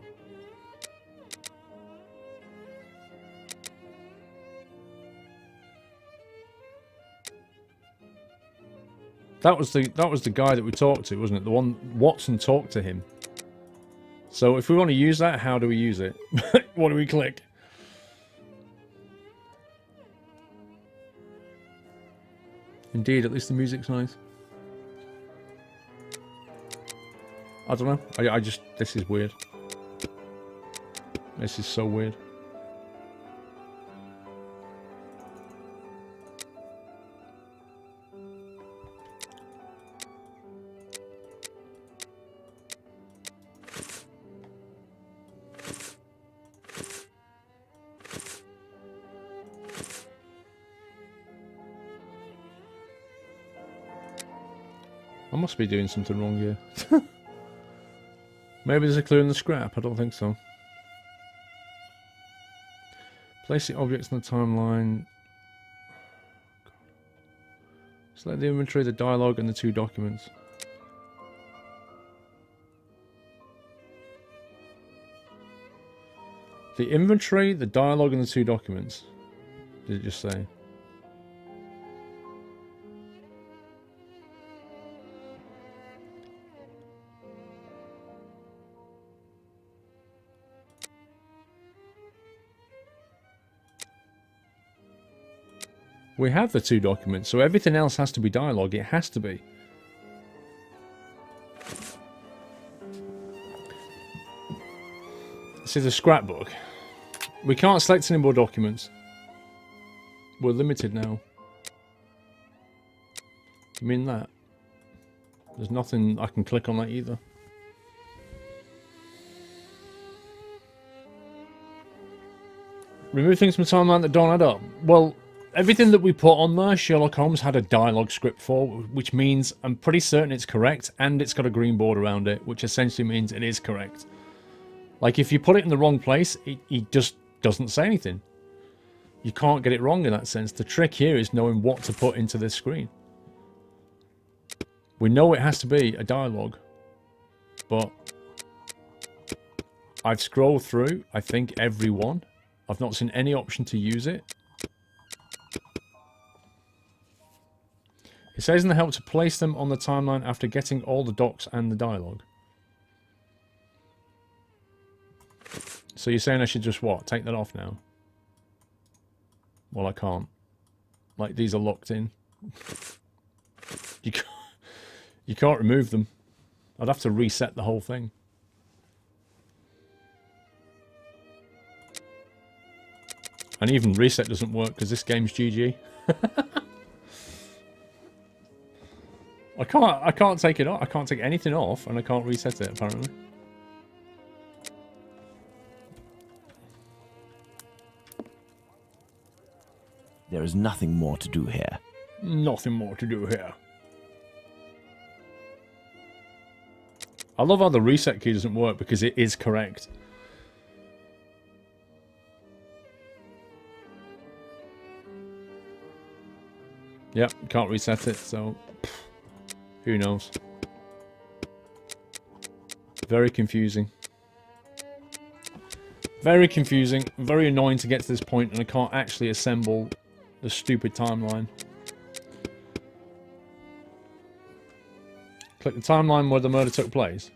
That was the guy that we talked to, wasn't it? The one Watson talked to him. So if we want to use that, how do we use it? What do we click? Indeed, at least the music's nice. I don't know. I just... This is weird. This is so weird. I must be doing something wrong here. Maybe there's a clue in the scrap. I don't think so. Place the objects in the timeline. Select the inventory, the dialogue, and the 2 documents. The inventory, the dialogue, and the 2 documents. Did it just say? We have the 2 documents, so everything else has to be dialogue. It has to be. See the scrapbook. We can't select any more documents. We're limited now. You mean that? There's nothing I can click on that either. Remove things from the timeline that don't add up. Well, everything that we put on there, Sherlock Holmes had a dialogue script for, which means I'm pretty certain it's correct, and it's got a green border around it, which essentially means it is correct. Like, if you put it in the wrong place, it just doesn't say anything. You can't get it wrong in that sense. The trick here is knowing what to put into this screen. We know it has to be a dialogue, but I've scrolled through, I think, every one. I've not seen any option to use it. It says in the help to place them on the timeline after getting all the docs and the dialogue. So you're saying I should just what? Take that off now? Well, I can't. Like, these are locked in. You can't remove them. I'd have to reset the whole thing. And even reset doesn't work because this game's GG. I can't take it off. I can't take anything off, and I can't reset it apparently.
There is nothing more to do here.
Nothing more to do here. I love how the reset key doesn't work because it is correct. Yep, can't reset it, so who knows. Very confusing. Very confusing, very annoying to get to this point, and I can't actually assemble the stupid timeline. Click the timeline where the murder took place.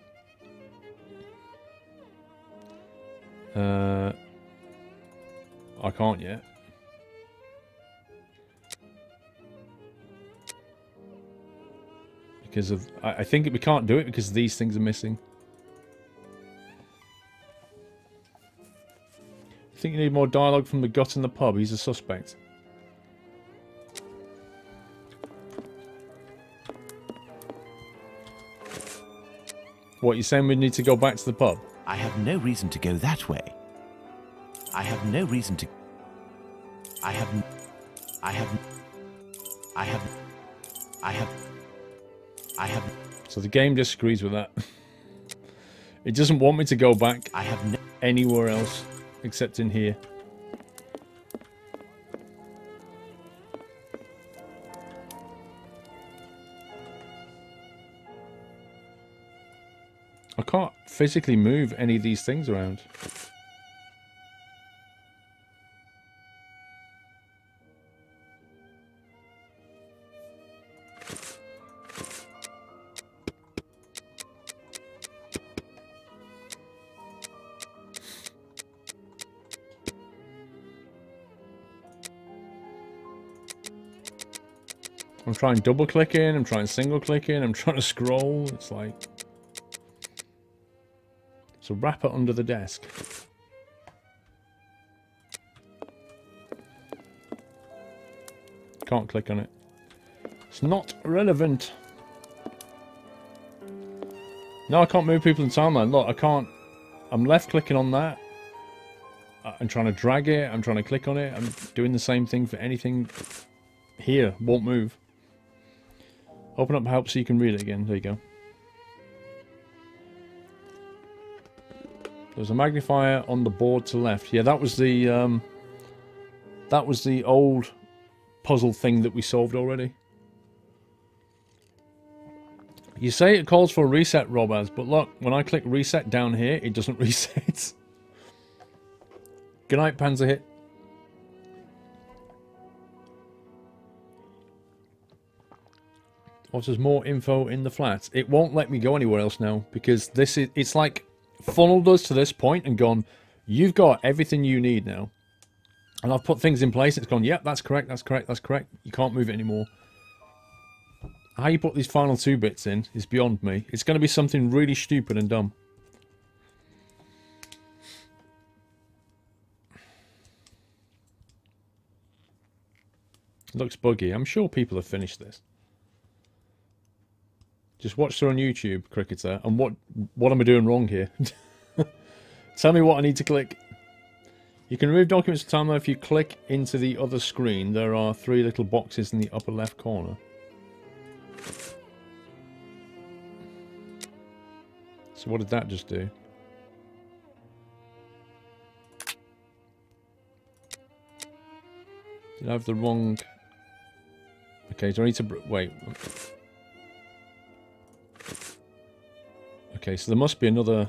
I can't yet. Because of... I think we can't do it because these things are missing. I think you need more dialogue from the gut in the pub. He's a suspect. What, you saying we need to go back to the pub?
I have no reason to go that way. I have no reason to... I have...
So the game disagrees with that. It doesn't want me to go back anywhere else except in here. I can't physically move any of these things around. I'm trying double clicking, I'm trying single clicking, I'm trying to scroll. It's like... So wrap it under the desk. Can't click on it. It's not relevant. No, I can't move people in timeline. Look, I can't... I'm left clicking on that. I'm trying to drag it. I'm trying to click on it. I'm doing the same thing for anything here. Won't move. Open up help so you can read it again. There you go. There's a magnifier on the board to the left. Yeah, that was the old puzzle thing that we solved already. You say it calls for a reset, Robaz, but look, when I click reset down here, it doesn't reset. Good night, Panzerhit. Oh, there's more info in the flat. It won't let me go anywhere else now because this is, it's like funneled us to this point and gone, you've got everything you need now. And I've put things in place. It's gone, yep, that's correct, that's correct, that's correct. You can't move it anymore. How you put these final 2 bits in is beyond me. It's going to be something really stupid and dumb. It looks buggy. I'm sure people have finished this. Just watch through on YouTube, Cricketer. And what am I doing wrong here? Tell me what I need to click. You can remove documents from timeline if you click into the other screen. There are 3 little boxes in the upper left corner. So what did that just do? Did I have the wrong... Okay, do I need to... Wait. Okay, so there must be another...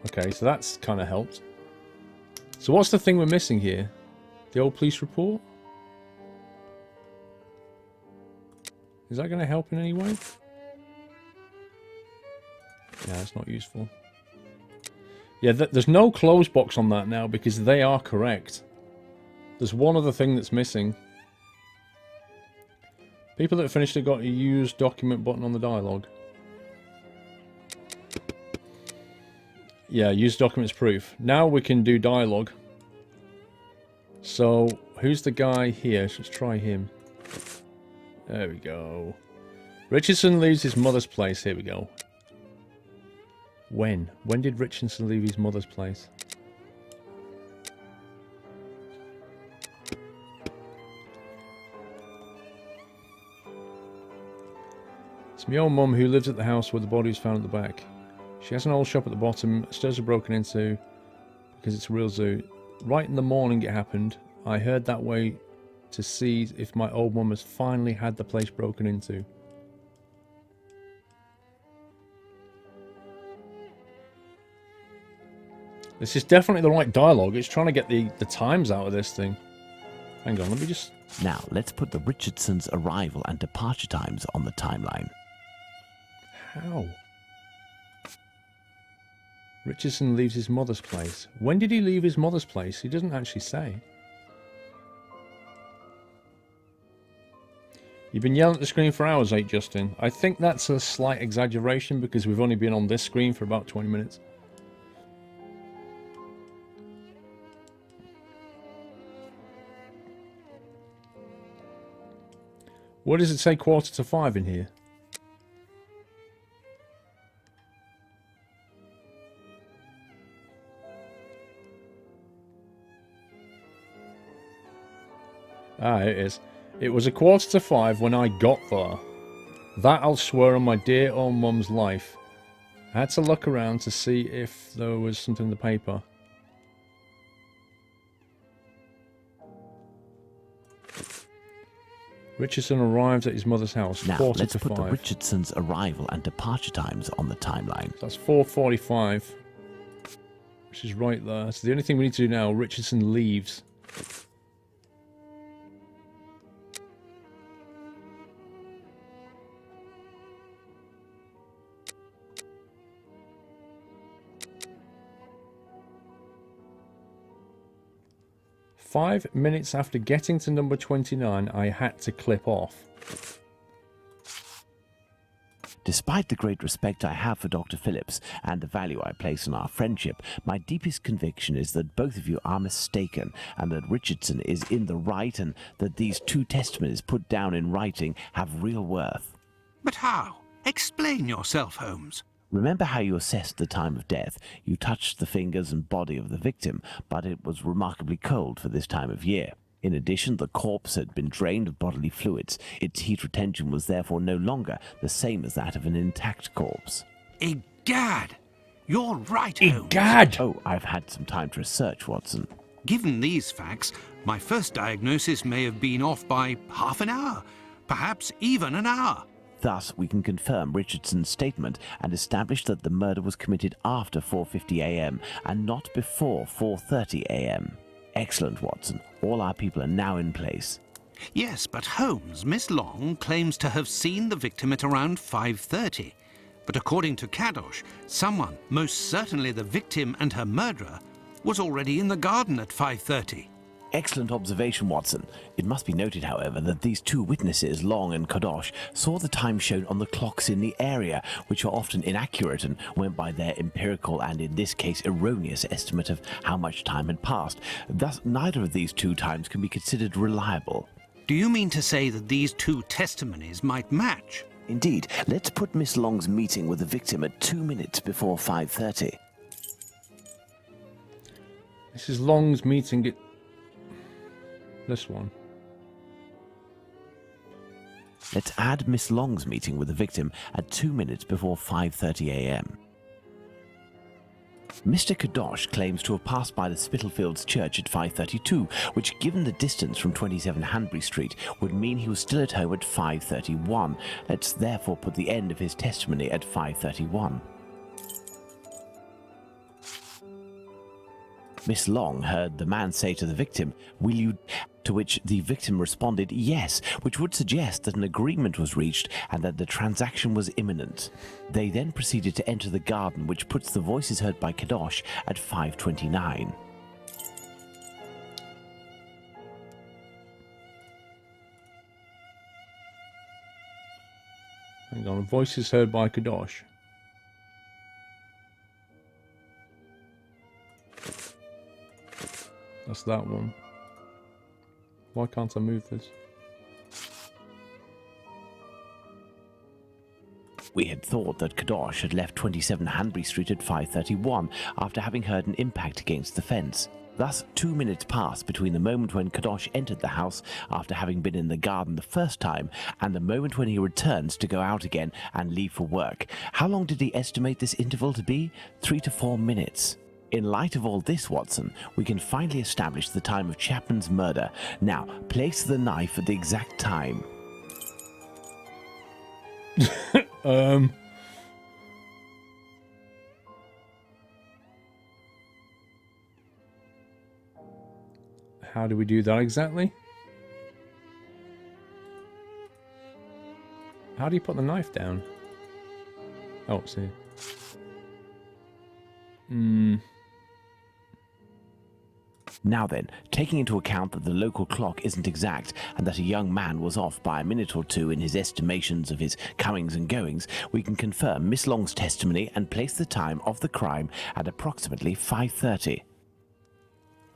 Okay, so that's kind of helped. So what's the thing we're missing here? The old police report? Is that going to help in any way? Yeah, it's not useful. Yeah, there's no close box on that now because they are correct. There's one other thing that's missing. People that finished it got a use document button on the dialogue. Yeah, use documents proof. Now we can do dialogue. So, who's the guy here? Let's try him. There we go. Richardson leaves his mother's place. Here we go. When? When did Richardson leave his mother's place? It's my old mum who lives at the house where the body was found at the back. She has an old shop at the bottom. Stairs are broken into because it's a real zoo. Right in the morning it happened. I heard that way to see if my old mum has finally had the place broken into. This is definitely the right dialogue. It's trying to get the times out of this thing. Hang on, let me just...
Now, let's put the Richardsons' arrival and departure times on the timeline.
How? Richardson leaves his mother's place. When did he leave his mother's place? He doesn't actually say. You've been yelling at the screen for hours, 8 Justin. I think that's a slight exaggeration because we've only been on this screen for about 20 minutes. What does it say 4:45 in here? Ah, it is. It was 4:45 when I got there. That I'll swear on my dear old mum's life. I had to look around to see if there was something in the paper. Richardson arrives at his mother's house.
Now, let's put the
4:45.
Richardsons' arrival and departure times on the timeline.
So that's 4:45, which is right there. So the only thing we need to do now, Richardson leaves. Five minutes after getting to number 29, I had to clip off.
Despite the great respect I have for Dr. Phillips and the value I place on our friendship, my deepest conviction is that both of you are mistaken and that Richardson is in the right and that these two testimonies put down in writing have real worth.
But how? Explain yourself, Holmes.
Remember how you assessed the time of death. You touched the fingers and body of the victim, but it was remarkably cold for this time of year. In addition, the corpse had been drained of bodily fluids. Its heat retention was therefore no longer the same as that of an intact corpse.
Egad! You're right, Holmes.
Egad!
Oh, I've had some time to research, Watson.
Given these facts, my first diagnosis may have been off by half an hour, perhaps even an hour.
Thus, we can confirm Richardson's statement and establish that the murder was committed after 4:50 a.m. and not before 4:30 a.m. Excellent, Watson. All our people are now in place.
Yes, but Holmes, Miss Long claims to have seen the victim at around 5:30. But according to Kadosh, someone, most certainly the victim and her murderer, was already in the garden at 5:30.
Excellent observation, Watson. It must be noted, however, that these two witnesses, Long and Kadosh, saw the time shown on the clocks in the area, which are often inaccurate and went by their empirical and, in this case, erroneous estimate of how much time had passed. Thus, neither of these two times can be considered reliable.
Do you mean to say that these two testimonies might match?
Indeed. Let's put Miss Long's meeting with the victim at 2 minutes before 5:30.
This is Long's meeting at... this one.
Let's add Miss Long's meeting with the victim at 2 minutes before 5:30 a.m. Mr. Kadosh claims to have passed by the Spitalfields Church at 5:32, which, given the distance from 27 Hanbury Street, would mean he was still at home at 5:31. Let's therefore put the end of his testimony at 5:31. Miss Long heard the man say to the victim, "Will you?" to which the victim responded, "Yes," which would suggest that an agreement was reached and that the transaction was imminent. They then proceeded to enter the garden, which puts the voices heard by Kadosh at 5:29.
Hang on, voices heard by Kadosh. That's that one. Why can't I move this?
We had thought that Kadosh had left 27 Hanbury Street at 5:31 after having heard an impact against the fence. Thus, 2 minutes passed between the moment when Kadosh entered the house after having been in the garden the first time and the moment when he returns to go out again and leave for work. How long did he estimate this interval to be? 3 to 4 minutes. In light of all this, Watson, we can finally establish the time of Chapman's murder. Now, place the knife at the exact time.
How do we do that exactly? How do you put the knife down? Oh, see.
Now then, taking into account that the local clock isn't exact and that a young man was off by a minute or two in his estimations of his comings and goings, we can confirm Miss Long's testimony and place the time of the crime at approximately 5:30.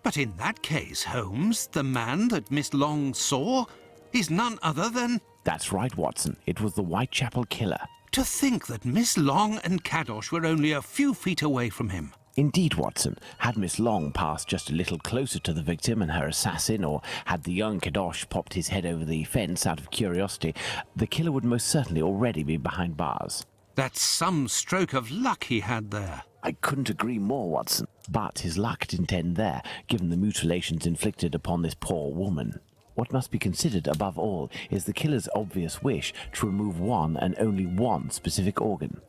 But in that case, Holmes, the man that Miss Long saw is none other than...
That's right, Watson. It was the Whitechapel killer.
To think that Miss Long and Kadosh were only a few feet away from him.
Indeed, Watson. Had Miss Long passed just a little closer to the victim and her assassin, or had the young Kadosh popped his head over the fence out of curiosity, the killer would most certainly already be behind bars.
That's some stroke of luck he had there.
I couldn't agree more, Watson. But his luck didn't end there, given the mutilations inflicted upon this poor woman. What must be considered above all is the killer's obvious wish to remove one and only one specific organ.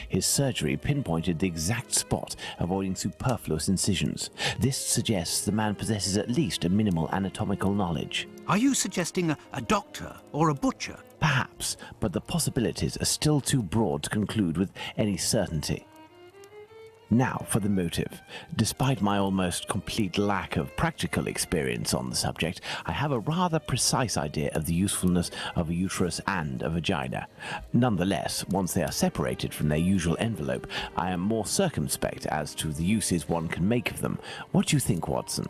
His surgery pinpointed the exact spot, avoiding superfluous incisions. This suggests the man possesses at least a minimal anatomical knowledge.
Are you suggesting a doctor or a butcher?
Perhaps, but the possibilities are still too broad to conclude with any certainty. Now for the motive. Despite my almost complete lack of practical experience on the subject, I have a rather precise idea of the usefulness of a uterus and a vagina. Nonetheless, once they are separated from their usual envelope, I am more circumspect as to the uses one can make of them. What do you think, Watson?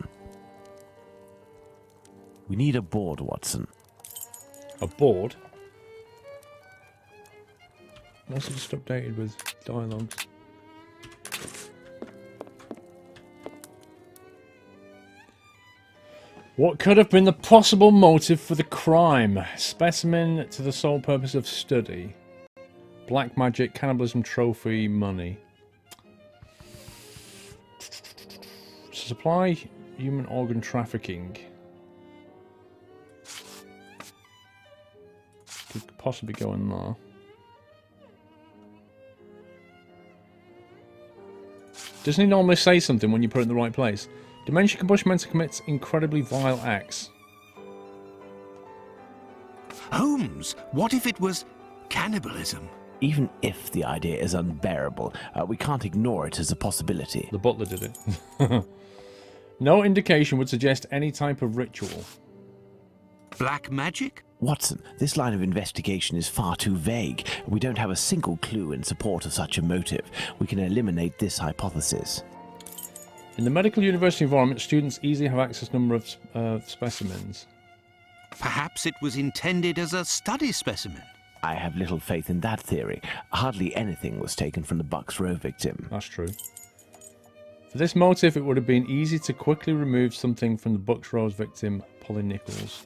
We need a board, Watson.
A board? What's it just updated with dialogues? What could have been the possible motive for the crime? Specimen to the sole purpose of study. Black magic, cannibalism, trophy, money. Supply human organ trafficking. Could possibly go in there. Doesn't he normally say something when you put it in the right place? Dementia can push men to commit incredibly vile acts.
Holmes, what if it was cannibalism?
Even if the idea is unbearable, we can't ignore it as a possibility.
The butler did it. No indication would suggest any type of ritual.
Black magic?
Watson, this line of investigation is far too vague. We don't have a single clue in support of such a motive. We can eliminate this hypothesis.
In the medical university environment, students easily have access to a number of specimens.
Perhaps it was intended as a study specimen.
I have little faith in that theory. Hardly anything was taken from the Bucks Row victim.
That's true. For this motive, it would have been easy to quickly remove something from the Bucks Row's victim, Polly Nichols.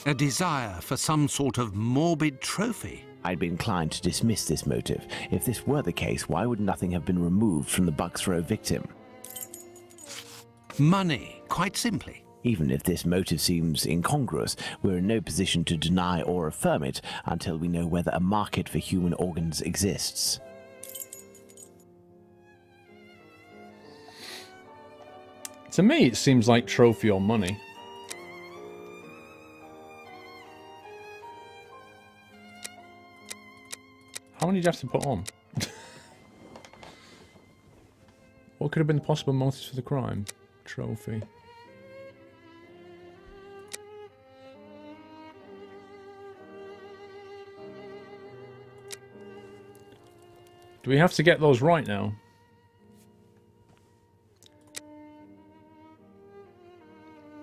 A desire for some sort of morbid trophy.
I'd be inclined to dismiss this motive. If this were the case, why would nothing have been removed from the Bucks Row victim?
Money, quite simply.
Even if this motive seems incongruous, we're in no position to deny or affirm it until we know whether a market for human organs exists.
To me, it seems like trophy or money. How many do you have to put on? What could have been the possible motives for the crime? Trophy. Do we have to get those right now?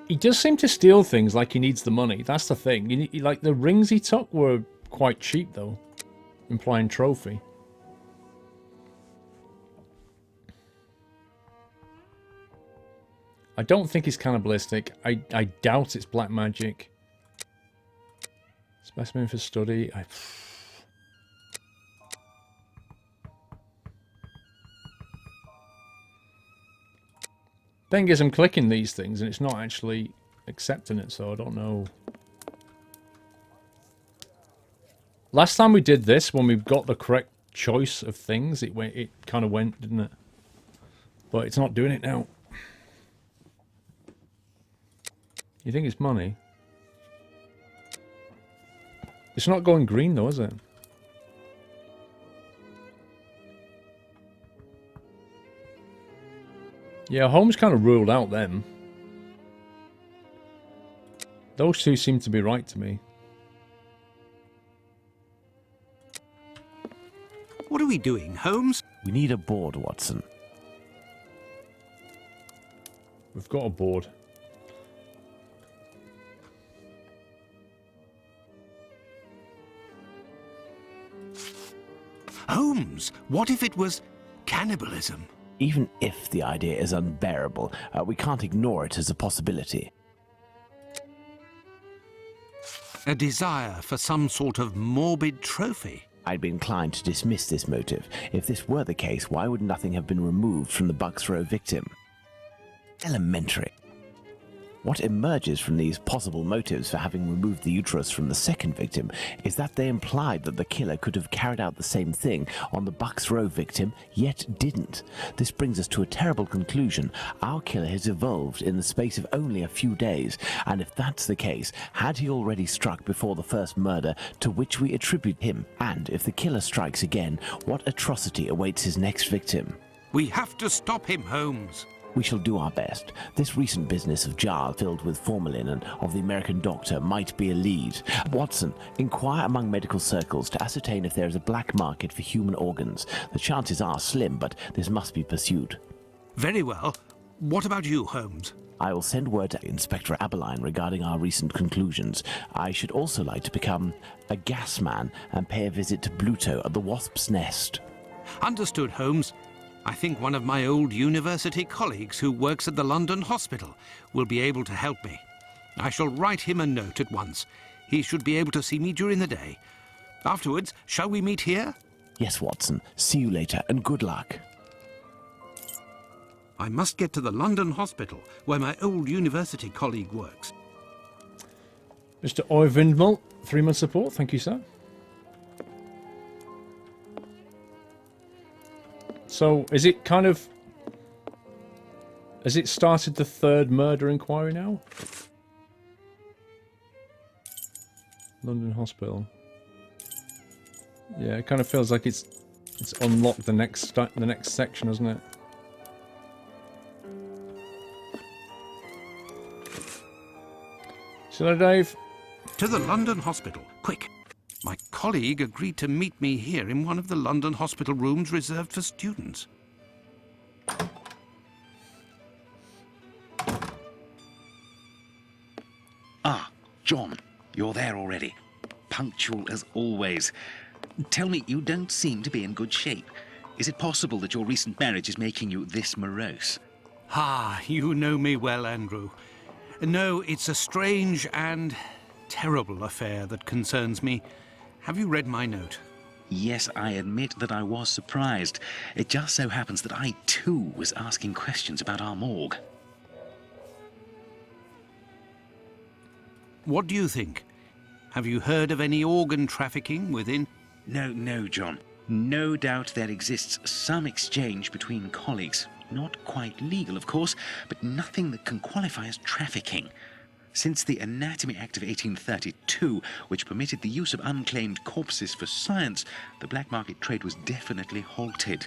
He does seem to steal things like he needs the money. That's the thing. Like, the rings he took were quite cheap, though. Implying trophy. I don't think it's cannibalistic. I doubt it's black magic. Specimen for study. Thing is, I'm clicking these things and it's not actually accepting it, so I don't know. Last time we did this, when we got the correct choice of things, it kind of went, didn't it? But it's not doing it now. You think it's money? It's not going green though, is it? Yeah, Holmes kind of ruled out them. Those two seem to be right to me.
What are we doing, Holmes?
We need a board, Watson.
We've got a board.
Holmes, what if it was cannibalism?
Even if the idea is unbearable, we can't ignore it as a possibility.
A desire for some sort of morbid trophy?
I'd be inclined to dismiss this motive. If this were the case, why would nothing have been removed from the Bucks Row victim? Elementary. What emerges from these possible motives for having removed the uterus from the second victim is that they implied that the killer could have carried out the same thing on the Bucks Row victim, yet didn't. This brings us to a terrible conclusion. Our killer has evolved in the space of only a few days, and if that's the case, had he already struck before the first murder to which we attribute him? And if the killer strikes again, what atrocity awaits his next victim?
We have to stop him, Holmes.
We shall do our best. This recent business of jar filled with formalin and of the American doctor might be a lead. Watson, inquire among medical circles to ascertain if there is a black market for human organs. The chances are slim, but this must be pursued.
Very well. What about you, Holmes?
I will send word to Inspector Abaline regarding our recent conclusions. I should also like to become a gas man and pay a visit to Bluto at the Wasp's Nest.
Understood, Holmes. I think one of my old university colleagues who works at the London hospital will be able to help me. I shall write him a note at once. He should be able to see me during the day. Afterwards, shall we meet here?
Yes, Watson. See you later, and good luck.
I must get to the London hospital, where my old university colleague works.
Mr. Oyvindmal, 3-month support. Thank you, sir. So, is it kind of... Has it started the third murder inquiry now? London Hospital. Yeah, it kind of feels like it's unlocked the next section, hasn't it? See you later, Dave.
To the London hospital. Quick. My colleague agreed to meet me here in one of the London hospital rooms reserved for students.
Ah, John, you're there already. Punctual as always. Tell me, you don't seem to be in good shape. Is it possible that your recent marriage is making you this morose?
Ah, you know me well, Andrew. No, it's a strange and terrible affair that concerns me. Have you read my note?
Yes, I admit that I was surprised. It just so happens that I, too, was asking questions about our morgue.
What do you think? Have you heard of any organ trafficking within?
No, John. No doubt there exists some exchange between colleagues. Not quite legal, of course, but nothing that can qualify as trafficking. Since the Anatomy Act of 1832, which permitted the use of unclaimed corpses for science, the black market trade was definitely halted.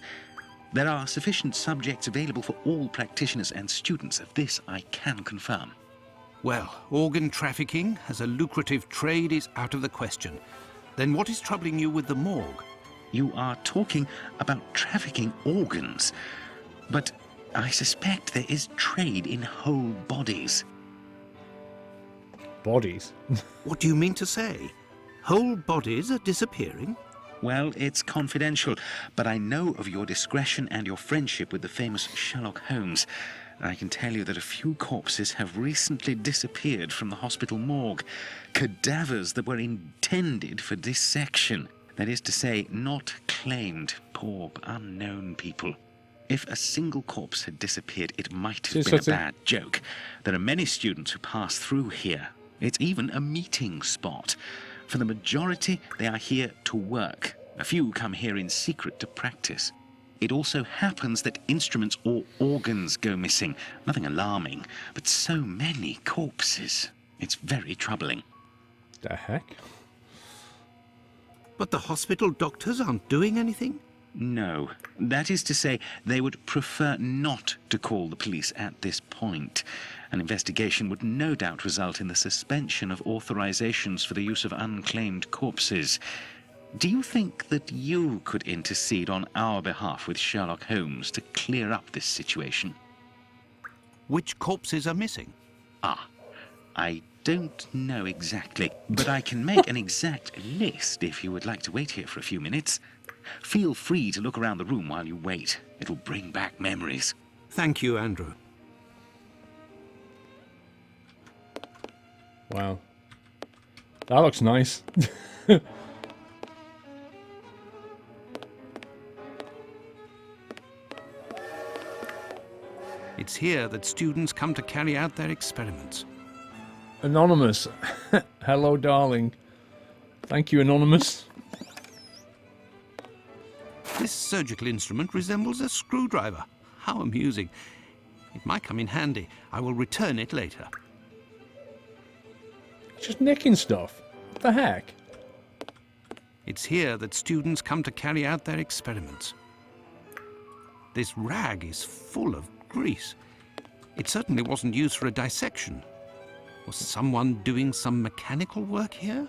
There are sufficient subjects available for all practitioners and students. Of this I can confirm.
Well, organ trafficking as a lucrative trade is out of the question. Then what is troubling you with the morgue?
You are talking about trafficking organs, but I suspect there is trade in whole bodies.
Bodies?
What do you mean to say? Whole bodies are disappearing?
Well, it's confidential, but I know of your discretion and your friendship with the famous Sherlock Holmes. I can tell you that a few corpses have recently disappeared from the hospital morgue. Cadavers that were intended for dissection. That is to say, not claimed. Poor, unknown people. If a single corpse had disappeared, it might have been a bad joke. There are many students who pass through here. It's even a meeting spot. For the majority, they are here to work. A few come here in secret to practice. It also happens that instruments or organs go missing. Nothing alarming, but so many corpses. It's very troubling.
The heck?
But the hospital doctors aren't doing anything?
No. That is to say, they would prefer not to call the police at this point. An investigation would no doubt result in the suspension of authorizations for the use of unclaimed corpses. Do you think that you could intercede on our behalf with Sherlock Holmes to clear up this situation?
Which corpses are missing?
I don't know exactly, but I can make an exact list if you would like to wait here for a few minutes. Feel free to look around the room while you wait. It'll bring back memories.
Thank you, Andrew.
Wow. That looks nice.
It's here that students come to carry out their experiments.
Anonymous. Hello, darling. Thank you, Anonymous.
This surgical instrument resembles a screwdriver. How amusing. It might come in handy. I will return it later.
Just nicking stuff. What the heck?
It's here that students come to carry out their experiments. This rag is full of grease. It certainly wasn't used for a dissection. Was someone doing some mechanical work here?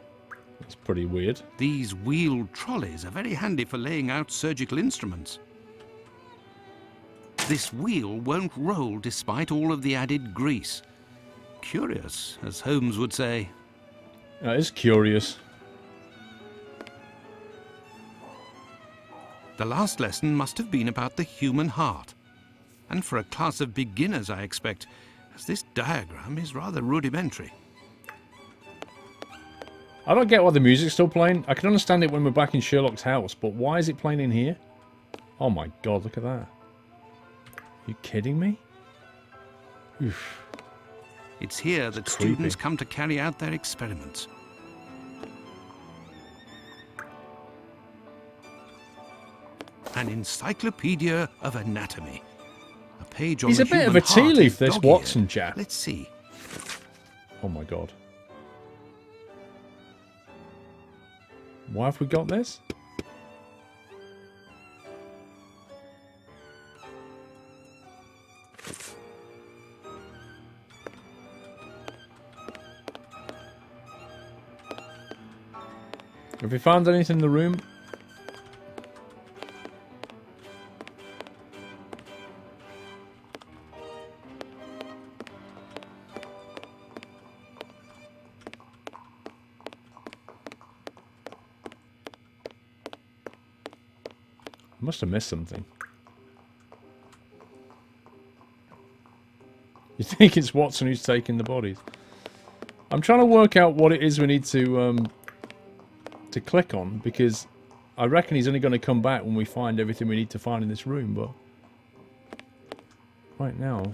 That's pretty weird.
These wheeled trolleys are very handy for laying out surgical instruments. This wheel won't roll despite all of the added grease. Curious, as Holmes would say.
That is curious.
The last lesson must have been about the human heart. And for a class of beginners, I expect, as this diagram is rather rudimentary.
I don't get why the music's still playing. I can understand it when we're back in Sherlock's house, but why is it playing in here? Oh my god, look at that. Are you kidding me? Oof.
It's here that students come to carry out their experiments. An encyclopedia of anatomy. A page on
He's
the
a bit of
human
a tea
heart
leaf,
is
this
dog-eared.
Watson chap.
Let's see.
Oh my god. Why have we got this? Have you found anything in the room? I must have missed something. You think it's Watson who's taking the bodies? I'm trying to work out what it is we need to click on, because I reckon he's only going to come back when we find everything we need to find in this room, but right now...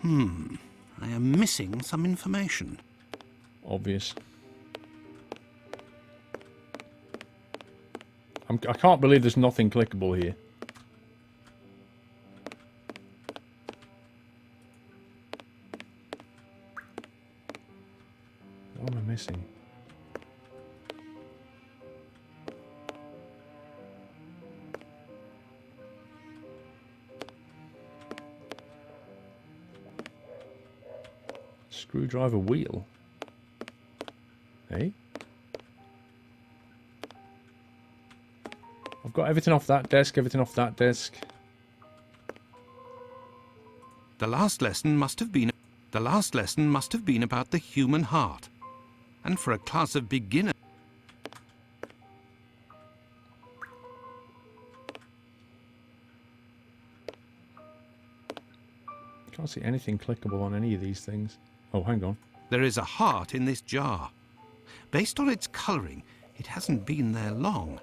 I am missing some information.
Obvious. I can't believe there's nothing clickable here. What am I missing? Screwdriver wheel. Hey? I've got everything off that desk, everything off that desk.
The last lesson must have been The last lesson must have been about the human heart. And for a class of beginners...
Can't see anything clickable on any of these things. Oh, hang on.
There is a heart in this jar. Based on its colouring, it hasn't been there long.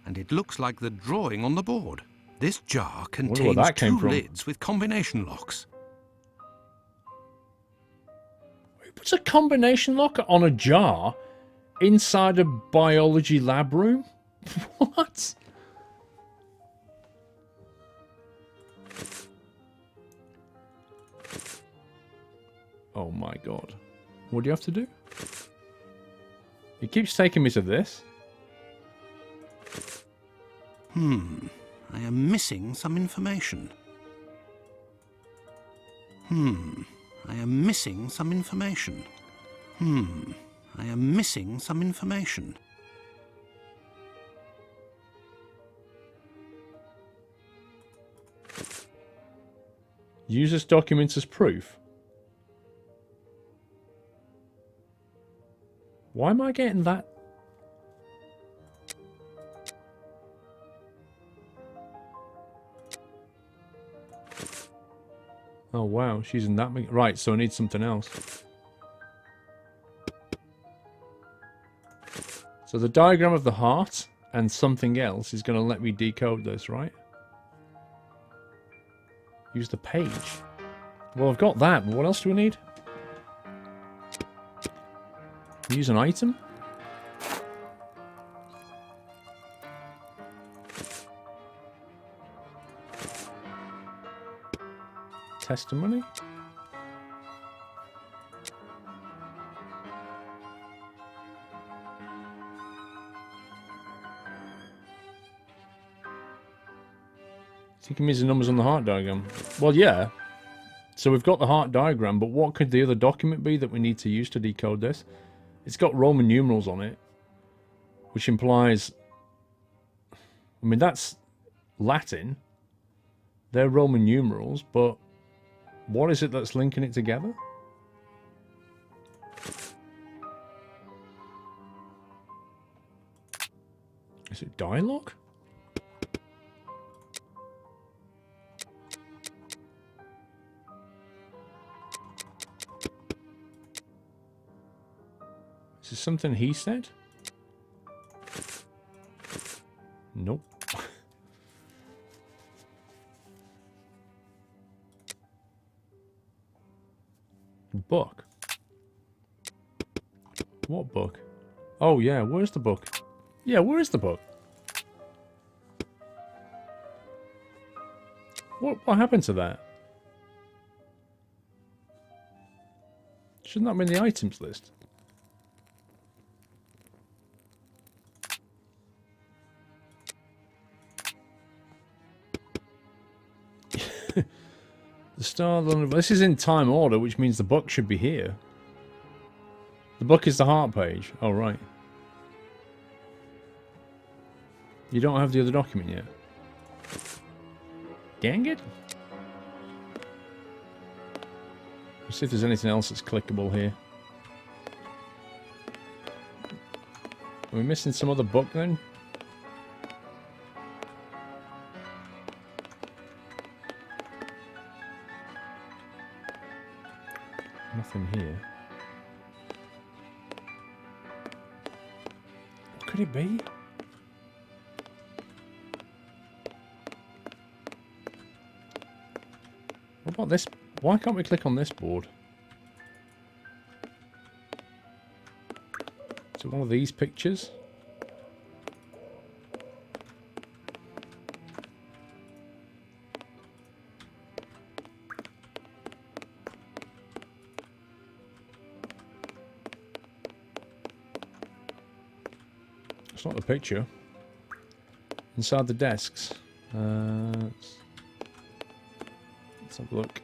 And it looks like the drawing on the board. This jar contains two lids with combination locks.
What's a combination lock on a jar inside a biology lab room? What? Oh my god. What do you have to do? It keeps taking me to this.
I am missing some information. I am missing some information. I am missing some information.
Use this document as proof. Why am I getting that? Oh wow, she's in that... Right, so I need something else. So the diagram of the heart and something else is going to let me decode this, right? Use the page. Well, I've got that, but what else do we need? Use an item? Testimony? I think it means the numbers on the heart diagram. Well, yeah. So we've got the heart diagram, but what could the other document be that we need to use to decode this? It's got Roman numerals on it, which implies... I mean, that's Latin. They're Roman numerals, but what is it that's linking it together? Is it dialogue? Is this something he said? Nope. Book. What book? Oh yeah, where's the book? Yeah, where is the book? What happened to that? Shouldn't that be in the items list? The star. This is in time order, which means the book should be here. The book is the heart page. Oh, right. You don't have the other document yet. Dang it. Let's see if there's anything else that's clickable here. Are we missing some other book then? Nothing here. What could it be? What about this? Why can't we click on this board? Is it one of these pictures? It's not the picture. Inside the desks. Let's have a look.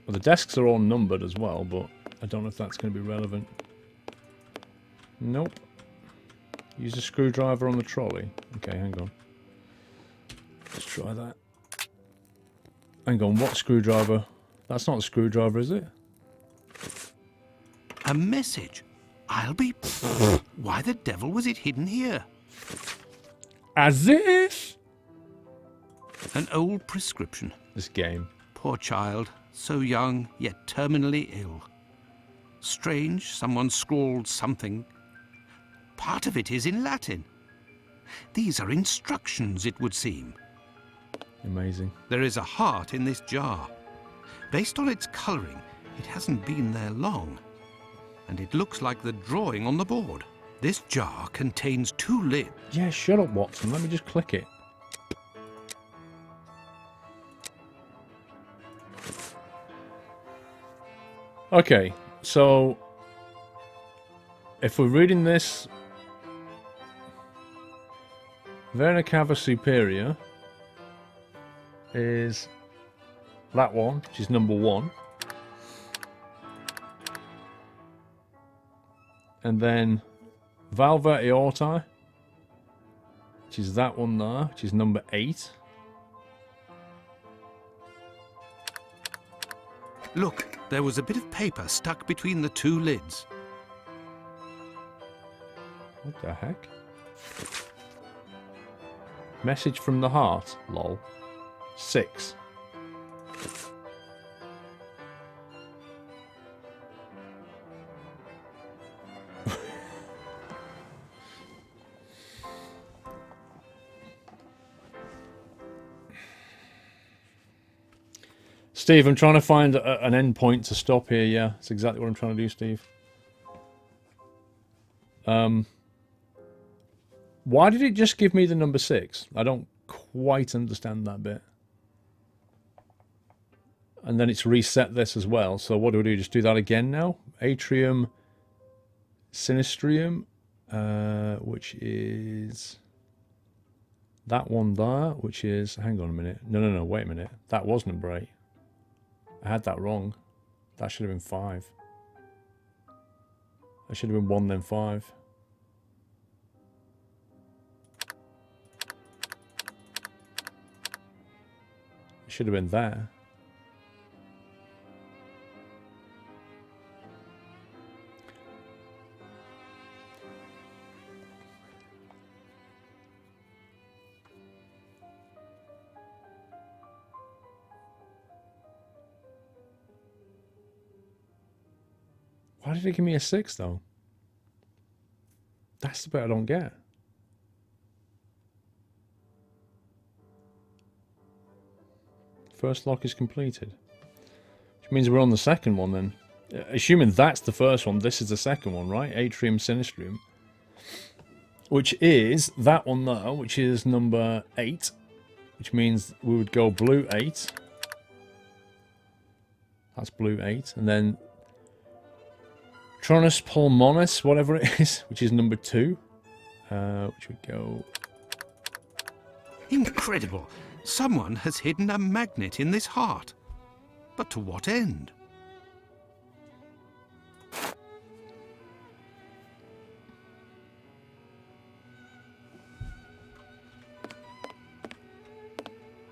Well, the desks are all numbered as well, but I don't know if that's going to be relevant. Nope. Use a screwdriver on the trolley. Okay, hang on. Let's try that. Hang on, what screwdriver? That's not a screwdriver, is it?
A message. I'll be... Why the devil was it hidden here?
As if...
An old prescription.
This game.
Poor child. So young, yet terminally ill. Strange, someone scrawled something. Part of it is in Latin. These are instructions, it would seem.
Amazing.
There is a heart in this jar. Based on its colouring, it hasn't been there long. And it looks like the drawing on the board. This jar contains 2 lids.
Yeah, shut up, Watson. Let me just click it. Okay, so if we're reading this, Vena Cava Superior is that one, which is number 1. And then Valva Aorta, which is that one there, which is number 8.
Look, there was a bit of paper stuck between the 2 lids.
What the heck? Message from the heart, lol. 6. Steve, I'm trying to find an end point to stop here. Yeah, that's exactly what I'm trying to do, Steve. Why did it just give me the number 6? I don't quite understand that bit. And then it's reset this as well. So what do? Just do that again now? Atrium Sinistrium, which is that one there, which is... Hang on a minute. No, wait a minute. That was number 8. I had that wrong. That should have been 5. That should have been 1, then 5. It should have been there. Why did it give me a 6 though? That's the bit I don't get. First lock is completed. Which means we're on the second one then. Assuming that's the first one, this is the second one, right? Atrium Sinistrium. Which is that one there, which is number 8. Which means we would go blue 8. That's blue 8. And then Tronus Pulmonis, whatever it is, which is number 2. Which would go...
Incredible! Someone has hidden a magnet in this heart. But to what end?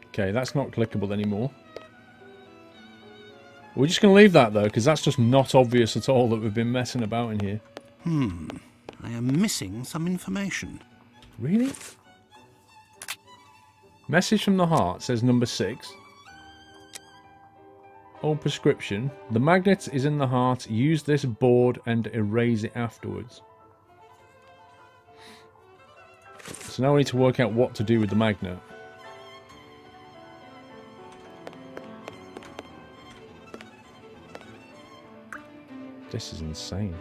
Okay, that's not clickable anymore. We're just going to leave that though, because that's just not obvious at all that we've been messing about in here.
I am missing some information.
Really? Message from the heart says number 6. Old prescription. The magnet is in the heart. Use this board and erase it afterwards. So now we need to work out what to do with the magnet. This is insane.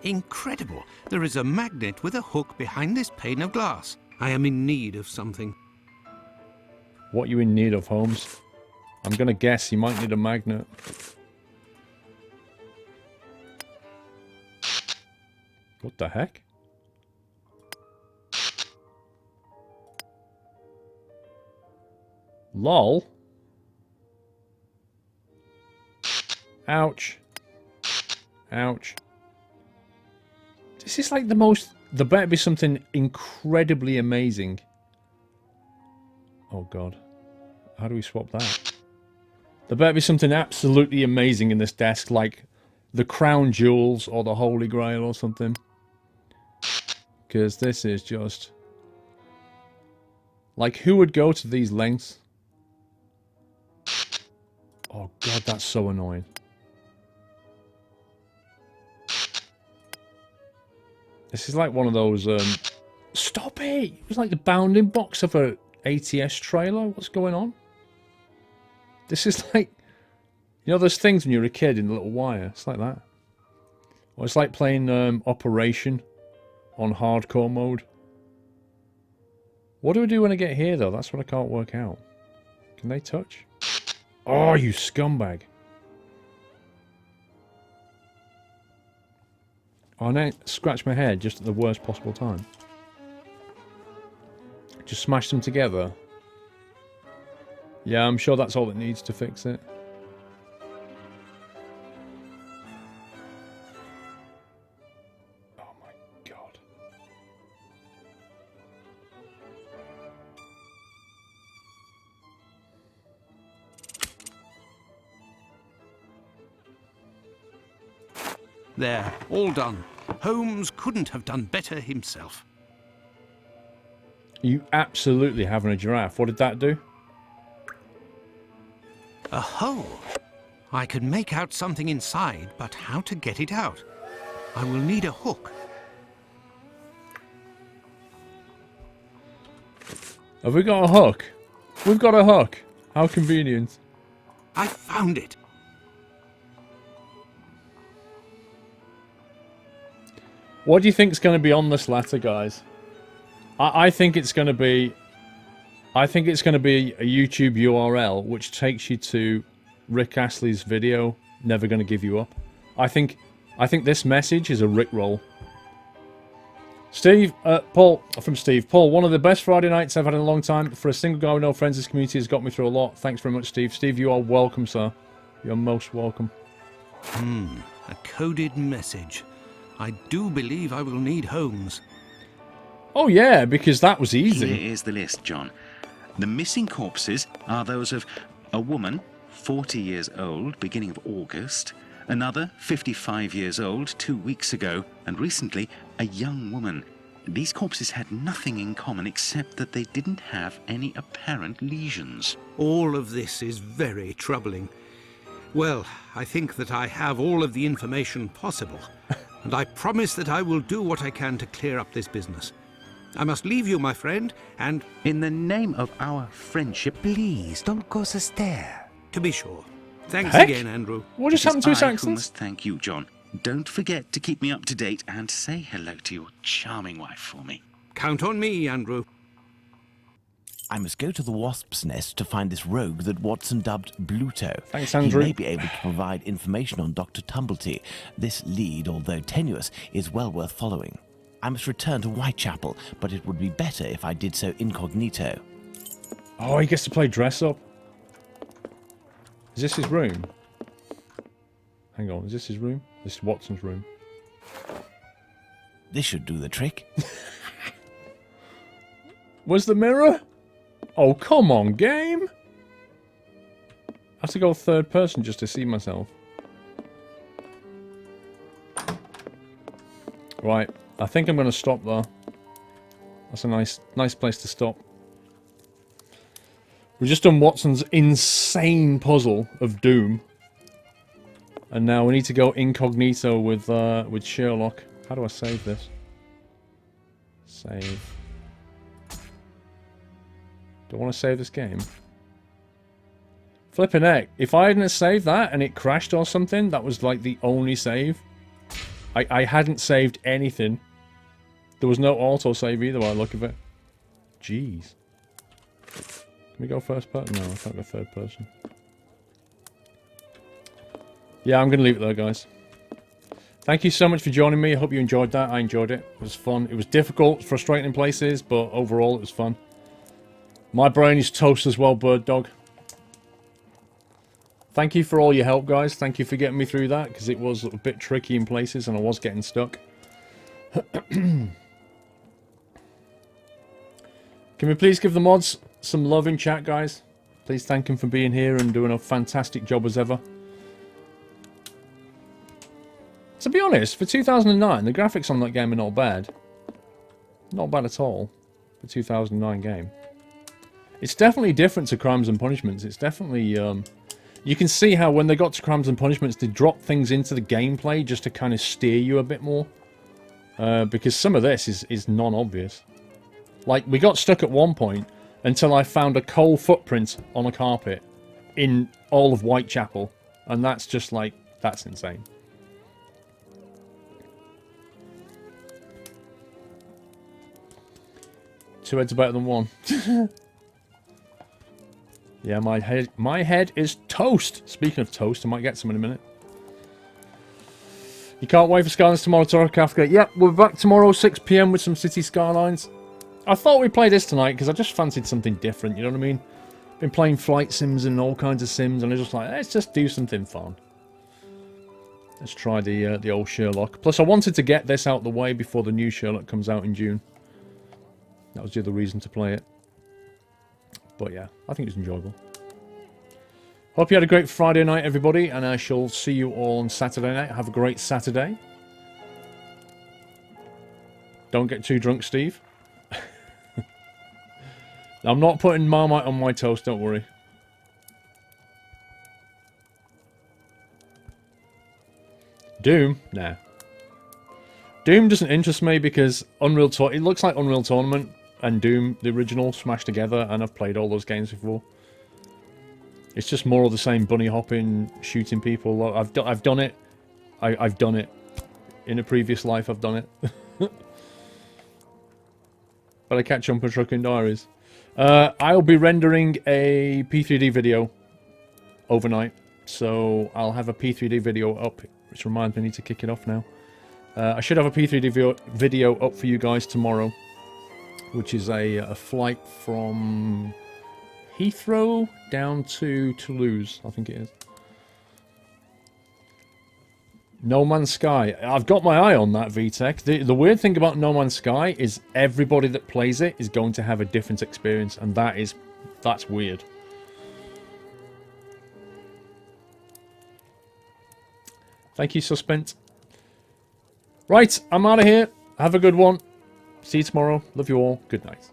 Incredible! There is a magnet with a hook behind this pane of glass. I am in need of something.
What are you in need of, Holmes? I'm going to guess you might need a magnet. What the heck? LOL? Ouch. Ouch. This is like the most... There better be something incredibly amazing. Oh god. How do we swap that? There better be something absolutely amazing in this desk, like the crown jewels or the Holy Grail or something. Because this is just... Like, who would go to these lengths? Oh god, that's so annoying. This is like one of those, Stop it! It was like the bounding box of a ATS trailer. What's going on? This is like... You know those things when you were a kid in the little wire? It's like that. Or it's like playing Operation on hardcore mode. What do I do when I get here, though? That's what I can't work out. Can they touch? Oh, you scumbag. Oh, no, scratch my head just at the worst possible time. Just smash them together. Yeah, I'm sure that's all it needs to fix it. Oh my god.
There, all done. Holmes couldn't have done better himself.
You absolutely having a giraffe. What did that do?
A hole. I could make out something inside, but how to get it out? I will need a hook.
Have we got a hook? We've got a hook. How convenient.
I found it.
What do you think is going to be on this letter, guys? I think it's going to be... I think it's going to be a YouTube URL which takes you to Rick Astley's video, Never Gonna Give You Up. I think this message is a Rickroll. Steve, Paul, from Steve. Paul, one of the best Friday nights I've had in a long time. For a single guy with no friends, this community has got me through a lot. Thanks very much, Steve. Steve, you are welcome, sir. You're most welcome.
A coded message. I do believe I will need Holmes.
Oh yeah, because that was easy.
Here is the list, John. The missing corpses are those of a woman, 40 years old, beginning of August, another, 55 years old, 2 weeks ago, and recently, a young woman. These corpses had nothing in common except that they didn't have any apparent lesions.
All of this is very troubling. Well, I think that I have all of the information possible, and I promise that I will do what I can to clear up this business. I must leave you, my friend, and...
In the name of our friendship...
Please, don't go so stare.
To be sure. Thanks
Heck?
again, Andrew.
What just happened to his
I who
accent?
must thank you, John. Don't forget to keep me up to date and say hello to your charming wife for me.
Count on me, Andrew.
I must go to the wasp's nest to find this rogue that Watson dubbed Bluto.
Thanks, Andrew.
He may be able to provide information on Dr. Tumblety. This lead, although tenuous, is well worth following. I must return to Whitechapel, but it would be better if I did so incognito.
Oh, he gets to play dress up. Is this his room? Hang on, is this his room? This is Watson's room.
This should do the trick.
Where's the mirror? Oh, come on, game! I have to go third person just to see myself. Right, I think I'm going to stop there. That's a nice place to stop. We've just done Watson's insane puzzle of doom. And now we need to go incognito with Sherlock. How do I save this? Save. Do I want to save this game? Flippin' heck. If I hadn't saved that and it crashed or something, that was like the only save. I hadn't saved anything. There was no auto-save either by the look of it. Jeez. Can we go first person? No, I can't go third person. Yeah, I'm going to leave it there, guys. Thank you so much for joining me. I hope you enjoyed that. I enjoyed it. It was fun. It was difficult, frustrating in places, but overall it was fun. My brain is toast as well, Bird Dog. Thank you for all your help, guys. Thank you for getting me through that, because it was a bit tricky in places and I was getting stuck. Can we please give the mods some love in chat, guys? Please thank him for being here and doing a fantastic job as ever. To be honest, for 2009, the graphics on that game are not bad. Not bad at all for 2009 game. It's definitely different to Crimes and Punishments. It's definitely... you can see how when they got to Crimes and Punishments, they dropped things into the gameplay just to kind of steer you a bit more. Because some of this is non-obvious. Like, we got stuck at one point until I found a coal footprint on a carpet in all of Whitechapel. And that's just like, that's insane. Two heads are better than one. Yeah, my head is toast. Speaking of toast, I might get some in a minute. You can't wait for Skylines tomorrow, Toro Kafka. Yep, we're back tomorrow, 6 PM with some City Skylines. I thought we'd play this tonight because I just fancied something different, you know what I mean? Been playing flight sims and all kinds of sims, and I was just like, let's just do something fun. Let's try the old Sherlock. Plus, I wanted to get this out the way before the new Sherlock comes out in June. That was the other reason to play it. But yeah, I think it's enjoyable. Hope you had a great Friday night, everybody, and I shall see you all on Saturday night. Have a great Saturday. Don't get too drunk, Steve. I'm not putting Marmite on my toast, don't worry. Doom? Nah. Doom doesn't interest me because it looks like Unreal Tournament and Doom, the original, smashed together, and I've played all those games before. It's just more of the same bunny hopping, shooting people. I've done it. I've done it. In a previous life, I've done it. But I can't jump a truck in diaries. I'll be rendering a P3D video overnight. So I'll have a P3D video up, which reminds me I need to kick it off now. I should have a P3D video up for you guys tomorrow, which is a flight from Heathrow down to Toulouse, I think it is. No Man's Sky. I've got my eye on that, VTech. The weird thing about No Man's Sky is everybody that plays it is going to have a different experience, and that's weird. Thank you, Suspent. Right, I'm out of here. Have a good one. See you tomorrow. Love you all. Good night.